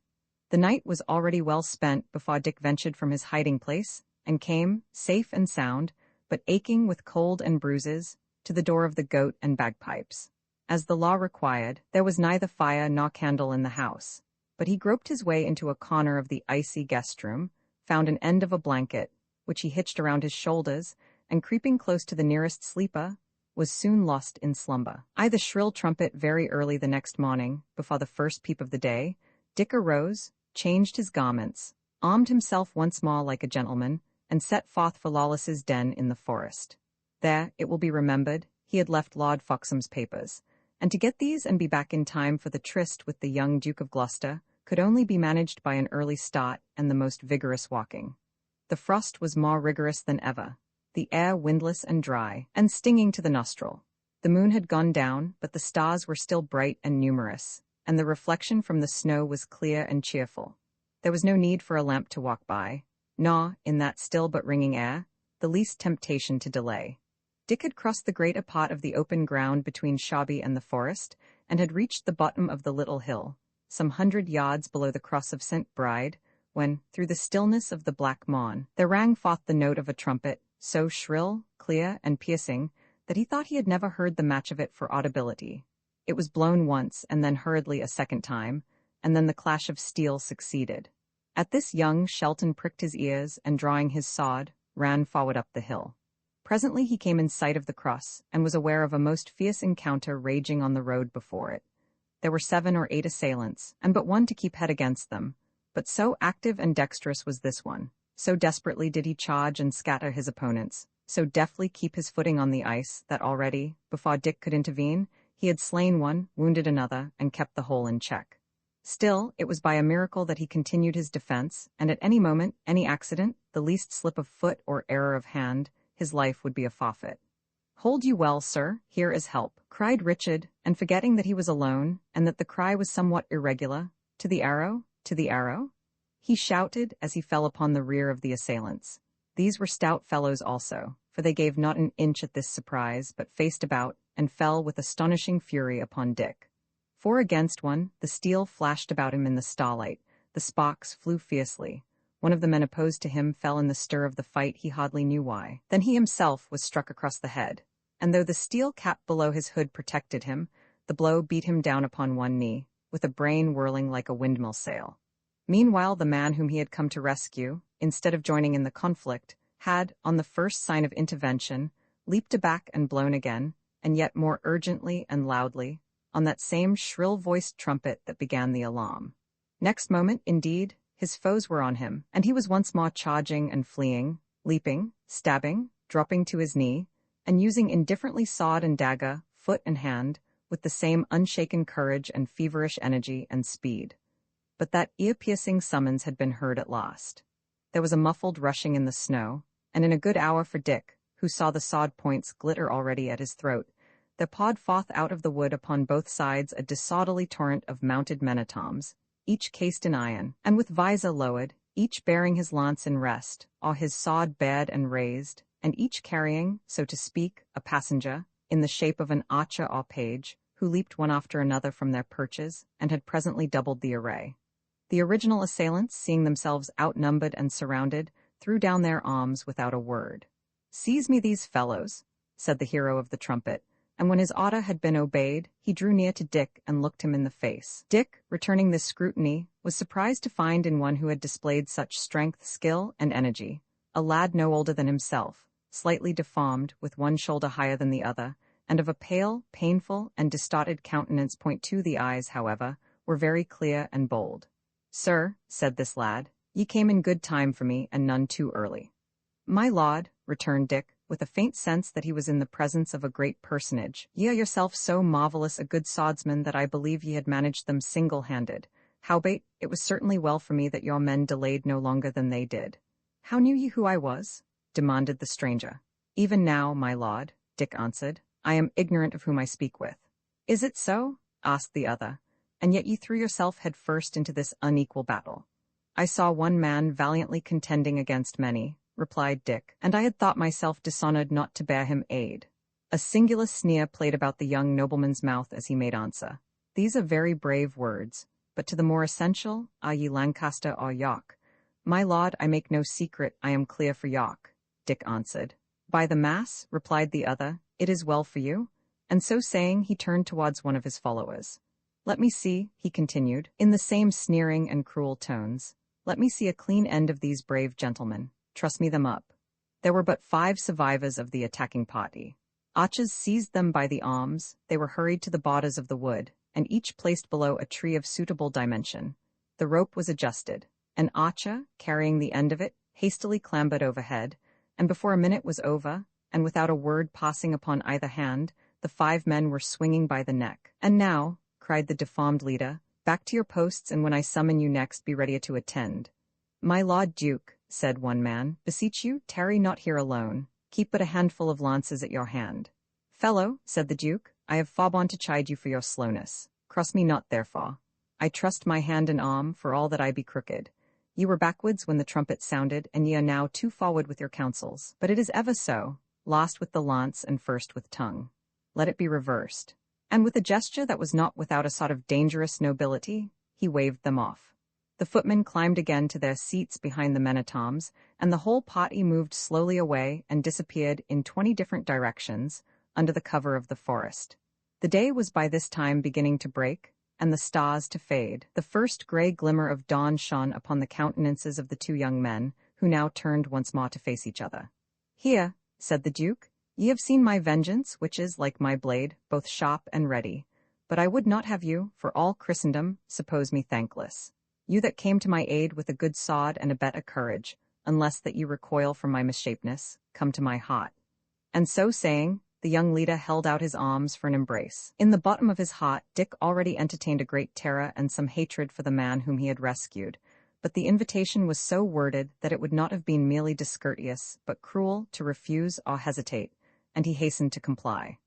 The night was already well spent before Dick ventured from his hiding place, and came, safe and sound, but aching with cold and bruises, to the door of the Goat and Bagpipes. As the law required, there was neither fire nor candle in the house, but he groped his way into a corner of the icy guest room, found an end of a blanket, which he hitched around his shoulders, and creeping close to the nearest sleeper, was soon lost in slumber. The shrill trumpet very early the next morning, before the first peep of the day, Dick arose, changed his garments, armed himself once more like a gentleman, and set forth for Lawless's den in the forest. There, it will be remembered, he had left Lord Foxham's papers, and to get these and be back in time for the tryst with the young Duke of Gloucester could only be managed by an early start and the most vigorous walking. The frost was more rigorous than ever, the air windless and dry, and stinging to the nostril. The moon had gone down, but the stars were still bright and numerous, and the reflection from the snow was clear and cheerful. There was no need for a lamp to walk by, nor, in that still but ringing air, the least temptation to delay. Dick had crossed the greater part of the open ground between Shawby and the forest, and had reached the bottom of the little hill, some 100 yards below the cross of St. Bride, when, through the stillness of the black morn, there rang forth the note of a trumpet, so shrill, clear, and piercing, that he thought he had never heard the match of it for audibility. It was blown once, and then hurriedly a second time, and then the clash of steel succeeded. At this young Shelton pricked his ears, and drawing his sword, ran forward up the hill. Presently he came in sight of the cross, and was aware of a most fierce encounter raging on the road before it. There were 7 or 8 assailants, and but one to keep head against them, but so active and dexterous was this one, so desperately did he charge and scatter his opponents, so deftly keep his footing on the ice, that already, before Dick could intervene, he had slain one, wounded another, and kept the whole in check. Still, it was by a miracle that he continued his defense, and at any moment, any accident, the least slip of foot or error of hand, his life would be a forfeit. "Hold you well, sir, here is help," cried Richard, and forgetting that he was alone, and that the cry was somewhat irregular, "To the arrow, to the arrow," he shouted as he fell upon the rear of the assailants. These were stout fellows also, for they gave not an inch at this surprise, but faced about, and fell with astonishing fury upon Dick. 4 against 1, the steel flashed about him in the starlight, the sparks flew fiercely. One of the men opposed to him fell in the stir of the fight, he hardly knew why. Then he himself was struck across the head, and though the steel cap below his hood protected him, the blow beat him down upon one knee, with a brain whirling like a windmill sail. Meanwhile the man whom he had come to rescue, instead of joining in the conflict, had, on the first sign of intervention, leaped aback and blown again, and yet more urgently and loudly, on that same shrill-voiced trumpet that began the alarm. Next moment, indeed, his foes were on him, and he was once more charging and fleeing, leaping, stabbing, dropping to his knee, and using indifferently sword and dagger, foot and hand, with the same unshaken courage and feverish energy and speed. But that ear-piercing summons had been heard at last. There was a muffled rushing in the snow, and in a good hour for Dick, who saw the sword points glitter already at his throat, there poured forth out of the wood upon both sides a disorderly torrent of mounted men-at-arms, each cased in iron, and with visor lowered, each bearing his lance in rest, or his sword bared and raised, and each carrying, so to speak, a passenger, in the shape of an archer or page, who leaped one after another from their perches, and had presently doubled the array. The original assailants, seeing themselves outnumbered and surrounded, threw down their arms without a word. "Seize me these fellows," said the hero of the trumpet, and when his order had been obeyed, he drew near to Dick and looked him in the face. Dick, returning this scrutiny, was surprised to find in one who had displayed such strength, skill, and energy, a lad no older than himself, slightly deformed, with one shoulder higher than the other, and of a pale, painful, and distorted countenance. The eyes, however, were very clear and bold. "Sir," said this lad, "ye came in good time for me, and none too early." "My lord," returned Dick, with a faint sense that he was in the presence of a great personage, "ye are yourself so marvellous a good swordsman that I believe ye had managed them single-handed. Howbeit, it was certainly well for me that your men delayed no longer than they did." "How knew ye who I was?" demanded the stranger. "Even now, my lord," Dick answered, "I am ignorant of whom I speak with." "Is it so?" asked the other. "And yet ye threw yourself head first into this unequal battle." "I saw one man valiantly contending against many," replied Dick, "and I had thought myself dishonored not to bear him aid." A singular sneer played about the young nobleman's mouth as he made answer. "These are very brave words, but to the more essential, are ye Lancaster or York?" "My lord, I make no secret, I am clear for York," Dick answered. "By the mass," replied the other, "it is well for you." And so saying, he turned towards one of his followers. "Let me see," he continued, in the same sneering and cruel tones, "let me see a clean end of these brave gentlemen. Truss me them up." There were but 5 survivors of the attacking party. Archers seized them by the arms, they were hurried to the borders of the wood, and each placed below a tree of suitable dimension. The rope was adjusted. An archer, carrying the end of it, hastily clambered overhead, and before a minute was over, and without a word passing upon either hand, the 5 men were swinging by the neck. "And now," cried the deformed leader, "back to your posts, and when I summon you next, be ready to attend." "My lord Duke," said one man, "beseech you, tarry not here alone. Keep but a handful of lances at your hand." "Fellow," said the Duke, "I have forbore to chide you for your slowness. Cross me not therefore. I trust my hand and arm, for all that I be crooked. Ye were backwards when the trumpet sounded, and ye are now too forward with your counsels. But it is ever so, last with the lance and first with tongue. Let it be reversed." And with a gesture that was not without a sort of dangerous nobility, he waved them off. The footmen climbed again to their seats behind the men-at-arms, and the whole party moved slowly away and disappeared in 20 different directions under the cover of the forest. The day was by this time beginning to break, and the stars to fade. The first grey glimmer of dawn shone upon the countenances of the 2 young men, who now turned once more to face each other. "Here," said the Duke, "ye have seen my vengeance, which is, like my blade, both sharp and ready. But I would not have you, for all Christendom, suppose me thankless. You that came to my aid with a good sword and a better courage, unless that you recoil from my misshapeness, come to my heart." And so saying, the young leader held out his arms for an embrace. In the bottom of his heart, Dick already entertained a great terror and some hatred for the man whom he had rescued, but the invitation was so worded that it would not have been merely discourteous, but cruel, to refuse or hesitate, and he hastened to comply.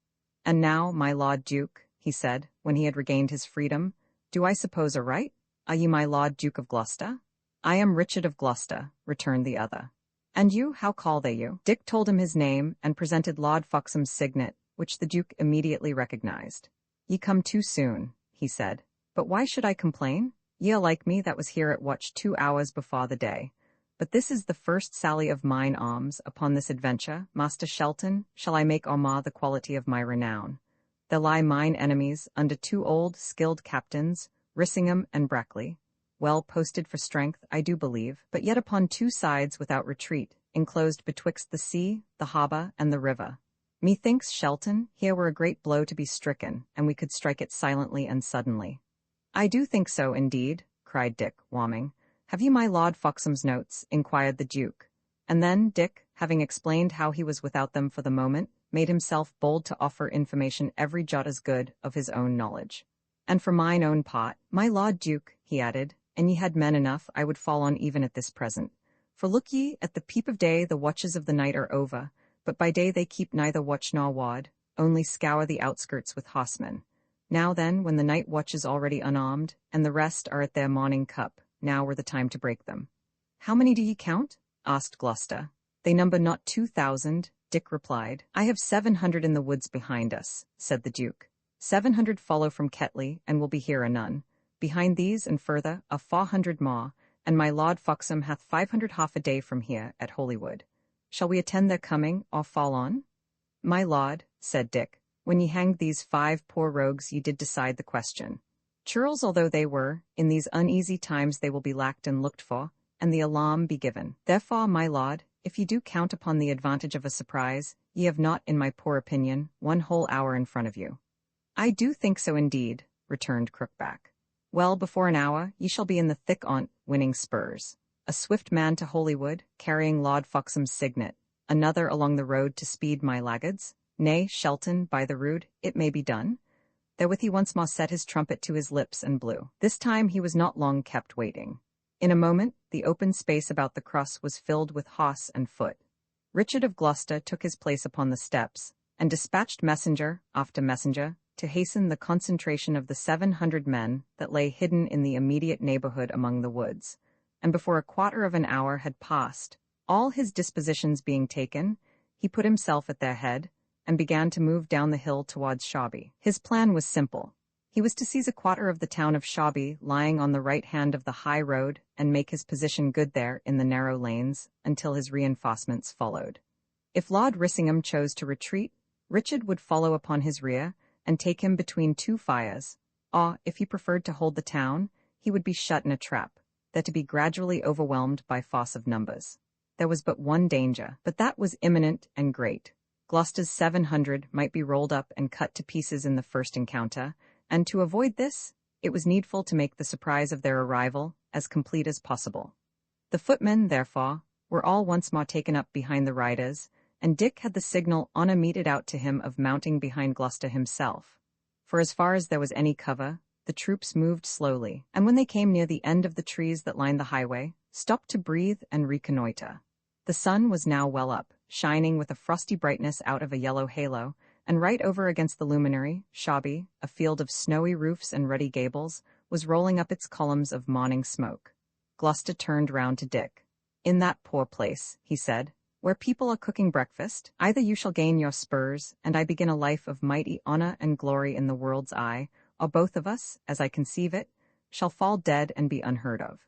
"And now, my lord Duke," he said, when he had regained his freedom, "do I suppose aright? Are you my lord Duke of Gloucester?" "I am Richard of Gloucester," returned the other. "And you, how call they you?" Dick told him his name, and presented Lord Foxham's signet, which the Duke immediately recognized. "Ye come too soon," he said. "But why should I complain? Ye are like me that was here at watch 2 hours before the day. But this is the first sally of mine arms upon this adventure. Master Shelton, shall I make or mar the quality of my renown? There lie mine enemies under 2 old, skilled captains, Rissingham and Brackley, well posted for strength, I do believe, but yet upon 2 sides without retreat, enclosed betwixt the sea, the harbour, and the river. Methinks, Shelton, here were a great blow to be stricken, and we could strike it silently and suddenly." "I do think so, indeed," cried Dick, warming. "Have you my Lord Foxham's notes?" inquired the Duke. And then Dick, having explained how he was without them for the moment, made himself bold to offer information every jot as good of his own knowledge. "And for mine own part, my Lord Duke," he added, "an ye had men enough, I would fall on even at this present. For look ye, at the peep of day the watches of the night are over, but by day they keep neither watch nor ward, only scour the outskirts with horsemen. Now then, when the night watch is already unarmed, and the rest are at their morning cup, now were the time to break them." "How many do ye count?" asked Gloucester. "They number not 2,000, Dick replied. "I have 700 in the woods behind us," said the Duke. 700 follow from Ketley, and will be here anon. Behind these and further are 400 more, and my Lord Foxham hath 500 half a day from here at Holywood. Shall we attend their coming, or fall on? My lord, said Dick, when ye hanged these 5 poor rogues ye did decide the question. Churls although they were, in these uneasy times they will be lacked and looked for, and the alarm be given. Therefore, my lord, if ye do count upon the advantage of a surprise, ye have not, in my poor opinion, 1 whole hour in front of you. I do think so indeed, returned Crookback. Well, before an hour, ye shall be in the thick on't, winning spurs. A swift man to Holywood, carrying Lord Foxham's signet, another along the road to speed my laggards. Nay, Shelton, by the rood, it may be done. Therewith he once more set his trumpet to his lips and blew. This time he was not long kept waiting. In a moment, the open space about the cross was filled with horse and foot. Richard of Gloucester took his place upon the steps, and dispatched messenger after messenger to hasten the concentration of the 700 men that lay hidden in the immediate neighborhood among the woods. And before a quarter of an hour had passed, all his dispositions being taken, he put himself at their head, and began to move down the hill towards Shawby. His plan was simple. He was to seize a quarter of the town of Shawby lying on the right hand of the high road and make his position good there in the narrow lanes until his reinforcements followed. If Lord Rissingham chose to retreat, Richard would follow upon his rear and take him between 2 fires, or, if he preferred to hold the town, he would be shut in a trap, there to be gradually overwhelmed by force of numbers. There was but one danger, but that was imminent and great. Gloucester's 700 might be rolled up and cut to pieces in the first encounter, and to avoid this, it was needful to make the surprise of their arrival as complete as possible. The footmen, therefore, were all once more taken up behind the riders, and Dick had the signal honour meted out to him of mounting behind Gloucester himself. For as far as there was any cover, the troops moved slowly, and when they came near the end of the trees that lined the highway, stopped to breathe and reconnoitre. The sun was now well up, shining with a frosty brightness out of a yellow halo, and right over against the luminary, Shawby, a field of snowy roofs and ruddy gables, was rolling up its columns of morning smoke. Gloucester turned round to Dick. In that poor place, he said, where people are cooking breakfast, either you shall gain your spurs, and I begin a life of mighty honour and glory in the world's eye, or both of us, as I conceive it, shall fall dead and be unheard of.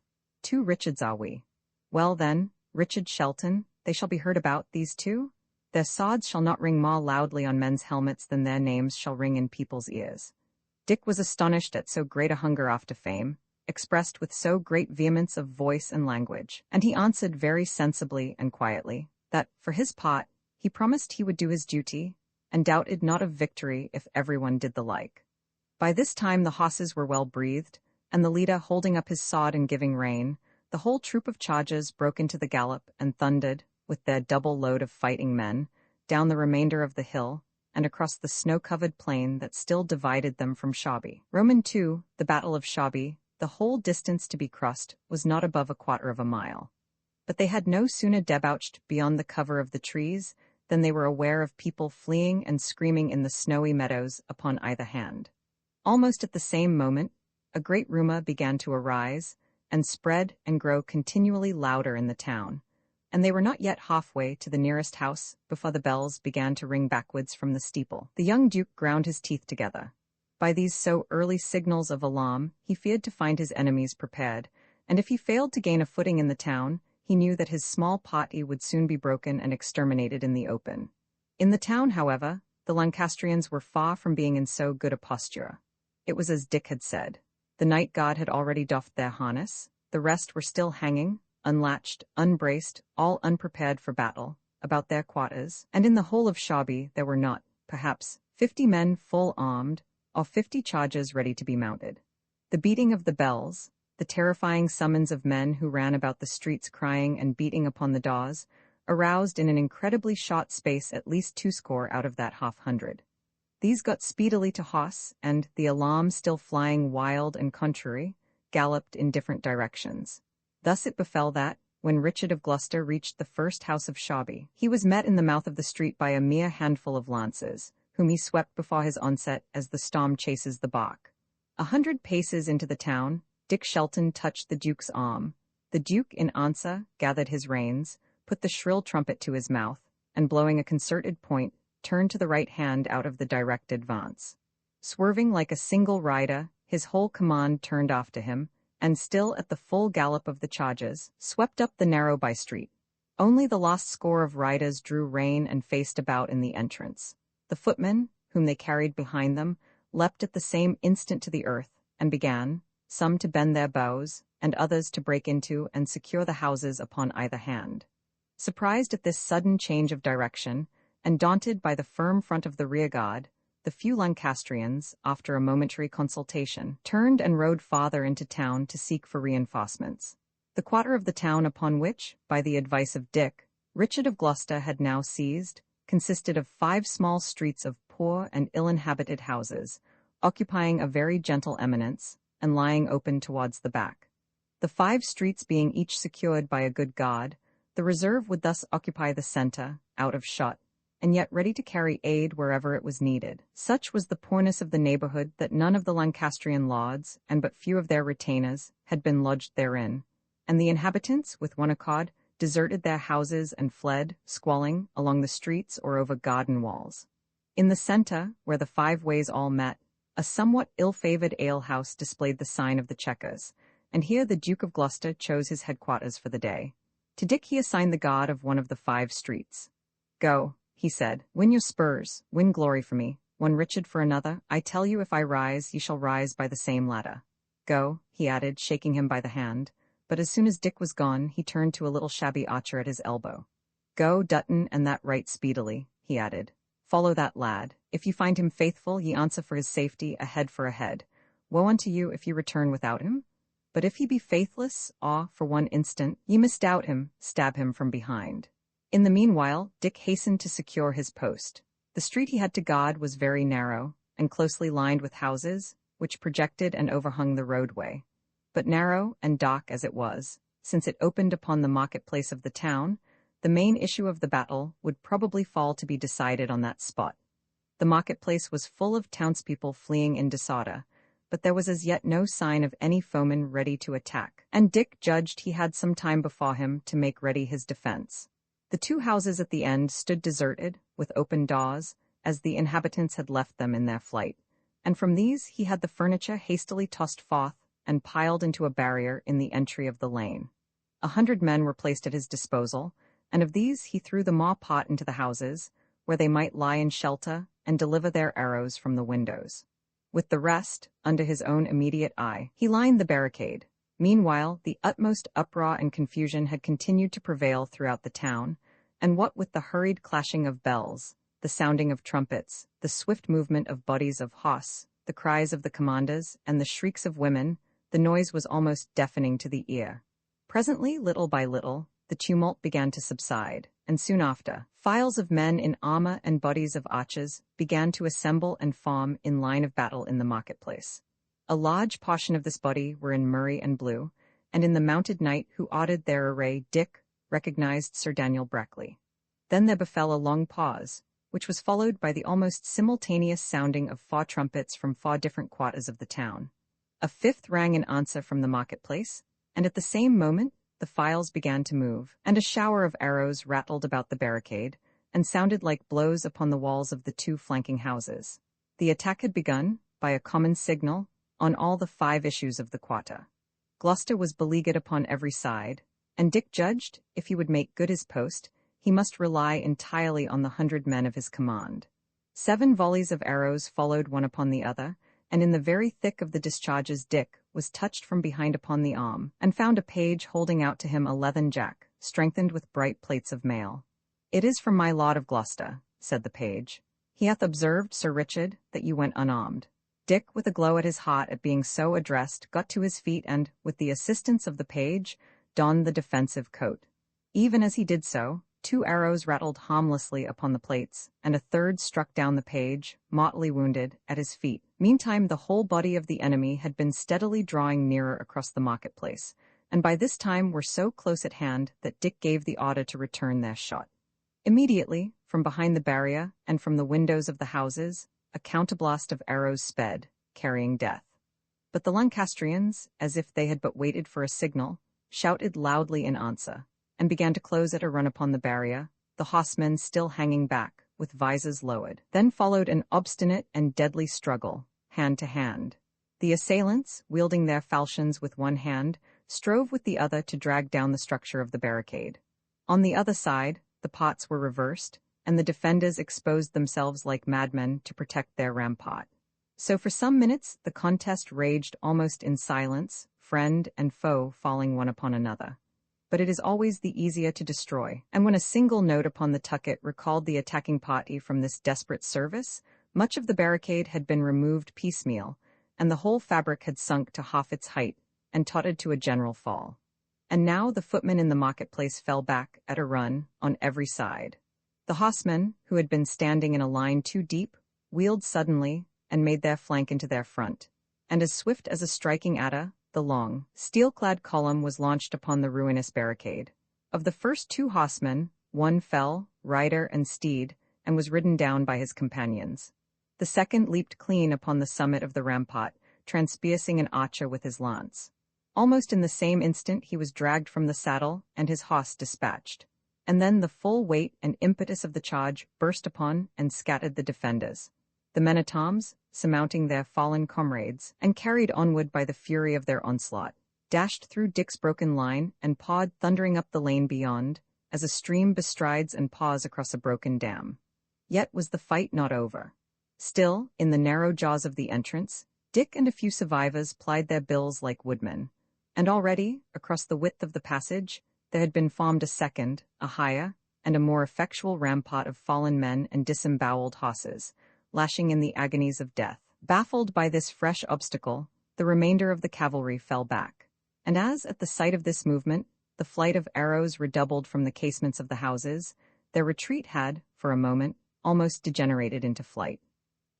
2 Richards are we. Well then, Richard Shelton, they shall be heard about, these 2? Their swords shall not ring more loudly on men's helmets than their names shall ring in people's ears. Dick was astonished at so great a hunger after fame, expressed with so great vehemence of voice and language, and he answered very sensibly and quietly, that, for his part, he promised he would do his duty, and doubted not of victory if everyone did the like. By this time the horses were well breathed, and the leader holding up his sword and giving rein, the whole troop of chargers broke into the gallop and thundered, with their double load of fighting men, down the remainder of the hill, and across the snow-covered plain that still divided them from Shawby. II, the Battle of Shawby, the whole distance to be crossed was not above a quarter of a mile. But they had no sooner debouched beyond the cover of the trees than they were aware of people fleeing and screaming in the snowy meadows upon either hand. Almost at the same moment, a great rumour began to arise, and spread and grow continually louder in the town, and they were not yet halfway to the nearest house before the bells began to ring backwards from the steeple. The young Duke ground his teeth together. By these so early signals of alarm, he feared to find his enemies prepared, and if he failed to gain a footing in the town, he knew that his small party would soon be broken and exterminated in the open. In the town, however, the Lancastrians were far from being in so good a posture. It was as Dick had said. The night guard had already doffed their harness, the rest were still hanging, unlatched, unbraced, all unprepared for battle, about their quarters, and in the whole of Shawby there were not, perhaps, 50 men full armed, or 50 chargers ready to be mounted. The beating of the bells, the terrifying summons of men who ran about the streets crying and beating upon the doors, aroused in an incredibly short space at least 200 out of that 50. These got speedily to horse, and, the alarm still flying wild and contrary, galloped in different directions. Thus it befell that, when Richard of Gloucester reached the first house of Shawby, he was met in the mouth of the street by a mere handful of lances, whom he swept before his onset as the storm chases the bach. 100 paces into the town, Dick Shelton touched the Duke's arm. The Duke, in answer, gathered his reins, put the shrill trumpet to his mouth, and blowing a concerted point, turned to the right hand out of the direct advance. Swerving like a single rider, his whole command turned off to him, and still at the full gallop of the charges, swept up the narrow by-street. Only the lost score of riders drew rein and faced about in the entrance. The footmen, whom they carried behind them, leapt at the same instant to the earth, and began, some to bend their bows, and others to break into and secure the houses upon either hand. Surprised at this sudden change of direction, and daunted by the firm front of the rearguard, the few Lancastrians, after a momentary consultation, turned and rode farther into town to seek for reinforcements. The quarter of the town upon which, by the advice of Dick, Richard of Gloucester had now seized, consisted of 5 small streets of poor and ill-inhabited houses, occupying a very gentle eminence, and lying open towards the back. The 5 streets being each secured by a good guard, the reserve would thus occupy the centre, out of shot, and yet ready to carry aid wherever it was needed. Such was the poorness of the neighbourhood that none of the Lancastrian lords, and but few of their retainers, had been lodged therein, and the inhabitants, with one accord, deserted their houses and fled, squalling, along the streets or over garden walls. In the centre, where the 5 ways all met, a somewhat ill-favoured alehouse displayed the sign of the Chequers, and here the Duke of Gloucester chose his headquarters for the day. To Dick he assigned the guard of one of the 5 streets. "Go," he said, "win your spurs, win glory for me, one Richard for another. I tell you, if I rise, ye shall rise by the same ladder. Go," he added, shaking him by the hand, but as soon as Dick was gone, he turned to a little shabby archer at his elbow. "Go, Dutton, and that right speedily," he added. "Follow that lad. If you find him faithful, ye answer for his safety, a head for a head. Woe unto you if ye return without him. But if he be faithless, for one instant, ye misdoubt him, stab him from behind." In the meanwhile, Dick hastened to secure his post. The street he had to guard was very narrow, and closely lined with houses, which projected and overhung the roadway. But narrow and dark as it was, since it opened upon the marketplace of the town, the main issue of the battle would probably fall to be decided on that spot. The marketplace was full of townspeople fleeing in disorder, but there was as yet no sign of any foeman ready to attack, and Dick judged he had some time before him to make ready his defense. The 2 houses at the end stood deserted, with open doors, as the inhabitants had left them in their flight, and from these he had the furniture hastily tossed forth and piled into a barrier in the entry of the lane. 100 men were placed at his disposal, and of these he threw the maw pot into the houses, where they might lie in shelter and deliver their arrows from the windows. With the rest, under his own immediate eye, he lined the barricade. Meanwhile, the utmost uproar and confusion had continued to prevail throughout the town, and what with the hurried clashing of bells, the sounding of trumpets, the swift movement of bodies of horse, the cries of the commanders, and the shrieks of women, the noise was almost deafening to the ear. Presently, little by little, the tumult began to subside, and soon after, files of men in armor and bodies of archers began to assemble and form in line of battle in the marketplace. A large portion of this body were in murrey and blue, and in the mounted knight who ordered their array Dick recognized Sir Daniel Brackley. Then there befell a long pause, which was followed by the almost simultaneous sounding of 4 trumpets from 4 different quarters of the town. A 5th rang in answer from the marketplace, and at the same moment the files began to move, and a shower of arrows rattled about the barricade, and sounded like blows upon the walls of the 2 flanking houses. The attack had begun, by a common signal, on all the 5 issues of the quarter. Gloucester was beleaguered upon every side, and Dick judged, if he would make good his post, he must rely entirely on the 100 men of his command. 7 volleys of arrows followed one upon the other, and in the very thick of the discharges Dick was touched from behind upon the arm, and found a page holding out to him a leathern jack, strengthened with bright plates of mail. "It is from my lord of Gloucester," said the page. "He hath observed, Sir Richard, that you went unarmed." Dick, with a glow at his heart at being so addressed, got to his feet and, with the assistance of the page, donned the defensive coat. Even as he did so, 2 arrows rattled harmlessly upon the plates, and a 3rd struck down the page, mortally wounded, at his feet. Meantime the whole body of the enemy had been steadily drawing nearer across the marketplace, and by this time were so close at hand that Dick gave the order to return their shot. Immediately, from behind the barrier, and from the windows of the houses, a counterblast of arrows sped, carrying death. But the Lancastrians, as if they had but waited for a signal, shouted loudly in answer, and began to close at a run upon the barrier, the horsemen still hanging back, with visors lowered. Then followed an obstinate and deadly struggle, hand to hand. The assailants, wielding their falchions with one hand, strove with the other to drag down the structure of the barricade. On the other side, the pots were reversed, and the defenders exposed themselves like madmen to protect their rampart. So for some minutes the contest raged almost in silence, friend and foe falling one upon another. But it is always the easier to destroy, and when a single note upon the tucket recalled the attacking party from this desperate service, much of the barricade had been removed piecemeal, and the whole fabric had sunk to half its height, and tottered to a general fall. And now the footmen in the marketplace fell back at a run on every side. The horsemen, who had been standing in a line too deep, wheeled suddenly and made their flank into their front, and as swift as a striking adder, the long, steel-clad column was launched upon the ruinous barricade. Of the first 2 horsemen, one fell, rider and steed, and was ridden down by his companions. The second leaped clean upon the summit of the rampart, transpiercing an archer with his lance. Almost in the same instant he was dragged from the saddle and his horse dispatched. And then the full weight and impetus of the charge burst upon and scattered the defenders. The men-at-arms, surmounting their fallen comrades, and carried onward by the fury of their onslaught, dashed through Dick's broken line and pawed thundering up the lane beyond, as a stream bestrides and paws across a broken dam. Yet was the fight not over. Still, in the narrow jaws of the entrance, Dick and a few survivors plied their bills like woodmen, and already, across the width of the passage, there had been formed a second, a higher, and a more effectual rampart of fallen men and disemboweled horses, lashing in the agonies of death. Baffled by this fresh obstacle, the remainder of the cavalry fell back. And as, at the sight of this movement, the flight of arrows redoubled from the casements of the houses, their retreat had, for a moment, almost degenerated into flight.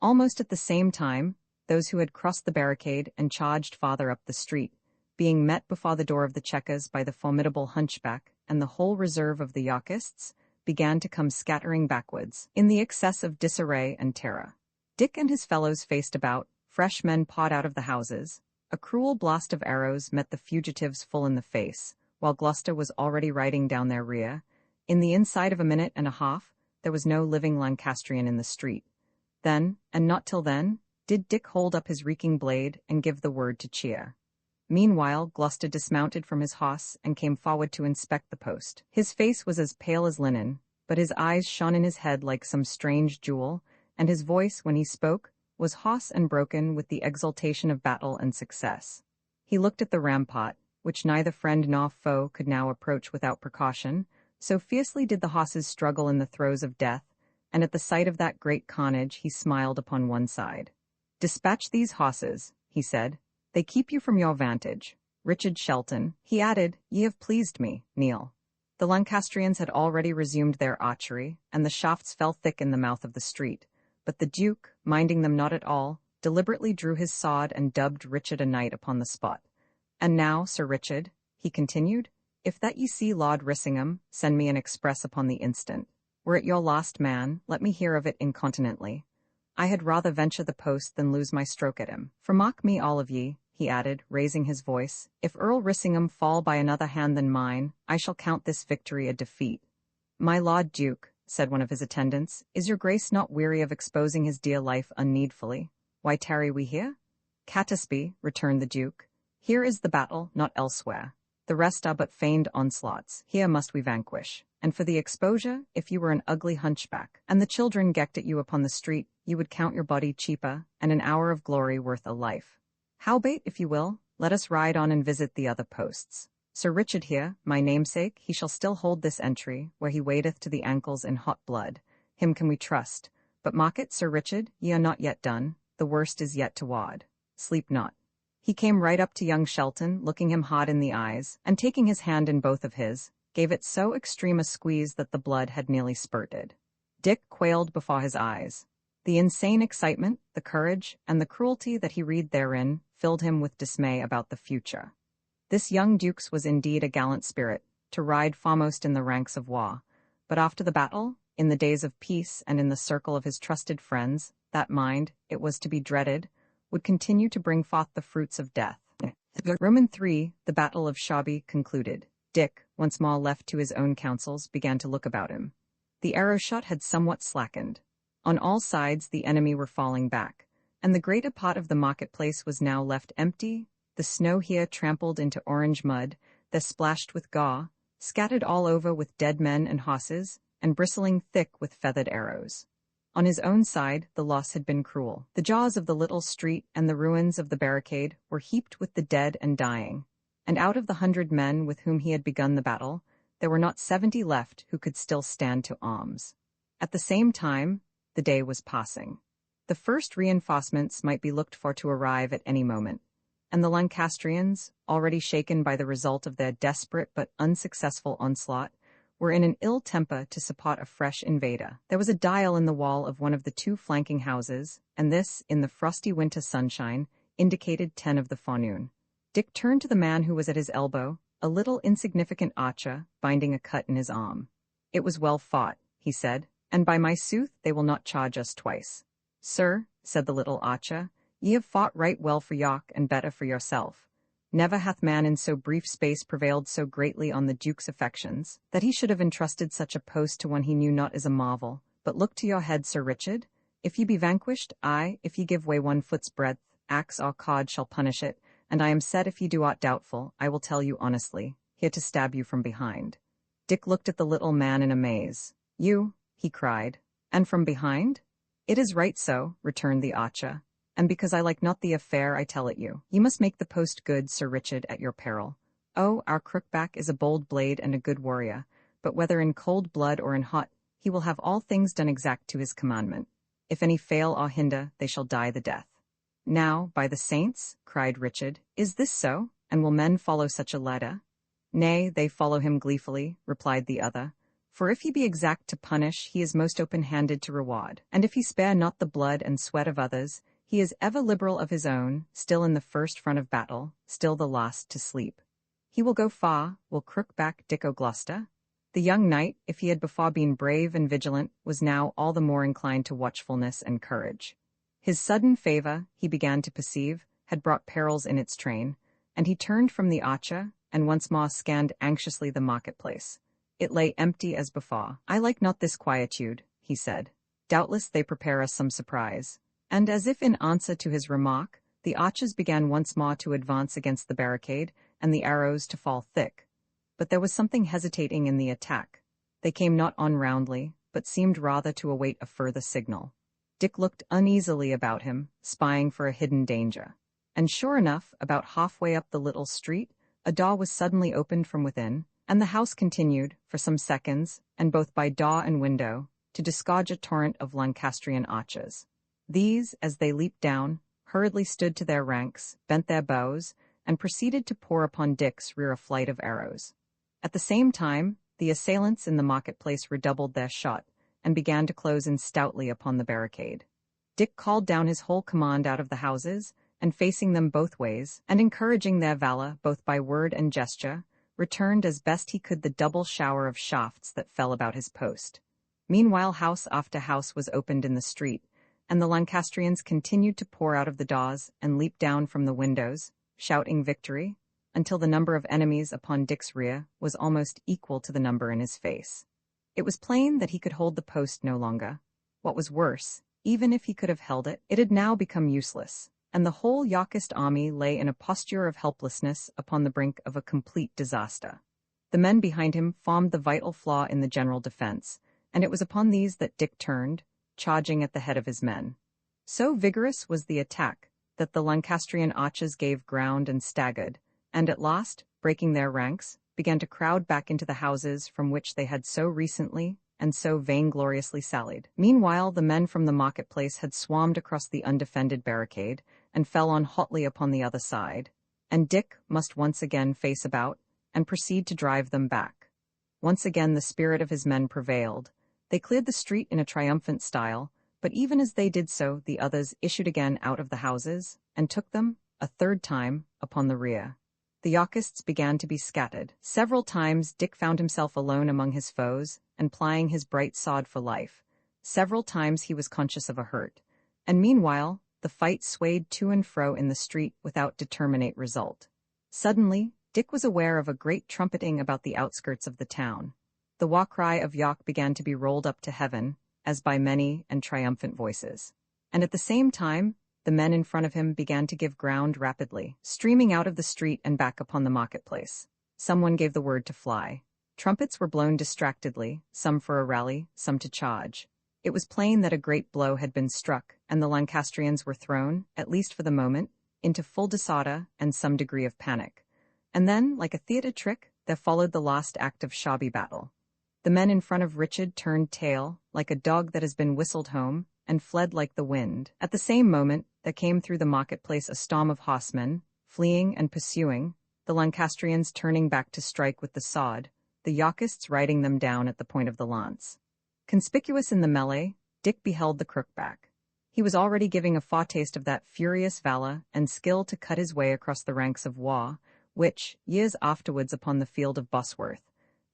Almost at the same time, those who had crossed the barricade and charged farther up the street, being met before the door of the Checkers by the formidable hunchback and the whole reserve of the Yorkists, began to come scattering backwards, in the excess of disarray and terror. Dick and his fellows faced about, fresh men pawed out of the houses. A cruel blast of arrows met the fugitives full in the face, while Gloucester was already riding down their rear. In the inside of a minute and a half, there was no living Lancastrian in the street. Then, and not till then, did Dick hold up his reeking blade and give the word to cheer. Meanwhile, Gloucester dismounted from his horse and came forward to inspect the post. His face was as pale as linen, but his eyes shone in his head like some strange jewel, and his voice, when he spoke, was hoarse and broken with the exultation of battle and success. He looked at the rampart, which neither friend nor foe could now approach without precaution, so fiercely did the horses struggle in the throes of death, and at the sight of that great carnage he smiled upon one side. "Dispatch these horses," he said. "They keep you from your vantage. Richard Shelton," he added, "ye have pleased me, kneel." The Lancastrians had already resumed their archery, and the shafts fell thick in the mouth of the street, but the Duke, minding them not at all, deliberately drew his sword and dubbed Richard a knight upon the spot. "And now, Sir Richard," he continued, "if that ye see Lord Rissingham, send me an express upon the instant. Were it your last man, let me hear of it incontinently. I had rather venture the post than lose my stroke at him. For mark me all of ye," he added, raising his voice, "if Earl Rissingham fall by another hand than mine, I shall count this victory a defeat." "My Lord Duke," said one of his attendants, "is your grace not weary of exposing his dear life unneedfully? Why tarry we here?" "Catesby," returned the Duke, "here is the battle, not elsewhere. The rest are but feigned onslaughts. Here must we vanquish. And for the exposure, if you were an ugly hunchback, and the children gecked at you upon the street, you would count your body cheaper, and an hour of glory worth a life. Howbeit, if you will, let us ride on and visit the other posts. Sir Richard here, my namesake, he shall still hold this entry, where he wadeth to the ankles in hot blood. Him can we trust. But mark it, Sir Richard, ye are not yet done. The worst is yet to ward. Sleep not." He came right up to young Shelton, looking him hard in the eyes, and taking his hand in both of his, gave it so extreme a squeeze that the blood had nearly spurted. Dick quailed before his eyes. The insane excitement, the courage, and the cruelty that he read therein filled him with dismay about the future. This young Duke's was indeed a gallant spirit, to ride foremost in the ranks of war, but after the battle, in the days of peace and in the circle of his trusted friends, that mind, it was to be dreaded, would continue to bring forth the fruits of death. Roman 3, the Battle of Shawby concluded. Dick, once more left to his own counsels, began to look about him. The arrow shot had somewhat slackened. On all sides the enemy were falling back, and the greater part of the marketplace was now left empty, the snow here trampled into orange mud, there splashed with gaw, scattered all over with dead men and horses, and bristling thick with feathered arrows. On his own side, the loss had been cruel. The jaws of the little street and the ruins of the barricade were heaped with the dead and dying, and out of the 100 men with whom he had begun the battle, there were not 70 left who could still stand to arms. At the same time, the day was passing. The first reinforcements might be looked for to arrive at any moment, and the Lancastrians, already shaken by the result of their desperate but unsuccessful onslaught, were in an ill temper to support a fresh invader. There was a dial in the wall of one of the 2 flanking houses, and this, in the frosty winter sunshine, indicated 10 of the forenoon. Dick turned to the man who was at his elbow, a little insignificant archer, binding a cut in his arm. "It was well fought," he said, "and by my sooth they will not charge us twice." "Sir," said the little archer, "ye have fought right well for York and better for yourself. Never hath man in so brief space prevailed so greatly on the Duke's affections, that he should have entrusted such a post to one he knew not is a marvel. But look to your head, Sir Richard. If ye be vanquished, aye, if ye give way 1 foot's breadth, axe or cod shall punish it, and I am said if ye do aught doubtful, I will tell you honestly, here to stab you from behind." Dick looked at the little man in amaze. "You," he cried, "and from behind?" "It is right so," returned the archer, "and because I like not the affair, I tell it you. Ye must make the post good, Sir Richard, at your peril. Oh, our crookback is a bold blade and a good warrior, but whether in cold blood or in hot, he will have all things done exact to his commandment. If any fail or hinder, they shall die the death." "Now, by the saints," cried Richard, "is this so? And will men follow such a ladder?" "Nay, they follow him gleefully," replied the other. "For if he be exact to punish, he is most open-handed to reward, and if he spare not the blood and sweat of others, he is ever liberal of his own, still in the first front of battle, still the last to sleep. He will go far, will Crookback Dick o' Gloucester." The young knight, if he had before been brave and vigilant, was now all the more inclined to watchfulness and courage. His sudden favor, he began to perceive, had brought perils in its train, and he turned from the archer, and once more scanned anxiously the marketplace. It lay empty as before. "I like not this quietude," he said. "Doubtless they prepare us some surprise." And as if in answer to his remark, the archers began once more to advance against the barricade, and the arrows to fall thick. But there was something hesitating in the attack. They came not on roundly, but seemed rather to await a further signal. Dick looked uneasily about him, spying for a hidden danger. And sure enough, about halfway up the little street, a door was suddenly opened from within, and the house continued, for some seconds, and both by door and window, to disgorge a torrent of Lancastrian archers. These, as they leaped down, hurriedly stood to their ranks, bent their bows, and proceeded to pour upon Dick's rear a flight of arrows. At the same time, the assailants in the marketplace redoubled their shot, and began to close in stoutly upon the barricade. Dick called down his whole command out of the houses, and facing them both ways, and encouraging their valor both by word and gesture, returned as best he could the double shower of shafts that fell about his post. Meanwhile house after house was opened in the street, and the Lancastrians continued to pour out of the doors and leap down from the windows, shouting victory, until the number of enemies upon Dick's rear was almost equal to the number in his face. It was plain that he could hold the post no longer. What was worse, even if he could have held it, it had now become useless, and the whole Yorkist army lay in a posture of helplessness upon the brink of a complete disaster. The men behind him formed the vital flaw in the general defense, and it was upon these that Dick turned, charging at the head of his men. So vigorous was the attack that the Lancastrian archers gave ground and staggered, and at last, breaking their ranks, began to crowd back into the houses from which they had so recently and so vaingloriously sallied. Meanwhile, the men from the marketplace had swarmed across the undefended barricade and fell on hotly upon the other side, and Dick must once again face about and proceed to drive them back. Once again the spirit of his men prevailed. They cleared the street in a triumphant style, but even as they did so, the others issued again out of the houses and took them, a third time, upon the rear. The Yorkists began to be scattered. Several times Dick found himself alone among his foes, and plying his bright sword for life. Several times he was conscious of a hurt, and meanwhile the fight swayed to and fro in the street without determinate result. Suddenly, Dick was aware of a great trumpeting about the outskirts of the town. The war-cry of York began to be rolled up to heaven, as by many and triumphant voices. And at the same time, the men in front of him began to give ground rapidly, streaming out of the street and back upon the marketplace. Someone gave the word to fly. Trumpets were blown distractedly, some for a rally, some to charge. It was plain that a great blow had been struck, and the Lancastrians were thrown, at least for the moment, into full disorder and some degree of panic. And then, like a theatre trick, there followed the last act of shabby battle. The men in front of Richard turned tail, like a dog that has been whistled home, and fled like the wind. At the same moment, there came through the marketplace a storm of horsemen, fleeing and pursuing, the Lancastrians turning back to strike with the sword, the Yorkists riding them down at the point of the lance. Conspicuous in the melee, Dick beheld the crookback. He was already giving a foretaste of that furious valor and skill to cut his way across the ranks of war, which, years afterwards upon the field of Bosworth,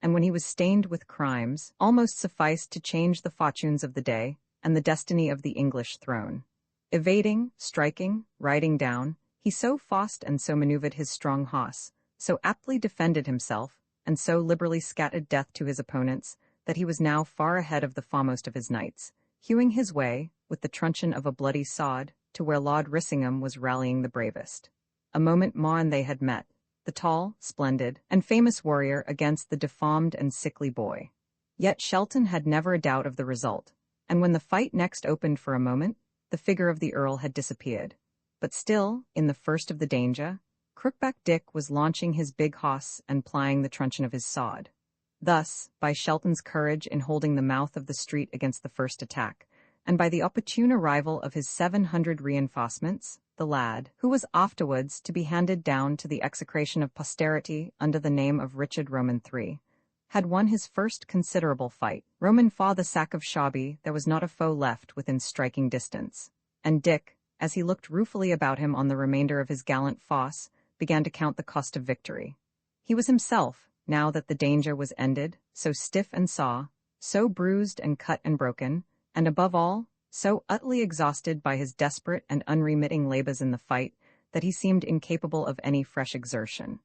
and when he was stained with crimes, almost sufficed to change the fortunes of the day and the destiny of the English throne. Evading, striking, riding down, he so fought and so maneuvered his strong horse, so aptly defended himself, and so liberally scattered death to his opponents, that he was now far ahead of the foremost of his knights, hewing his way, with the truncheon of a bloody sword, to where Lord Rissingham was rallying the bravest. A moment more and they had met, the tall, splendid, and famous warrior against the deformed and sickly boy. Yet Shelton had never a doubt of the result, and when the fight next opened for a moment, the figure of the Earl had disappeared. But still, in the first of the danger, Crookback Dick was launching his big horse and plying the truncheon of his sword. Thus, by Shelton's courage in holding the mouth of the street against the first attack, and by the opportune arrival of his 700 reinforcements, the lad, who was afterwards to be handed down to the execration of posterity under the name of Richard Roman III, had won his first considerable fight. Roman fought the sack of Shabby, there was not a foe left within striking distance, and Dick, as he looked ruefully about him on the remainder of his gallant force, began to count the cost of victory. He was himself, now that the danger was ended, so stiff and sore, so bruised and cut and broken, and above all, so utterly exhausted by his desperate and unremitting labors in the fight, that he seemed incapable of any fresh exertion.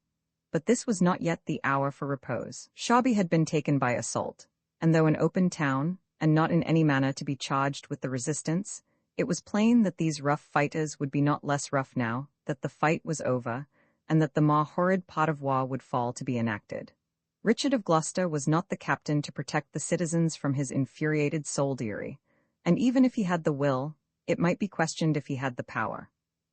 But this was not yet the hour for repose. Shabby had been taken by assault, and though an open town, and not in any manner to be charged with the resistance, it was plain that these rough fighters would be not less rough now that the fight was over, and that the more horrid pot of war would fall to be enacted. Richard of Gloucester was not the captain to protect the citizens from his infuriated soldiery, and even if he had the will, it might be questioned if he had the power.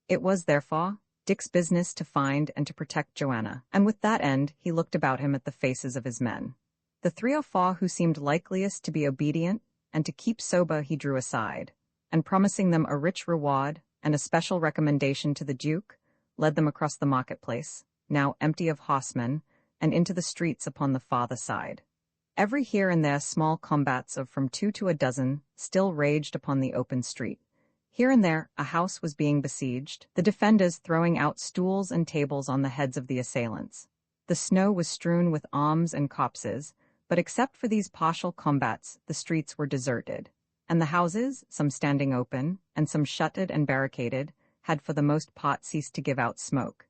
It was, therefore, Dick's business to find and to protect Joanna, and with that end he looked about him at the faces of his men. The 3 or 4 who seemed likeliest to be obedient and to keep sober he drew aside, and promising them a rich reward and a special recommendation to the Duke, led them across the marketplace, now empty of horsemen, and into the streets upon the farther side. Every here and there small combats of from 2 to a dozen still raged upon the open street. Here and there a house was being besieged, the defenders throwing out stools and tables on the heads of the assailants. The snow was strewn with arms and copses, but except for these partial combats, the streets were deserted, and the houses, some standing open, and some shuttered and barricaded, had for the most part ceased to give out smoke.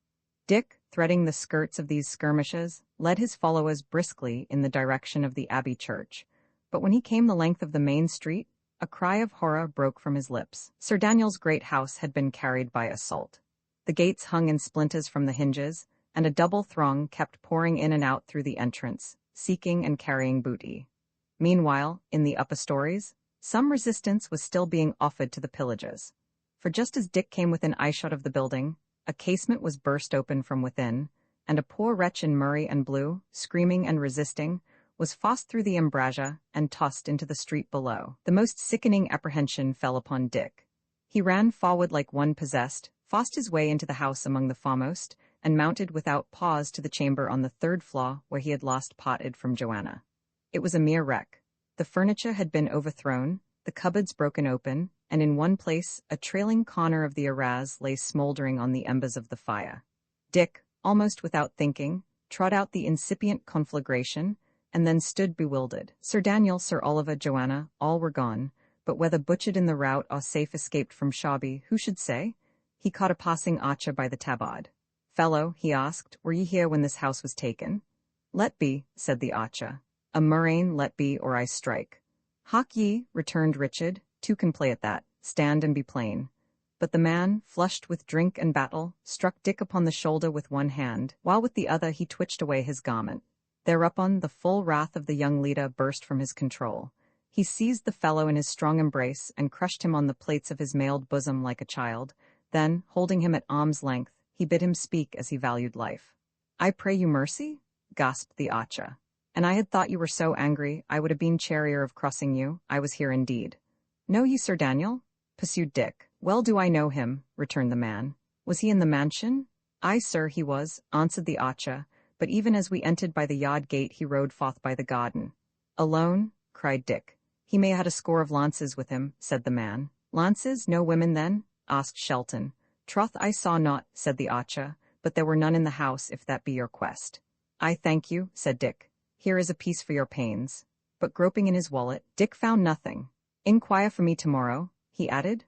Dick, threading the skirts of these skirmishes, led his followers briskly in the direction of the Abbey Church, but when he came the length of the main street, a cry of horror broke from his lips. Sir Daniel's great house had been carried by assault. The gates hung in splinters from the hinges, and a double throng kept pouring in and out through the entrance, seeking and carrying booty. Meanwhile, in the upper stories, some resistance was still being offered to the pillagers. For just as Dick came within eyeshot of the building, a casement was burst open from within, and a poor wretch in murrey and blue, screaming and resisting, was forced through the embrasure and tossed into the street below. The most sickening apprehension fell upon Dick. He ran forward like one possessed, forced his way into the house among the foremost, and mounted without pause to the chamber on the 3rd floor where he had lost parted from Joanna. It was a mere wreck. The furniture had been overthrown, the cupboards broken open, and in one place a trailing corner of the arras lay smouldering on the embers of the fire. Dick, almost without thinking, trod out the incipient conflagration, and then stood bewildered. Sir Daniel, Sir Oliver, Joanna, all were gone, but whether butchered in the rout or safe escaped from Shabby, who should say? He caught a passing archer by the tabard. "Fellow," he asked, "were ye here when this house was taken?" "Let be," said the archer. "A murrain let be, or I strike." "Hark ye," returned Richard, "two can play at that. Stand and be plain." But the man, flushed with drink and battle, struck Dick upon the shoulder with one hand, while with the other he twitched away his garment. Thereupon the full wrath of the young leader burst from his control. He seized the fellow in his strong embrace and crushed him on the plates of his mailed bosom like a child. Then, holding him at arm's length, he bid him speak as he valued life. "I pray you mercy?" gasped the archer. "And I had thought you were so angry, I would have been charier of crossing you. I was here indeed." "Know ye Sir Daniel?" pursued Dick. "Well do I know him," returned the man. "Was he in the mansion?" "Aye, sir, he was," answered the archer, "but even as we entered by the yard gate he rode forth by the garden." "Alone?" cried Dick. "He may have had a score of lances with him," said the man. "Lances? No women, then?" asked Shelton. "Troth I saw not," said the archer, "but there were none in the house, if that be your quest." "I thank you," said Dick. "Here is a piece for your pains." But groping in his wallet, Dick found nothing. "Inquire for me tomorrow," he added.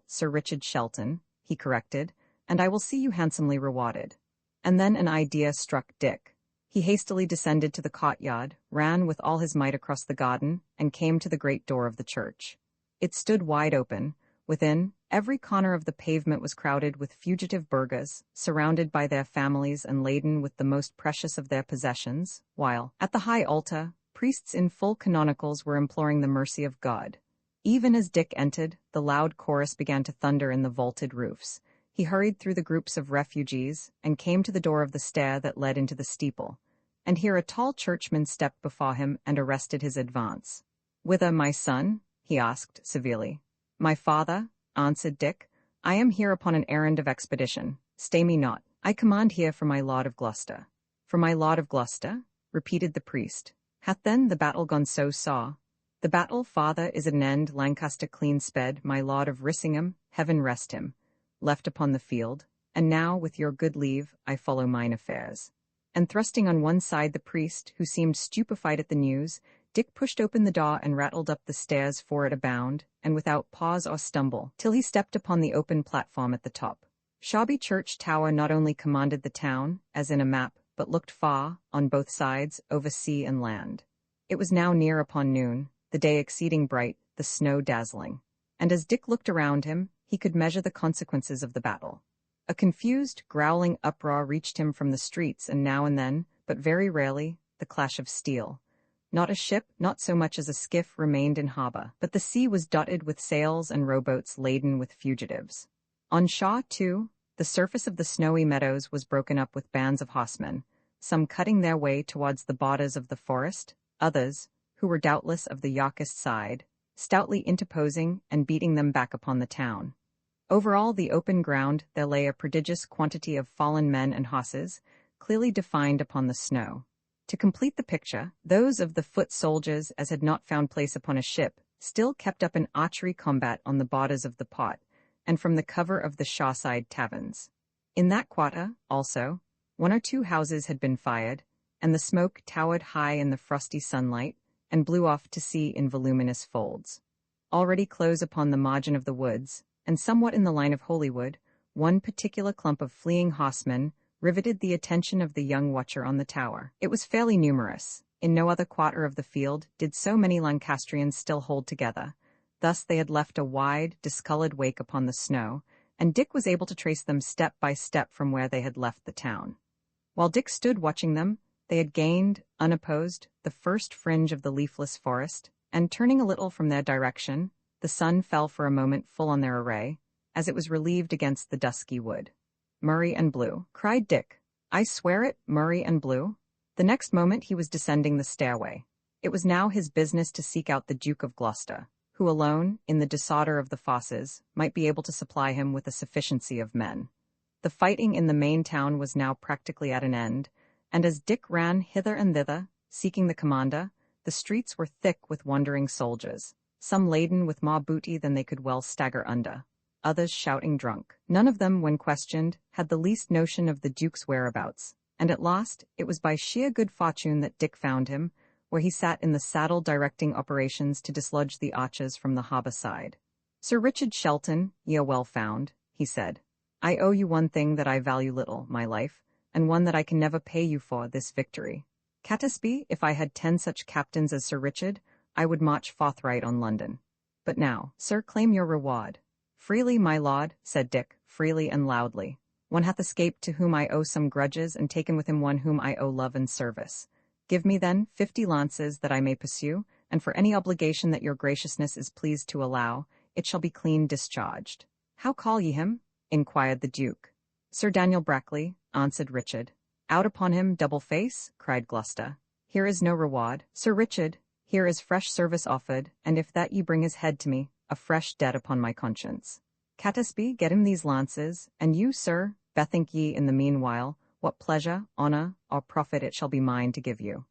Sir Richard Shelton, he corrected, "and I will see you handsomely rewarded." And then an idea struck Dick. He hastily descended to the courtyard, ran with all his might across the garden, and came to the great door of the church. It stood wide open. Within, every corner of the pavement was crowded with fugitive burghers, surrounded by their families and laden with the most precious of their possessions, while, at the high altar, priests in full canonicals were imploring the mercy of God. Even as Dick entered, the loud chorus began to thunder in the vaulted roofs. He hurried through the groups of refugees, and came to the door of the stair that led into the steeple. And here a tall churchman stepped before him and arrested his advance. "Whither, my son?" he asked severely. "My father," answered Dick, "I am here upon an errand of expedition. Stay me not. I command here for my Lord of Gloucester." "For my Lord of Gloucester?" repeated the priest. "Hath then the battle gone so saw?" "The battle, father, is at an end. Lancaster clean sped, my Lord of Rissingham, heaven rest him, left upon the field, and now, with your good leave, I follow mine affairs." And thrusting on one side the priest, who seemed stupefied at the news, Dick pushed open the door and rattled up the stairs for at a bound, and without pause or stumble, till he stepped upon the open platform at the top. Shobby Church Tower not only commanded the town, as in a map, but looked far, on both sides, over sea and land. It was now near upon noon, the day exceeding bright, the snow dazzling. And as Dick looked around him, he could measure the consequences of the battle. A confused, growling uproar reached him from the streets, and now and then, but very rarely, the clash of steel. Not a ship, not so much as a skiff, remained in harbor, but the sea was dotted with sails and rowboats laden with fugitives. On shore, too, the surface of the snowy meadows was broken up with bands of horsemen, some cutting their way towards the borders of the forest, others, who were doubtless of the Yorkist side, stoutly interposing and beating them back upon the town. Over all the open ground there lay a prodigious quantity of fallen men and horses, clearly defined upon the snow. To complete the picture, those of the foot soldiers, as had not found place upon a ship, still kept up an archery combat on the borders of the pot, and from the cover of the shoreside taverns. In that quarter, also, one or two houses had been fired, and the smoke towered high in the frosty sunlight, and blew off to sea in voluminous folds. Already close upon the margin of the woods, and somewhat in the line of Holywood, one particular clump of fleeing horsemen riveted the attention of the young watcher on the tower. It was fairly numerous. In no other quarter of the field did so many Lancastrians still hold together. Thus they had left a wide, discolored wake upon the snow, and Dick was able to trace them step by step from where they had left the town. While Dick stood watching them, they had gained, unopposed, the first fringe of the leafless forest, and turning a little from their direction, the sun fell for a moment full on their array, as it was relieved against the dusky wood. "Murray and Blue," cried Dick. "I swear it, Murray and Blue." The next moment he was descending the stairway. It was now his business to seek out the Duke of Gloucester, who alone, in the disorder of the fosses, might be able to supply him with a sufficiency of men. The fighting in the main town was now practically at an end, and as Dick ran hither and thither, seeking the commander, the streets were thick with wandering soldiers, some laden with more booty than they could well stagger under, others shouting drunk. None of them, when questioned, had the least notion of the Duke's whereabouts, and at last it was by sheer good fortune that Dick found him, where he sat in the saddle directing operations to dislodge the archers from the harbour side. "Sir Richard Shelton, ye are well found," he said. "I owe you one thing that I value little, my life, and one that I can never pay you for, this victory. Catesby, if I had 10 such captains as Sir Richard, I would march forthright on London. But now, sir, claim your reward." "Freely, my lord," said Dick, "freely and loudly. One hath escaped to whom I owe some grudges, and taken with him one whom I owe love and service. Give me then 50 lances that I may pursue, and for any obligation that your graciousness is pleased to allow, it shall be clean discharged. How call ye him? Inquired the Duke. Sir Daniel Brackley, answered Richard. Out upon him, double face, cried Gloucester. Here is no reward, Sir Richard, here is fresh service offered, and if that ye bring his head to me, a fresh debt upon my conscience. Catesby, get him these lances, and you, sir, bethink ye in the meanwhile, what pleasure, honour, or profit it shall be mine to give you.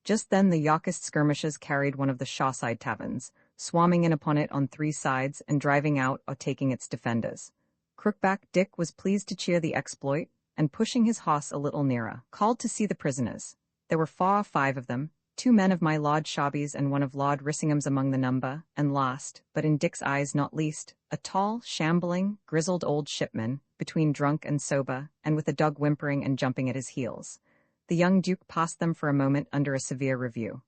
Just then the Yorkist skirmishers carried one of the shawside taverns, swarming in upon it on 3 sides and driving out or taking its defenders. Crookback Dick was pleased to cheer the exploit, and pushing his horse a little nearer, called to see the prisoners. There were 4 or 5 of them, 2 men of my Lord Sharby's and one of Lord Rissingham's among the number, and last, but in Dick's eyes not least, a tall, shambling, grizzled old shipman, between drunk and sober, and with a dog whimpering and jumping at his heels. The young Duke passed them for a moment under a severe review.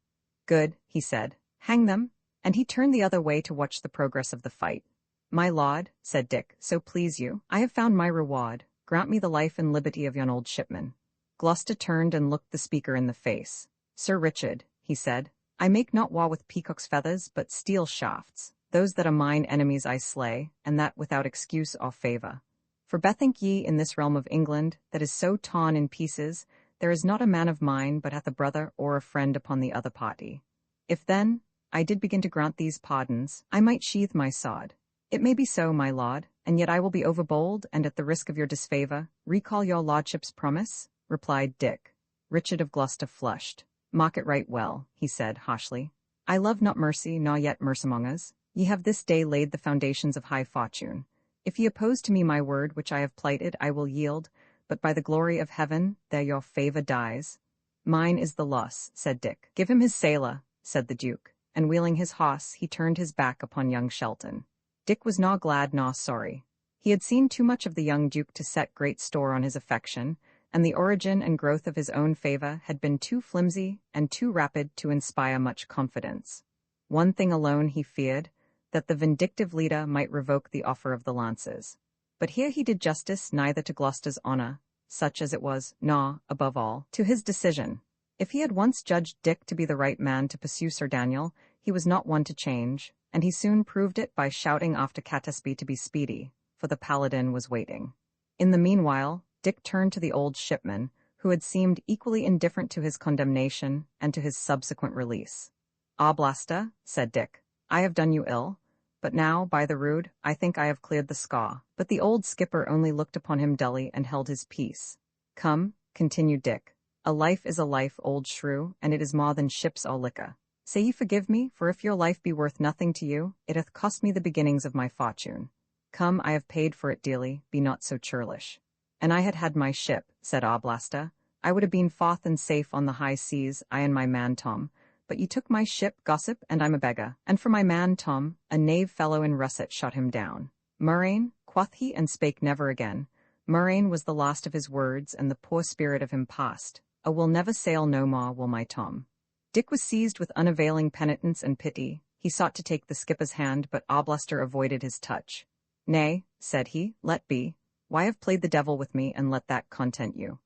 Good, he said. Hang them, and he turned the other way to watch the progress of the fight. My lord, said Dick, so please you, I have found my reward. Grant me the life and liberty of yon old shipman. Gloucester turned and looked the speaker in the face. Sir Richard, he said, I make not war with peacock's feathers, but steel shafts. Those that are mine enemies I slay, and that without excuse or favour. For bethink ye in this realm of England, that is so torn in pieces, there is not a man of mine but hath a brother or a friend upon the other party. If then I did begin to grant these pardons, I might sheathe my sword. It may be so, my lord, and yet I will be overbold, and at the risk of your disfavour, recall your lordship's promise, replied Dick. Richard of Gloucester flushed. Mark it right well, he said harshly. I love not mercy, nor yet mercymongers. Ye have this day laid the foundations of high fortune. If ye oppose to me my word which I have plighted, I will yield, but by the glory of heaven, there your favour dies. Mine is the loss, said Dick. Give him his sailor, said the Duke, and wheeling his horse, he turned his back upon young Shelton. Dick was nor glad nor sorry. He had seen too much of the young Duke to set great store on his affection, and the origin and growth of his own favour had been too flimsy and too rapid to inspire much confidence. One thing alone he feared, that the vindictive leader might revoke the offer of the lances. But here he did justice neither to Gloucester's honour, such as it was, nor, above all, to his decision. If he had once judged Dick to be the right man to pursue Sir Daniel, he was not one to change, and he soon proved it by shouting after Catesby to be speedy, for the paladin was waiting. In the meanwhile, Dick turned to the old shipman, who had seemed equally indifferent to his condemnation and to his subsequent release. Bluster, said Dick, I have done you ill, but now, by the rood, I think I have cleared the scaw. But the old skipper only looked upon him dully and held his peace. Come, continued Dick, a life is a life, old shrew, and it is more than ships or liquor. Say ye forgive me, for if your life be worth nothing to you, it hath cost me the beginnings of my fortune. Come, I have paid for it dearly, be not so churlish. And I had had my ship, said Arblaster, I would have been forth and safe on the high seas, I and my man Tom, but ye took my ship, gossip, and I'm a beggar, and for my man Tom, a knave fellow in russet shot him down. Murrain, quoth he, and spake never again. Murrain was the last of his words, and the poor spirit of him passed. A will never sail no more, will my Tom. Dick was seized with unavailing penitence and pity. He sought to take the skipper's hand, but Arblaster avoided his touch. Nay, said he, let be. Why have played the devil with me, and let that content you?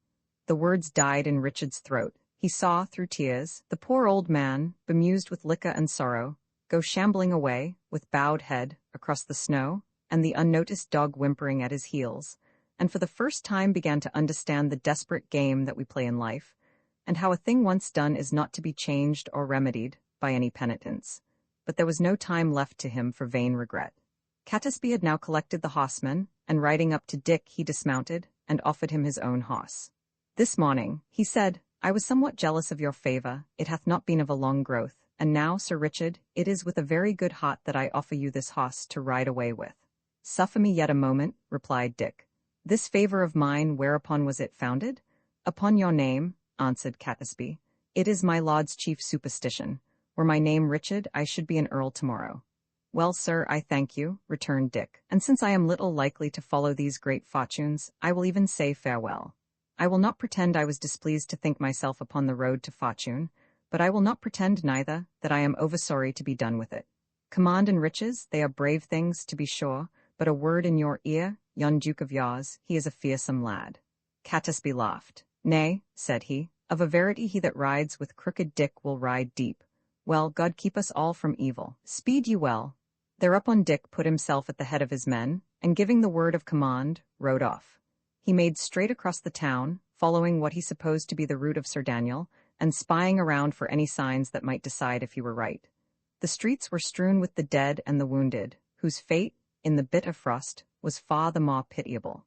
The words died in Richard's throat. He saw, through tears, the poor old man, bemused with liquor and sorrow, go shambling away, with bowed head, across the snow, and the unnoticed dog whimpering at his heels, and for the first time began to understand the desperate game that we play in life, and how a thing once done is not to be changed or remedied by any penitence. But there was no time left to him for vain regret. Catesby had now collected the horsemen, and riding up to Dick he dismounted, and offered him his own horse. This morning, he said, I was somewhat jealous of your favour, it hath not been of a long growth, and now, Sir Richard, it is with a very good heart that I offer you this horse to ride away with. Suffer me yet a moment, replied Dick. This favour of mine, whereupon was it founded? Upon your name, answered Catesby. It is my lord's chief superstition. Were my name Richard, I should be an earl tomorrow. Well, sir, I thank you, returned Dick, and since I am little likely to follow these great fortunes, I will even say farewell. I will not pretend I was displeased to think myself upon the road to fortune, but I will not pretend neither that I am oversorry to be done with it. Command and riches, they are brave things, to be sure, but a word in your ear, yon Duke of yours, he is a fearsome lad. Catesby laughed. Nay, said he, Of a verity he that rides with crooked Dick will ride deep. Well, God keep us all from evil. Speed ye well. Thereupon Dick put himself at the head of his men, and giving the word of command, rode off. He made straight across the town, following what he supposed to be the route of Sir Daniel, and spying around for any signs that might decide if he were right. The streets were strewn with the dead and the wounded, whose fate, in the bit of frost, was far the more pitiable.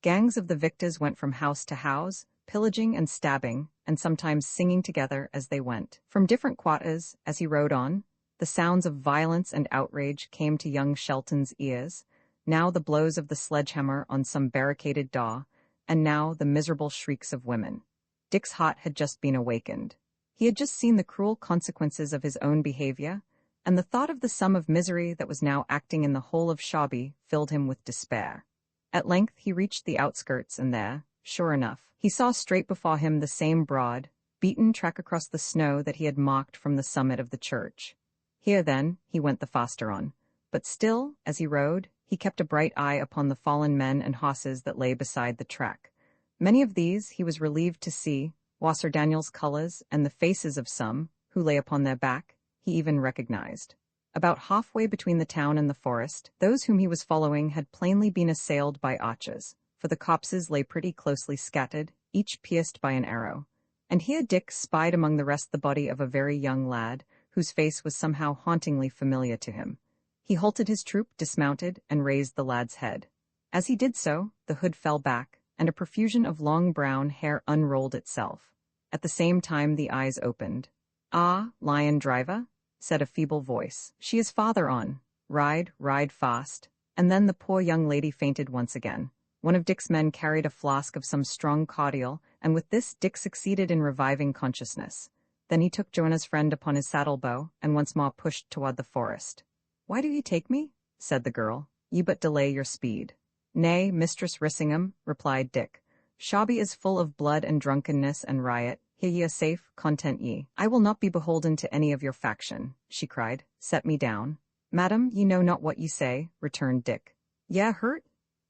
Gangs of the victors went from house to house, pillaging and stabbing, and sometimes singing together as they went. From different quarters, as he rode on, the sounds of violence and outrage came to young Shelton's ears, now the blows of the sledgehammer on some barricaded door, and now the miserable shrieks of women. Dick's heart had just been awakened. He had just seen the cruel consequences of his own behavior, and the thought of the sum of misery that was now acting in the whole of Shawby filled him with despair. At length he reached the outskirts, and there, sure enough, he saw straight before him the same broad, beaten track across the snow that he had marked from the summit of the church. Here, then, he went the faster on, but still, as he rode, he kept a bright eye upon the fallen men and horses that lay beside the track. Many of these he was relieved to see, while Sir Daniel's colours and the faces of some, who lay upon their back, he even recognized. About halfway between the town and the forest, those whom he was following had plainly been assailed by archers, for the copses lay pretty closely scattered, each pierced by an arrow. And here Dick spied among the rest the body of a very young lad, whose face was somehow hauntingly familiar to him. He halted his troop, dismounted, and raised the lad's head. As he did so, the hood fell back, and a profusion of long brown hair unrolled itself. At the same time the eyes opened. "Ah, lion driver," said a feeble voice. "She is farther on. Ride, ride fast." And then the poor young lady fainted once again. One of Dick's men carried a flask of some strong cordial, and with this Dick succeeded in reviving consciousness. Then he took Joanna's friend upon his saddle-bow, and once more pushed toward the forest. "Why do ye take me?" said the girl. "Ye but delay your speed." "Nay, Mistress Rissingham," replied Dick. "Shawby is full of blood and drunkenness and riot. Here ye are safe, content ye." "I will not be beholden to any of your faction," she cried. "Set me down." "Madam, ye know not what ye say," returned Dick. "Ye are hurt?"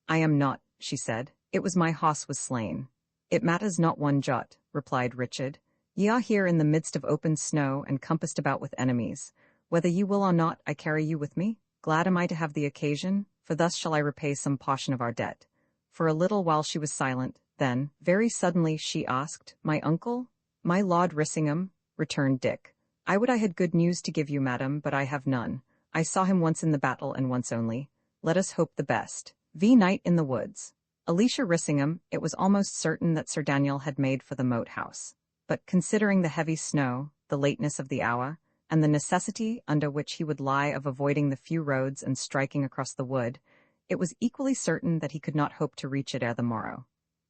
"I am not," she said. "It was my hoss was slain." "It matters not one jot," replied Richard. "Ye are here in the midst of open snow and compassed about with enemies. Whether ye will or not, I carry you with me. Glad am I to have the occasion, for thus shall I repay some portion of our debt." For a little while she was silent, then, very suddenly, she asked, "My uncle?" "My Lord Rissingham," returned Dick. "I would I had good news to give you, madam, but I have none. I saw him once in the battle and once only. Let us hope the best. V. Night in the woods." Alicia Rissingham, it was almost certain that Sir Daniel had made for the moat house. But considering the heavy snow, the lateness of the hour, and the necessity under which he would lie of avoiding the few roads and striking across the wood, it was equally certain that he could not hope to reach it ere the morrow.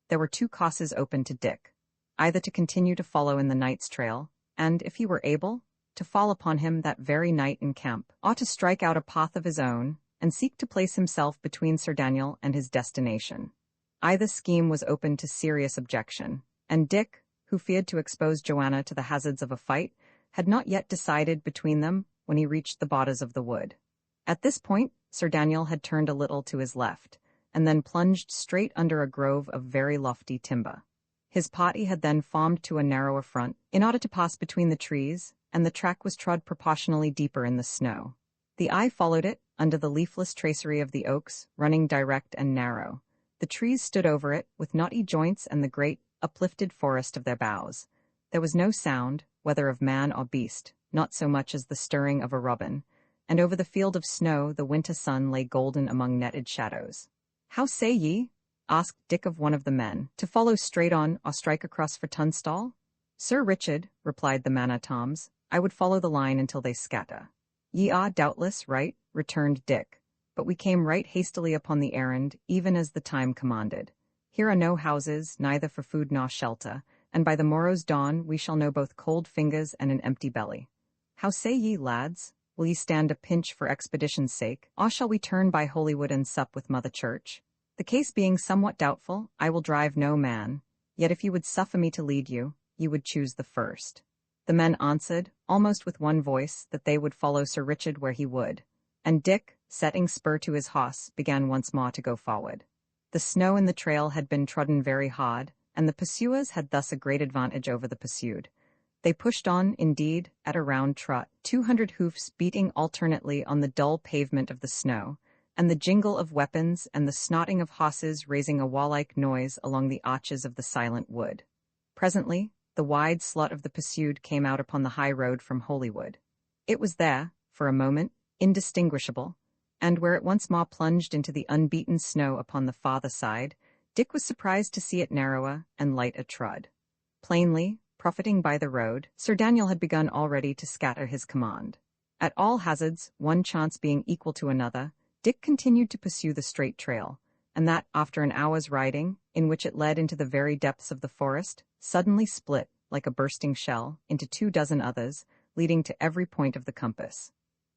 There were two courses open to Dick, either to continue to follow in the knight's trail, and, if he were able, to fall upon him that very night in camp, or to strike out a path of his own, and seek to place himself between Sir Daniel and his destination. Either scheme was open to serious objection, and Dick, who feared to expose Joanna to the hazards of a fight, had not yet decided between them when he reached the borders of the wood. At this point, Sir Daniel had turned a little to his left, and then plunged straight under a grove of very lofty timber. His party had then formed to a narrower front, in order to pass between the trees, and the track was trod proportionally deeper in the snow. The eye followed it, under the leafless tracery of the oaks, running direct and narrow. The trees stood over it, with knotty joints and the great, uplifted forest of their boughs. There was no sound, whether of man or beast, not so much as the stirring of a robin, and over the field of snow the winter sun lay golden among netted shadows. "How say ye?" asked Dick of one of the men, "to follow straight on or strike across for Tunstall?" "Sir Richard," replied the man-at-arms, "I would follow the line until they scatter." "Ye are doubtless right," returned Dick, "but we came right hastily upon the errand, even as the time commanded. Here are no houses, neither for food nor shelter, and by the morrow's dawn we shall know both cold fingers and an empty belly. How say ye, lads? Will ye stand a pinch for expedition's sake, or shall we turn by Holywood and sup with Mother Church? The case being somewhat doubtful, I will drive no man, yet if you would suffer me to lead you, you would choose the first." The men answered, almost with one voice, that they would follow Sir Richard where he would, and Dick, setting spur to his horse, began once more to go forward. The snow in the trail had been trodden very hard, and the pursuers had thus a great advantage over the pursued. They pushed on, indeed, at a round trot, 200 hoofs beating alternately on the dull pavement of the snow, and the jingle of weapons and the snotting of horses raising a wall-like noise along the arches of the silent wood. Presently, the wide slut of the pursued came out upon the high road from Holywood. It was there, for a moment, indistinguishable, and where it once more plunged into the unbeaten snow upon the farther side, Dick was surprised to see it narrower and light a trod. Plainly, profiting by the road, Sir Daniel had begun already to scatter his command. At all hazards, one chance being equal to another, Dick continued to pursue the straight trail, and that, after an hour's riding, in which it led into the very depths of the forest, suddenly split, like a bursting shell, into 24 others, leading to every point of the compass.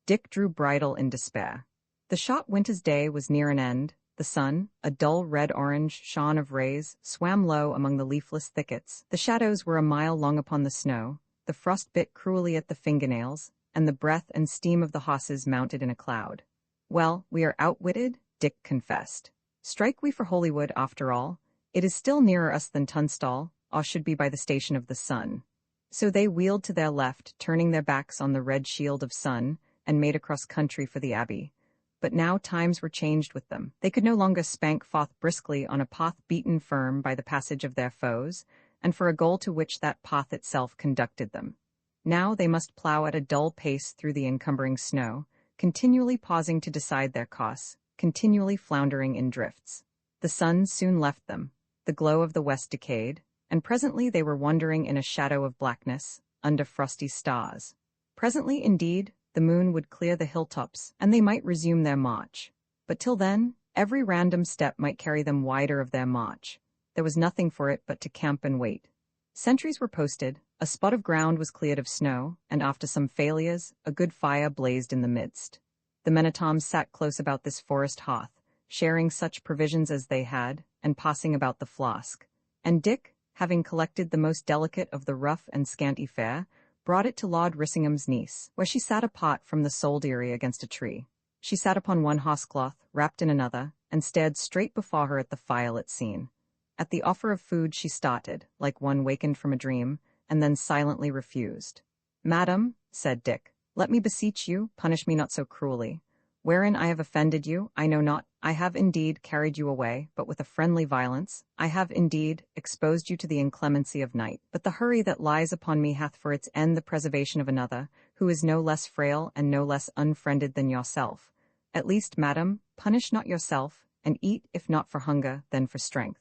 Dick drew bridle in despair. The shot winter's day was near an end. The sun, a dull red-orange shone of rays, swam low among the leafless thickets. The shadows were a mile long upon the snow, the frost bit cruelly at the fingernails, and the breath and steam of the horses mounted in a cloud. "Well, we are outwitted," Dick confessed. "Strike we for Holywood, after all. It is still nearer us than Tunstall, or should be by the station of the sun." So they wheeled to their left, turning their backs on the red shield of sun, and made across country for the abbey. But now times were changed with them. They could no longer spank forth briskly on a path beaten firm by the passage of their foes, and for a goal to which that path itself conducted them. Now they must plough at a dull pace through the encumbering snow, continually pausing to decide their course, continually floundering in drifts. The sun soon left them, the glow of the west decayed, and presently they were wandering in a shadow of blackness, under frosty stars. Presently, indeed, the moon would clear the hilltops, and they might resume their march. But till then, every random step might carry them wider of their march. There was nothing for it but to camp and wait. Sentries were posted, a spot of ground was cleared of snow, and after some failures, a good fire blazed in the midst. The men-at-arms sat close about this forest hearth, sharing such provisions as they had, and passing about the flask. And Dick, having collected the most delicate of the rough and scanty fare, brought it to Lord Rissingham's niece, where she sat apart from the soldiery against a tree. She sat upon one horsecloth, wrapped in another, and stared straight before her at the firelit scene. At the offer of food she started, like one wakened from a dream, and then silently refused. "Madam," said Dick, "let me beseech you, punish me not so cruelly. Wherein I have offended you, I know not. I have indeed carried you away, but with a friendly violence. I have indeed exposed you to the inclemency of night. But the hurry that lies upon me hath for its end the preservation of another, who is no less frail and no less unfriended than yourself. At least, madam, punish not yourself, and eat, if not for hunger, then for strength."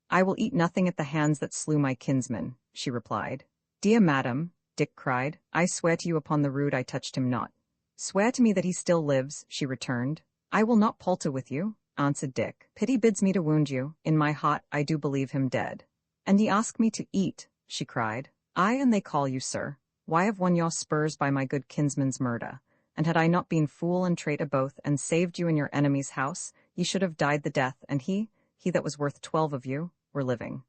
"I will eat nothing at the hands that slew my kinsman," she replied. "Dear madam," Dick cried, "I swear to you upon the rood I touched him not." "Swear to me that he still lives," she returned. "I will not palter with you," answered Dick. "Pity bids me to wound you. In my heart I do believe him dead." "And ye ask me to eat," she cried. "Aye, and they call you, sir. Why have won your spurs by my good kinsman's murder? And had I not been fool and traitor both, and saved you in your enemy's house, ye should have died the death, and he that was worth 12 of you, were living.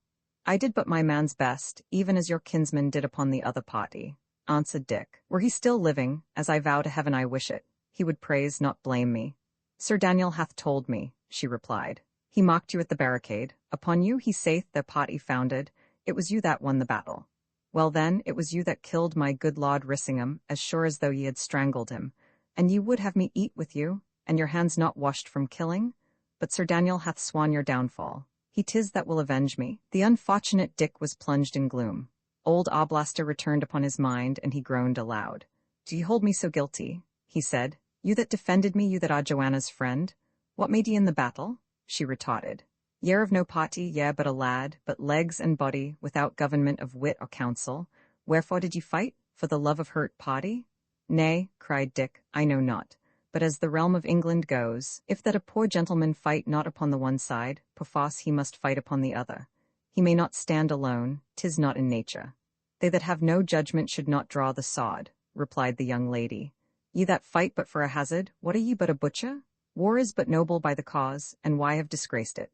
I did but my man's best, even as your kinsman did upon the other party," answered Dick. "Were he still living, as I vow to heaven I wish it, he would praise, not blame me." "Sir Daniel hath told me," she replied. "He mocked you at the barricade. Upon you he saith their party founded. It was you that won the battle. Well then, it was you that killed my good Lord Rissingham, as sure as though ye had strangled him. And ye would have me eat with you, and your hands not washed from killing? But Sir Daniel hath sworn your downfall. He 'tis that will avenge me." The unfortunate Dick was plunged in gloom. Old Arblaster returned upon his mind, and he groaned aloud. "Do ye hold me so guilty?" he said. "You that defended me, you that are Joanna's friend? What made ye in the battle?" She retorted. "Ye're of no party, ye but a lad, but legs and body, without government of wit or counsel. Wherefore did ye fight? For the love of hurt party?" "Nay," cried Dick, "I know not. But as the realm of England goes, if that a poor gentleman fight not upon the one side, perforce he must fight upon the other. He may not stand alone, 'tis not in nature." "They that have no judgment should not draw the sword," replied the young lady. "Ye that fight but for a hazard, what are ye but a butcher? War is but noble by the cause, and why have disgraced it?"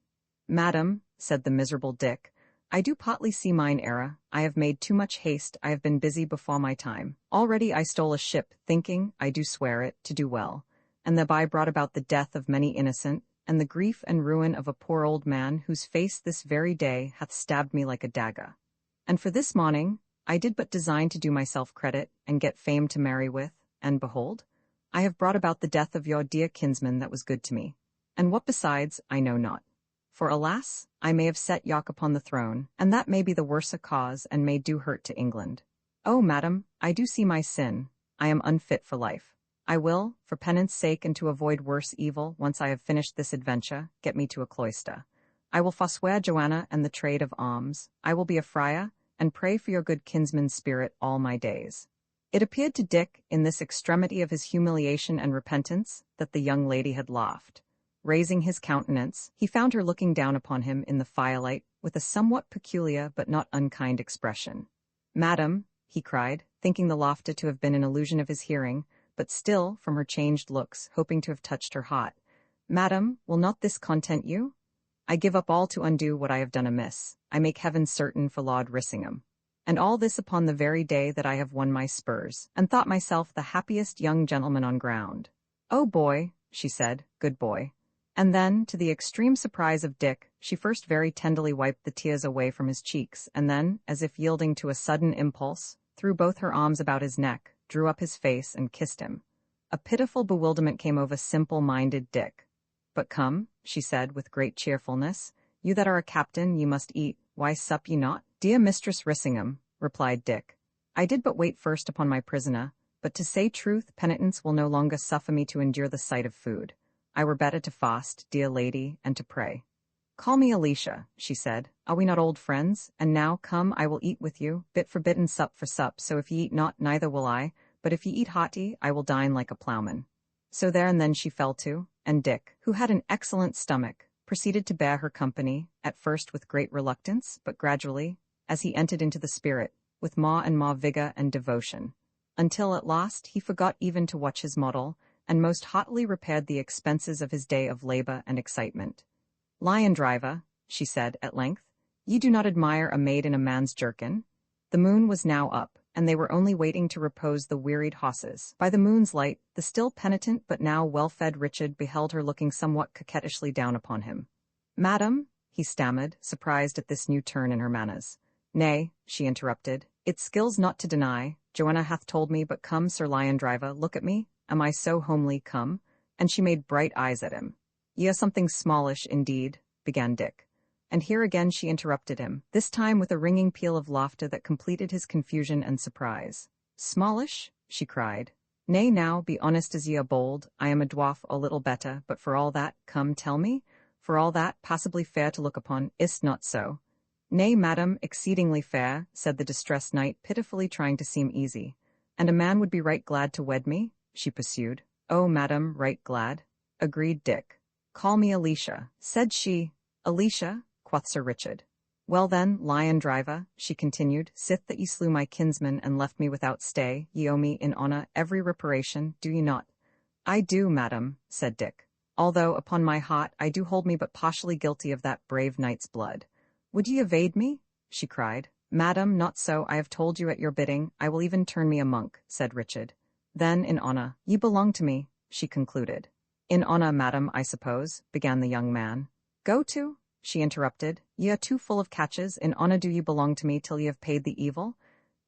"Madam," said the miserable Dick, "I do partly see mine error. I have made too much haste, I have been busy before my time. Already I stole a ship, thinking, I do swear it, to do well, and thereby brought about the death of many innocent, and the grief and ruin of a poor old man whose face this very day hath stabbed me like a dagger. And for this morning, I did but design to do myself credit, and get fame to marry with, and behold, I have brought about the death of your dear kinsman that was good to me. And what besides, I know not. For alas, I may have set Yok upon the throne, and that may be the worse a cause, and may do hurt to England. Oh, madam, I do see my sin. I am unfit for life. I will, for penance sake and to avoid worse evil, once I have finished this adventure, get me to a cloister. I will forswear Joanna and the trade of alms. I will be a friar, and pray for your good kinsman's spirit all my days. It appeared to Dick, in this extremity of his humiliation and repentance, that the young lady had laughed. Raising his countenance, he found her looking down upon him in the firelight with a somewhat peculiar but not unkind expression. "Madam," he cried, thinking the laughter to have been an illusion of his hearing, but still, from her changed looks, hoping to have touched her heart. "Madam, will not this content you? I give up all to undo what I have done amiss. I make heaven certain for Lord Rissingham. And all this upon the very day that I have won my spurs, and thought myself the happiest young gentleman on ground. Oh boy," she said, "good boy." And then, to the extreme surprise of Dick, she first very tenderly wiped the tears away from his cheeks, and then, as if yielding to a sudden impulse, threw both her arms about his neck, drew up his face, and kissed him. A pitiful bewilderment came over simple-minded Dick. "But come," she said with great cheerfulness, "you that are a captain, ye must eat, why sup ye not?" "Dear Mistress Rissingham," replied Dick, "I did but wait first upon my prisoner, but to say truth, penitence will no longer suffer me to endure the sight of food. I were better to fast, dear lady, and to pray." "Call me Alicia," she said. "Are we not old friends? And now, come, I will eat with you, bit for bit and sup for sup, so if ye eat not, neither will I, but if ye eat hearty, I will dine like a ploughman." So there and then she fell to, and Dick, who had an excellent stomach, proceeded to bear her company, at first with great reluctance, but gradually, as he entered into the spirit, with more and more vigor and devotion, until at last he forgot even to watch his model, and most heartily repaired the expenses of his day of labor and excitement. "Lion driver," she said at length, "ye do not admire a maid in a man's jerkin?" The moon was now up, and they were only waiting to repose the wearied horses. By the moon's light, the still penitent but now well-fed Richard beheld her looking somewhat coquettishly down upon him. "Madam," he stammered, surprised at this new turn in her manners. "Nay," she interrupted, "it skills not to deny. Joanna hath told me, but come, Sir Lion driver, look at me. Am I so homely, come?" And she made bright eyes at him. "Ye are something smallish, indeed," began Dick. And here again she interrupted him, this time with a ringing peal of laughter that completed his confusion and surprise. "Smallish?" she cried. "Nay now, be honest as ye are bold. I am a dwarf or little better, but for all that, come, tell me, for all that, passably fair to look upon, is't not so?" "Nay, madam, exceedingly fair," said the distressed knight, pitifully trying to seem easy. "And a man would be right glad to wed me?" she pursued. "Oh, madam, right glad," agreed Dick. "Call me Alicia," said she. "Alicia," quoth Sir Richard. "Well then, Lion driver," she continued, "sith that ye slew my kinsman and left me without stay, ye owe me, in honour, every reparation, do ye not?" "I do, madam," said Dick. "Although, upon my heart, I do hold me but partially guilty of that brave knight's blood." "Would ye evade me?" she cried. "Madam, not so, I have told you at your bidding, I will even turn me a monk," said Richard. "Then, in honour, ye belong to me," she concluded. "In honour, madam, I suppose," began the young man. "Go to?" she interrupted. "Ye are too full of catches. In honour do ye belong to me till ye have paid the evil?"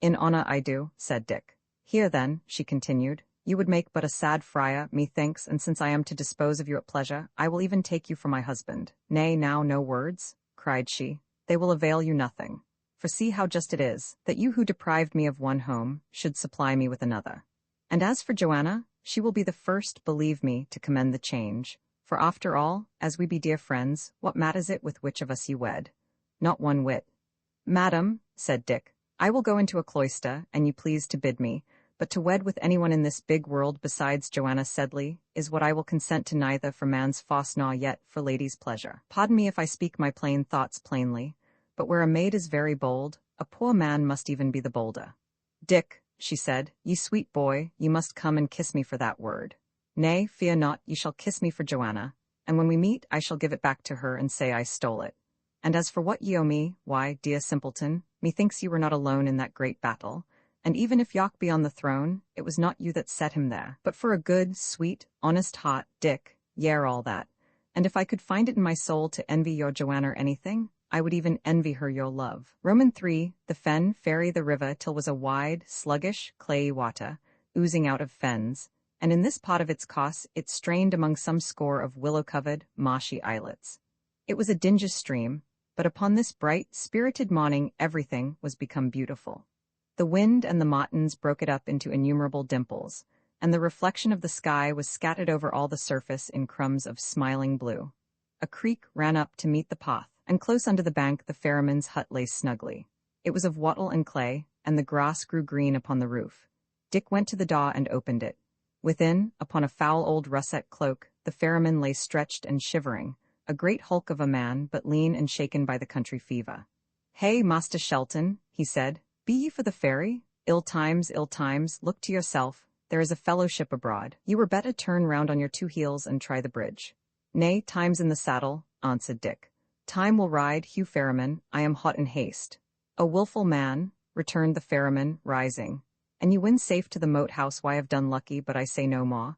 "In honour I do," said Dick. "Here then," she continued, "you would make but a sad friar, methinks, and since I am to dispose of you at pleasure, I will even take you for my husband." "Nay, now, no words," cried she. "They will avail you nothing. For see how just it is, that you who deprived me of one home, should supply me with another. And as for Joanna, she will be the first, believe me, to commend the change. For after all, as we be dear friends, what matters it with which of us ye wed? Not one whit." "Madam," said Dick, "I will go into a cloister, and you please to bid me, but to wed with anyone in this big world besides Joanna Sedley is what I will consent to neither for man's force nor yet for lady's pleasure. Pardon me if I speak my plain thoughts plainly, but where a maid is very bold, a poor man must even be the bolder." "Dick," she said, "ye sweet boy, ye must come and kiss me for that word. Nay, fear not, ye shall kiss me for Joanna, and when we meet I shall give it back to her and say I stole it. And as for what ye owe me, why, dear simpleton, methinks ye were not alone in that great battle, and even if Yok be on the throne, it was not you that set him there, but for a good, sweet, honest heart, Dick, ye are all that. And if I could find it in my soul to envy your Joanna or anything, I would even envy her your love. Roman 3, the fen ferry the river till was a wide, sluggish, clayey water, oozing out of fens, and in this pot of its course it strained among some score of willow-covered, marshy islets. It was a dingy stream, but upon this bright, spirited morning everything was become beautiful. The wind and the martins broke it up into innumerable dimples, and the reflection of the sky was scattered over all the surface in crumbs of smiling blue. A creek ran up to meet the path, and close under the bank the ferryman's hut lay snugly. It was of wattle and clay, and the grass grew green upon the roof. Dick went to the door and opened it. Within, upon a foul old russet cloak, the ferryman lay stretched and shivering, a great hulk of a man, but lean and shaken by the country fever. "Hey, Master Shelton," he said, "be ye for the ferry? Ill times, look to yourself. There is a fellowship abroad. You were better turn round on your 2 heels and try the bridge." "Nay, time's in the saddle," answered Dick. "Time will ride, Hugh Ferryman, I am hot in haste." "A wilful man," returned the ferryman, rising. "And you win safe to the moat house. Why, I've done lucky, but I say no more."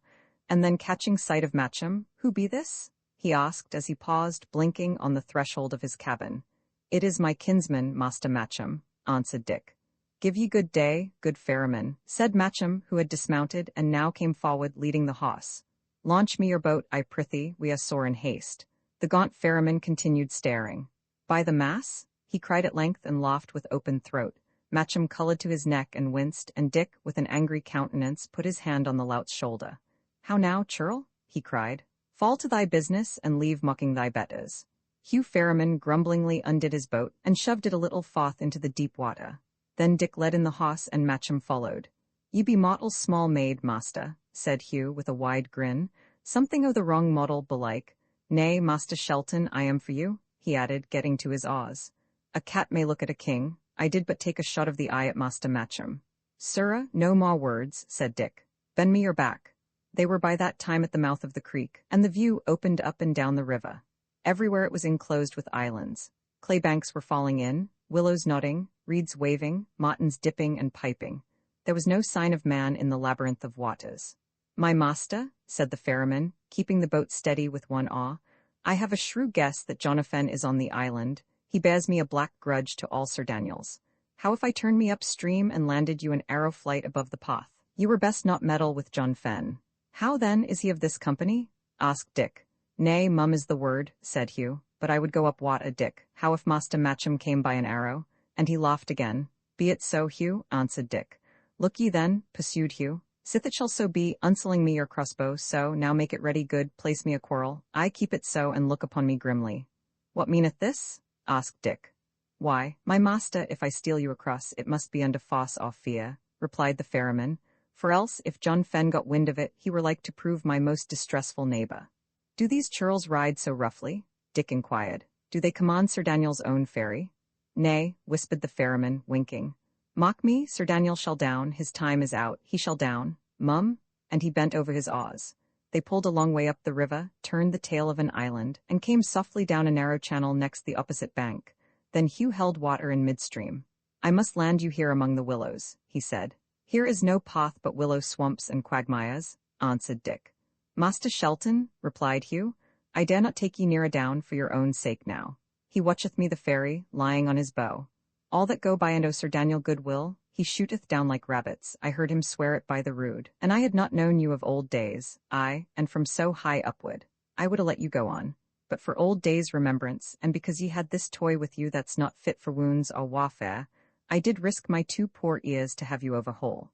And then catching sight of Matcham, "Who be this?" he asked as he paused, blinking, on the threshold of his cabin. "It is my kinsman, Master Matcham," answered Dick. "Give ye good day, good ferryman," said Matcham, who had dismounted and now came forward leading the horse. "Launch me your boat, I prithee, we are sore in haste." The gaunt ferryman continued staring. "By the mass?" he cried at length and laughed with open throat. Matcham coloured to his neck and winced, and Dick, with an angry countenance, put his hand on the lout's shoulder. "How now, churl?" he cried. "Fall to thy business, and leave mocking thy betters." Hugh Ferryman grumblingly undid his boat, and shoved it a little forth into the deep water. Then Dick led in the horse, and Matcham followed. "Ye be mortal small made, master," said Hugh, with a wide grin. "Something o' the wrong model, belike. Nay, Master Shelton, I am for you," he added, getting to his oars. "A cat may look at a king. I did but take a shot of the eye at Master Matcham." "Sirrah, no more words," said Dick. "Bend me your back." They were by that time at the mouth of the creek, and the view opened up and down the river. Everywhere it was enclosed with islands. Clay banks were falling in, willows nodding, reeds waving, martins dipping and piping. There was no sign of man in the labyrinth of waters. "My master," said the ferryman, keeping the boat steady with one oar, "I have a shrew guess that Jonathan is on the island. He bears me a black grudge to all Sir Daniels. How if I turned me upstream and landed you an arrow flight above the path? You were best not meddle with John Fenn." "How then is he of this company?" asked Dick. "Nay, mum is the word," said Hugh, "but I would go up water, Dick. How if Master Matcham came by an arrow?" And he laughed again. "Be it so, Hugh," answered Dick. "Look ye then," pursued Hugh. "Sith it shall so be, unselling me your crossbow, so, now make it ready good, place me a quarrel. I keep it so, and look upon me grimly." "What meaneth this?" asked Dick. "Why, my master, if I steal you across, it must be under force or fear," replied the ferryman, "for else, if John Fenn got wind of it, he were like to prove my most distressful neighbour." "Do these churls ride so roughly?" Dick inquired. "Do they command Sir Daniel's own ferry?" "Nay," whispered the ferryman, winking. "Mock me, Sir Daniel shall down, his time is out, he shall down, mum," and he bent over his oars. They pulled a long way up the river, turned the tail of an island, and came softly down a narrow channel next the opposite bank. Then Hugh held water in midstream. "I must land you here among the willows," he said. "Here is no path but willow swamps and quagmires," answered Dick. "Master Shelton," replied Hugh, "I dare not take ye nearer down for your own sake now. He watcheth me the ferry, lying on his bow. All that go by unto Sir Daniel Goodwill, he shooteth down like rabbits. I heard him swear it by the rood. And I had not known you of old days, aye, and from so high upward. I would 'a let you go on. But for old days' remembrance, and because ye had this toy with you that's not fit for wounds or warfare, I did risk my 2 poor ears to have you over whole.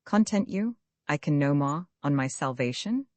Content you? I can no more, on my salvation."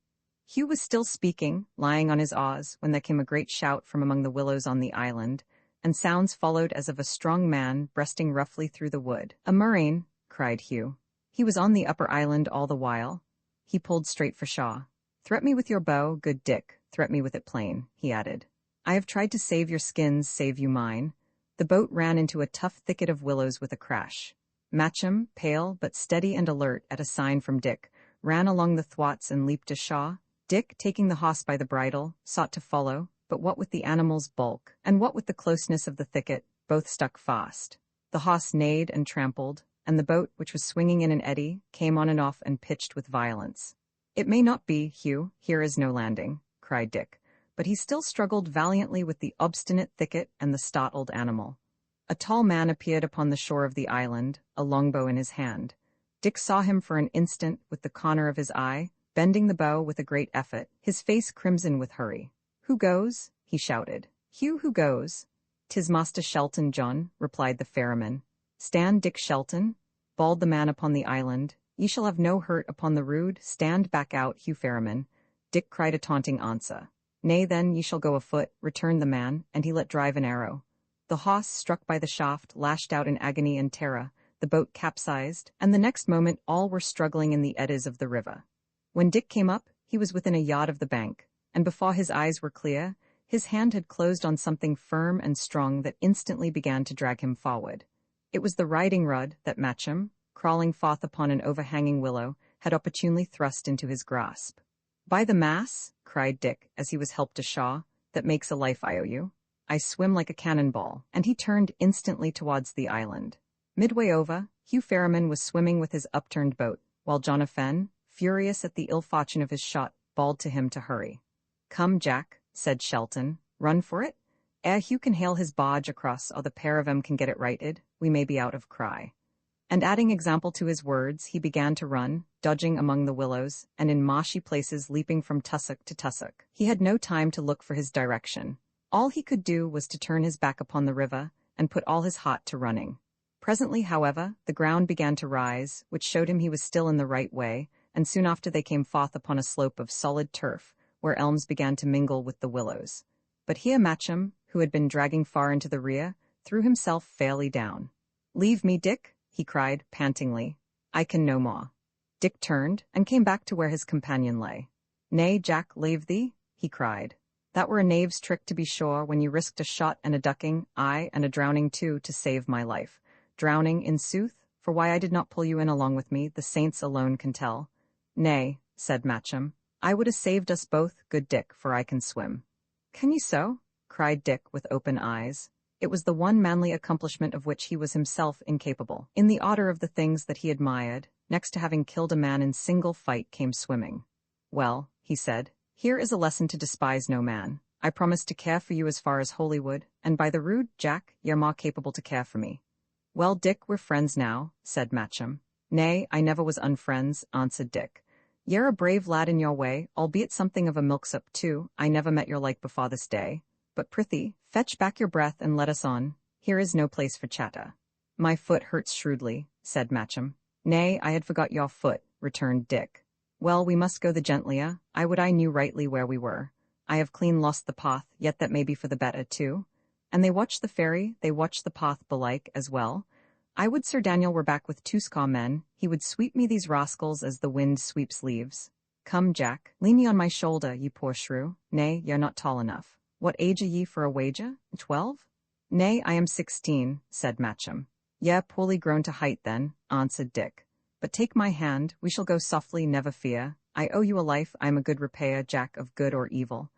Hugh was still speaking, lying on his oars, when there came a great shout from among the willows on the island, and sounds followed as of a strong man breasting roughly through the wood. "A murrain," cried Hugh. He was on the upper island all the while. He pulled straight for Shaw. "Threat me with your bow, good Dick, threat me with it plain," he added. "I have tried to save your skins, save you mine." The boat ran into a tough thicket of willows with a crash. Matcham, pale but steady and alert at a sign from Dick, ran along the thwarts and leaped to Shaw. Dick, taking the horse by the bridle, sought to follow, but what with the animal's bulk, and what with the closeness of the thicket, both stuck fast. The horse neighed and trampled, and the boat, which was swinging in an eddy, came on and off and pitched with violence. "It may not be, Hugh, here is no landing," cried Dick. but he still struggled valiantly with the obstinate thicket and the startled animal. A tall man appeared upon the shore of the island, a longbow in his hand. Dick saw him for an instant with the corner of his eye, bending the bow with a great effort, his face crimson with hurry. "Who goes?" he shouted. "Hugh, who goes?" "'Tis Master Shelton, John," replied the ferryman. "Stand, Dick Shelton," bawled the man upon the island. "Ye shall have no hurt upon the rood. Stand back out, Hugh ferryman." Dick cried a taunting answer. "Nay, then, ye shall go afoot," returned the man, and he let drive an arrow. The horse, struck by the shaft, lashed out in agony and terror. The boat capsized, and the next moment all were struggling in the eddies of the river. When Dick came up, he was within a yard of the bank, and before his eyes were clear, his hand had closed on something firm and strong that instantly began to drag him forward. It was the riding-rod that Matcham, crawling forth upon an overhanging willow, had opportunely thrust into his grasp. "By the mass," cried Dick, as he was helped ashore, "that makes a life I owe you. I swim like a cannonball," and he turned instantly towards the island. Midway over, Hugh Ferryman was swimming with his upturned boat, while Jonathan, furious at the ill fortune of his shot, bawled to him to hurry. "Come, Jack," said Shelton. "Run for it. Ere Hugh can hail his barge across or the pair of 'em can get it righted, we may be out of cry." And adding example to his words, he began to run, dodging among the willows, and in marshy places leaping from tussock to tussock. He had no time to look for his direction. All he could do was to turn his back upon the river and put all his heart to running. Presently, however, the ground began to rise, which showed him he was still in the right way, and soon after they came forth upon a slope of solid turf, where elms began to mingle with the willows. But here Matcham, who had been dragging far into the rear, threw himself fairly down. "Leave me, Dick," he cried, pantingly. "I can no more." Dick turned, and came back to where his companion lay. "Nay, Jack, lave thee," he cried. "That were a knave's trick, to be sure, when you risked a shot and a ducking, aye, and a drowning too, to save my life. Drowning, in sooth, for why I did not pull you in along with me, the saints alone can tell." "Nay," said Matcham, "I would have saved us both, good Dick, for I can swim." "Can you so?" cried Dick with open eyes. It was the one manly accomplishment of which he was himself incapable. In the order of the things that he admired, next to having killed a man in single fight came swimming. "Well," he said, "here is a lesson to despise no man. I promise to care for you as far as Holywood, and by the rood, Jack, you're more capable to care for me." "Well, Dick, we're friends now," said Matcham. "Nay, I never was unfriends," answered Dick. "You're a brave lad in your way, albeit something of a milksop too. I never met your like before this day. But prithee, fetch back your breath and let us on. Here is no place for chatter." "My foot hurts shrewdly," said Matcham. "Nay, I had forgot your foot," returned Dick. "Well, we must go the gentlier. I would I knew rightly where we were. I have clean lost the path, yet that may be for the better too." And they watched the ferry, they watched the path belike, as well. "I would Sir Daniel were back with 2 men, he would sweep me these rascals as the wind sweeps leaves. Come, Jack, lean ye on my shoulder, ye poor shrew. Nay, you're not tall enough. What age are ye for a wager? 12? "Nay, I am 16, said Matcham. "Ye poorly grown to height then," answered Dick. "But take my hand, we shall go softly, never fear. I owe you a life, I am a good repayer, Jack, of good or evil."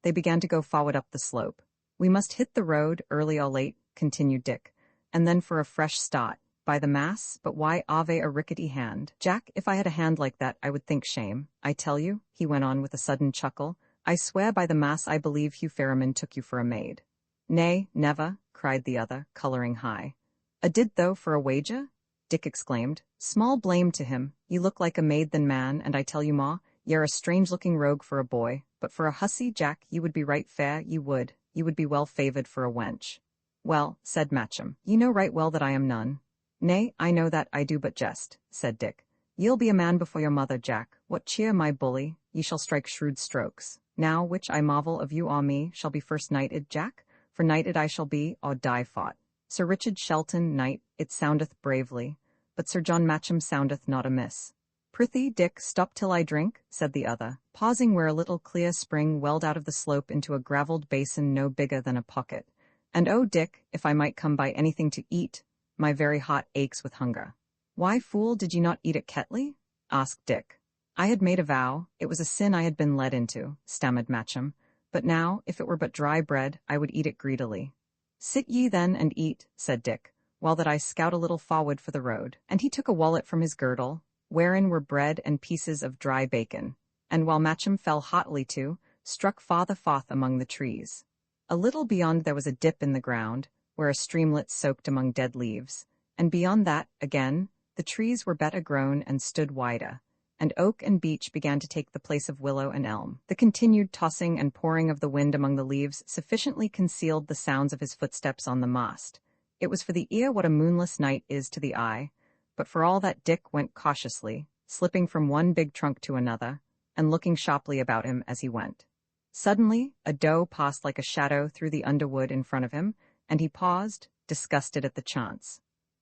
They began to go forward up the slope. "We must hit the road, early or late," continued Dick, "and then for a fresh start. By the mass, but why ave a rickety hand? Jack, if I had a hand like that, I would think shame. I tell you," he went on with a sudden chuckle, "I swear by the mass I believe Hugh Ferryman took you for a maid." "Nay, never," cried the other, colouring high. "A did though for a wager?" Dick exclaimed. "Small blame to him. You look like a maid than man, and I tell you, ma, you're a strange-looking rogue for a boy, but for a hussy, Jack, you would be right fair, you would be well favoured for a wench." "Well," said Matcham, "you know right well that I am none." "Nay, I know that, I do but jest," said Dick. "Ye'll be a man before your mother, Jack. What cheer, my bully? Ye shall strike shrewd strokes. Now, which I marvel of you or me shall be first knighted, Jack? For knighted I shall be, or die fought. Sir Richard Shelton, knight, it soundeth bravely, but Sir John Matcham soundeth not amiss." "Prithee, Dick, stop till I drink," said the other, pausing where a little clear spring welled out of the slope into a gravelled basin no bigger than a pocket. "And oh, Dick, if I might come by anything to eat, my very heart aches with hunger." "Why, fool, did you not eat at Ketley?" asked Dick. "I had made a vow, it was a sin I had been led into," stammered Matcham. "But now, if it were but dry bread, I would eat it greedily." "Sit ye then and eat," said Dick, "while that I scout a little forward for the road." And he took a wallet from his girdle, wherein were bread and pieces of dry bacon, and while Matcham fell haughtily to, struck Forth among the trees. A little beyond there was a dip in the ground, where a streamlet soaked among dead leaves, and beyond that, again, the trees were better grown and stood wider, and oak and beech began to take the place of willow and elm. The continued tossing and pouring of the wind among the leaves sufficiently concealed the sounds of his footsteps on the mast. It was for the ear what a moonless night is to the eye, but for all that Dick went cautiously, slipping from one big trunk to another, and looking sharply about him as he went. Suddenly, a doe passed like a shadow through the underwood in front of him, and he paused, disgusted at the chance.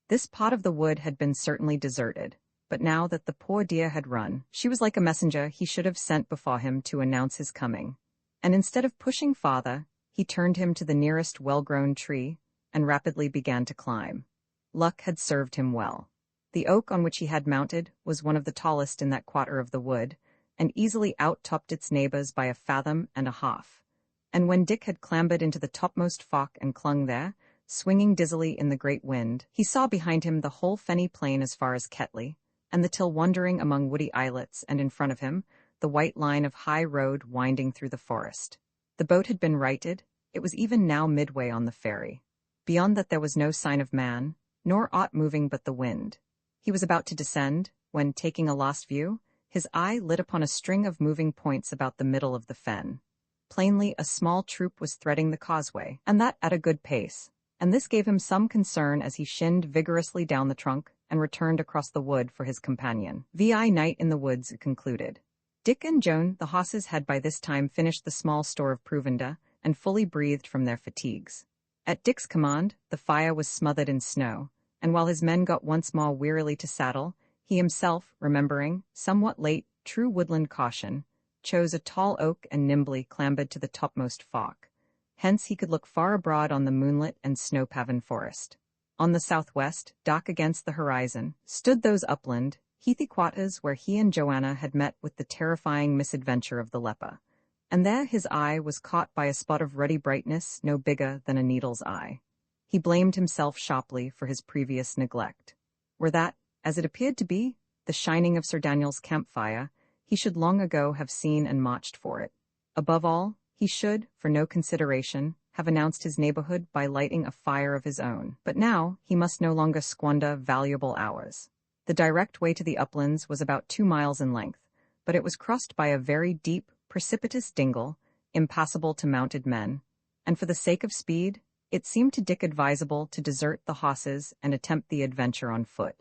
This part of the wood had been certainly deserted, but now that the poor deer had run, she was like a messenger he should have sent before him to announce his coming. And instead of pushing farther, he turned him to the nearest well-grown tree, and rapidly began to climb. Luck had served him well. The oak on which he had mounted was one of the tallest in that quarter of the wood, and easily out-topped its neighbors by a fathom and a half. And when Dick had clambered into the topmost fork and clung there, swinging dizzily in the great wind, he saw behind him the whole fenny plain as far as Ketley, and the till wandering among woody islets, and in front of him, the white line of high road winding through the forest. The boat had been righted, it was even now midway on the ferry. Beyond that there was no sign of man, nor aught moving but the wind. He was about to descend, when, taking a last view, his eye lit upon a string of moving points about the middle of the fen. Plainly, a small troop was threading the causeway, and that at a good pace, and this gave him some concern as he shinned vigorously down the trunk and returned across the wood for his companion. Vi night in the woods concluded. Dick and Joan, the horses, had by this time finished the small store of provender and fully breathed from their fatigues. At Dick's command, the fire was smothered in snow, and while his men got once more wearily to saddle, he himself, remembering, somewhat late, true woodland caution, chose a tall oak and nimbly clambered to the topmost fork. Hence he could look far abroad on the moonlit and snow-paven forest. On the southwest, dark against the horizon, stood those upland, heathy quarters where he and Joanna had met with the terrifying misadventure of the leper. And there his eye was caught by a spot of ruddy brightness no bigger than a needle's eye. He blamed himself sharply for his previous neglect. Were that, as it appeared to be, the shining of Sir Daniel's campfire, he should long ago have seen and marched for it. Above all, he should, for no consideration, have announced his neighborhood by lighting a fire of his own. But now he must no longer squander valuable hours. The direct way to the uplands was about 2 miles in length, but it was crossed by a very deep, precipitous dingle, impassable to mounted men, and for the sake of speed, it seemed to Dick advisable to desert the horses and attempt the adventure on foot.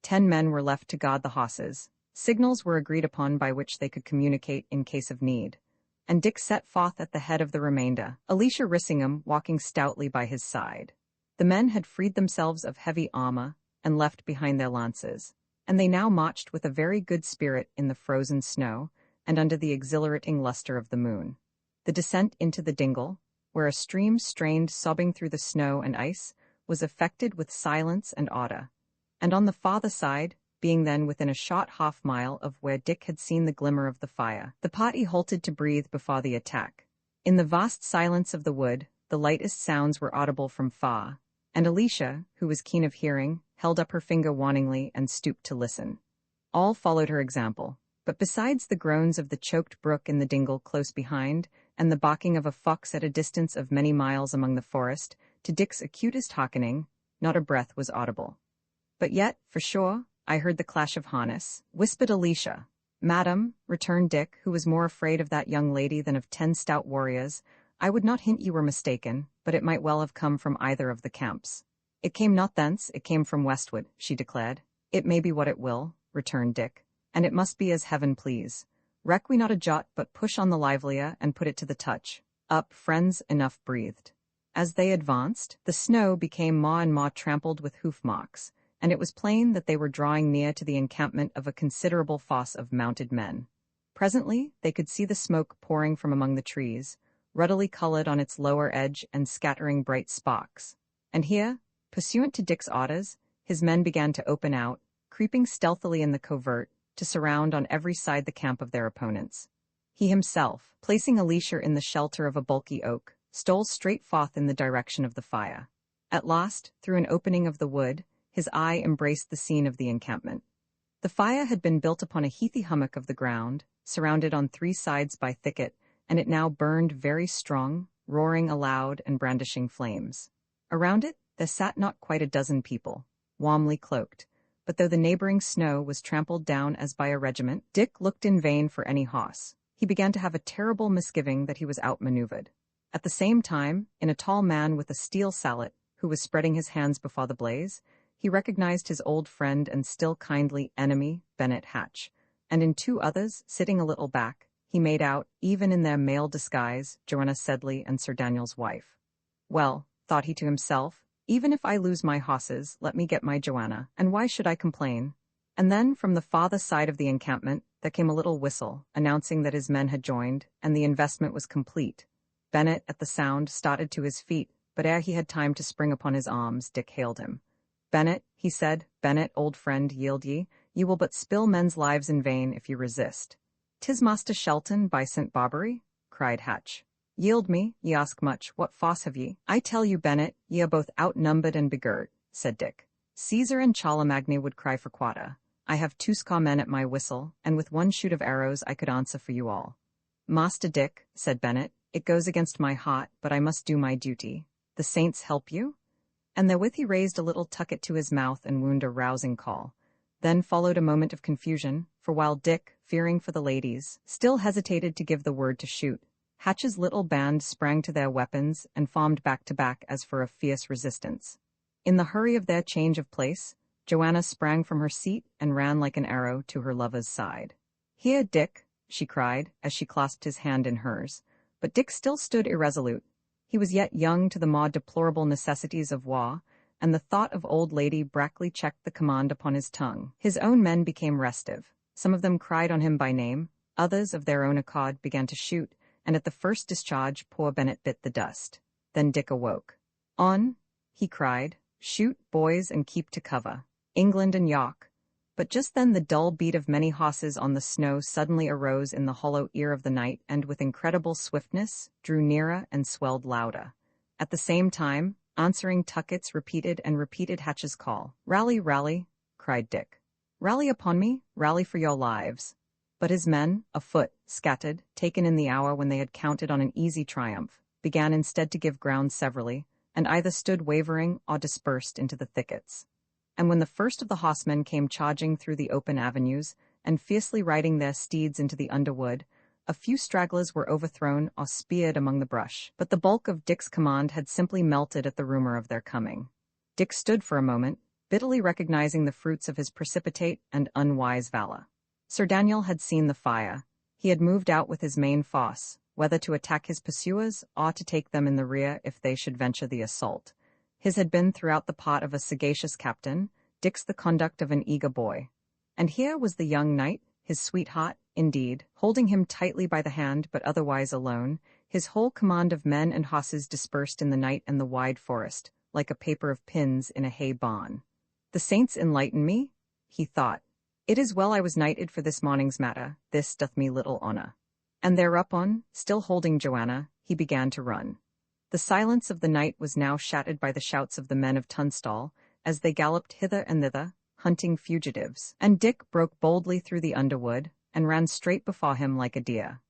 10 men were left to guard the horses. Signals were agreed upon by which they could communicate in case of need, and Dick set forth at the head of the remainder, Alicia Rissingham walking stoutly by his side. The men had freed themselves of heavy armor and left behind their lances, and they now marched with a very good spirit in the frozen snow and under the exhilarating luster of the moon. The descent into the dingle, where a stream strained sobbing through the snow and ice, was effected with silence and order, and on the farther side, being then within a short half-mile of where Dick had seen the glimmer of the fire, the party halted to breathe before the attack. In the vast silence of the wood, the lightest sounds were audible from far, and Alicia, who was keen of hearing, held up her finger warningly and stooped to listen. All followed her example, but besides the groans of the choked brook in the dingle close behind, and the barking of a fox at a distance of many miles among the forest, to Dick's acutest hearkening, not a breath was audible. But yet, for sure, I heard the clash of harness, whispered Alicia. Madam, returned Dick, who was more afraid of that young lady than of 10 stout warriors, I would not hint you were mistaken, but it might well have come from either of the camps. It came not thence, it came from westward, she declared. It may be what it will, returned Dick, and it must be as heaven please. Reck we not a jot, but push on the livelier and put it to the touch. Up, friends, enough breathed. As they advanced, the snow became more and more trampled with hoof marks, and it was plain that they were drawing near to the encampment of a considerable force of mounted men. Presently they could see the smoke pouring from among the trees, ruddily colored on its lower edge and scattering bright sparks. And here, pursuant to Dick's orders, his men began to open out, creeping stealthily in the covert, to surround on every side the camp of their opponents. He himself, placing Alicia in the shelter of a bulky oak, stole straight forth in the direction of the fire. At last, through an opening of the wood, his eye embraced the scene of the encampment. The fire had been built upon a heathy hummock of the ground, surrounded on 3 sides by thicket, and it now burned very strong, roaring aloud and brandishing flames. Around it, there sat not quite a dozen people, warmly cloaked, but though the neighboring snow was trampled down as by a regiment, Dick looked in vain for any hoss. He began to have a terrible misgiving that he was outmaneuvered. At the same time, in a tall man with a steel sallet, who was spreading his hands before the blaze, he recognized his old friend and still kindly enemy, Bennet Hatch, and in two others, sitting a little back, he made out, even in their male disguise, Joanna Sedley and Sir Daniel's wife. Well, thought he to himself, even if I lose my hosses, let me get my Joanna, and why should I complain? And then, from the farther side of the encampment, there came a little whistle, announcing that his men had joined, and the investment was complete. Bennet, at the sound, started to his feet, but ere he had time to spring upon his arms, Dick hailed him. Bennet, he said, Bennet, old friend, yield ye. You will but spill men's lives in vain if you resist. 'Tis Master Shelton, by St. Barbary, cried Hatch. Yield me, ye ask much, what force have ye? I tell you, Bennet, ye are both outnumbered and begirt, said Dick. Caesar and Charlemagne would cry for quarter. I have 20 men at my whistle, and with one shoot of arrows I could answer for you all. Master Dick, said Bennet, it goes against my heart, but I must do my duty. The saints help you? And therewith he raised a little tucket to his mouth and wound a rousing call. Then followed a moment of confusion, for while Dick, fearing for the ladies, still hesitated to give the word to shoot, Hatch's little band sprang to their weapons and formed back to back as for a fierce resistance. In the hurry of their change of place, Joanna sprang from her seat and ran like an arrow to her lover's side. Here, Dick, she cried, as she clasped his hand in hers, but Dick still stood irresolute. He was yet young to the more deplorable necessities of war, and the thought of old Lady Brackley checked the command upon his tongue. His own men became restive. Some of them cried on him by name, others of their own accord began to shoot, and at the first discharge poor Bennet bit the dust. Then Dick awoke. On, he cried, shoot, boys, and keep to cover. England and York. But just then the dull beat of many hosses on the snow suddenly arose in the hollow ear of the night and with incredible swiftness drew nearer and swelled louder. At the same time, answering tuckets repeated and repeated Hatch's call. Rally, rally, cried Dick. Rally upon me, rally for your lives. But his men, afoot, scattered, taken in the hour when they had counted on an easy triumph, began instead to give ground severally, and either stood wavering or dispersed into the thickets. And when the first of the horsemen came charging through the open avenues, and fiercely riding their steeds into the underwood, a few stragglers were overthrown or speared among the brush, but the bulk of Dick's command had simply melted at the rumor of their coming. Dick stood for a moment, bitterly recognizing the fruits of his precipitate and unwise valor. Sir Daniel had seen the fire. He had moved out with his main force, whether to attack his pursuers or to take them in the rear if they should venture the assault. His had been throughout the part of a sagacious captain, Dick's the conduct of an eager boy. And here was the young knight, his sweetheart, indeed, holding him tightly by the hand but otherwise alone, his whole command of men and horses dispersed in the night and the wide forest, like a paper of pins in a hay barn. The saints enlighten me, he thought. It is well I was knighted for this morning's matter, this doth me little honour. And thereupon, still holding Joanna, he began to run. The silence of the night was now shattered by the shouts of the men of Tunstall, as they galloped hither and thither, hunting fugitives, and Dick broke boldly through the underwood, and ran straight before him like a deer.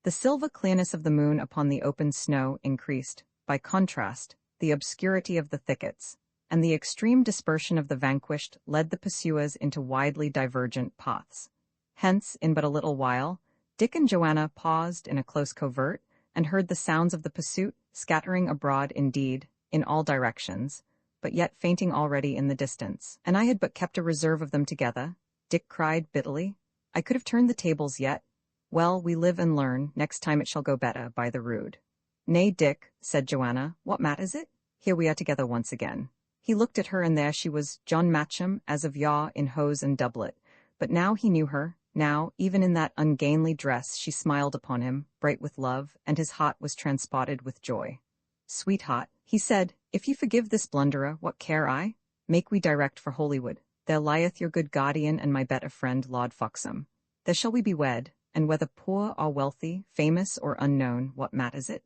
The silver clearness of the moon upon the open snow increased, by contrast, the obscurity of the thickets, and the extreme dispersion of the vanquished led the pursuers into widely divergent paths. Hence, in but a little while, Dick and Joanna paused in a close covert, and heard the sounds of the pursuit, scattering abroad indeed, in all directions, but yet fainting already in the distance. And I had but kept a reserve of them together, Dick cried bitterly. I could have turned the tables yet. Well, we live and learn, next time it shall go better, by the rood. Nay, Dick, said Joanna, what matters it? Here we are together once again. He looked at her, and there she was, John Matcham, as of yore, in hose and doublet. But now he knew her. Now, even in that ungainly dress, she smiled upon him, bright with love, and his heart was transported with joy. Sweetheart, he said, if you forgive this blunderer, what care I? Make we direct for Holywood. There lieth your good guardian and my better friend, Lord Foxham. There shall we be wed, and whether poor or wealthy, famous or unknown, what matters it?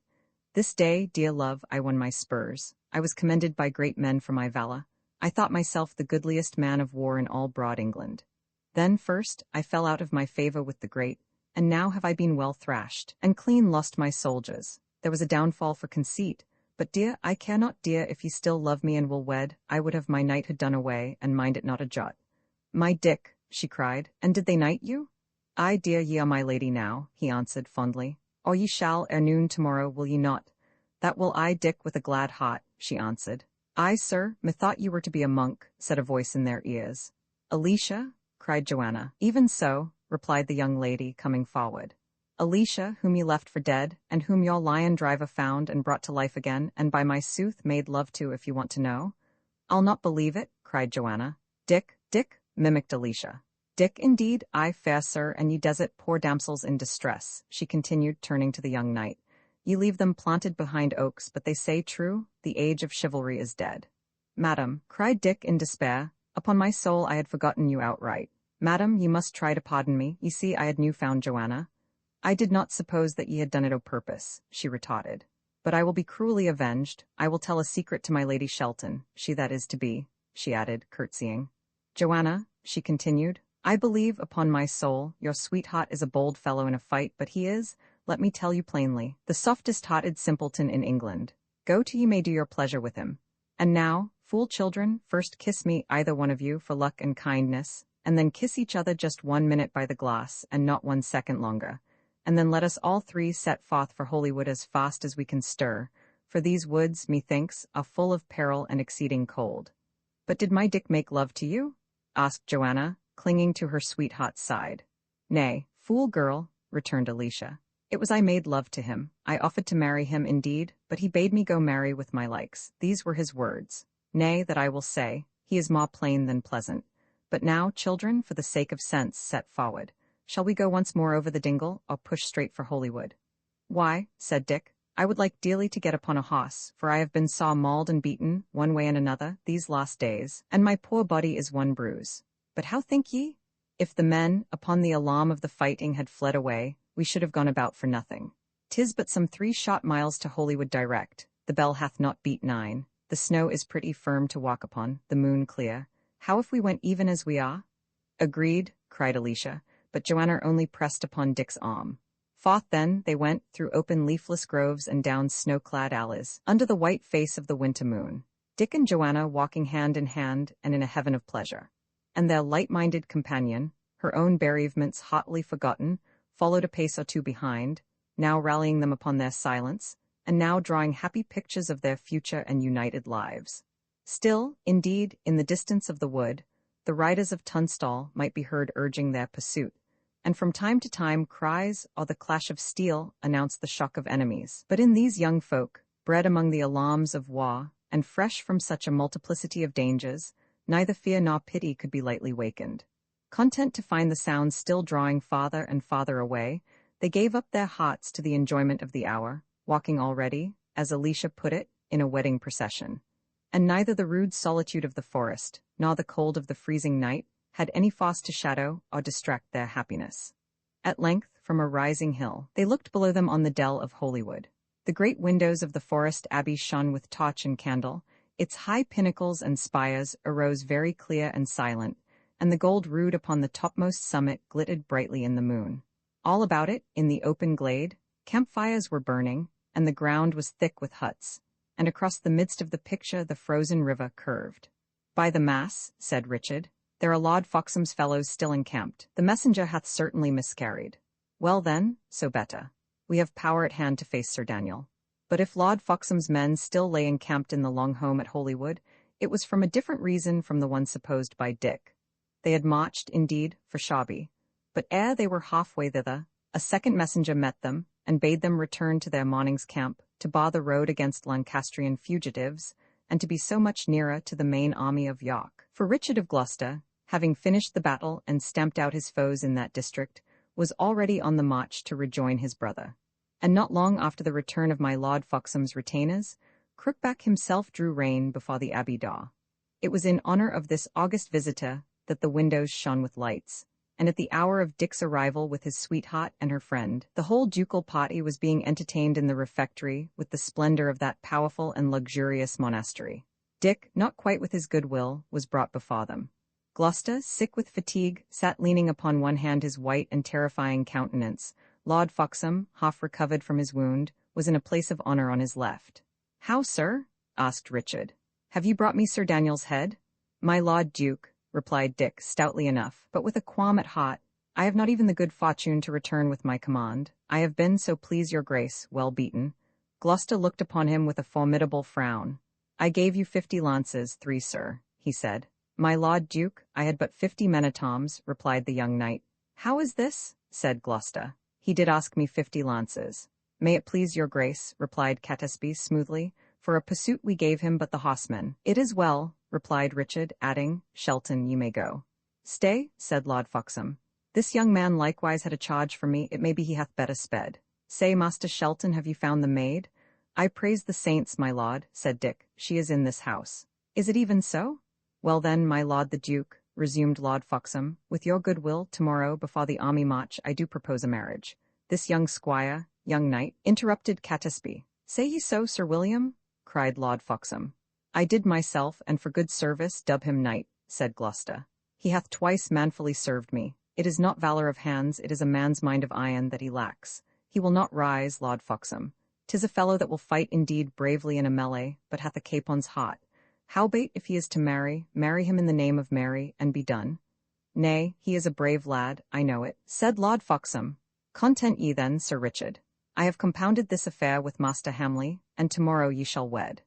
This day, dear love, I won my spurs. I was commended by great men for my valour. I thought myself the goodliest man of war in all broad England. Then first, I fell out of my favour with the great, and now have I been well thrashed, and clean lost my soldiers. There was a downfall for conceit, but dear, I care not, dear, if ye still love me and will wed, I would have my knighthood done away, and mind it not a jot. My Dick, she cried, and did they knight you? Ay, dear, ye are my lady now, he answered fondly. Or ye shall ere noon tomorrow, will ye not? That will I, Dick, with a glad heart, she answered. Ay, sir, methought you were to be a monk, said a voice in their ears. Alicia, cried Joanna. Even so, replied the young lady, coming forward. Alicia, whom ye left for dead, and whom your lion driver found and brought to life again, and by my sooth made love to, if you want to know. I'll not believe it, cried Joanna. Dick, mimicked Alicia. Dick, indeed, I, fair sir, and ye desert poor damsels in distress, she continued, turning to the young knight. Ye leave them planted behind oaks, but they say true, the age of chivalry is dead. Madam, cried Dick in despair, upon my soul I had forgotten you outright. Madam, ye must try to pardon me, ye see I had new-found Joanna. I did not suppose that ye had done it o' purpose, she retorted. But I will be cruelly avenged. I will tell a secret to my Lady Shelton, she that is to be, she added, curtsying. Joanna, she continued, I believe, upon my soul, your sweetheart is a bold fellow in a fight, but he is, let me tell you plainly, the softest-hearted simpleton in England. Go to ye may do your pleasure with him. And now, fool children, first kiss me, either one of you, for luck and kindness, and then kiss each other just 1 minute by the glass, and not 1 second longer. And then let us all 3 set forth for Holywood as fast as we can stir, for these woods, methinks, are full of peril and exceeding cold. But did my Dick make love to you? Asked Joanna, clinging to her sweetheart's side. Nay, fool girl, returned Alicia. It was I made love to him. I offered to marry him indeed, but he bade me go marry with my likes. These were his words. Nay, that I will say, he is more plain than pleasant. But now, children, for the sake of sense, set forward. Shall we go once more over the dingle, or push straight for Holywood? Why, said Dick, I would like dearly to get upon a hoss, for I have been saw mauled and beaten, one way and another, these last days, and my poor body is one bruise. But how think ye? If the men, upon the alarm of the fighting, had fled away, we should have gone about for nothing. 'Tis but some 3 short miles to Holywood direct, the bell hath not beat 9, the snow is pretty firm to walk upon, the moon clear. How if we went even as we are? Agreed, cried Alicia, but Joanna only pressed upon Dick's arm. Forth then they went, through open leafless groves and down snow-clad alleys, under the white face of the winter moon. Dick and Joanna walking hand in hand and in a heaven of pleasure. And their light-minded companion, her own bereavements hotly forgotten, followed a pace or 2 behind, now rallying them upon their silence, and now drawing happy pictures of their future and united lives. Still, indeed, in the distance of the wood, the riders of Tunstall might be heard urging their pursuit, and from time to time cries or the clash of steel announced the shock of enemies. But in these young folk, bred among the alarms of war, and fresh from such a multiplicity of dangers, neither fear nor pity could be lightly wakened. Content to find the sounds still drawing farther and farther away, they gave up their hearts to the enjoyment of the hour, walking already, as Alicia put it, in a wedding procession. And neither the rude solitude of the forest, nor the cold of the freezing night, had any force to shadow or distract their happiness. At length, from a rising hill, they looked below them on the dell of Holywood. The great windows of the forest abbey shone with torch and candle, its high pinnacles and spires arose very clear and silent, and the gold rood upon the topmost summit glittered brightly in the moon. All about it, in the open glade, campfires were burning, and the ground was thick with huts, and across the midst of the picture the frozen river curved. By the mass, said Richard, there are Lord Foxham's fellows still encamped. The messenger hath certainly miscarried. Well then, so better. We have power at hand to face Sir Daniel. But if Lord Foxham's men still lay encamped in the long home at Holywood, it was from a different reason from the one supposed by Dick. They had marched, indeed, for Shawby, but ere they were halfway thither, a second messenger met them, and bade them return to their morning's camp, to bar the road against Lancastrian fugitives, and to be so much nearer to the main army of York. For Richard of Gloucester, having finished the battle and stamped out his foes in that district, was already on the march to rejoin his brother. And not long after the return of my Lord Foxham's retainers, Crookback himself drew rein before the abbey door. It was in honor of this august visitor that the windows shone with lights, and at the hour of Dick's arrival with his sweetheart and her friend, the whole ducal party was being entertained in the refectory with the splendor of that powerful and luxurious monastery. Dick, not quite with his good will, was brought before them. Gloucester, sick with fatigue, sat leaning upon one hand, his white and terrifying countenance. Lord Foxham, half recovered from his wound, was in a place of honour on his left. "How, sir?" asked Richard. "Have you brought me Sir Daniel's head?" "My Lord Duke," replied Dick, stoutly enough, but with a qualm at heart, "I have not even the good fortune to return with my command. I have been, so please your grace, well beaten." Gloucester looked upon him with a formidable frown. "I gave you 50 lances, 3, sir," he said. "My Lord Duke, I had but 50 men-at-arms," replied the young knight. "How is this?" said Gloucester. "He did ask me 50 lances." "May it please your grace," replied Catesby smoothly, "for a pursuit we gave him but the horsemen." "It is well," replied Richard, adding, "Shelton, you may go." "Stay," said Lord Foxham. "This young man likewise had a charge for me, it may be he hath better sped. Say, Master Shelton, have you found the maid?" "I praise the saints, my lord," said Dick, "she is in this house." "Is it even so? Well then, my lord the Duke," resumed Lord Foxham, "with your good will, tomorrow, before the army march, I do propose a marriage." "This young squire, young knight," interrupted Catesby. "Say ye so, Sir William?" cried Lord Foxham. "I did myself, and for good service, dub him knight," said Gloucester. "He hath twice manfully served me. It is not valour of hands, it is a man's mind of iron that he lacks. He will not rise, Lord Foxham. 'Tis a fellow that will fight indeed bravely in a melee, but hath a capon's heart. Howbeit, if he is to marry him in the name of Mary, and be done." "Nay, he is a brave lad, I know it," said Lord Foxham. "Content ye then, Sir Richard. I have compounded this affair with Master Hamley, and tomorrow ye shall wed."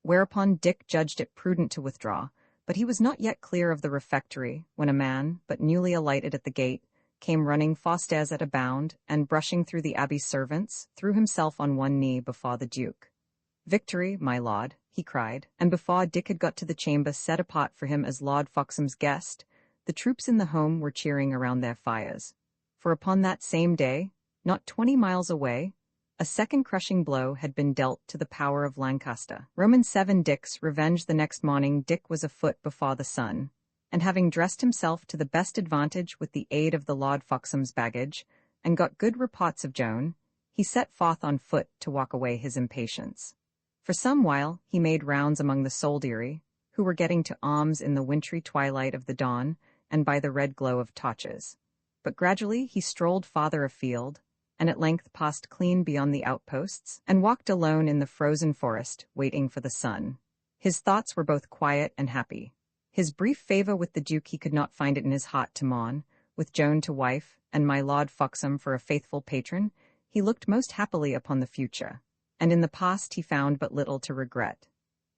Whereupon Dick judged it prudent to withdraw, but he was not yet clear of the refectory, when a man, but newly alighted at the gate, came running fastairs at a bound, and, brushing through the abbey servants, threw himself on one knee before the Duke. "Victory, my lord," he cried, and before Dick had got to the chamber set apart for him as Lord Foxham's guest, the troops in the home were cheering around their fires. For upon that same day, not 20 miles away, a second crushing blow had been dealt to the power of Lancaster. Roman 7 Dick's revenge. The next morning Dick was afoot before the sun, and having dressed himself to the best advantage with the aid of the Lord Foxham's baggage, and got good reports of Joan, he set forth on foot to walk away his impatience. For some while he made rounds among the soldiery, who were getting to arms in the wintry twilight of the dawn and by the red glow of torches. But gradually he strolled farther afield, and at length passed clean beyond the outposts, and walked alone in the frozen forest, waiting for the sun. His thoughts were both quiet and happy. His brief favour with the Duke he could not find it in his heart to mourn. With Joan to wife, and my Lord Foxham for a faithful patron, he looked most happily upon the future, and in the past he found but little to regret.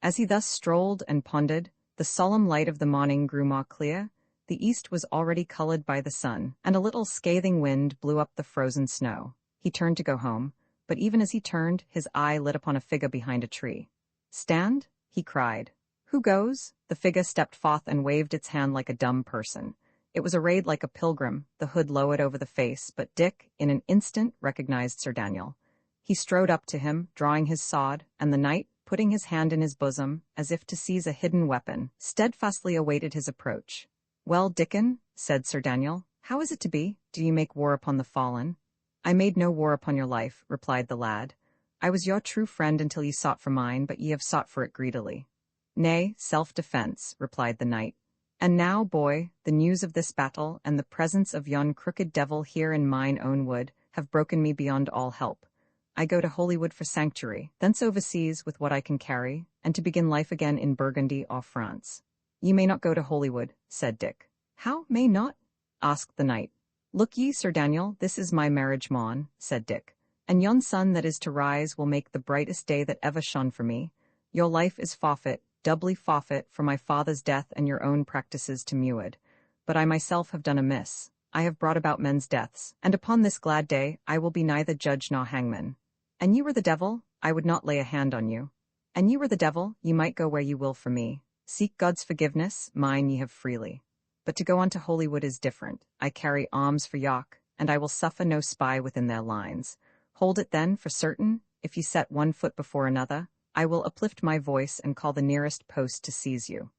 As he thus strolled and pondered, the solemn light of the morning grew more clear, the east was already coloured by the sun, and a little scathing wind blew up the frozen snow. He turned to go home, but even as he turned, his eye lit upon a figure behind a tree. "Stand," he cried. "Who goes?" The figure stepped forth and waved its hand like a dumb person. It was arrayed like a pilgrim, the hood lowered over the face, but Dick, in an instant, recognized Sir Daniel. He strode up to him, drawing his sword, and the knight, putting his hand in his bosom, as if to seize a hidden weapon, steadfastly awaited his approach. "Well, Dickon," said Sir Daniel, "how is it to be? Do you make war upon the fallen?" "I made no war upon your life," replied the lad. "I was your true friend until ye sought for mine, but ye have sought for it greedily." "Nay, self-defence," replied the knight. "And now, boy, the news of this battle, and the presence of yon crooked devil here in mine own wood, have broken me beyond all help. I go to Holywood for sanctuary, thence overseas with what I can carry, and to begin life again in Burgundy or France." "Ye may not go to Holywood," said Dick. "How, may not?" asked the knight. "Look ye, Sir Daniel, this is my marriage morn," said Dick, "and yon sun that is to rise will make the brightest day that ever shone for me. Your life is forfeit, doubly forfeit, for my father's death and your own practices to Meward. But I myself have done amiss. I have brought about men's deaths, and upon this glad day I will be neither judge nor hangman. An ye were the devil, I would not lay a hand on you. An ye were the devil, ye might go where you will for me. Seek God's forgiveness, mine ye have freely. But to go on to Holywood is different. I carry arms for York, and I will suffer no spy within their lines. Hold it then for certain, if ye set one foot before another, I will uplift my voice and call the nearest post to seize you."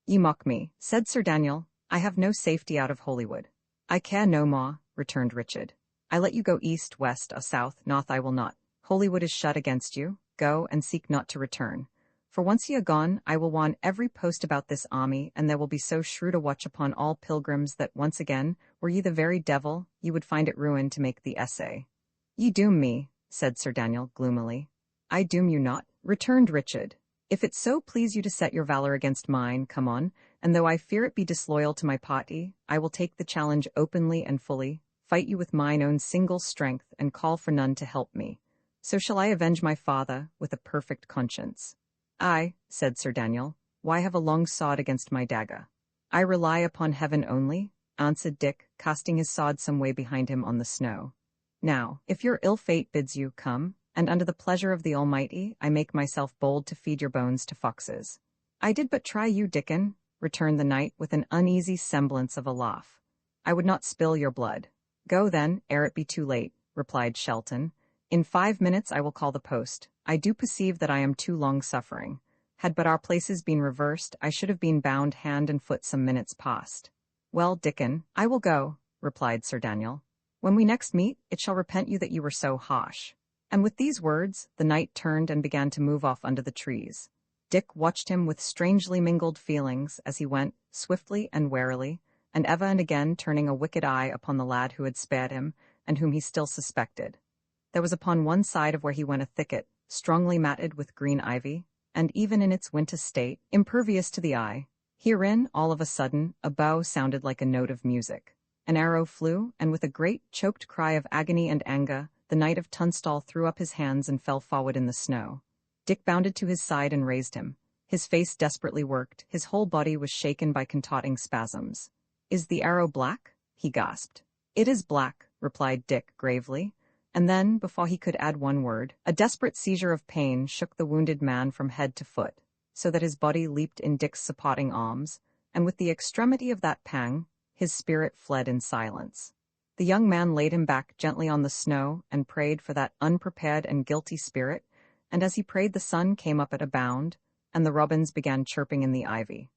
"Ye mock me," said Sir Daniel. "I have no safety out of Holywood." "I care no more," returned Richard. "I let you go east, west, or south, north I will not. Holywood is shut against you. Go, and seek not to return. For once ye are gone, I will warn every post about this army, and there will be so shrewd a watch upon all pilgrims that once again, were ye the very devil, ye would find it ruin to make the essay. Ye doom me, said Sir Daniel gloomily. I doom you not, returned Richard. If it so please you to set your valor against mine, come on, and though I fear it be disloyal to my party, I will take the challenge openly and fully, fight you with mine own single strength, and call for none to help me. So shall I avenge my father, with a perfect conscience. I, said Sir Daniel, why have a long sword against my dagger? I rely upon heaven only, answered Dick, casting his sword some way behind him on the snow. Now, if your ill fate bids you, come, and under the pleasure of the Almighty, I make myself bold to feed your bones to foxes. I did but try you, Dickon, returned the knight with an uneasy semblance of a laugh. I would not spill your blood. Go then, ere it be too late, replied Shelton. In 5 minutes I will call the post. I do perceive that I am too long suffering. Had but our places been reversed, I should have been bound hand and foot some minutes past. Well, Dickon, I will go, replied Sir Daniel. When we next meet, it shall repent you that you were so harsh. And with these words, the knight turned and began to move off under the trees. Dick watched him with strangely mingled feelings as he went, swiftly and warily, and ever and again turning a wicked eye upon the lad who had spared him, and whom he still suspected. There was upon one side of where he went a thicket, strongly matted with green ivy, and even in its winter state, impervious to the eye. Herein, all of a sudden, a bow sounded like a note of music. An arrow flew, and with a great, choked cry of agony and anger, the knight of Tunstall threw up his hands and fell forward in the snow. Dick bounded to his side and raised him. His face desperately worked, his whole body was shaken by contorting spasms. Is the arrow black? He gasped. It is black, replied Dick gravely. And then, before he could add one word, a desperate seizure of pain shook the wounded man from head to foot, so that his body leaped in Dick's supporting arms, and with the extremity of that pang, his spirit fled in silence. The young man laid him back gently on the snow and prayed for that unprepared and guilty spirit, and as he prayed the sun came up at a bound, and the robins began chirping in the ivy.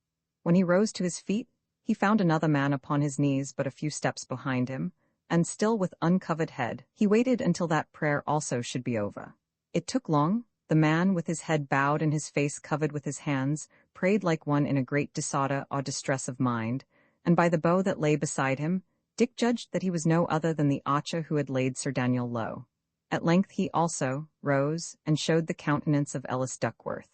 When he rose to his feet, he found another man upon his knees but a few steps behind him, and still with uncovered head, he waited until that prayer also should be over. It took long. The man, with his head bowed and his face covered with his hands, prayed like one in a great disorder or distress of mind, and by the bow that lay beside him, Dick judged that he was no other than the archer who had laid Sir Daniel low. At length he also rose and showed the countenance of Ellis Duckworth.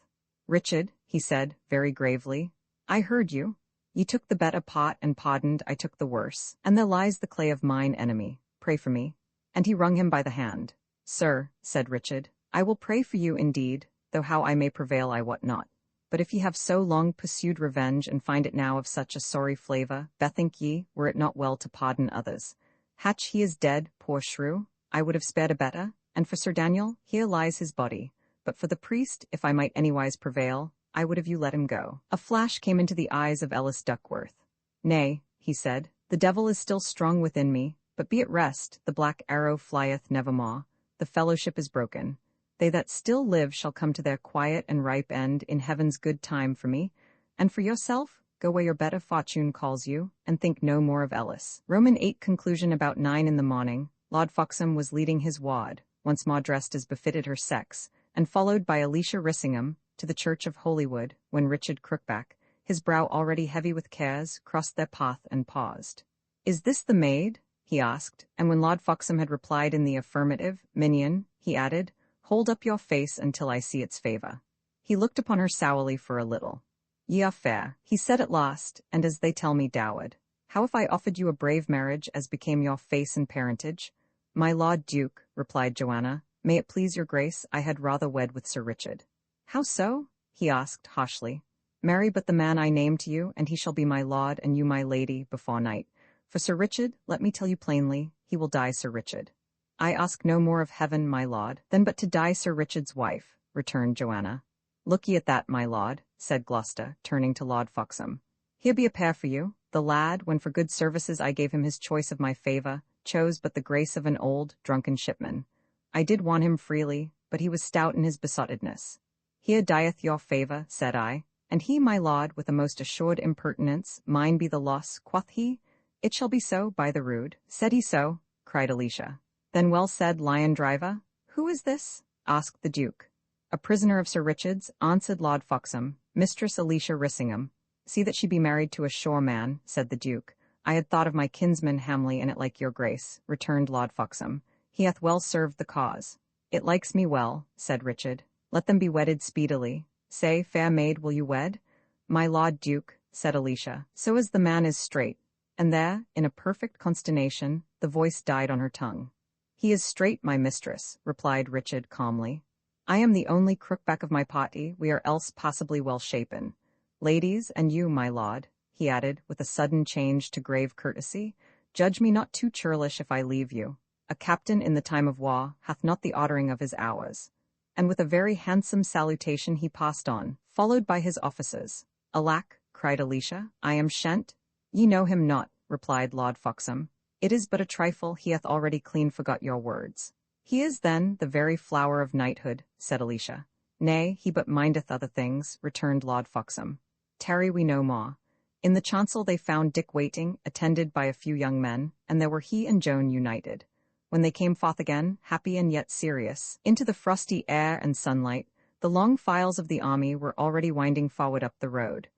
Richard, he said, very gravely, I heard you. Ye took the better part and pardoned, I took the worse, and there lies the clay of mine enemy. Pray for me. And he wrung him by the hand. Sir, said Richard, I will pray for you indeed, though how I may prevail I wot not. But if ye have so long pursued revenge and find it now of such a sorry flavour, bethink ye, were it not well to pardon others. Hatch he is dead, poor shrew, I would have spared a better, and for Sir Daniel, here lies his body. But for the priest, if I might anywise prevail, I would have you let him go. A flash came into the eyes of Ellis Duckworth. Nay, he said, the devil is still strong within me, but be at rest, the black arrow flieth nevermore, the fellowship is broken. They that still live shall come to their quiet and ripe end in heaven's good time for me, and for yourself, go where your better fortune calls you, and think no more of Ellis. Roman 8 conclusion about 9 in the morning, Lord Foxham was leading his ward, once more dressed as befitted her sex, and followed by Alicia Rissingham, to the church of Holywood, when Richard Crookback, his brow already heavy with cares, crossed their path and paused. Is this the maid? He asked, and when Lord Foxham had replied in the affirmative, Minion, he added, hold up your face until I see its favour. He looked upon her sourly for a little. Ye are fair, he said at last, and as they tell me dowered. How if I offered you a brave marriage as became your face and parentage? My Lord Duke, replied Joanna, may it please your grace, I had rather wed with Sir Richard. How so? He asked harshly. Marry but the man I name to you, and he shall be my lord and you my lady before night. For Sir Richard, let me tell you plainly, he will die Sir Richard. I ask no more of heaven, my lord, than but to die Sir Richard's wife, returned Joanna. Look ye at that, my lord, said Gloucester, turning to Lord Foxham. Here be a pair for you. The lad, when for good services I gave him his choice of my favour, chose but the grace of an old, drunken shipman. I did won him freely, but he was stout in his besottedness. Here dieth your favour, said I, and he, my lord, with a most assured impertinence, mine be the loss, quoth he. It shall be so, by the rood. Said he so? Cried Alicia. Then well said, lion driver. Who is this? Asked the Duke. "A prisoner of Sir Richard's," answered Lord Foxham. "Mistress Alicia Rissingham." "See that she be married to a shore man," said the Duke. "I had thought of my kinsman Hamley in it like your grace," returned Lord Foxham. "He hath well served the cause." "It likes me well," said Richard. "Let them be wedded speedily. Say, fair maid, will you wed?" "My Lord Duke," said Alicia, "so as the man is straight." And there, in a perfect consternation, the voice died on her tongue. "He is straight, my mistress," replied Richard calmly. "I am the only crookback of my party, we are else passably well shapen. Ladies, and you, my lord," he added, with a sudden change to grave courtesy, "judge me not too churlish if I leave you. A captain in the time of war hath not the ordering of his hours." And with a very handsome salutation he passed on, followed by his officers. "Alack," cried Alicia, "I am shent." "Ye know him not," replied Lord Foxham. "It is but a trifle, he hath already clean forgot your words." "He is, then, the very flower of knighthood," said Alicia. "Nay, he but mindeth other things," returned Lord Foxham. "Tarry we no more." In the chancel they found Dick waiting, attended by a few young men, and there were he and Joan united. When they came forth again, happy and yet serious, into the frosty air and sunlight, the long files of the army were already winding forward up the road.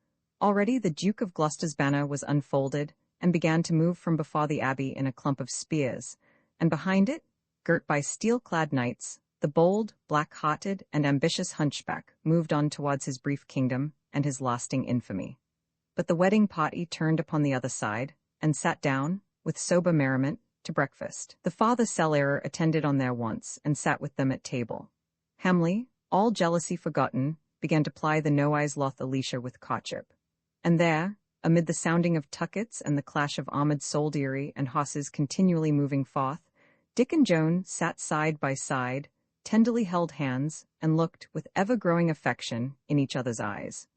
Already the Duke of Gloucester's banner was unfolded, and began to move from before the abbey in a clump of spears, and behind it, girt by steel-clad knights, the bold, black-hearted, and ambitious hunchback moved on towards his brief kingdom and his lasting infamy. But the wedding party turned upon the other side, and sat down, with sober merriment, to breakfast. The father cellarer attended on their wants, and sat with them at table. Hamley, all jealousy forgotten, began to ply the nowise loth Alicia with courtship. And there, amid the sounding of tuckets and the clash of armed soldiery and horses continually moving forth, Dick and Joan sat side by side, tenderly held hands, and looked, with ever-growing affection, in each other's eyes.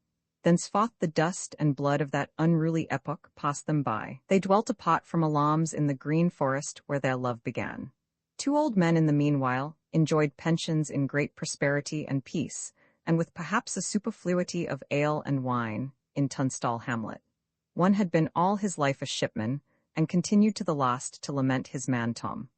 Thenceforth the dust and blood of that unruly epoch passed them by. They dwelt apart from alarms in the green forest where their love began. Two old men in the meanwhile enjoyed pensions in great prosperity and peace, and with perhaps a superfluity of ale and wine, in Tunstall hamlet. One had been all his life a shipman, and continued to the last to lament his man Tom.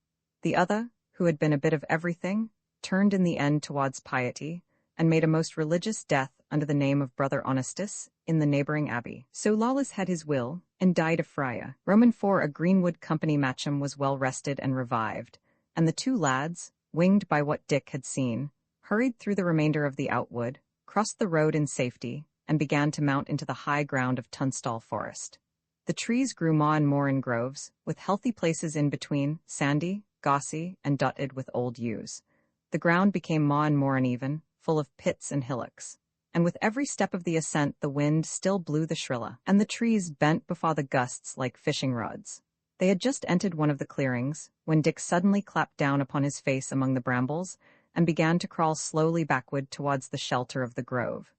The other, who had been a bit of everything, turned in the end towards piety, and made a most religious death under the name of Brother Honestus in the neighbouring abbey. So Lawless had his will, and died a friar. Roman IV a Greenwood Company Matcham was well rested and revived, and the two lads, winged by what Dick had seen, hurried through the remainder of the outwood, crossed the road in safety, and began to mount into the high ground of Tunstall Forest. The trees grew more and more in groves, with healthy places in between, sandy, gossy, and dotted with old yews. The ground became more and more uneven, full of pits and hillocks, and with every step of the ascent the wind still blew the shriller, and the trees bent before the gusts like fishing rods. They had just entered one of the clearings, when Dick suddenly clapped down upon his face among the brambles, and began to crawl slowly backward towards the shelter of the grove.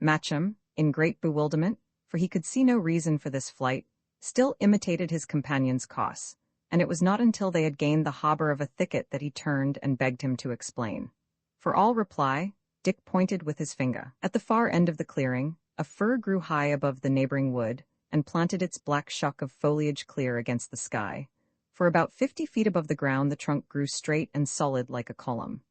Matcham, in great bewilderment, for he could see no reason for this flight, still imitated his companion's course, and it was not until they had gained the harbour of a thicket that he turned and begged him to explain. For all reply, Dick pointed with his finger. At the far end of the clearing, a fir grew high above the neighbouring wood, and planted its black shock of foliage clear against the sky. For about 50 feet above the ground the trunk grew straight and solid like a column.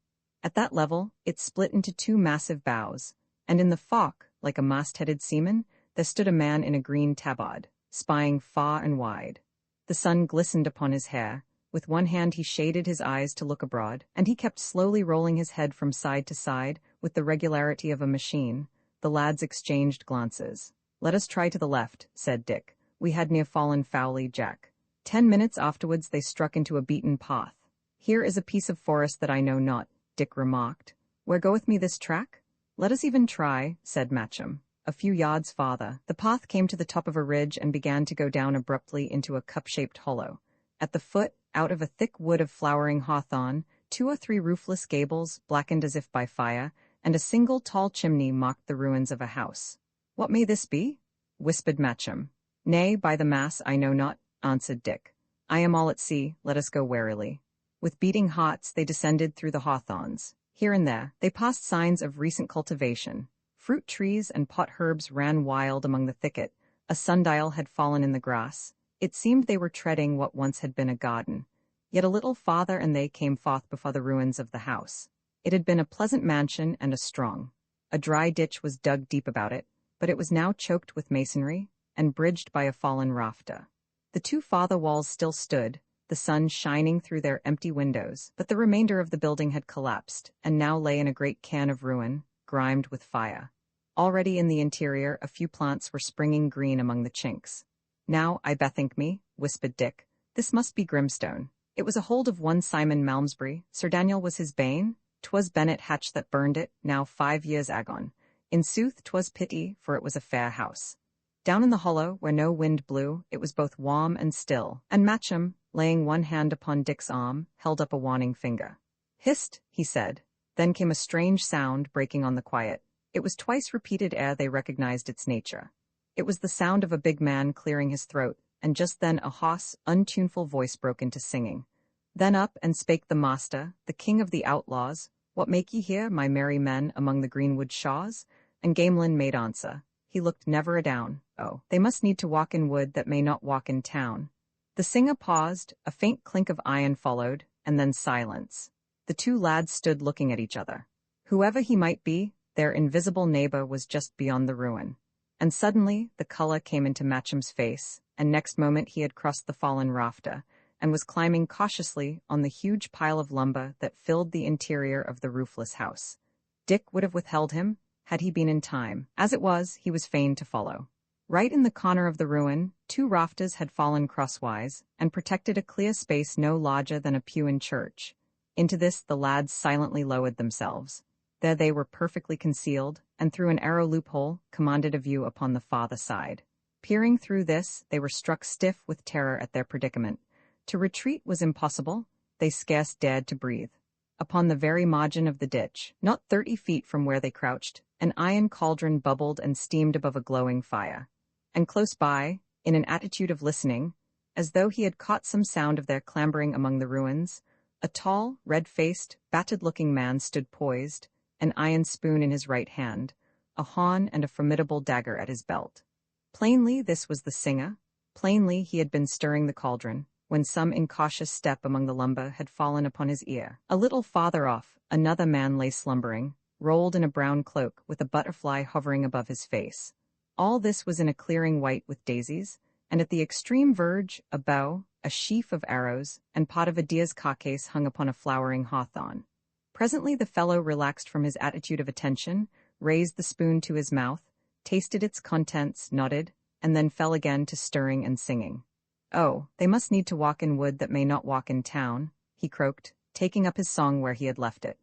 At that level, it split into two massive boughs, and in the fork, like a mast-headed seaman, there stood a man in a green tabard, spying far and wide. The sun glistened upon his hair. With one hand he shaded his eyes to look abroad, and he kept slowly rolling his head from side to side, with the regularity of a machine. The lads exchanged glances. "Let us try to the left," said Dick. "We had near fallen foully, Jack." 10 minutes afterwards they struck into a beaten path. "Here is a piece of forest that I know not," Dick remarked. "Where goeth me this track?" "Let us even try," said Matcham. A few yards farther, the path came to the top of a ridge and began to go down abruptly into a cup-shaped hollow. At the foot, out of a thick wood of flowering hawthorn, 2 or 3 roofless gables, blackened as if by fire, and a single tall chimney marked the ruins of a house. "What may this be?" whispered Matcham. "Nay, by the mass, I know not," answered Dick. "I am all at sea, let us go warily." With beating hearts they descended through the hawthorns. Here and there, they passed signs of recent cultivation. Fruit trees and pot herbs ran wild among the thicket. A sundial had fallen in the grass. It seemed they were treading what once had been a garden. Yet a little farther and they came forth before the ruins of the house. It had been a pleasant mansion and a strong. A dry ditch was dug deep about it, but it was now choked with masonry and bridged by a fallen rafter. The two farther walls still stood, the sun shining through their empty windows, but the remainder of the building had collapsed and now lay in a great cairn of ruin, grimed with fire. Already in the interior a few plants were springing green among the chinks. "Now, I bethink me," whispered Dick, "this must be Grimstone. It was a hold of one Simon Malmesbury, Sir Daniel was his bane, 'twas Bennet Hatch that burned it, now 5 years agone. In sooth 'twas pity, for it was a fair house. Down in the hollow, where no wind blew, it was both warm and still, and Matcham, laying one hand upon Dick's arm, held up a warning finger. "Hist," he said. Then came a strange sound breaking on the quiet. It was twice repeated ere they recognized its nature. It was the sound of a big man clearing his throat, and just then a hoarse, untuneful voice broke into singing. Then up and spake the master, the king of the outlaws, "What make ye here, my merry men, among the greenwood shaws?" And Gamelin made answer. He looked never adown. "Oh, they must need to walk in wood that may not walk in town." The singer paused, a faint clink of iron followed, and then silence. The two lads stood looking at each other. Whoever he might be, their invisible neighbor was just beyond the ruin. And suddenly the color came into Matcham's face, and next moment he had crossed the fallen rafter, and was climbing cautiously on the huge pile of lumber that filled the interior of the roofless house. Dick would have withheld him, had he been in time. As it was, he was fain to follow. Right in the corner of the ruin, 2 rafters had fallen crosswise, and protected a clear space no larger than a pew in church. Into this the lads silently lowered themselves. There they were perfectly concealed, and through an arrow loophole commanded a view upon the farther side. Peering through this, they were struck stiff with terror at their predicament. To retreat was impossible, they scarce dared to breathe. Upon the very margin of the ditch, not 30 feet from where they crouched, an iron cauldron bubbled and steamed above a glowing fire. And close by, in an attitude of listening, as though he had caught some sound of their clambering among the ruins, a tall, red-faced, battered-looking man stood poised, an iron spoon in his right hand, a horn and a formidable dagger at his belt. Plainly this was the singer, plainly he had been stirring the cauldron, when some incautious step among the lumber had fallen upon his ear. A little farther off, another man lay slumbering, rolled in a brown cloak with a butterfly hovering above his face. All this was in a clearing white with daisies, and at the extreme verge, a bow, a sheaf of arrows, and pot of a deer's carcase hung upon a flowering hawthorn. Presently the fellow relaxed from his attitude of attention, raised the spoon to his mouth, tasted its contents, nodded, and then fell again to stirring and singing. "Oh, they must need to walk in wood that may not walk in town," he croaked, taking up his song where he had left it.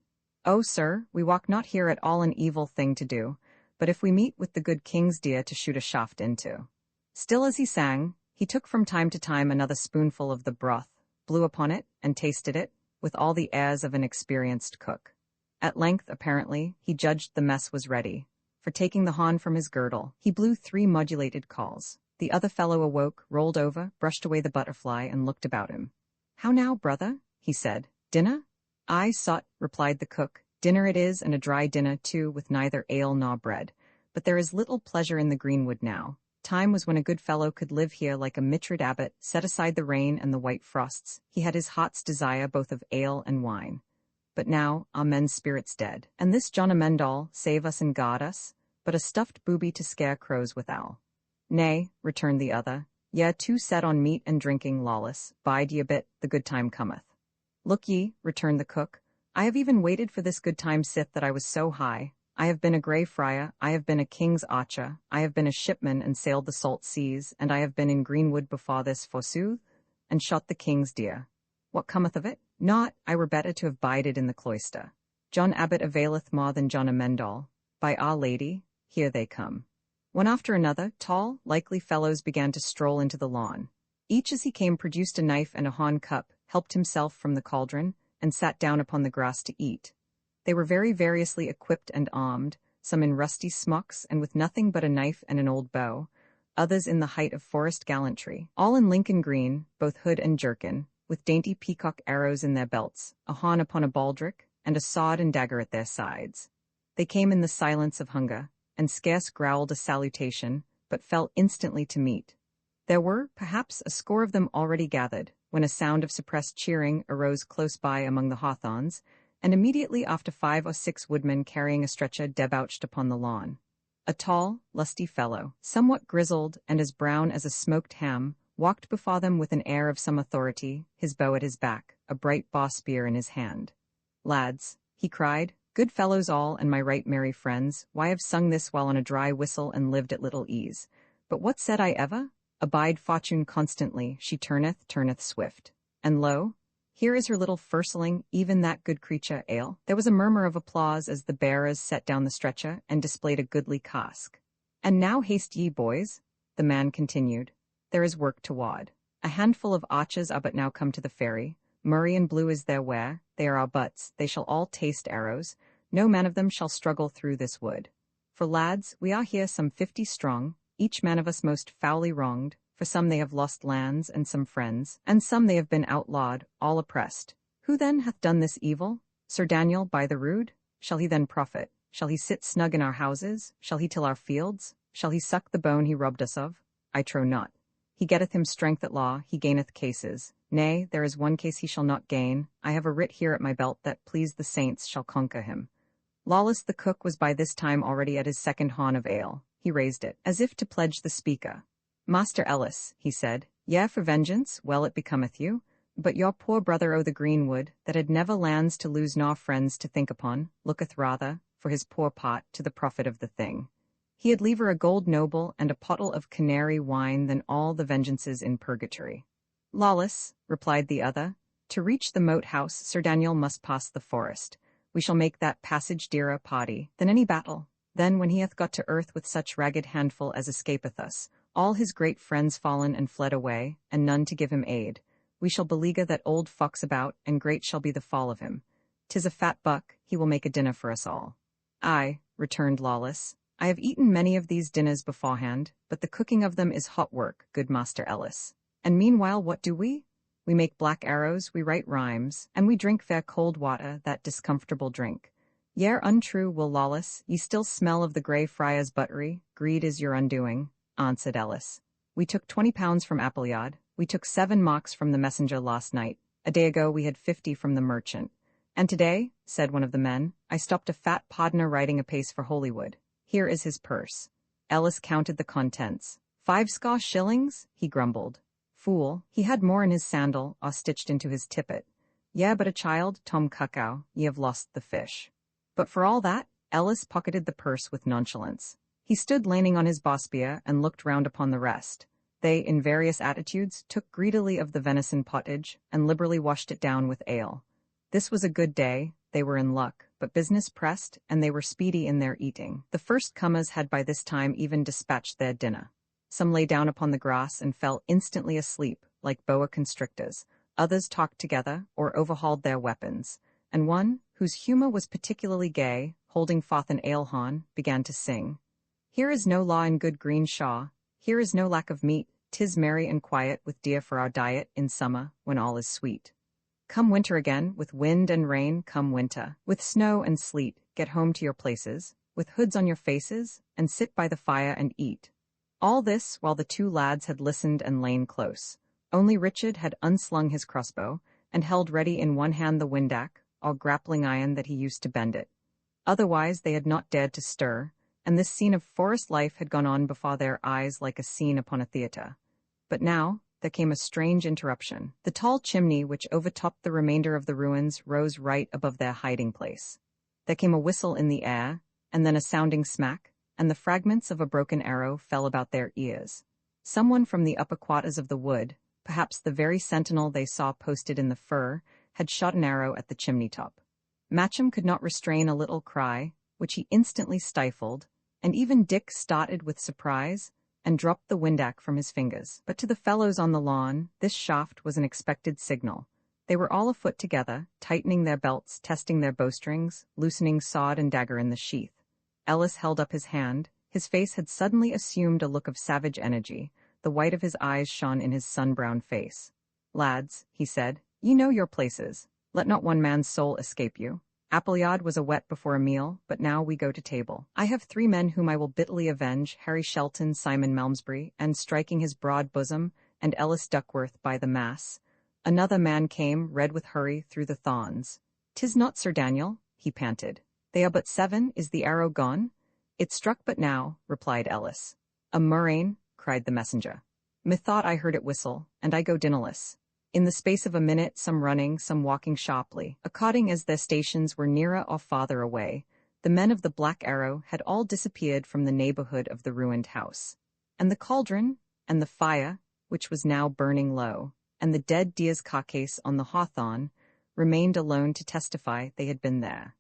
"Oh, sir, we walk not here at all an evil thing to do, but if we meet with the good king's deer to shoot a shaft into." Still as he sang, he took from time to time another spoonful of the broth, blew upon it, and tasted it, with all the airs of an experienced cook. At length, apparently, he judged the mess was ready, for taking the horn from his girdle, he blew 3 modulated calls. The other fellow awoke, rolled over, brushed away the butterfly, and looked about him. "How now, brother?" he said. "Dinner?" "Aye, sot," replied the cook. "Dinner it is, and a dry dinner, too, with neither ale nor bread. But there is little pleasure in the greenwood now. Time was when a good fellow could live here like a mitred abbot, set aside the rain and the white frosts. He had his heart's desire both of ale and wine. But now, our men's spirits dead, and this John Amendall, save us and guard us, but a stuffed booby to scare crows withal." "Nay," returned the other, "ye are too set on meat and drinking, lawless. Bide ye a bit, the good time cometh." "Look ye," returned the cook, "I have even waited for this good time sith that I was so high. I have been a grey friar, I have been a king's archer, I have been a shipman and sailed the salt seas, and I have been in greenwood before this, forsooth, and shot the king's deer. What cometh of it? Naught, I were better to have bided in the cloister. John Abbot availeth more than John Amendall. By Our Lady, here they come." One after another, tall, likely fellows began to stroll into the lawn. Each as he came produced a knife and a horn cup, helped himself from the cauldron, and sat down upon the grass to eat. They were very variously equipped and armed, some in rusty smocks and with nothing but a knife and an old bow, others in the height of forest gallantry, all in Lincoln green, both hood and jerkin, with dainty peacock arrows in their belts, a horn upon a baldric, and a sword and dagger at their sides. They came in the silence of hunger, and scarce growled a salutation, but fell instantly to meat. There were, perhaps, a score of them already gathered, when a sound of suppressed cheering arose close by among the hawthorns, and immediately after 5 or 6 woodmen carrying a stretcher debouched upon the lawn. A tall, lusty fellow, somewhat grizzled and as brown as a smoked ham, walked before them with an air of some authority, his bow at his back, a bright bow spear in his hand. "Lads," he cried, "good fellows all, and my right merry friends, why have sung this while on a dry whistle and lived at little ease? But what said I ever? Abide fortune constantly, she turneth swift. And lo, here is her little firstling, even that good creature, ale." There was a murmur of applause as the bearers set down the stretcher and displayed a goodly cask. "And now haste ye, boys," the man continued. "There is work to ward. A handful of archers are but now come to the ferry. Murray and Blue is their wear, they are our butts, they shall all taste arrows. No man of them shall struggle through this wood. For lads, we are here some 50 strong, each man of us most foully wronged, for some they have lost lands and some friends, and some they have been outlawed, all oppressed. Who then hath done this evil? Sir Daniel by the rood? Shall he then profit? Shall he sit snug in our houses? Shall he till our fields? Shall he suck the bone he robbed us of? I trow not. He getteth him strength at law, he gaineth cases. Nay, there is one case he shall not gain. I have a writ here at my belt that, please the saints, shall conquer him." Lawless the cook was by this time already at his second horn of ale. He raised it, as if to pledge the speaker. "Master Ellis," he said, "yea, for vengeance, well it becometh you. But your poor brother o' the greenwood, that had never lands to lose nor friends to think upon, looketh rather, for his poor part, to the profit of the thing. He had liever a gold noble and a pottle of canary wine than all the vengeances in purgatory." "Lawless," replied the other, "to reach the moat house Sir Daniel must pass the forest. We shall make that passage dearer party than any battle. Then when he hath got to earth with such ragged handful as escapeth us, all his great friends fallen and fled away, and none to give him aid, we shall beleaguer that old fox about, and great shall be the fall of him. 'Tis a fat buck, he will make a dinner for us all." "Aye," returned Lawless, "I have eaten many of these dinners beforehand, but the cooking of them is hot work, good Master Ellis. And meanwhile what do we? We make black arrows, we write rhymes, and we drink fair cold water, that discomfortable drink. Ye're untrue, Will Lawless, ye still smell of the grey friar's buttery, greed is your undoing," answered Ellis. "We took 20 pounds from Appleyard, we took 7 marks from the messenger last night, a day ago we had 50 from the merchant. And today," said one of the men, "I stopped a fat podner riding apace for Holywood. Here is his purse." Ellis counted the contents. 50 shillings, he grumbled. Fool, he had more in his sandal, or stitched into his tippet. "Yea, but a child, Tom Cuckow, ye have lost the fish." But for all that, Ellis pocketed the purse with nonchalance. He stood leaning on his boss-spear and looked round upon the rest. They, in various attitudes, took greedily of the venison pottage, and liberally washed it down with ale. This was a good day, they were in luck, but business pressed, and they were speedy in their eating. The first comers had by this time even dispatched their dinner. Some lay down upon the grass and fell instantly asleep, like boa constrictors. Others talked together, or overhauled their weapons, and one, whose humour was particularly gay, holding forth an ale-horn, began to sing. "Here is no law in good green shaw, here is no lack of meat, 'tis merry and quiet, with deer for our diet, in summer, when all is sweet. Come winter again, with wind and rain, come winter, with snow and sleet, get home to your places, with hoods on your faces, and sit by the fire and eat." All this while the 2 lads had listened and lain close. Only Richard had unslung his crossbow, and held ready in one hand the windac, or grappling iron that he used to bend it. Otherwise they had not dared to stir, and this scene of forest life had gone on before their eyes like a scene upon a theatre. But now there came a strange interruption. The tall chimney which overtopped the remainder of the ruins rose right above their hiding-place. There came a whistle in the air, and then a sounding smack, and the fragments of a broken arrow fell about their ears. Someone from the upper quarters of the wood, perhaps the very sentinel they saw posted in the fir, had shot an arrow at the chimney-top. Matcham could not restrain a little cry, which he instantly stifled, and even Dick started with surprise, and dropped the windac from his fingers. But to the fellows on the lawn, this shaft was an expected signal. They were all afoot together, tightening their belts, testing their bowstrings, loosening sword and dagger in the sheath. Ellis held up his hand. His face had suddenly assumed a look of savage energy. The white of his eyes shone in his sun-browned face. "Lads," he said, "ye know your places. Let not one man's soul escape you. Appleyard was a wet before a meal, but now we go to table. I have 3 men whom I will bitterly avenge, Harry Shelton, Simon Malmesbury, and striking his broad bosom, and Ellis Duckworth by the mass." Another man came, red with hurry, through the thorns. "'Tis not Sir Daniel," he panted. "They are but 7, is the arrow gone?" "It struck but now," replied Ellis. "A murrain," cried the messenger. "Methought I heard it whistle, and I go dinnerless." In the space of a minute, some running, some walking sharply, according as their stations were nearer or farther away, the men of the Black Arrow had all disappeared from the neighborhood of the ruined house. And the cauldron, and the fire, which was now burning low, and the dead deer's carcass on the hawthorn, remained alone to testify they had been there.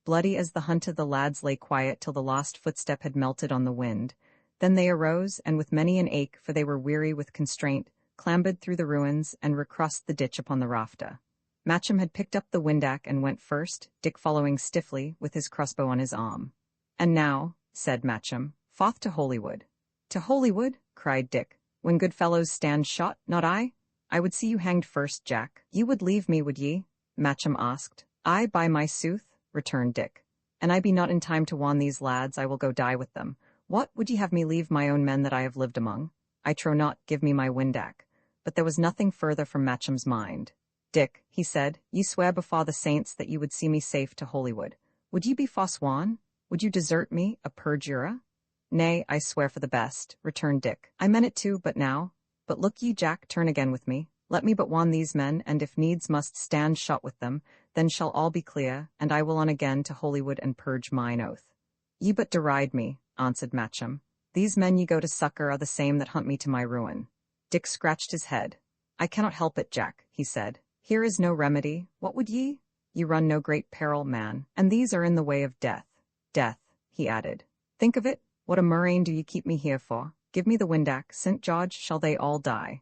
Bloody as the hunter, the lads lay quiet till the last footstep had melted on the wind. Then they arose, and with many an ache, for they were weary with constraint, clambered through the ruins and recrossed the ditch upon the rafter. Matcham had picked up the windac and went first, Dick following stiffly, with his crossbow on his arm. "And now," said Matcham, "forth to Holywood." "To Holywood?" cried Dick. "When good fellows stand shot, not I? I would see you hanged first, Jack." "You would leave me, would ye?" Matcham asked. "Ay, by my sooth," returned Dick. "An I be not in time to warn these lads, I will go die with them. What, would ye have me leave my own men that I have lived among? I trow not, give me my windac." But there was nothing further from Matcham's mind. "Dick," he said, "ye swear before the saints that ye would see me safe to Holywood. Would ye be forsworn? Would you desert me, a perjurer?" "Nay, I swear for the best," returned Dick. "I meant it too, but now. But look ye, Jack, turn again with me. Let me but warn these men, and if needs must stand shot with them, then shall all be clear, and I will on again to Holywood and purge mine oath." "Ye but deride me," answered Matcham. "These men ye go to succor are the same that hunt me to my ruin." Dick scratched his head. "I cannot help it, Jack," he said. "Here is no remedy. What would ye? Ye run no great peril, man, and these are in the way of death. Death," he added. "Think of it. What a murrain do ye keep me here for? Give me the windac, St. George, shall they all die?"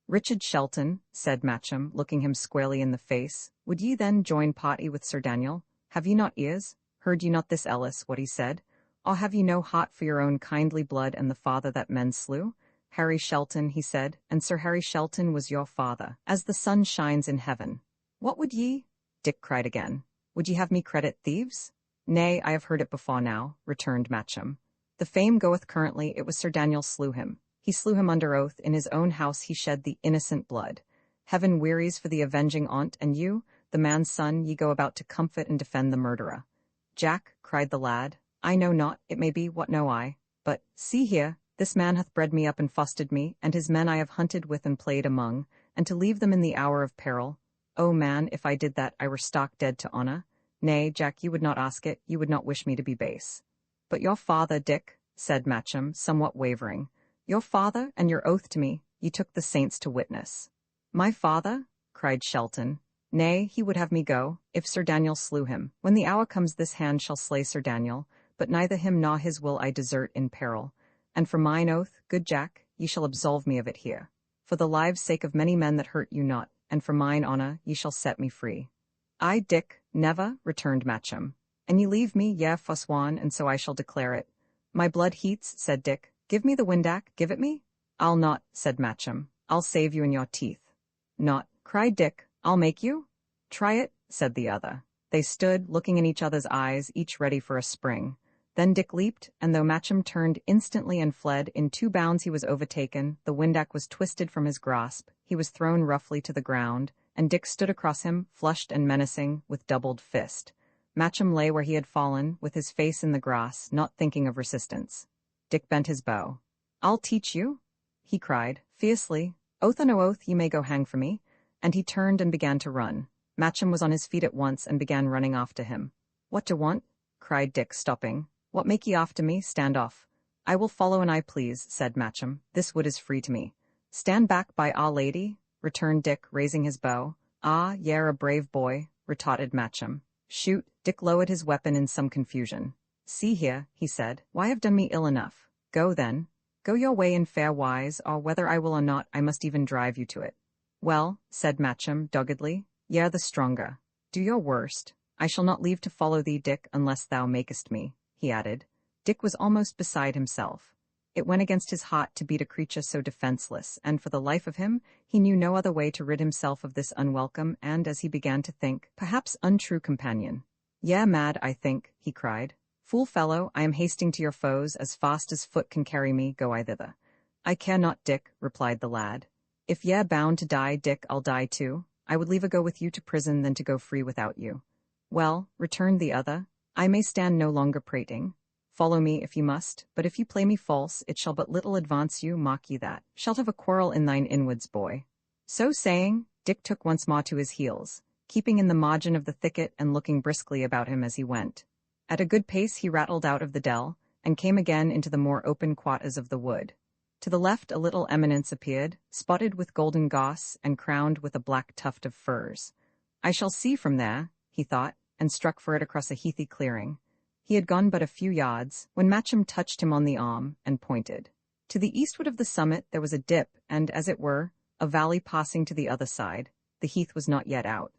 "Richard Shelton," said Matcham, looking him squarely in the face, "would ye then join party with Sir Daniel? Have ye not ears? Heard ye not this Ellis, what he said? Or have ye no heart for your own kindly blood and the father that men slew? Harry Shelton, he said, and Sir Harry Shelton was your father, as the sun shines in heaven. What would ye?" Dick cried again. "Would ye have me credit thieves?" "Nay, I have heard it before now," returned Matcham. "The fame goeth currently it was Sir Daniel slew him. He slew him under oath, in his own house he shed the innocent blood. Heaven wearies for the avenging aunt, and you, the man's son, ye go about to comfort and defend the murderer." "Jack," cried the lad, "I know not, it may be, what know I? But, see here, this man hath bred me up and fostered me, and his men I have hunted with and played among, and to leave them in the hour of peril. Oh, man, if I did that, I were stark dead to honor. Nay, Jack, you would not ask it, you would not wish me to be base." "But your father, Dick," said Matcham, somewhat wavering. "Your father, and your oath to me, ye took the saints to witness." "My father?" cried Shelton. "Nay, he would have me go, if Sir Daniel slew him. When the hour comes this hand shall slay Sir Daniel, but neither him nor his will I desert in peril. And for mine oath, good Jack, ye shall absolve me of it here. For the lives' sake of many men that hurt you not, and for mine honor, ye shall set me free." "I, Dick, never," returned Matcham. "And ye leave me, yea, forsworn, and so I shall declare it." "My blood heats," said Dick. "Give me the windac, give it me." "I'll not," said Matcham. "I'll save you in your teeth." "Not," cried Dick. "I'll make you?" "Try it," said the other. They stood, looking in each other's eyes, each ready for a spring. Then Dick leaped, and though Matcham turned instantly and fled, in 2 bounds he was overtaken, the windac was twisted from his grasp, he was thrown roughly to the ground, and Dick stood across him, flushed and menacing, with doubled fist. Matcham lay where he had fallen, with his face in the grass, not thinking of resistance. Dick bent his bow. "I'll teach you," he cried, fiercely. "Oath or no oath, ye may go hang for me." And he turned and began to run. Matcham was on his feet at once and began running after him. "What do want?" cried Dick, stopping. "What make ye after me? Stand off." "I will follow an I please," said Matcham. "This wood is free to me." "Stand back, by Our Lady," returned Dick, raising his bow. "Ah, ye're a brave boy," retorted Matcham. "Shoot." Dick lowered his weapon in some confusion. "See here," he said, "why have done me ill enough. Go, then. Go your way in fair wise, or whether I will or not, I must even drive you to it." "Well," said Matcham, doggedly, "ye're the stronger. Do your worst. I shall not leave to follow thee, Dick, unless thou makest me," he added. Dick was almost beside himself. It went against his heart to beat a creature so defenseless, and for the life of him, he knew no other way to rid himself of this unwelcome and, as he began to think, perhaps untrue companion. "Ye're mad, I think," he cried. "Fool fellow, I am hasting to your foes, as fast as foot can carry me, go I thither." "I care not, Dick," replied the lad. "If ye're bound to die, Dick, I'll die too. I would liever go with you to prison than to go free without you." Well, returned the other, I may stand no longer prating. Follow me if you must, but if you play me false, it shall but little advance you, mark ye that. Shalt have a quarrel in thine inwards, boy. So saying, Dick took once more to his heels, keeping in the margin of the thicket and looking briskly about him as he went. At a good pace he rattled out of the dell, and came again into the more open quarters of the wood. To the left a little eminence appeared, spotted with golden goss and crowned with a black tuft of firs. I shall see from there, he thought, and struck for it across a heathy clearing. He had gone but a few yards, when Matcham touched him on the arm, and pointed. To the eastward of the summit there was a dip, and, as it were, a valley passing to the other side. The heath was not yet out.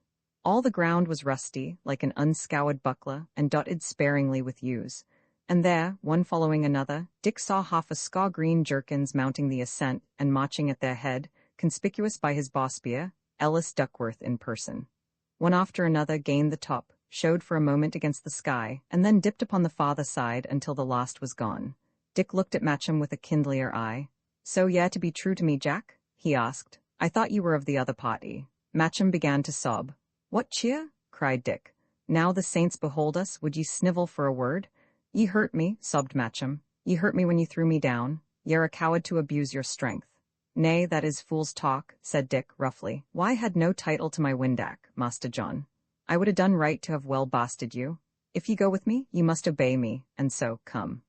All the ground was rusty, like an unscoured buckler, and dotted sparingly with yews. And there, one following another, Dick saw half a score green jerkins mounting the ascent, and marching at their head, conspicuous by his boss-spear, Ellis Duckworth in person. One after another gained the top, showed for a moment against the sky, and then dipped upon the farther side until the last was gone. Dick looked at Matcham with a kindlier eye. "So ye to be true to me, Jack?" he asked. "I thought you were of the other party." Matcham began to sob. "What cheer?" cried Dick. "Now the saints behold us, would ye snivel for a word?" "Ye hurt me," sobbed Matcham. "Ye hurt me when you threw me down. Ye're a coward to abuse your strength." "Nay, that is fool's talk," said Dick, roughly. "Why had no title to my windac, Master John? I would ha' done right to have well basted you. If ye go with me, ye must obey me, and so, come."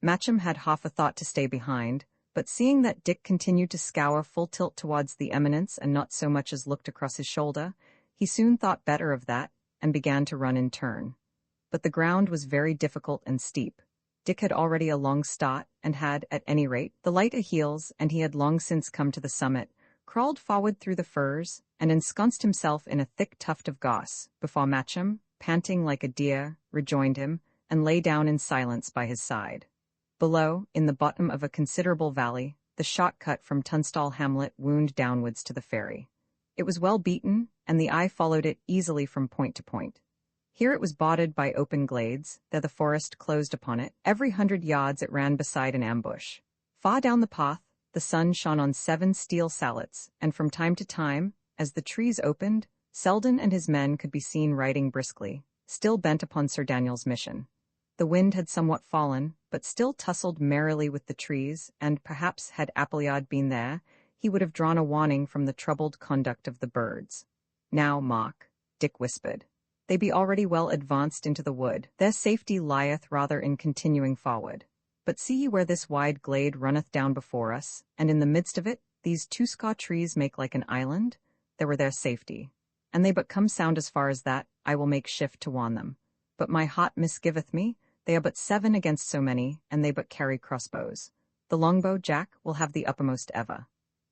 Matcham had half a thought to stay behind, but seeing that Dick continued to scour full tilt towards the eminence and not so much as looked across his shoulder, he soon thought better of that, and began to run in turn. But the ground was very difficult and steep. Dick had already a long start, and had, at any rate, the light o' heels, and he had long since come to the summit, crawled forward through the firs, and ensconced himself in a thick tuft of goss, before Matcham, panting like a deer, rejoined him, and lay down in silence by his side. Below, in the bottom of a considerable valley, the shot cut from Tunstall hamlet wound downwards to the ferry. It was well beaten, and the eye followed it easily from point to point. Here it was bordered by open glades, there the forest closed upon it. Every 100 yards it ran beside an ambush. Far down the path, the sun shone on 7 steel sallets, and from time to time, as the trees opened, Selden and his men could be seen riding briskly, still bent upon Sir Daniel's mission. The wind had somewhat fallen, but still tussled merrily with the trees, and perhaps had Appleyard been there, he would have drawn a warning from the troubled conduct of the birds. "Now, mark," Dick whispered. "They be already well advanced into the wood. Their safety lieth rather in continuing forward. But see ye where this wide glade runneth down before us, and in the midst of it, these 2 trees make like an island? There were their safety. And they but come sound as far as that, I will make shift to warn them. But my heart misgiveth me, they are but 7 against so many, and they but carry crossbows. The longbow, Jack, will have the uppermost ever."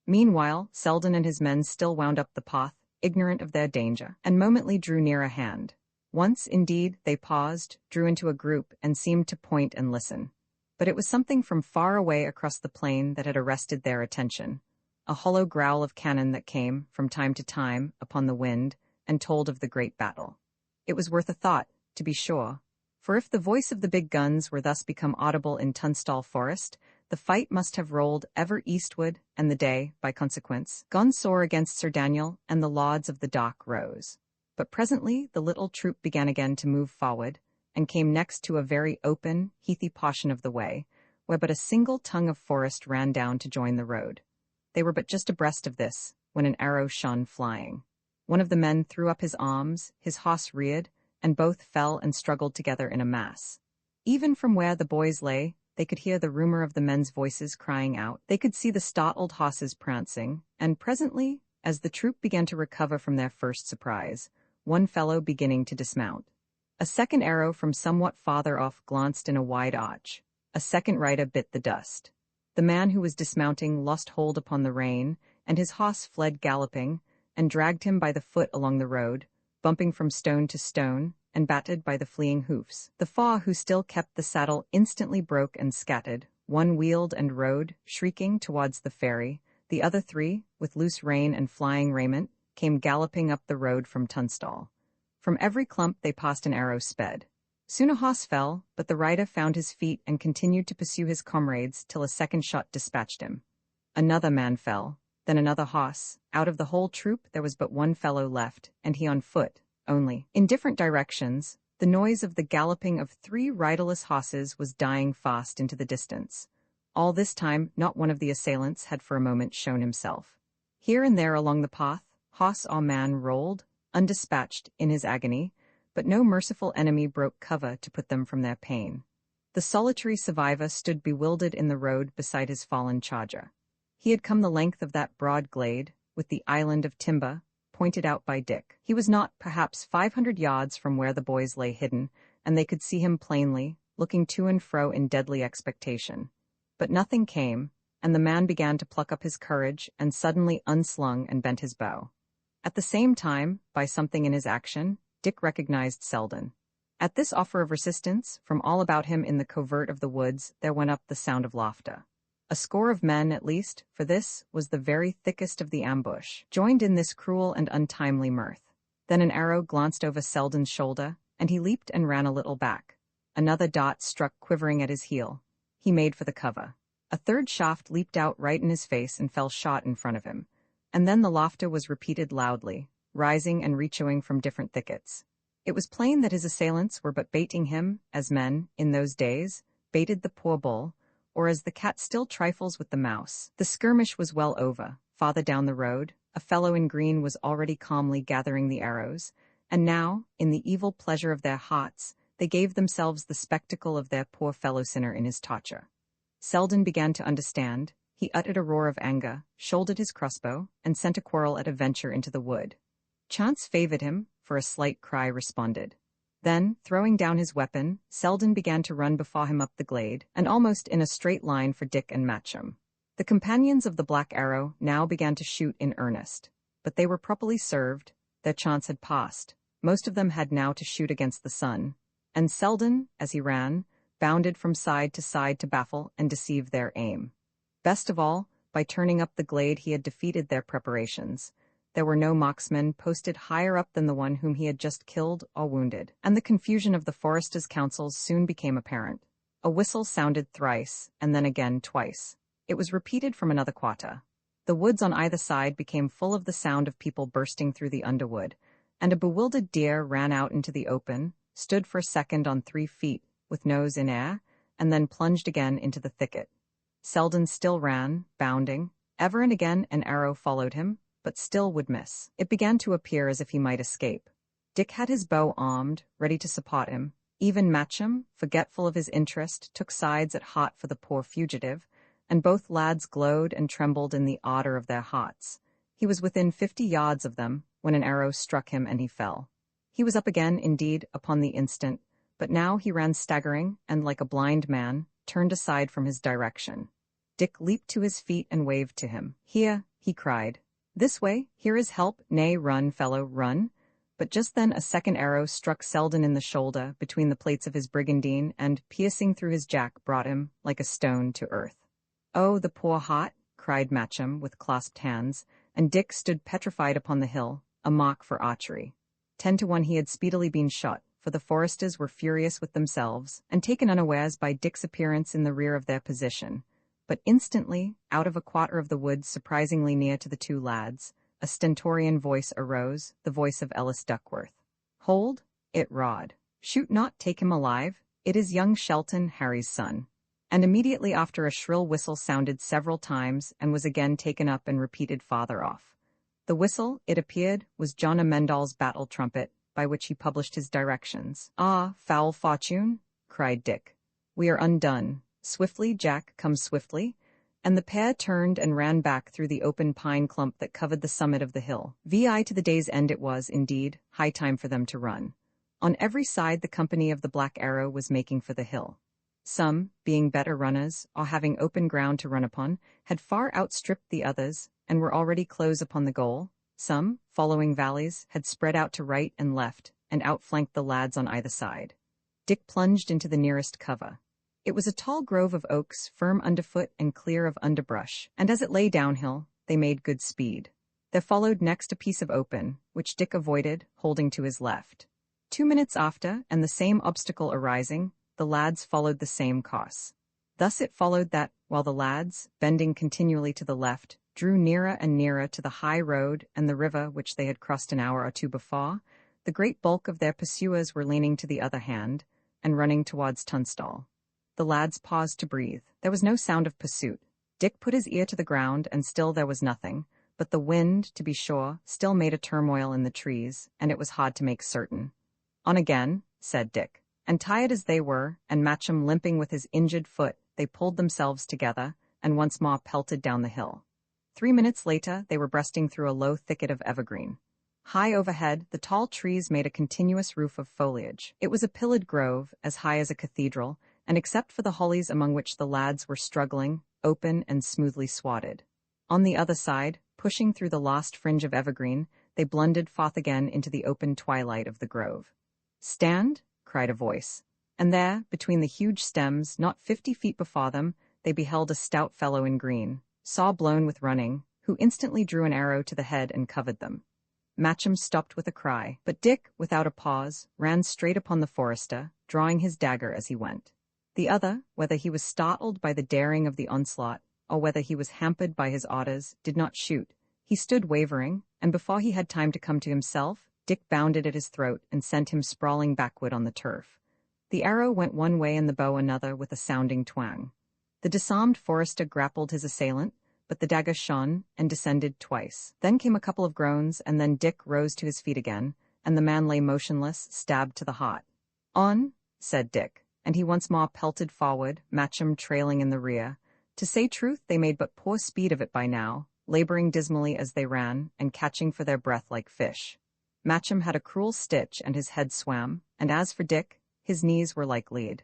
Meanwhile, Selden and his men still wound up the path, ignorant of their danger, and momently drew near a hand. Once, indeed, they paused, drew into a group, and seemed to point and listen. But it was something from far away across the plain that had arrested their attention. A hollow growl of cannon that came, from time to time, upon the wind, and told of the great battle. It was worth a thought, to be sure, for if the voice of the big guns were thus become audible in Tunstall Forest, the fight must have rolled ever eastward, and the day, by consequence, gone sore against Sir Daniel, and the lauds of the dock rose. But presently the little troop began again to move forward, and came next to a very open, heathy portion of the way, where but a single tongue of forest ran down to join the road. They were but just abreast of this, when an arrow shone flying. One of the men threw up his arms, his horse reared, and both fell and struggled together in a mass. Even from where the boys lay, they could hear the rumor of the men's voices crying out. They could see the startled horses prancing, and presently, as the troop began to recover from their first surprise, one fellow beginning to dismount. A second arrow from somewhat farther off glanced in a wide arch. A second rider bit the dust. The man who was dismounting lost hold upon the rein, and his horse fled galloping, and dragged him by the foot along the road, bumping from stone to stone, and battered by the fleeing hoofs. The faw who still kept the saddle instantly broke and scattered. One wheeled and rode, shrieking, towards the ferry. The other 3, with loose rein and flying raiment, came galloping up the road from Tunstall. From every clump they passed an arrow sped. Soon a horse fell, but the rider found his feet and continued to pursue his comrades till a second shot dispatched him. Another man fell, then another horse. Out of the whole troop there was but one fellow left, and he on foot, only. In different directions, the noise of the galloping of 3 riderless horses was dying fast into the distance. All this time, not one of the assailants had for a moment shown himself. Here and there along the path, horse or man rolled, undispatched, in his agony, but no merciful enemy broke cover to put them from their pain. The solitary survivor stood bewildered in the road beside his fallen charger. He had come the length of that broad glade, with the island of timber, pointed out by Dick. He was not, perhaps, 500 yards from where the boys lay hidden, and they could see him plainly, looking to and fro in deadly expectation. But nothing came, and the man began to pluck up his courage and suddenly unslung and bent his bow. At the same time, by something in his action, Dick recognized Selden. At this offer of resistance, from all about him in the covert of the woods there went up the sound of laughter. A score of men, at least, for this was the very thickest of the ambush, joined in this cruel and untimely mirth. Then an arrow glanced over Selden's shoulder, and he leaped and ran a little back. Another dart struck quivering at his heel. He made for the cover. A third shaft leaped out right in his face and fell shot in front of him. And then the laughter was repeated loudly, rising and reechoing from different thickets. It was plain that his assailants were but baiting him, as men, in those days, baited the poor bull, or as the cat still trifles with the mouse. The skirmish was well over. Farther down the road, a fellow in green was already calmly gathering the arrows, and now, in the evil pleasure of their hearts, they gave themselves the spectacle of their poor fellow-sinner in his torture. Selden began to understand. He uttered a roar of anger, shouldered his crossbow, and sent a quarrel at a venture into the wood. Chance favored him, for a slight cry responded. Then, throwing down his weapon, Selden began to run before him up the glade, and almost in a straight line for Dick and Matcham. The companions of the Black Arrow now began to shoot in earnest. But they were properly served. Their chance had passed. Most of them had now to shoot against the sun. And Selden, as he ran, bounded from side to baffle and deceive their aim. Best of all, by turning up the glade he had defeated their preparations. There were no marksmen posted higher up than the one whom he had just killed or wounded, and the confusion of the foresters' counsels soon became apparent. A whistle sounded thrice, and then again twice. It was repeated from another quarter. The woods on either side became full of the sound of people bursting through the underwood, and a bewildered deer ran out into the open, stood for a second on 3 feet, with nose in air, and then plunged again into the thicket. Selden still ran, bounding. Ever and again an arrow followed him, but still would miss. It began to appear as if he might escape. Dick had his bow armed, ready to support him. Even Matcham, forgetful of his interest, took sides at heart for the poor fugitive, and both lads glowed and trembled in the ardor of their hearts. He was within 50 yards of them, when an arrow struck him and he fell. He was up again, indeed, upon the instant, but now he ran staggering, and, like a blind man, turned aside from his direction. Dick leaped to his feet and waved to him. "Here," he cried. "This way, here is help, nay, run, fellow, run." But just then a second arrow struck Selden in the shoulder, between the plates of his brigandine, and, piercing through his jack, brought him, like a stone, to earth. "Oh, the poor heart!" cried Matcham, with clasped hands, and Dick stood petrified upon the hill, a mark for archery. 10 to 1 he had speedily been shot, for the foresters were furious with themselves, and taken unawares by Dick's appearance in the rear of their position. But instantly, out of a quarter of the woods surprisingly near to the 2 lads, a stentorian voice arose, the voice of Ellis Duckworth. "Hold it, Rod. Shoot not, take him alive. It is young Shelton, Harry's son." And immediately after a shrill whistle sounded several times and was again taken up and repeated farther off. The whistle, it appeared, was John Amendall's battle trumpet, by which he published his directions. "Ah, foul fortune!" cried Dick. "We are undone. Swiftly, Jack, come swiftly." And the pair turned and ran back through the open pine clump that covered the summit of the hill. To the day's end it was, indeed, high time for them to run. On every side the company of the Black Arrow was making for the hill. Some, being better runners, or having open ground to run upon, had far outstripped the others, and were already close upon the goal. Some, following valleys, had spread out to right and left, and outflanked the lads on either side. Dick plunged into the nearest cover. It was a tall grove of oaks, firm underfoot and clear of underbrush, and as it lay downhill, they made good speed. There followed next a piece of open, which Dick avoided, holding to his left. 2 minutes after, and the same obstacle arising, the lads followed the same course. Thus it followed that, while the lads, bending continually to the left, drew nearer and nearer to the high road and the river which they had crossed an hour or 2 before, The great bulk of their pursuers were leaning to the other hand and running towards Tunstall. The lads paused to breathe. There was no sound of pursuit. Dick put his ear to the ground, and still there was nothing, but the wind, to be sure, still made a turmoil in the trees, and it was hard to make certain. "On again," said Dick. And tired as they were, and Matcham limping with his injured foot, they pulled themselves together, and once more pelted down the hill. 3 minutes later, they were breasting through a low thicket of evergreen. High overhead, the tall trees made a continuous roof of foliage. It was a pillared grove, as high as a cathedral, and except for the hollies among which the lads were struggling, open and smoothly swathed. On the other side, pushing through the lost fringe of evergreen, they blundered forth again into the open twilight of the grove. "Stand!" cried a voice. And there, between the huge stems, not 50 feet before them, they beheld a stout fellow in green, saw-blown with running, who instantly drew an arrow to the head and covered them. Matcham stopped with a cry, but Dick, without a pause, ran straight upon the forester, drawing his dagger as he went. The other, whether he was startled by the daring of the onslaught, or whether he was hampered by his orders, did not shoot. He stood wavering, and before he had time to come to himself, Dick bounded at his throat and sent him sprawling backward on the turf. The arrow went one way and the bow another with a sounding twang. The disarmed forester grappled his assailant, but the dagger shone and descended twice. Then came a couple of groans, and then Dick rose to his feet again, and the man lay motionless, stabbed to the heart. "On," said Dick, and he once more pelted forward, Matcham trailing in the rear. To say truth, they made but poor speed of it by now, laboring dismally as they ran, and catching for their breath like fish. Matcham had a cruel stitch, and his head swam, and as for Dick, his knees were like lead.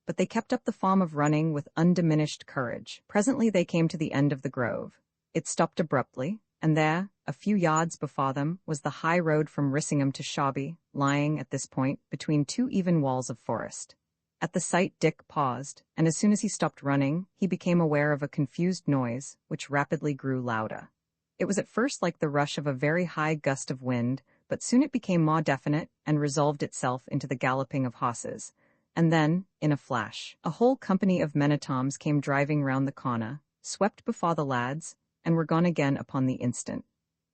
But they kept up the form of running with undiminished courage. Presently they came to the end of the grove. It stopped abruptly, and there, a few yards before them, was the high road from Rissingham to Shawby, lying, at this point, between two even walls of forest. At the sight Dick paused, and as soon as he stopped running, he became aware of a confused noise, which rapidly grew louder. It was at first like the rush of a very high gust of wind, but soon it became more definite and resolved itself into the galloping of horses. And then, in a flash, a whole company of men-at-arms came driving round the corner, swept before the lads, and were gone again upon the instant.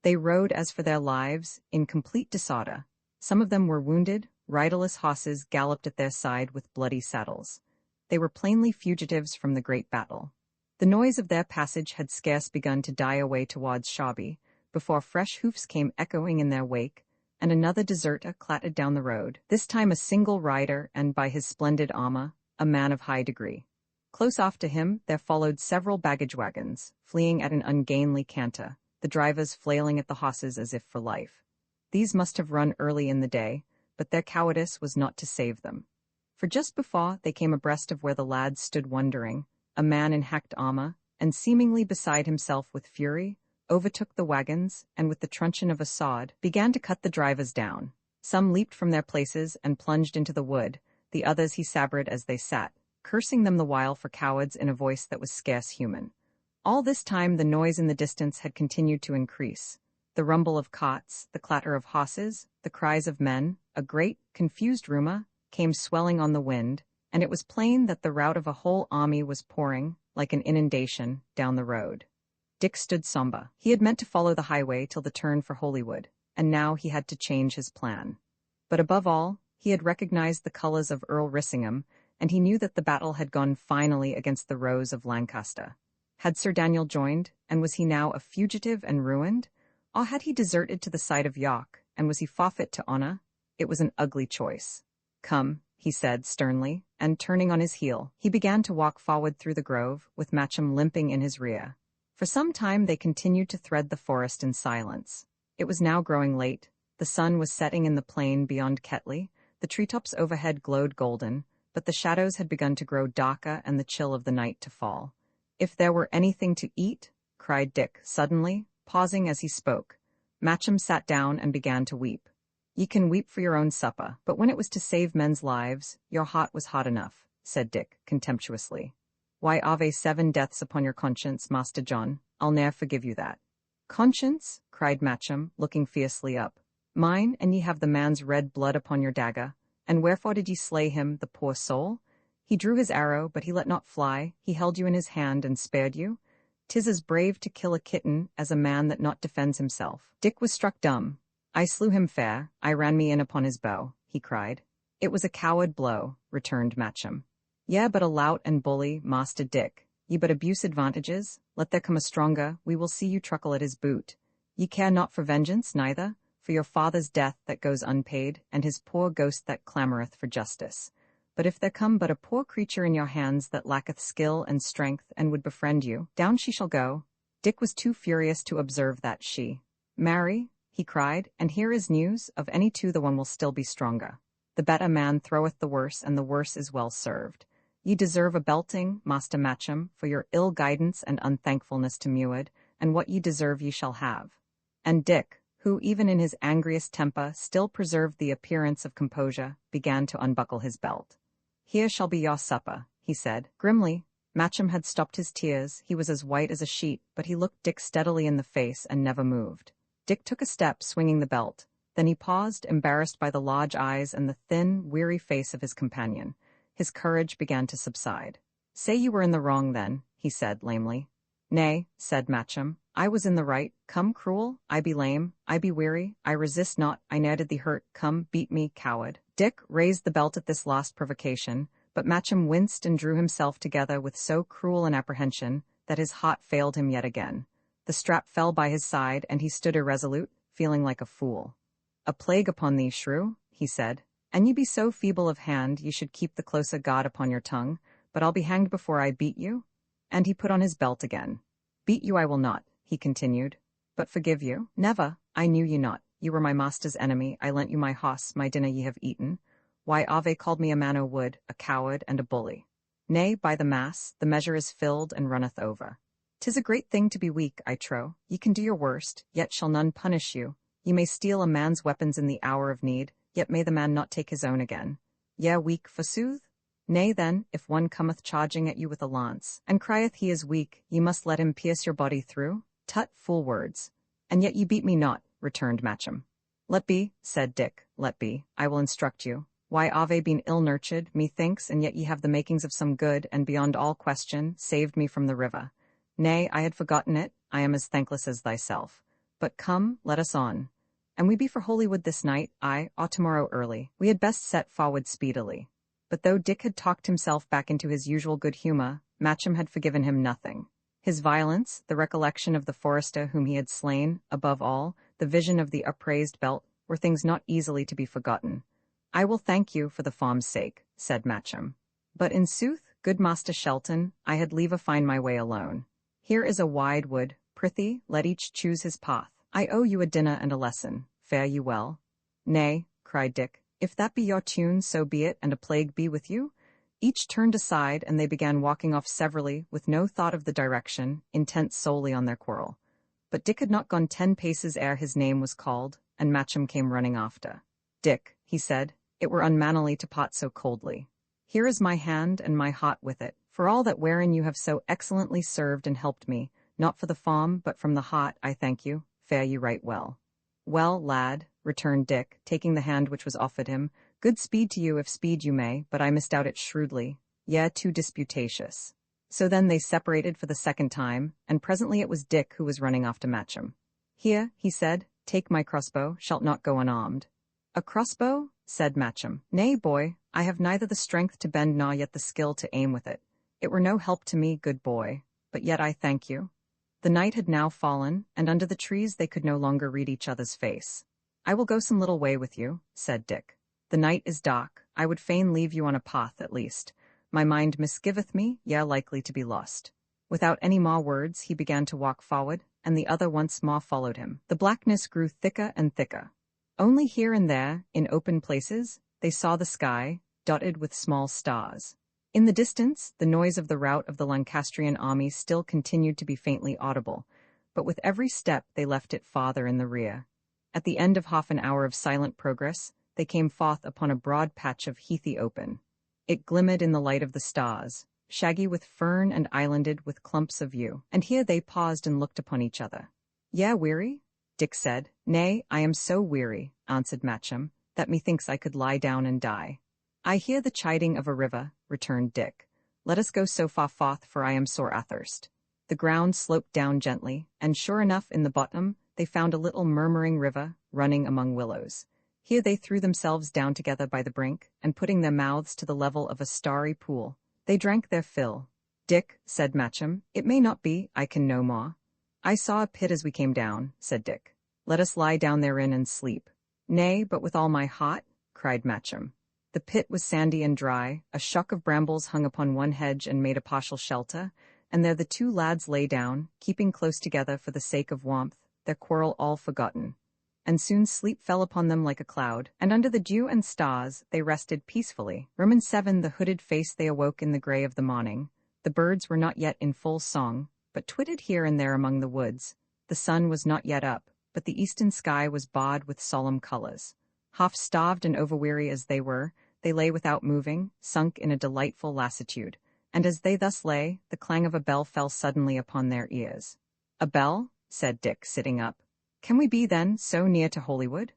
They rode as for their lives, in complete disorder. Some of them were wounded, riderless horses galloped at their side with bloody saddles. They were plainly fugitives from the great battle. The noise of their passage had scarce begun to die away towards Shawby, before fresh hoofs came echoing in their wake, and another deserter clattered down the road, this time a single rider and, by his splendid armor, a man of high degree. Close after him there followed several baggage wagons, fleeing at an ungainly canter, the drivers flailing at the horses as if for life. These must have run early in the day, but their cowardice was not to save them. For just before they came abreast of where the lads stood wondering, a man in hacked armor, and seemingly beside himself with fury, overtook the wagons, and with the truncheon of a sword, began to cut the drivers down. Some leaped from their places and plunged into the wood, the others he sabred as they sat, cursing them the while for cowards in a voice that was scarce human. All this time the noise in the distance had continued to increase. The rumble of cots, the clatter of horses, the cries of men, a great, confused rumour, came swelling on the wind, and it was plain that the rout of a whole army was pouring, like an inundation, down the road. Dick stood sombre. He had meant to follow the highway till the turn for Holywood, and now he had to change his plan. But above all, he had recognized the colours of Earl Rissingham, and he knew that the battle had gone finally against the Rose of Lancaster. Had Sir Daniel joined, and was he now a fugitive and ruined? Or had he deserted to the side of York, and was he forfeit to honour? It was an ugly choice. "Come," he said sternly, and turning on his heel, he began to walk forward through the grove, with Matcham limping in his rear. For some time they continued to thread the forest in silence. It was now growing late. The sun was setting in the plain beyond Ketley. The treetops overhead glowed golden, but the shadows had begun to grow darker and the chill of the night to fall. "If there were anything to eat," cried Dick suddenly, pausing as he spoke. Matcham sat down and began to weep. "Ye can weep for your own supper, but when it was to save men's lives, your heart was hot enough," said Dick contemptuously. "Why, I've 7 deaths upon your conscience, Master John. I'll ne'er forgive you that." "Conscience?" cried Matcham, looking fiercely up. "Mine, and ye have the man's red blood upon your dagger. And wherefore did ye slay him, the poor soul? He drew his arrow, but he let not fly. He held you in his hand and spared you. 'Tis as brave to kill a kitten as a man that not defends himself." Dick was struck dumb. I slew him fair, I ran me in upon his bow, he cried. It was a coward blow, returned Matcham. Yeah, but a lout and bully, Master Dick. Ye but abuse advantages, let there come a stronger, we will see you truckle at his boot. Ye care not for vengeance, neither, for your father's death that goes unpaid, and his poor ghost that clamoreth for justice. But if there come but a poor creature in your hands that lacketh skill and strength and would befriend you, down she shall go. Dick was too furious to observe that she. Marry, he cried, and here is news, of any two the one will still be stronger. The better man throweth the worse, and the worse is well served. Ye deserve a belting, Master Matcham, for your ill guidance and unthankfulness to Meward, and what ye deserve ye shall have. And Dick, who even in his angriest temper still preserved the appearance of composure, began to unbuckle his belt. Here shall be your supper, he said, grimly. Matcham had stopped his tears, he was as white as a sheet, but he looked Dick steadily in the face and never moved. Dick took a step, swinging the belt. Then he paused, embarrassed by the large eyes and the thin, weary face of his companion. His courage began to subside. Say you were in the wrong then, he said lamely. Nay, said Matcham, I was in the right. Come, cruel, I be lame, I be weary, I resist not, I ne'er did thee hurt, come, beat me, coward. Dick raised the belt at this last provocation, but Matcham winced and drew himself together with so cruel an apprehension that his heart failed him yet again. The strap fell by his side, and he stood irresolute, feeling like a fool. A plague upon thee, shrew, he said. An ye be so feeble of hand, ye should keep the closer guard upon your tongue, but I'll be hanged before I beat you. And he put on his belt again. Beat you I will not, he continued. But forgive you? Never, I knew ye not. You were my master's enemy, I lent you my hoss, my dinner ye have eaten. Why Ave called me a man o' wood, a coward and a bully. Nay, by the mass, the measure is filled and runneth over. 'Tis a great thing to be weak, I trow. Ye can do your worst, yet shall none punish you. Ye may steal a man's weapons in the hour of need, yet may the man not take his own again. Yea, weak, forsooth? Nay then, if one cometh charging at you with a lance, and crieth he is weak, ye must let him pierce your body through? Tut, fool words. And yet ye beat me not, returned Matcham. Let be, said Dick, let be, I will instruct you. Why Ave been ill-nurtured, methinks, and yet ye have the makings of some good, and beyond all question, saved me from the river. Nay, I had forgotten it, I am as thankless as thyself. But come, let us on. And we be for Holywood this night, aye, or tomorrow early. We had best set forward speedily. But though Dick had talked himself back into his usual good humor, Matcham had forgiven him nothing. His violence, the recollection of the forester whom he had slain, above all, the vision of the upraised belt, were things not easily to be forgotten. I will thank you for the farm's sake, said Matcham. But in sooth, good Master Shelton, I had leave find my way alone. Here is a wide wood, prithee, let each choose his path. I owe you a dinner and a lesson, fare you well. Nay, cried Dick, if that be your tune, so be it, and a plague be with you. Each turned aside, and they began walking off severally, with no thought of the direction, intent solely on their quarrel. But Dick had not gone 10 paces ere his name was called, and Matcham came running after. Dick, he said, it were unmannerly to part so coldly. Here is my hand and my heart with it, for all that wherein you have so excellently served and helped me, not for the farm, but from the heart, I thank you, fare you right well. Well, lad, returned Dick, taking the hand which was offered him, good speed to you if speed you may, but I misdoubt it shrewdly. Yea, too disputatious. So then they separated for the second time, and presently it was Dick who was running after Matcham. Here, he said, take my crossbow, shalt not go unarmed. A crossbow? Said Matcham. Nay, boy, I have neither the strength to bend nor yet the skill to aim with it. It were no help to me, good boy, but yet I thank you. The night had now fallen, and under the trees they could no longer read each other's face. I will go some little way with you, said Dick. The night is dark, I would fain leave you on a path at least. My mind misgiveth me, yea, likely to be lost. Without any more words, he began to walk forward, and the other once more followed him. The blackness grew thicker and thicker. Only here and there, in open places, they saw the sky, dotted with small stars. In the distance, the noise of the rout of the Lancastrian army still continued to be faintly audible, but with every step they left it farther in the rear. At the end of half an hour of silent progress, they came forth upon a broad patch of heathy open. It glimmered in the light of the stars, shaggy with fern and islanded with clumps of yew, and here they paused and looked upon each other. Yea, weary? Dick said. Nay, I am so weary, answered Matcham, that methinks I could lie down and die. I hear the chiding of a river, returned Dick. Let us go so far forth, for I am sore athirst. The ground sloped down gently, and sure enough in the bottom they found a little murmuring river running among willows. Here they threw themselves down together by the brink, and putting their mouths to the level of a starry pool, they drank their fill. "Dick," said Matcham, "it may not be, I can no more." "I saw a pit as we came down," said Dick. "Let us lie down therein and sleep." "Nay, but with all my heart," cried Matcham. The pit was sandy and dry, a shock of brambles hung upon one hedge and made a partial shelter, and there the two lads lay down, keeping close together for the sake of warmth, their quarrel all forgotten. And soon sleep fell upon them like a cloud, and under the dew and stars they rested peacefully. Roman 7 The hooded face they awoke in the grey of the morning. The birds were not yet in full song, but twittered here and there among the woods. The sun was not yet up, but the eastern sky was barred with solemn colors. Half-starved and overweary as they were, they lay without moving, sunk in a delightful lassitude, and as they thus lay, the clang of a bell fell suddenly upon their ears. "A bell?" said Dick, sitting up. "Can we be, then, so near to Holywood?"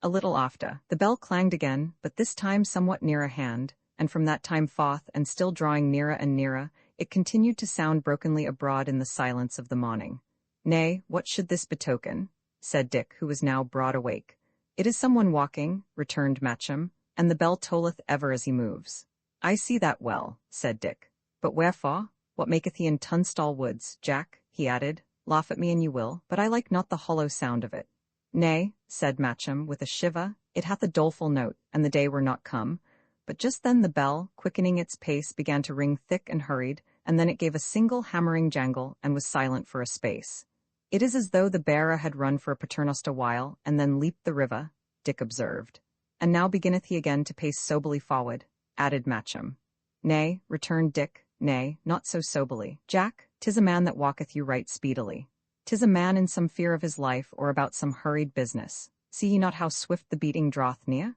A little after, the bell clanged again, but this time somewhat nearer hand, and from that time forth, and still drawing nearer and nearer, it continued to sound brokenly abroad in the silence of the morning. "Nay, what should this betoken?" said Dick, who was now broad awake. "It is someone walking," returned Matcham, "and the bell tolleth ever as he moves." "I see that well," said Dick. "But wherefore? What maketh he in Tunstall Woods, Jack?" he added. "Laugh at me an you will, but I like not the hollow sound of it." "Nay," said Matcham, with a shiver, "it hath a doleful note, and the day were not come." But just then the bell, quickening its pace, began to ring thick and hurried, and then it gave a single hammering jangle, and was silent for a space. "It is as though the bearer had run for a paternoster while, and then leaped the river," Dick observed. "And now beginneth he again to pace soberly forward," added Matcham. "Nay," returned Dick, "nay, not so soberly, Jack. 'Tis a man that walketh you right speedily. 'Tis a man in some fear of his life, or about some hurried business. See ye not how swift the beating draweth near?"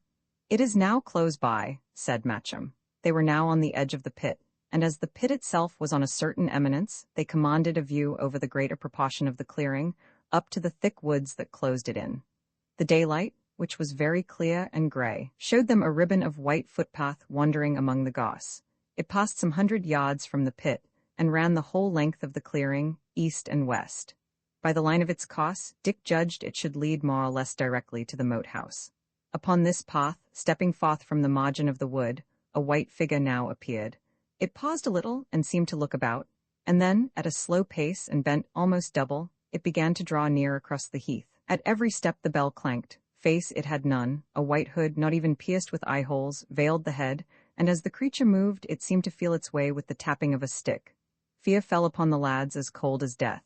"It is now close by," said Matcham. They were now on the edge of the pit, and as the pit itself was on a certain eminence, they commanded a view over the greater proportion of the clearing, up to the thick woods that closed it in. The daylight, which was very clear and grey, showed them a ribbon of white footpath wandering among the goss. It passed some 100 yards from the pit, and ran the whole length of the clearing, east and west. By the line of its course, Dick judged it should lead more or less directly to the moat house. Upon this path, stepping forth from the margin of the wood, a white figure now appeared. It paused a little and seemed to look about, and then, at a slow pace and bent almost double, it began to draw near across the heath. At every step the bell clanked. Face it had none, a white hood, not even pierced with eye-holes, veiled the head, and as the creature moved it seemed to feel its way with the tapping of a stick. Fear fell upon the lads as cold as death.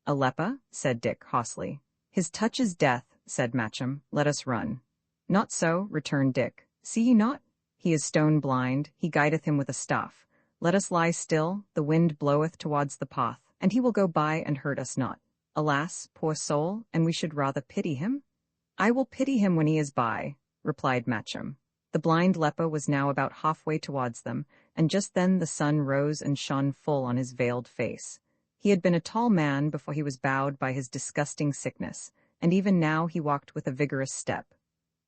"A leper?" said Dick, hoarsely. "His touch is death," said Matcham. "Let us run." "Not so," returned Dick. "See ye not? He is stone blind, he guideth him with a staff. Let us lie still, the wind bloweth towards the path, and he will go by and hurt us not. Alas, poor soul, and we should rather pity him?" "I will pity him when he is by," replied Matcham. The blind leper was now about halfway towards them, and just then the sun rose and shone full on his veiled face. He had been a tall man before he was bowed by his disgusting sickness, and even now he walked with a vigorous step.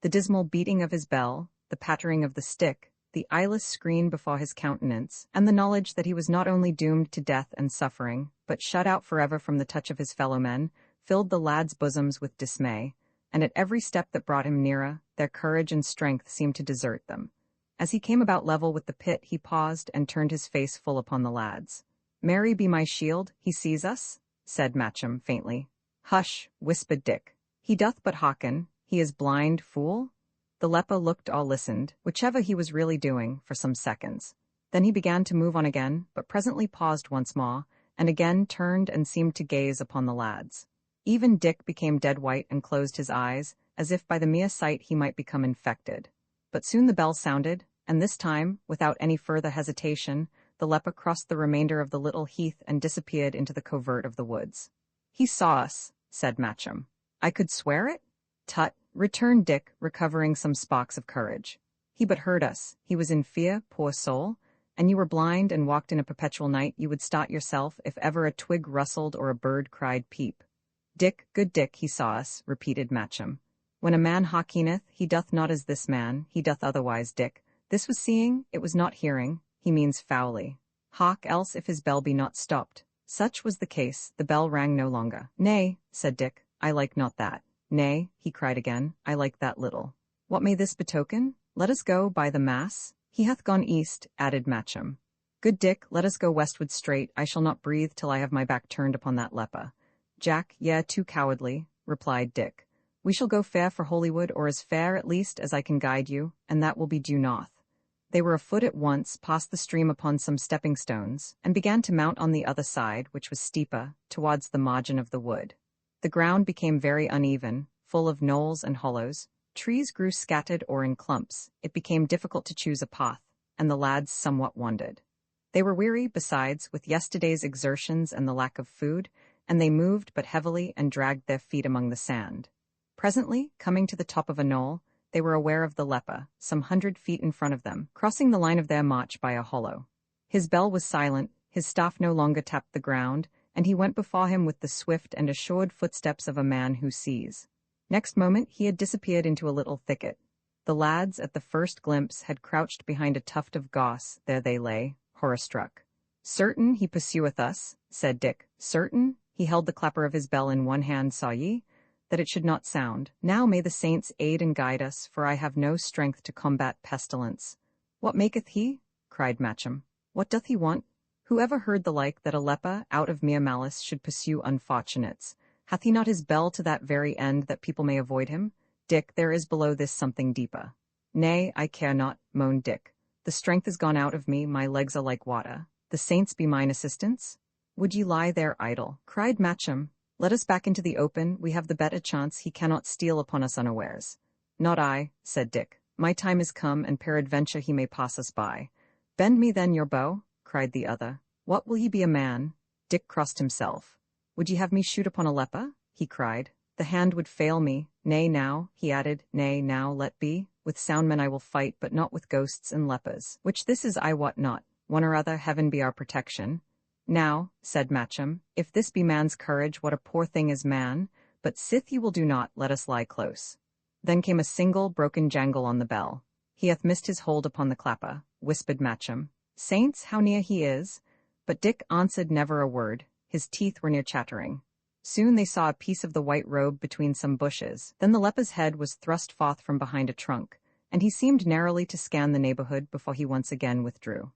The dismal beating of his bell, the pattering of the stick, the eyeless screen before his countenance, and the knowledge that he was not only doomed to death and suffering, but shut out forever from the touch of his fellow-men, filled the lads' bosoms with dismay, and at every step that brought him nearer, their courage and strength seemed to desert them. As he came about level with the pit, he paused and turned his face full upon the lads. "Mary be my shield, he sees us," said Matcham, faintly. "Hush," whispered Dick. "He doth but hearken. He is blind, fool." The leper looked or listened, whichever he was really doing, for some seconds. Then he began to move on again, but presently paused once more, and again turned and seemed to gaze upon the lads. Even Dick became dead white and closed his eyes, as if by the mere sight he might become infected. But soon the bell sounded, and this time, without any further hesitation, the leper crossed the remainder of the little heath and disappeared into the covert of the woods. "He saw us," said Matcham. "I could swear it?" "Tut," returned Dick, recovering some sparks of courage. "He but heard us. He was in fear, poor soul. And you were blind and walked in a perpetual night, you would start yourself if ever a twig rustled or a bird cried peep." "Dick, good Dick, he saw us," repeated Matcham. "When a man hearkeneth, he doth not as this man, he doth otherwise, Dick. This was seeing, it was not hearing, he means foully. Hark, else if his bell be not stopped." Such was the case, the bell rang no longer. "Nay," said Dick, I like not that. Nay, he cried again, I like that little. What may this betoken? Let us go, by the mass. He hath gone east, added Matcham. Good Dick, let us go westward straight. I shall not breathe till I have my back turned upon that leper. Jack, too cowardly, replied Dick. We shall go fair for Holywood, or as fair at least as I can guide you, and that will be due north. They were afoot at once, passed the stream upon some stepping stones, and began to mount on the other side, which was steeper, towards the margin of the wood. The ground became very uneven, full of knolls and hollows. Trees grew scattered or in clumps. It became difficult to choose a path, and the lads somewhat wandered. They were weary, besides, with yesterday's exertions and the lack of food, and they moved but heavily and dragged their feet among the sand. Presently, coming to the top of a knoll, they were aware of the leper, some 100 feet in front of them, crossing the line of their march by a hollow. His bell was silent, his staff no longer tapped the ground, and he went before him with the swift and assured footsteps of a man who sees. Next moment he had disappeared into a little thicket. The lads, at the first glimpse, had crouched behind a tuft of goss. There they lay, horror-struck. "Certain he pursueth us," said Dick. "Certain?" He held the clapper of his bell in one hand. "Saw ye? That it should not sound. Now may the saints aid and guide us, for I have no strength to combat pestilence." "What maketh he?" cried Matcham. "What doth he want? Who ever heard the like, that a leper, out of mere malice, should pursue unfortunates? Hath he not his bell to that very end, that people may avoid him? Dick, there is below this something deeper." "Nay, I care not," moaned Dick. "The strength is gone out of me, my legs are like water. The saints be mine assistants." "Would ye lie there idle?" cried Matcham. "Let us back into the open, we have the better chance, he cannot steal upon us unawares." "Not I," said Dick. "My time is come, and peradventure he may pass us by." "Bend me then your bow," cried the other. "What, will ye be a man?" Dick crossed himself. "Would ye have me shoot upon a leper?" he cried. "The hand would fail me. Nay now," he added, "nay now, let be. With sound men I will fight, but not with ghosts and lepers. Which this is I wot not. One or other, heaven be our protection." "Now," said Matcham, "if this be man's courage, what a poor thing is man! But sith ye will do not, let us lie close." Then came a single, broken jangle on the bell. "He hath missed his hold upon the clapper," whispered Matcham. "Saints, how near he is!" But Dick answered never a word. His teeth were near chattering. Soon they saw a piece of the white robe between some bushes. Then the leper's head was thrust forth from behind a trunk, and he seemed narrowly to scan the neighborhood before he once again withdrew.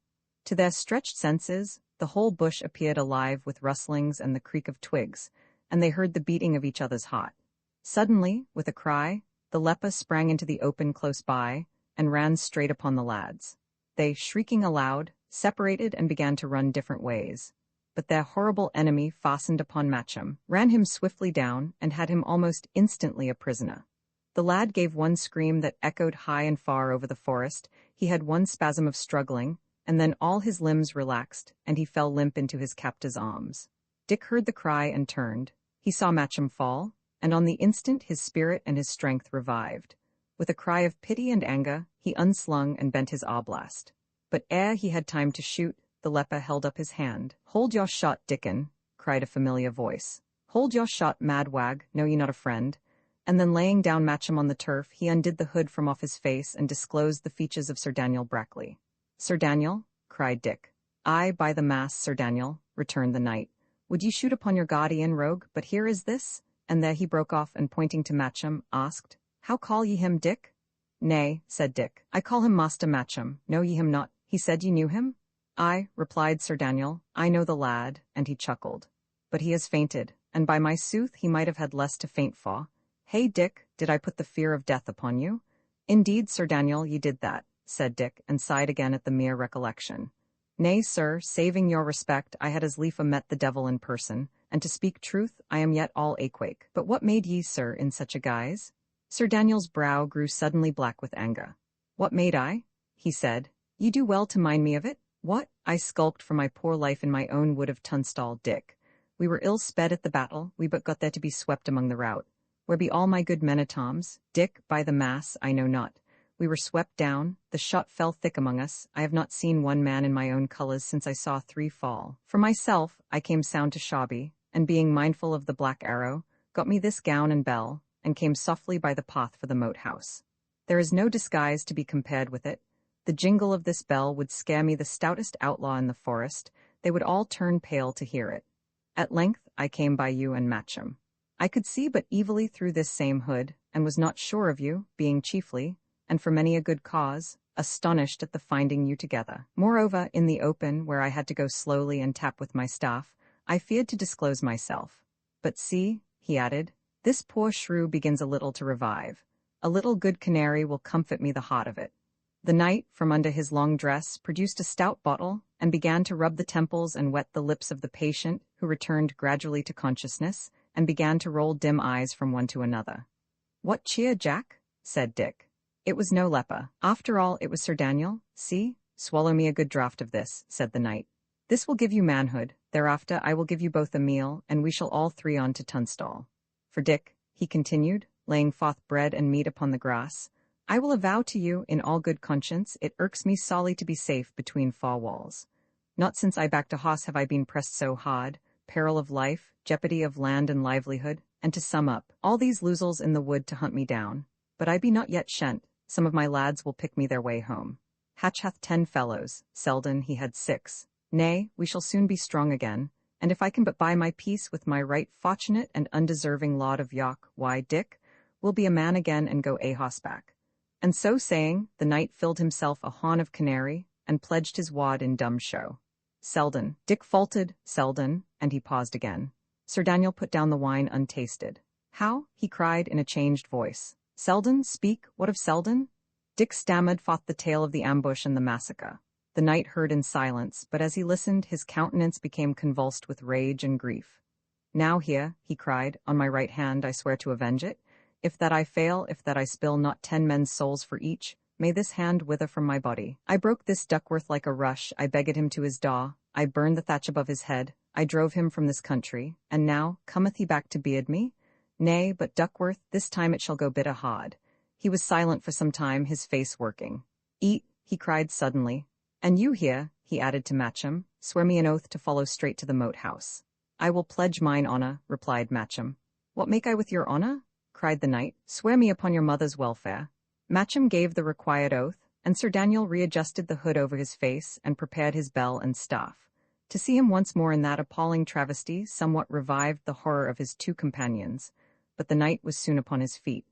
To their stretched senses, the whole bush appeared alive with rustlings and the creak of twigs, and they heard the beating of each other's heart. Suddenly, with a cry, the leper sprang into the open close by and ran straight upon the lads. They, shrieking aloud, separated and began to run different ways. But their horrible enemy fastened upon Matcham, ran him swiftly down, and had him almost instantly a prisoner. The lad gave one scream that echoed high and far over the forest. He had one spasm of struggling, and then all his limbs relaxed, and he fell limp into his captor's arms. Dick heard the cry and turned. He saw Matcham fall, and on the instant his spirit and his strength revived. With a cry of pity and anger, he unslung and bent his oblast. But ere he had time to shoot, the leper held up his hand. "Hold your shot, Dickon," cried a familiar voice. "Hold your shot, mad wag, know ye not a friend?" And then laying down Matcham on the turf, he undid the hood from off his face and disclosed the features of Sir Daniel Brackley. "Sir Daniel?" cried Dick. "Aye, by the mass, Sir Daniel," returned the knight. "Would ye shoot upon your guardian, rogue? But here is this," and there he broke off, and pointing to Matcham, asked, "How call ye him, Dick?" "Nay," said Dick, "I call him Master Matcham. Know ye him not?" "He said ye knew him?" "Aye," replied Sir Daniel, "I know the lad," and he chuckled. "But he has fainted, and by my sooth he might have had less to faint for. Hey, Dick, did I put the fear of death upon you?" "Indeed, Sir Daniel, ye did that," said Dick, and sighed again at the mere recollection. "Nay, sir, saving your respect, I had as lief met the devil in person, and to speak truth, I am yet all aquake. But what made ye, sir, in such a guise?" Sir Daniel's brow grew suddenly black with anger. "What made I?" he said. "Ye do well to mind me of it. What? I skulked for my poor life in my own wood of Tunstall, Dick. We were ill sped at the battle, we but got there to be swept among the rout. Where be all my good men at arms? Dick, by the mass, I know not. We were swept down, the shot fell thick among us. I have not seen one man in my own colours since I saw 3 fall. For myself, I came sound to Shawby, and being mindful of the Black Arrow, got me this gown and bell, and came softly by the path for the moat house. There is no disguise to be compared with it. The jingle of this bell would scare me the stoutest outlaw in the forest. They would all turn pale to hear it. At length I came by you and Matcham." I could see but evilly through this same hood, and was not sure of you, being chiefly, and for many a good cause, astonished at the finding you together. Moreover, in the open, where I had to go slowly and tap with my staff, I feared to disclose myself. But see, he added, this poor shrew begins a little to revive. A little good canary will comfort me the heart of it. The knight, from under his long dress, produced a stout bottle, and began to rub the temples and wet the lips of the patient, who returned gradually to consciousness, and began to roll dim eyes from one to another. "What cheer, Jack?" said Dick. It was no leper. After all, it was Sir Daniel. See, swallow me a good draught of this, said the knight. This will give you manhood. Thereafter I will give you both a meal, and we shall all three on to Tunstall. For Dick, he continued, laying forth bread and meat upon the grass, I will avow to you, in all good conscience, it irks me sorely to be safe between four walls. Not since I backed a hoss have I been pressed so hard, peril of life, jeopardy of land and livelihood, and to sum up, all these losels in the wood to hunt me down. But I be not yet shent, some of my lads will pick me their way home. Hatch hath 10 fellows, Selden he had 6. Nay, we shall soon be strong again, and if I can but buy my peace with my right fortunate and undeserving lot of York, why, Dick, will be a man again and go a horseback. And so saying, the knight filled himself a hawn of canary, and pledged his wad in dumb show. Selden, Dick faltered, Selden, and he paused again. Sir Daniel put down the wine untasted. How? He cried in a changed voice. Selden, speak, what of Selden? Dick stammered forth the tale of the ambush and the massacre. The knight heard in silence, but as he listened, his countenance became convulsed with rage and grief. Now here, he cried, on my right hand I swear to avenge it. If that I fail, if that I spill not 10 men's souls for each, may this hand wither from my body. I broke this Duckworth like a rush, I begged him to his daw, I burned the thatch above his head, I drove him from this country, and now cometh he back to beard me? Nay, but Duckworth, this time it shall go bitter hard. He was silent for some time, his face working. Eat, he cried suddenly. And you here, he added to Matcham, swear me an oath to follow straight to the moat house. I will pledge mine honour, replied Matcham. What make I with your honour? Cried the knight. Swear me upon your mother's welfare. Matcham gave the required oath, and Sir Daniel readjusted the hood over his face and prepared his bell and staff. To see him once more in that appalling travesty somewhat revived the horror of his 2 companions, but the knight was soon upon his feet.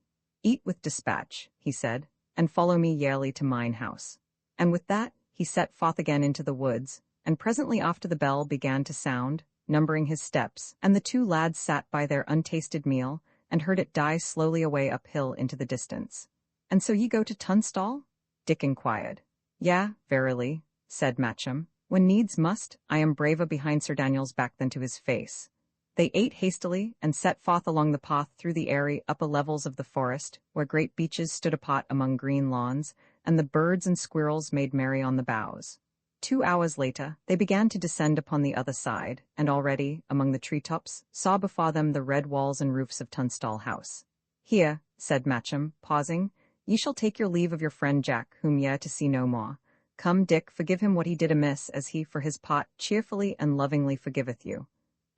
Eat with dispatch, he said, and follow me yarely to mine house. And with that, he set forth again into the woods, and presently after the bell began to sound, numbering his steps, and the 2 lads sat by their untasted meal, and heard it die slowly away uphill into the distance. And so ye go to Tunstall? Dick inquired. Yea, verily, said Matcham. When needs must, I am braver behind Sir Daniel's back than to his face. They ate hastily, and set forth along the path through the airy upper levels of the forest, where great beeches stood apart among green lawns, and the birds and squirrels made merry on the boughs. 2 hours later, they began to descend upon the other side, and already, among the tree-tops, saw before them the red walls and roofs of Tunstall House. Here, said Matcham, pausing, ye shall take your leave of your friend Jack, whom ye are to see no more. Come, Dick, forgive him what he did amiss, as he, for his part, cheerfully and lovingly forgiveth you.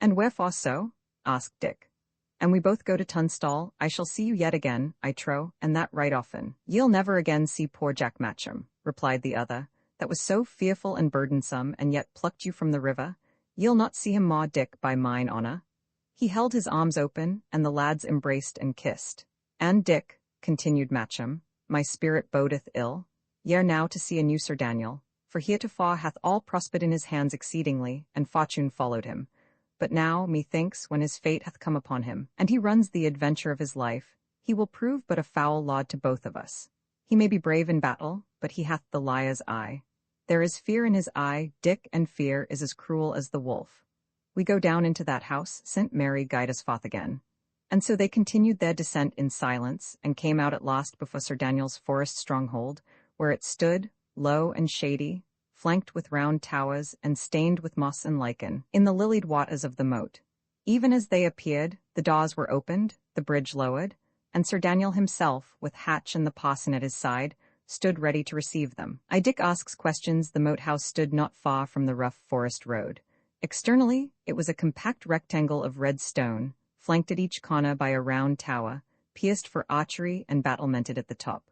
And wherefore so? asked Dick. And we both go to Tunstall, I shall see you yet again, I trow, and that right often. Ye'll never again see poor Jack Matcham, replied the other, that was so fearful and burdensome, and yet plucked you from the river. Ye'll not see him more, Dick, by mine honour. He held his arms open, and the lads embraced and kissed. And Dick, continued Matcham, my spirit bodeth ill. Ye are now to see a new Sir Daniel, for heretofore hath all prospered in his hands exceedingly, and fortune followed him. But now, methinks, when his fate hath come upon him, and he runs the adventure of his life, he will prove but a foul laud to both of us. He may be brave in battle, but he hath the liar's eye. There is fear in his eye, Dick, and fear is as cruel as the wolf. We go down into that house, St. Mary guide us forth again. And so they continued their descent in silence, and came out at last before Sir Daniel's forest stronghold, where it stood, low and shady, flanked with round towers and stained with moss and lichen, in the lilied waters of the moat. Even as they appeared, the doors were opened, the bridge lowered, and Sir Daniel himself, with Hatch and the parson at his side, stood ready to receive them. Dick asks questions. The moat house stood not far from the rough forest road. Externally, it was a compact rectangle of red stone, flanked at each corner by a round tower, pierced for archery and battlemented at the top.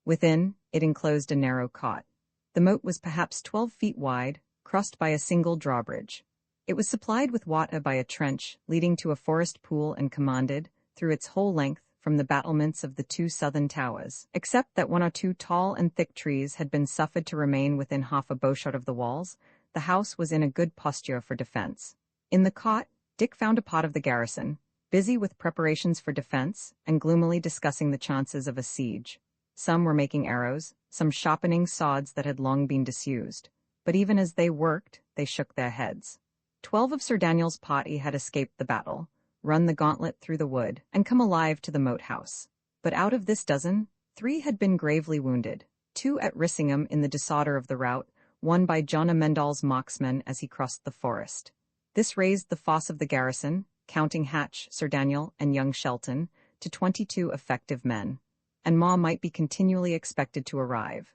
Within, it enclosed a narrow cot. The moat was perhaps 12 feet wide, crossed by a single drawbridge. It was supplied with water by a trench leading to a forest pool and commanded, through its whole length, from the battlements of the two southern towers, except that one or two tall and thick trees had been suffered to remain within half a bowshot of the walls. The house was in a good posture for defense. In the cot, Dick found a part of the garrison, busy with preparations for defense and gloomily discussing the chances of a siege. Some were making arrows, some sharpening swords that had long been disused, but even as they worked, they shook their heads. 12 of Sir Daniel's party had escaped the battle, run the gauntlet through the wood, and come alive to the moat house. But out of this dozen, 3 had been gravely wounded, 2 at Rissingham in the disorder of the rout, 1 by John Amendall's marksmen as he crossed the forest. This raised the force of the garrison, counting Hatch, Sir Daniel, and young Shelton, to 22 effective men, and more might be continually expected to arrive.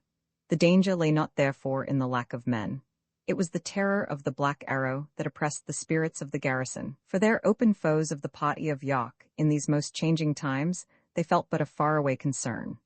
The danger lay not therefore in the lack of men. It was the terror of the Black Arrow that oppressed the spirits of the garrison, for their open foes of the party of York, in these most changing times, they felt but a faraway concern.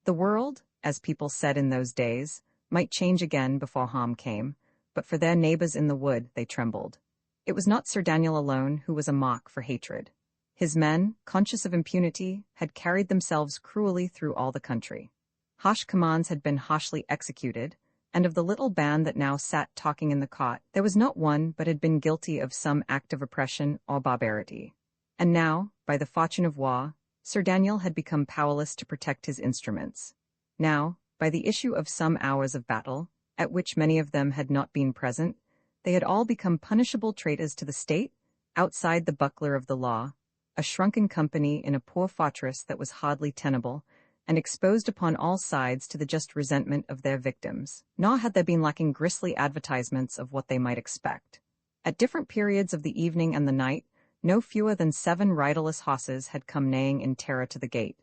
The world, as people said in those days, might change again before harm came, but for their neighbors in the wood they trembled. It was not Sir Daniel alone who was a mark for hatred. His men, conscious of impunity, had carried themselves cruelly through all the country. Harsh commands had been harshly executed, and of the little band that now sat talking in the cot, there was not one but had been guilty of some act of oppression or barbarity. And now, by the fortune of war, Sir Daniel had become powerless to protect his instruments. Now, by the issue of some hours of battle, at which many of them had not been present, they had all become punishable traitors to the state, outside the buckler of the law, a shrunken company in a poor fortress that was hardly tenable, and exposed upon all sides to the just resentment of their victims. Nor had there been lacking grisly advertisements of what they might expect. At different periods of the evening and the night, no fewer than 7 riderless horses had come neighing in terror to the gate.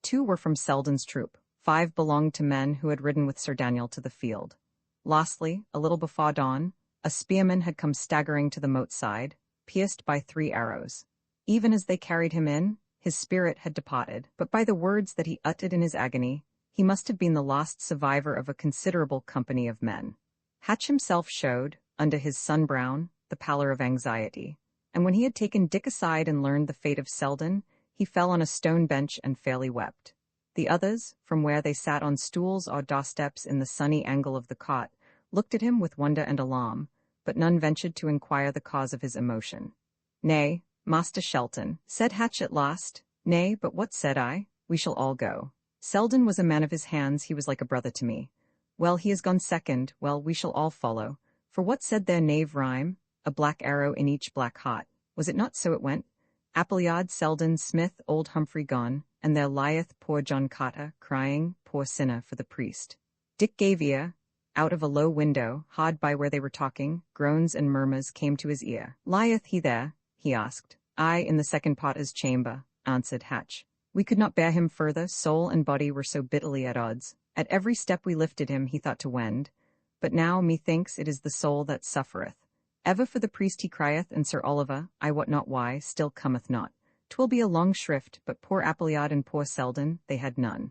2 were from Selden's troop, 5 belonged to men who had ridden with Sir Daniel to the field. Lastly, a little before dawn, a spearman had come staggering to the moat side, pierced by 3 arrows. Even as they carried him in, his spirit had departed, but by the words that he uttered in his agony, he must have been the last survivor of a considerable company of men. Hatch himself showed, under his sun-brown, the pallor of anxiety, and when he had taken Dick aside and learned the fate of Selden, he fell on a stone bench and fairly wept. The others, from where they sat on stools or doorsteps in the sunny angle of the cot, looked at him with wonder and alarm, but none ventured to inquire the cause of his emotion. "Nay, Master Shelton," said Hatch at last. "Nay, but what said I? We shall all go. Selden was a man of his hands, he was like a brother to me. Well, he has gone second, well, we shall all follow. For what said their knave rhyme? A black arrow in each black heart. Was it not so it went? Appleyard, Selden, Smith, old Humphrey gone, and there lieth poor John Carter, crying, poor sinner, for the priest." Dick gave ear. Out of a low window, hard by where they were talking, groans and murmurs came to his ear. "Lieth he there?" he asked. "Aye, in the second potter's chamber," answered Hatch. "We could not bear him further, soul and body were so bitterly at odds. At every step we lifted him he thought to wend. But now, methinks, it is the soul that suffereth. Ever for the priest he crieth, and Sir Oliver, I wot not why, still cometh not. 'Twill be a long shrift, but poor Appleyard and poor Selden, they had none."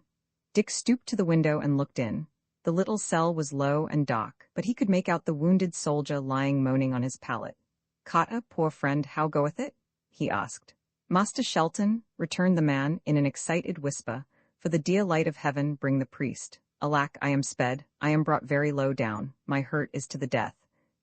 Dick stooped to the window and looked in. The little cell was low and dark, but he could make out the wounded soldier lying moaning on his pallet. "Carter, poor friend, how goeth it?" he asked. "Master Shelton," returned the man in an excited whisper, "for the dear light of heaven bring the priest. Alack, I am sped, I am brought very low down, my hurt is to the death.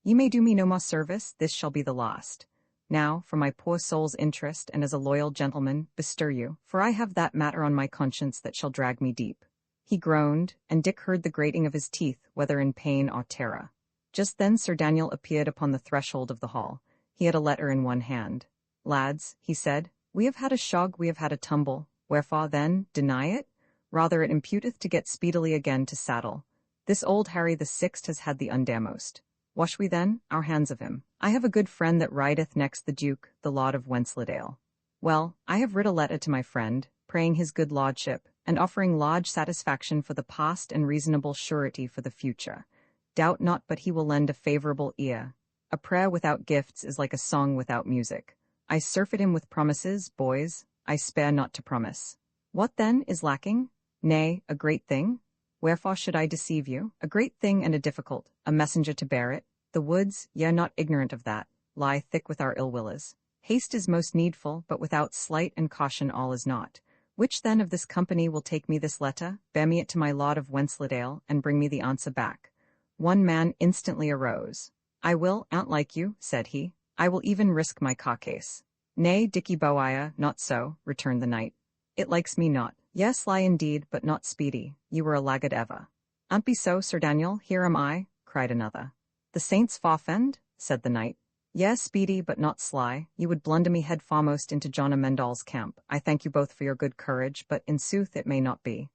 Ye may do me no more service, this shall be the last. Now, for my poor soul's interest, and as a loyal gentleman, bestir you, for I have that matter on my conscience that shall drag me deep." He groaned, and Dick heard the grating of his teeth, whether in pain or terror. Just then Sir Daniel appeared upon the threshold of the hall. He had a letter in one hand. "Lads," he said, "we have had a shog, we have had a tumble. Wherefore, then, deny it? Rather it imputeth to get speedily again to saddle. This old Harry the Sixt has had the undaremost. Wash we then our hands of him. I have a good friend that rideth next the Duke, the Lord of Wensleydale. Well, I have writ a letter to my friend, praying his good lordship, and offering large satisfaction for the past and reasonable surety for the future. Doubt not but he will lend a favorable ear. A prayer without gifts is like a song without music. I surfeit him with promises, boys, I spare not to promise. What then is lacking? Nay, a great thing? Wherefore should I deceive you? A great thing and a difficult, a messenger to bear it. The woods, ye are not ignorant of that, lie thick with our ill wills. Haste is most needful, but without sleight and caution all is naught. Which then of this company will take me this letter, bear me it to my lord of Wensleydale, and bring me the answer back? One man instantly arose. I will, aunt like you, said he. I will even risk my carcase. Nay, Dicky Bowyer, not so, returned the knight. It likes me not. Yes, lie indeed, but not speedy. You were a laggard ever. An't be so, Sir Daniel, here am I, cried another. The saints forfend, said the knight. Yes, speedy, but not sly. You would blunder me head foremost into John Amendall's camp. I thank you both for your good courage, but in sooth it may not be.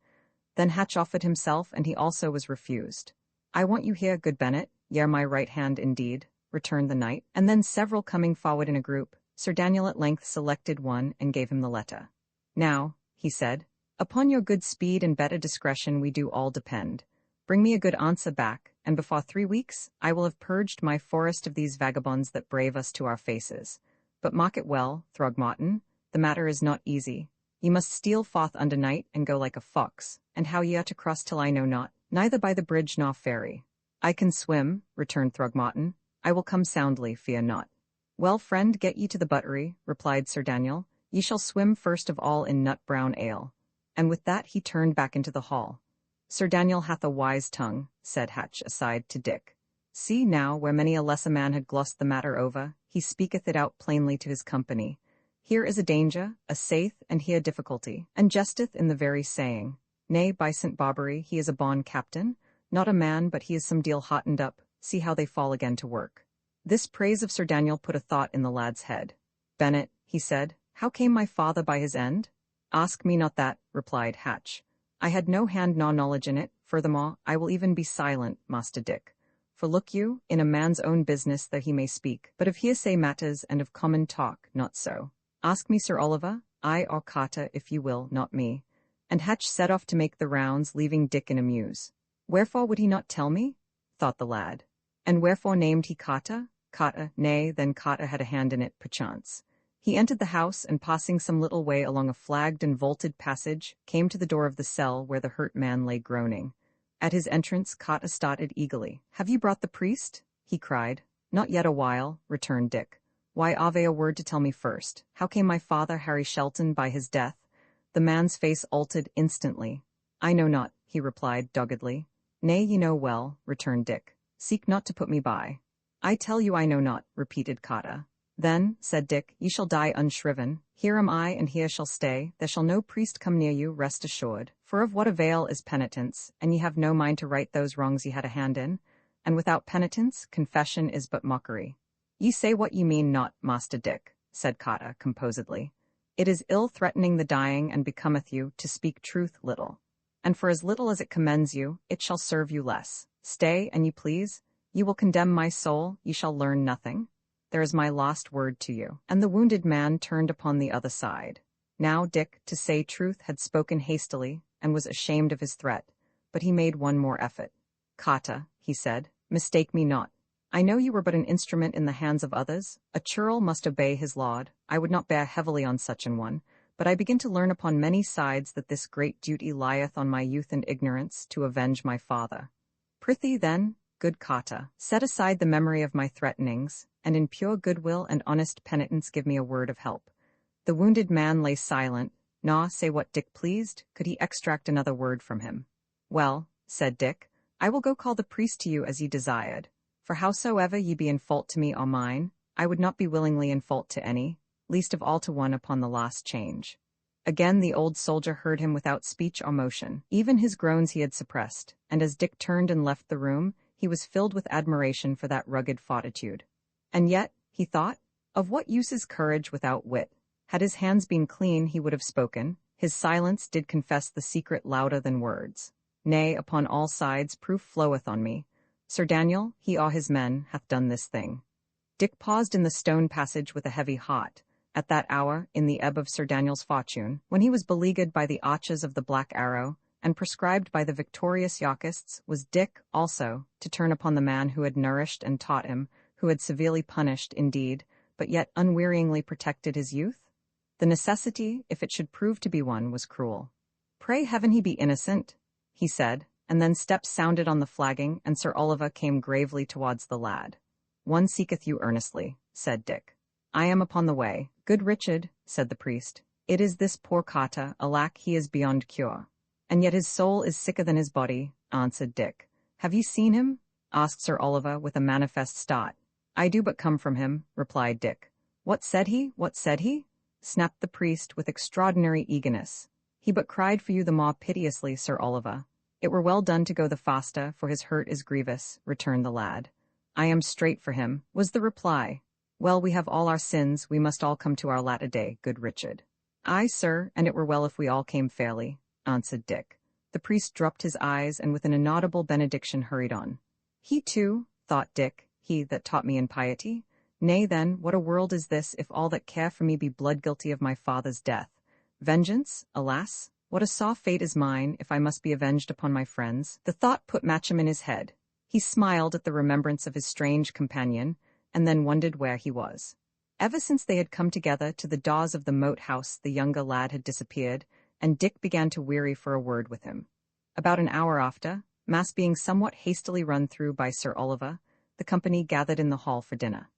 Then Hatch offered himself, and he also was refused. I want you here, good Bennet, y'are my right hand indeed, returned the knight, and then several coming forward in a group, Sir Daniel at length selected one and gave him the letter. Now, he said, upon your good speed and better discretion we do all depend. Bring me a good answer back, and before 3 weeks I will have purged my forest of these vagabonds that brave us to our faces. But mark it well, Throgmorton, the matter is not easy. Ye must steal forth under night and go like a fox, and how ye are to cross till I know not, neither by the bridge nor ferry. I can swim, returned Throgmorton. I will come soundly, fear not. Well, friend, get ye to the buttery, replied Sir Daniel. Ye shall swim first of all in nut-brown ale. And with that he turned back into the hall. Sir Daniel hath a wise tongue, said Hatch aside to Dick. See now, where many a lesser man had glossed the matter over, he speaketh it out plainly to his company. Here is a danger, a saith, and here difficulty, and jesteth in the very saying. Nay, by St. Barbary, he is a bond captain, not a man, but he is some deal hottened up. See how they fall again to work. This praise of Sir Daniel put a thought in the lad's head. Bennet, he said, how came my father by his end? Ask me not that, replied Hatch. I had no hand nor knowledge in it. Furthermore, I will even be silent, Master Dick. For look you, in a man's own business that he may speak, but of hearsay matters and of common talk, not so. Ask me, Sir Oliver, I or Carter, if you will, not me. And Hatch set off to make the rounds, leaving Dick in a muse. Wherefore would he not tell me? Thought the lad. And wherefore named he Carter? Carter, nay, then Carter had a hand in it, perchance. He entered the house, and passing some little way along a flagged and vaulted passage, came to the door of the cell where the hurt man lay groaning. At his entrance, Carter started eagerly. Have you brought the priest? He cried. Not yet a while, returned Dick. Why, ave a word to tell me first. How came my father, Harry Shelton, by his death? The man's face altered instantly. I know not, he replied doggedly. Nay, ye know well, returned Dick. Seek not to put me by. I tell you I know not, repeated Carter. Then, said Dick, ye shall die unshriven. Here am I, and here shall stay. There shall no priest come near you, rest assured. For of what avail is penitence, and ye have no mind to right those wrongs ye had a hand in? And without penitence, confession is but mockery. Ye say what ye mean not, Master Dick, said Carter composedly. It is ill threatening the dying, and becometh you to speak truth little. And for as little as it commends you, it shall serve you less. Stay, an ye please. Ye will condemn my soul, ye shall learn nothing. There is my last word to you. And the wounded man turned upon the other side. Now Dick, to say truth, had spoken hastily, and was ashamed of his threat, but he made one more effort. Carter, he said, mistake me not. I know you were but an instrument in the hands of others. A churl must obey his lord. I would not bear heavily on such an one, but I begin to learn upon many sides that this great duty lieth on my youth and ignorance, to avenge my father. Prithee, then, good Carter, set aside the memory of my threatenings, and in pure goodwill and honest penitence give me a word of help. The wounded man lay silent, nor, say what Dick pleased, could he extract another word from him. Well, said Dick, I will go call the priest to you as ye desired, for howsoever ye be in fault to me or mine, I would not be willingly in fault to any, least of all to one upon the last change. Again the old soldier heard him without speech or motion. Even his groans he had suppressed, and as Dick turned and left the room, he was filled with admiration for that rugged fortitude. And yet, he thought, of what use is courage without wit? Had his hands been clean, he would have spoken. His silence did confess the secret louder than words. Nay, upon all sides proof floweth on me. Sir Daniel, he or his men, hath done this thing. Dick paused in the stone passage with a heavy heart. At that hour, in the ebb of Sir Daniel's fortune, when he was beleaguered by the archers of the Black Arrow, and prescribed by the victorious Yorkists, was Dick, also, to turn upon the man who had nourished and taught him, who had severely punished, indeed, but yet unwearyingly protected his youth? The necessity, if it should prove to be one, was cruel. Pray heaven he be innocent, he said, and then steps sounded on the flagging, and Sir Oliver came gravely towards the lad. One seeketh you earnestly, said Dick. I am upon the way. Good Richard, said the priest. It is this poor Carter, alack, he is beyond cure. And yet his soul is sicker than his body, answered Dick. Have you seen him? Asked Sir Oliver with a manifest start. I do but come from him, replied Dick. What said he? What said he? Snapped the priest with extraordinary eagerness. He but cried for you the more piteously, Sir Oliver. It were well done to go the faster, for his hurt is grievous, returned the lad. I am straight for him, was the reply. Well, we have all our sins, we must all come to our latter day, good Richard. Aye, sir, and it were well if we all came fairly, answered Dick. The priest dropped his eyes and with an inaudible benediction hurried on. He too, thought Dick, he that taught me in piety. Nay then, what a world is this, if all that care for me be blood guilty of my father's death? Vengeance, alas, what a sore fate is mine, if I must be avenged upon my friends. The thought put Matcham in his head. He smiled at the remembrance of his strange companion, and then wondered where he was. Ever since they had come together to the doors of the moat house, the younger lad had disappeared, and Dick began to weary for a word with him. About an hour after, mass being somewhat hastily run through by Sir Oliver, the company gathered in the hall for dinner.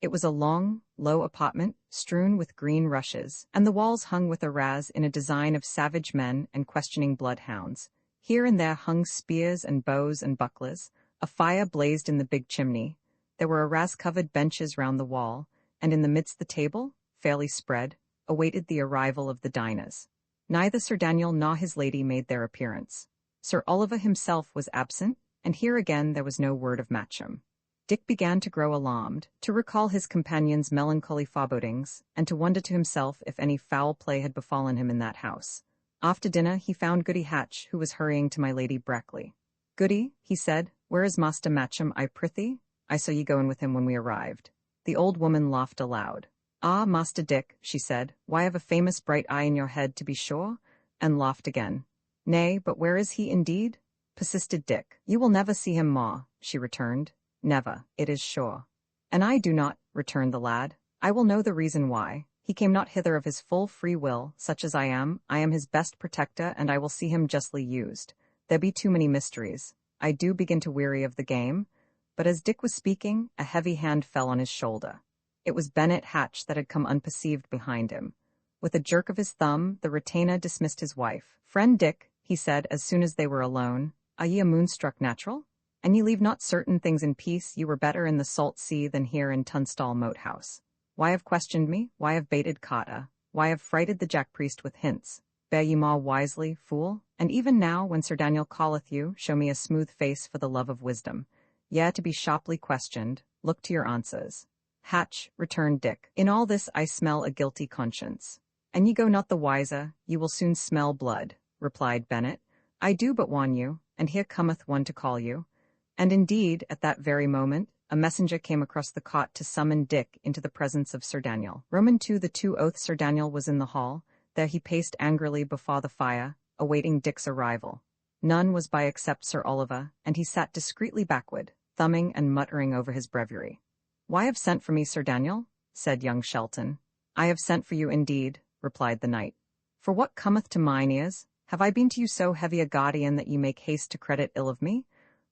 It was a long, low apartment, strewn with green rushes, and the walls hung with arras in a design of savage men and questioning bloodhounds. Here and there hung spears and bows and bucklers. A fire blazed in the big chimney. There were arras-covered benches round the wall, and in the midst the table, fairly spread, awaited the arrival of the diners. Neither Sir Daniel nor his lady made their appearance. Sir Oliver himself was absent, and here again there was no word of Matcham. Dick began to grow alarmed, to recall his companion's melancholy forebodings, and to wonder to himself if any foul play had befallen him in that house. After dinner he found Goody Hatch, who was hurrying to my Lady Brackley. Goody, he said, where is Master Matcham, I prithee? I saw ye go in with him when we arrived. The old woman laughed aloud. Ah, Master Dick, she said, why have a famous bright eye in your head, to be sure? And laughed again. Nay, but where is he indeed? Persisted Dick. You will never see him, ma, she returned. Never, it is sure. And I do not, returned the lad. I will know the reason why. He came not hither of his full free will, such as I am his best protector, and I will see him justly used. There be too many mysteries. I do begin to weary of the game. But as Dick was speaking, a heavy hand fell on his shoulder. It was Bennet Hatch that had come unperceived behind him. With a jerk of his thumb, the retainer dismissed his wife. Friend Dick, he said as soon as they were alone, are ye a moonstruck natural? And ye leave not certain things in peace, ye were better in the salt sea than here in Tunstall Moat House. Why have questioned me? Why have baited Carter? Why have frighted the Jack Priest with hints? Bear ye more wisely, fool? And even now, when Sir Daniel calleth you, show me a smooth face for the love of wisdom. Yea, to be sharply questioned, look to your answers. Hatch, returned Dick, in all this I smell a guilty conscience. And ye go not the wiser, ye will soon smell blood, replied Bennet. I do but warn you, and here cometh one to call you. And indeed, at that very moment, a messenger came across the cot to summon Dick into the presence of Sir Daniel. Roman II the 2 oath Sir Daniel was in the hall. There he paced angrily before the fire, awaiting Dick's arrival. None was by except Sir Oliver, and he sat discreetly backward, thumbing and muttering over his breviary. Why have sent for me, Sir Daniel? Said young Shelton. I have sent for you indeed, replied the knight. For what cometh to mine ears? Have I been to you so heavy a guardian that ye make haste to credit ill of me?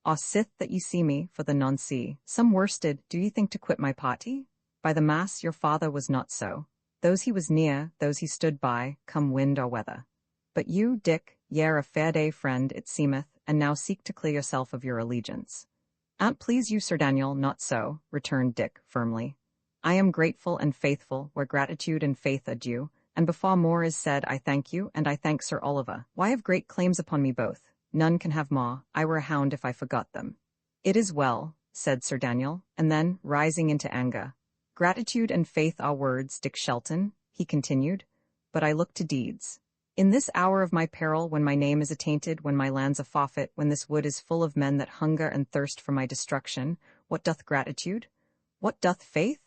Or sith that ye see me, for the none see, some worsted, do ye think to quit my party? By the mass, your father was not so. Those he was near, those he stood by, come wind or weather. But you, Dick, y'are a fair day friend, it seemeth, and now seek to clear yourself of your allegiance. An't please you, Sir Daniel, not so, returned Dick, firmly. I am grateful and faithful, where gratitude and faith are due, and before more is said, I thank you, and I thank Sir Oliver. Why have great claims upon me both? None can have more. I were a hound if I forgot them. It is well, said Sir Daniel, and then, rising into anger, gratitude and faith are words, Dick Shelton, he continued, but I look to deeds. In this hour of my peril, when my name is attainted, when my lands are forfeit, when this wood is full of men that hunger and thirst for my destruction, what doth gratitude? What doth faith?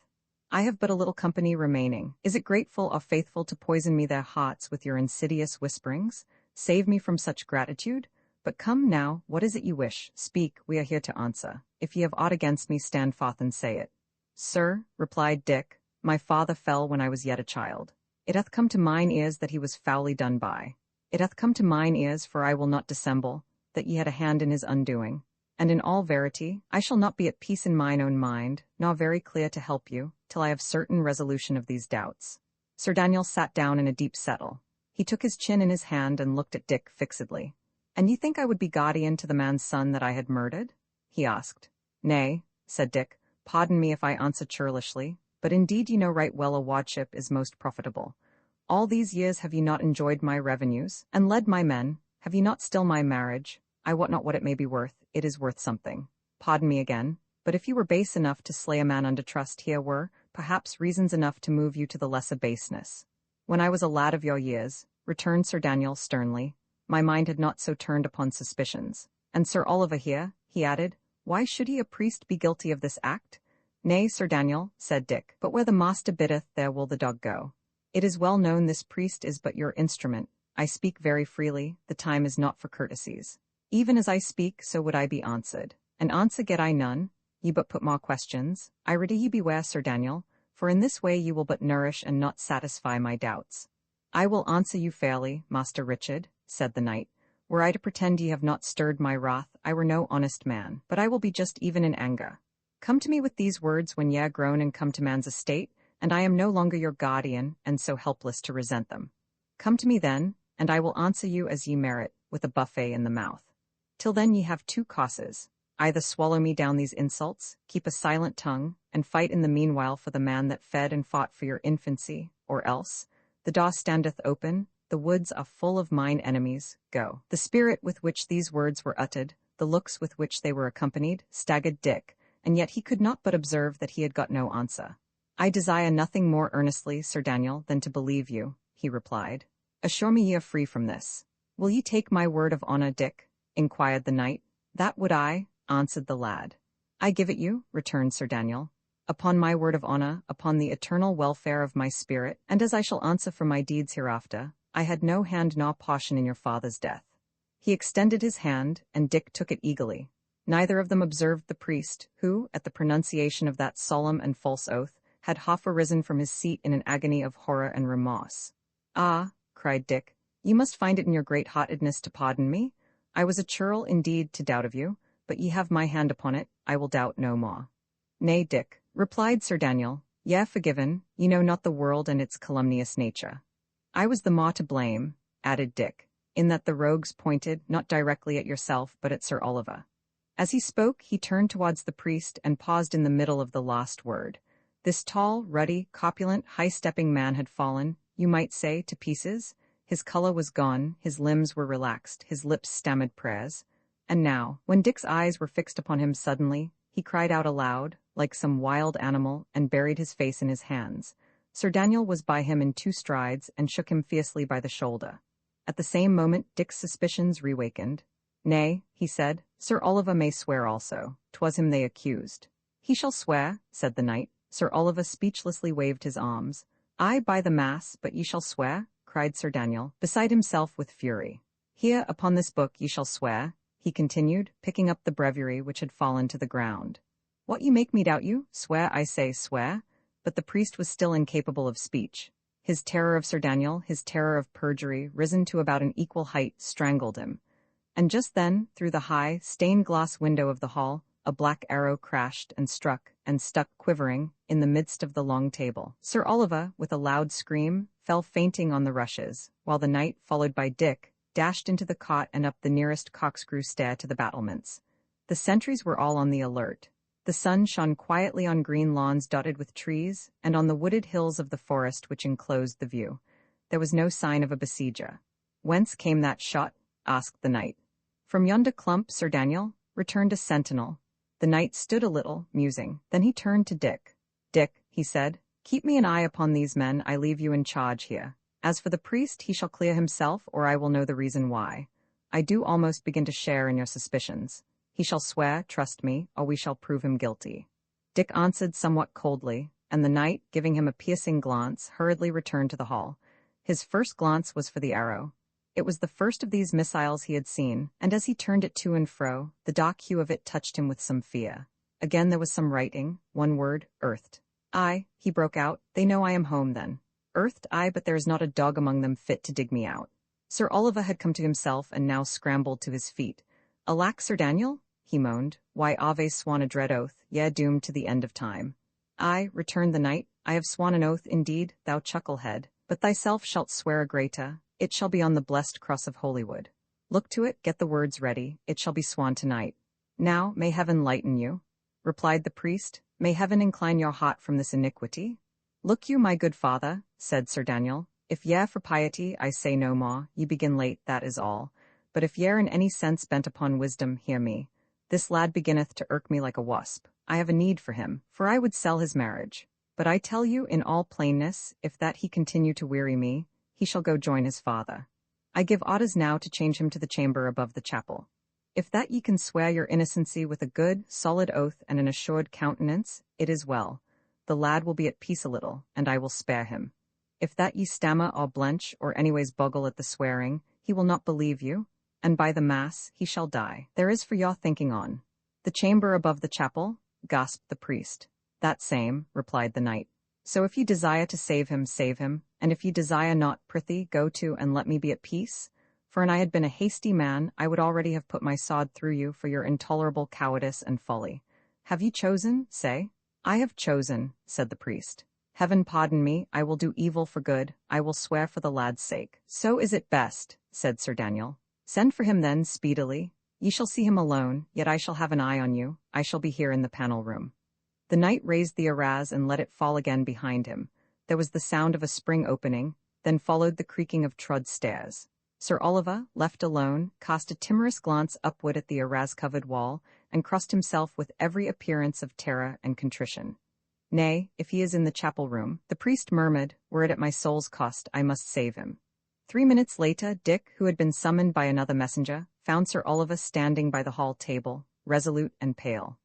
I have but a little company remaining. Is it grateful or faithful to poison me their hearts with your insidious whisperings? Save me from such gratitude? But come now, what is it you wish? Speak, we are here to answer. If ye have aught against me, stand forth and say it. Sir, replied Dick, my father fell when I was yet a child. It hath come to mine ears that he was foully done by. It hath come to mine ears, for I will not dissemble, that ye had a hand in his undoing. And in all verity, I shall not be at peace in mine own mind, nor very clear to help you, till I have certain resolution of these doubts. Sir Daniel sat down in a deep settle. He took his chin in his hand and looked at Dick fixedly. "And you think I would be guardian to the man's son that I had murdered?" he asked. "Nay," said Dick, "pardon me if I answer churlishly, but indeed you know right well a wardship is most profitable. All these years have you not enjoyed my revenues, and led my men? Have you not still my marriage? I wot not what it may be worth, it is worth something. Pardon me again, but if you were base enough to slay a man under trust, here were, perhaps, reasons enough to move you to the lesser baseness. When I was a lad of your years," returned Sir Daniel sternly, "my mind had not so turned upon suspicions. And Sir Oliver here," he added, "why should he a priest be guilty of this act?" "Nay, Sir Daniel," said Dick, "but where the master biddeth, there will the dog go. It is well known this priest is but your instrument. I speak very freely, the time is not for courtesies. Even as I speak, so would I be answered. And answer get I none, ye but put more questions. I rede ye beware, Sir Daniel, for in this way you will but nourish and not satisfy my doubts." "I will answer you fairly, Master Richard," said the knight. "Were I to pretend ye have not stirred my wrath, I were no honest man, but I will be just even in anger. Come to me with these words when ye are grown and come to man's estate, and I am no longer your guardian, and so helpless to resent them. Come to me then, and I will answer you as ye merit, with a buffet in the mouth. Till then ye have two causes. Either swallow me down these insults, keep a silent tongue, and fight in the meanwhile for the man that fed and fought for your infancy, or else, the door standeth open, the woods are full of mine enemies, go." The spirit with which these words were uttered, the looks with which they were accompanied, staggered Dick, and yet he could not but observe that he had got no answer. "I desire nothing more earnestly, Sir Daniel, than to believe you," he replied. "Assure me ye are free from this." "Will ye take my word of honor, Dick?" inquired the knight. "That would I," answered the lad. "I give it you," returned Sir Daniel. "Upon my word of honor, upon the eternal welfare of my spirit, and as I shall answer for my deeds hereafter, I had no hand nor portion in your father's death." He extended his hand, and Dick took it eagerly. Neither of them observed the priest, who, at the pronunciation of that solemn and false oath, had half arisen from his seat in an agony of horror and remorse. "Ah," cried Dick, "ye must find it in your great-heartedness to pardon me. I was a churl, indeed, to doubt of you, but ye have my hand upon it, I will doubt no more." "Nay, Dick," replied Sir Daniel, "ye are forgiven, ye know not the world and its calumnious nature." "I was the more to blame," added Dick, "in that the rogues pointed, not directly at yourself, but at Sir Oliver." As he spoke, he turned towards the priest and paused in the middle of the last word. This tall, ruddy, corpulent, high-stepping man had fallen, you might say, to pieces. His color was gone, his limbs were relaxed, his lips stammered prayers. And now, when Dick's eyes were fixed upon him suddenly, he cried out aloud, like some wild animal, and buried his face in his hands. Sir Daniel was by him in 2 strides, and shook him fiercely by the shoulder. At the same moment Dick's suspicions reawakened. "Nay," he said, "Sir Oliver may swear also. 'Twas him they accused." "He shall swear," said the knight. Sir Oliver speechlessly waved his arms. "Aye, by the mass, but ye shall swear?" cried Sir Daniel, beside himself with fury. "Here, upon this book, ye shall swear," he continued, picking up the breviary which had fallen to the ground. "What, you make me doubt you? Swear, I say, swear." But the priest was still incapable of speech. His terror of Sir Daniel, his terror of perjury, risen to about an equal height, strangled him. And just then, through the high, stained-glass window of the hall, a black arrow crashed and struck, and stuck quivering, in the midst of the long table. Sir Oliver, with a loud scream, fell fainting on the rushes, while the knight, followed by Dick, dashed into the cot and up the nearest corkscrew stair to the battlements. The sentries were all on the alert. The sun shone quietly on green lawns dotted with trees, and on the wooded hills of the forest which enclosed the view. There was no sign of a besieger. "Whence came that shot?" asked the knight. "From yonder clump, Sir Daniel," returned a sentinel. The knight stood a little, musing. Then he turned to Dick. "Dick," he said, "keep me an eye upon these men. I leave you in charge here. As for the priest, he shall clear himself, or I will know the reason why. I do almost begin to share in your suspicions. He shall swear, trust me, or we shall prove him guilty." Dick answered somewhat coldly, and the knight, giving him a piercing glance, hurriedly returned to the hall. His first glance was for the arrow. It was the first of these missiles he had seen, and as he turned it to and fro, the dark hue of it touched him with some fear. Again there was some writing, one word, earthed. "Aye," he broke out, "they know I am home then. Earthed, aye, but there is not a dog among them fit to dig me out." Sir Oliver had come to himself and now scrambled to his feet. "Alack, Sir Daniel," he moaned. Why Ave swan a dread oath, yea doomed to the end of time. I, returned the knight, I have swan an oath indeed, thou chucklehead, but thyself shalt swear a greater, it shall be on the blessed cross of Holywood. Look to it, get the words ready, it shall be swan tonight. Now, may heaven lighten you, replied the priest, may heaven incline your heart from this iniquity? Look you, my good father, said Sir Daniel, if ye're for piety, I say no more, ye begin late, that is all. But if ye're in any sense bent upon wisdom, hear me. This lad beginneth to irk me like a wasp. I have a need for him, for I would sell his marriage. But I tell you in all plainness, if that he continue to weary me, he shall go join his father. I give orders now to change him to the chamber above the chapel. If that ye can swear your innocency with a good, solid oath and an assured countenance, it is well. The lad will be at peace a little, and I will spare him. If that ye stammer or blench, or anyways boggle at the swearing, he will not believe you, and by the mass he shall die. There is for your thinking on. The chamber above the chapel, gasped the priest. That same, replied the knight. So if ye desire to save him, and if ye desire not, prithee, go to and let me be at peace. For an I had been a hasty man, I would already have put my sword through you for your intolerable cowardice and folly. Have ye chosen, say? I have chosen, said the priest. Heaven pardon me, I will do evil for good, I will swear for the lad's sake. So is it best, said Sir Daniel. Send for him then, speedily. Ye shall see him alone, yet I shall have an eye on you, I shall be here in the panel room. The knight raised the arras and let it fall again behind him. There was the sound of a spring opening, then followed the creaking of trod stairs. Sir Oliver, left alone, cast a timorous glance upward at the arras-covered wall, and crossed himself with every appearance of terror and contrition. Nay, if he is in the chapel room, the priest murmured, were it at my soul's cost, I must save him. 3 minutes later, Dick, who had been summoned by another messenger, found Sir Oliver standing by the hall table, resolute and pale.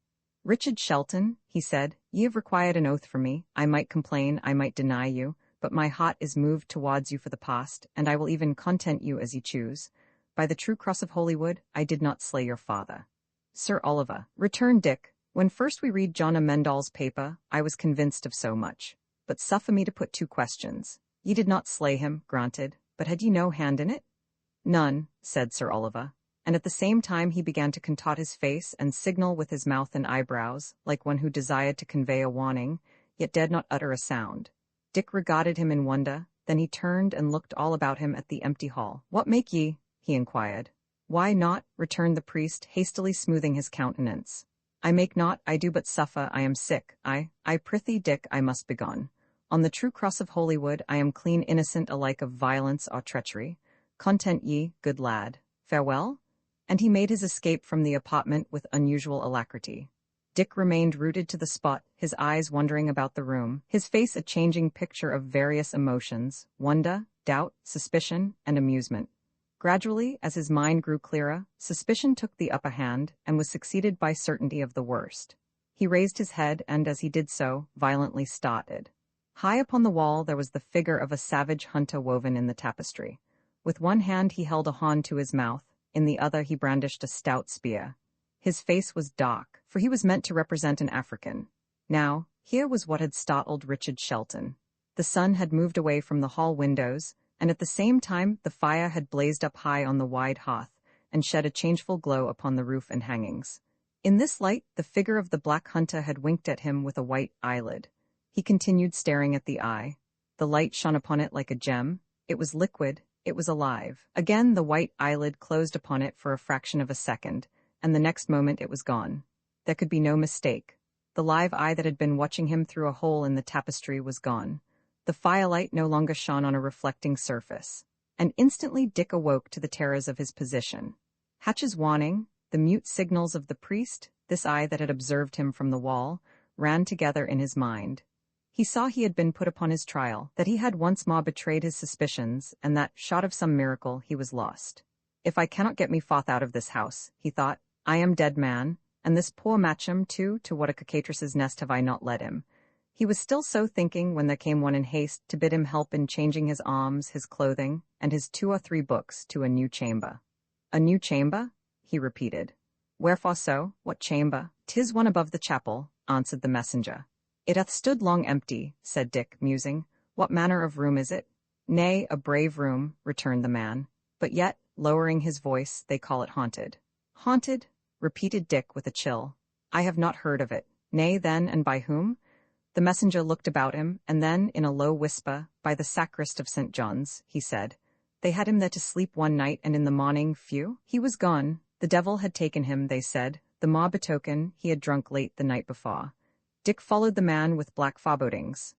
Richard Shelton, he said, ye have required an oath from me. I might complain, I might deny you, but my heart is moved towards you for the past, and I will even content you as ye choose. By the true cross of Holywood, I did not slay your father. Sir Oliver, returned Dick, when first we read John Amendall's paper, I was convinced of so much. But suffer me to put 2 questions. Ye did not slay him, granted, but had ye no hand in it? None, said Sir Oliver, and at the same time he began to contort his face and signal with his mouth and eyebrows, like one who desired to convey a warning, yet dared not utter a sound. Dick regarded him in wonder, then he turned and looked all about him at the empty hall. What make ye? He inquired. Why not? Returned the priest, hastily smoothing his countenance. I make not, I do but suffer, I am sick, I prithee, Dick, I must begone. On the true cross of Holywood, I am clean innocent alike of violence or treachery. Content ye, good lad. Farewell? And he made his escape from the apartment with unusual alacrity. Dick remained rooted to the spot, his eyes wandering about the room, his face a changing picture of various emotions, wonder, doubt, suspicion, and amusement. Gradually, as his mind grew clearer, suspicion took the upper hand and was succeeded by certainty of the worst. He raised his head and, as he did so, violently started. High upon the wall there was the figure of a savage hunter woven in the tapestry. With one hand he held a horn to his mouth, in the other he brandished a stout spear. His face was dark, for he was meant to represent an African. Now, here was what had startled Richard Shelton. The sun had moved away from the hall windows, and at the same time the fire had blazed up high on the wide hearth, and shed a changeful glow upon the roof and hangings. In this light, the figure of the black hunter had winked at him with a white eyelid. He continued staring at the eye. The light shone upon it like a gem. It was liquid. It was alive. Again the white eyelid closed upon it for a fraction of a second, and the next moment it was gone. There could be no mistake. The live eye that had been watching him through a hole in the tapestry was gone. The firelight no longer shone on a reflecting surface. And instantly Dick awoke to the terrors of his position. Hatch's warning, the mute signals of the priest, this eye that had observed him from the wall, ran together in his mind. He saw he had been put upon his trial, that he had once more betrayed his suspicions, and that, shot of some miracle, he was lost. If I cannot get me forth out of this house, he thought, I am dead man, and this poor Matcham, too, to what a cockatrice's nest have I not led him. He was still so thinking when there came one in haste to bid him help in changing his arms, his clothing, and his 2 or 3 books to a new chamber. A new chamber? He repeated. Wherefore so? What chamber? 'Tis one above the chapel, answered the messenger. It hath stood long empty, said Dick, musing. What manner of room is it? Nay, a brave room, returned the man. But yet, lowering his voice, they call it haunted. Haunted? repeated Dick with a chill. I have not heard of it. Nay, then, and by whom? The messenger looked about him, and then, in a low whisper, by the sacrist of St. John's, he said, they had him there to sleep one night, and in the morning, phew, he was gone. The devil had taken him, they said, the mob betoken he had drunk late the night before. Dick followed the man with black forebodings.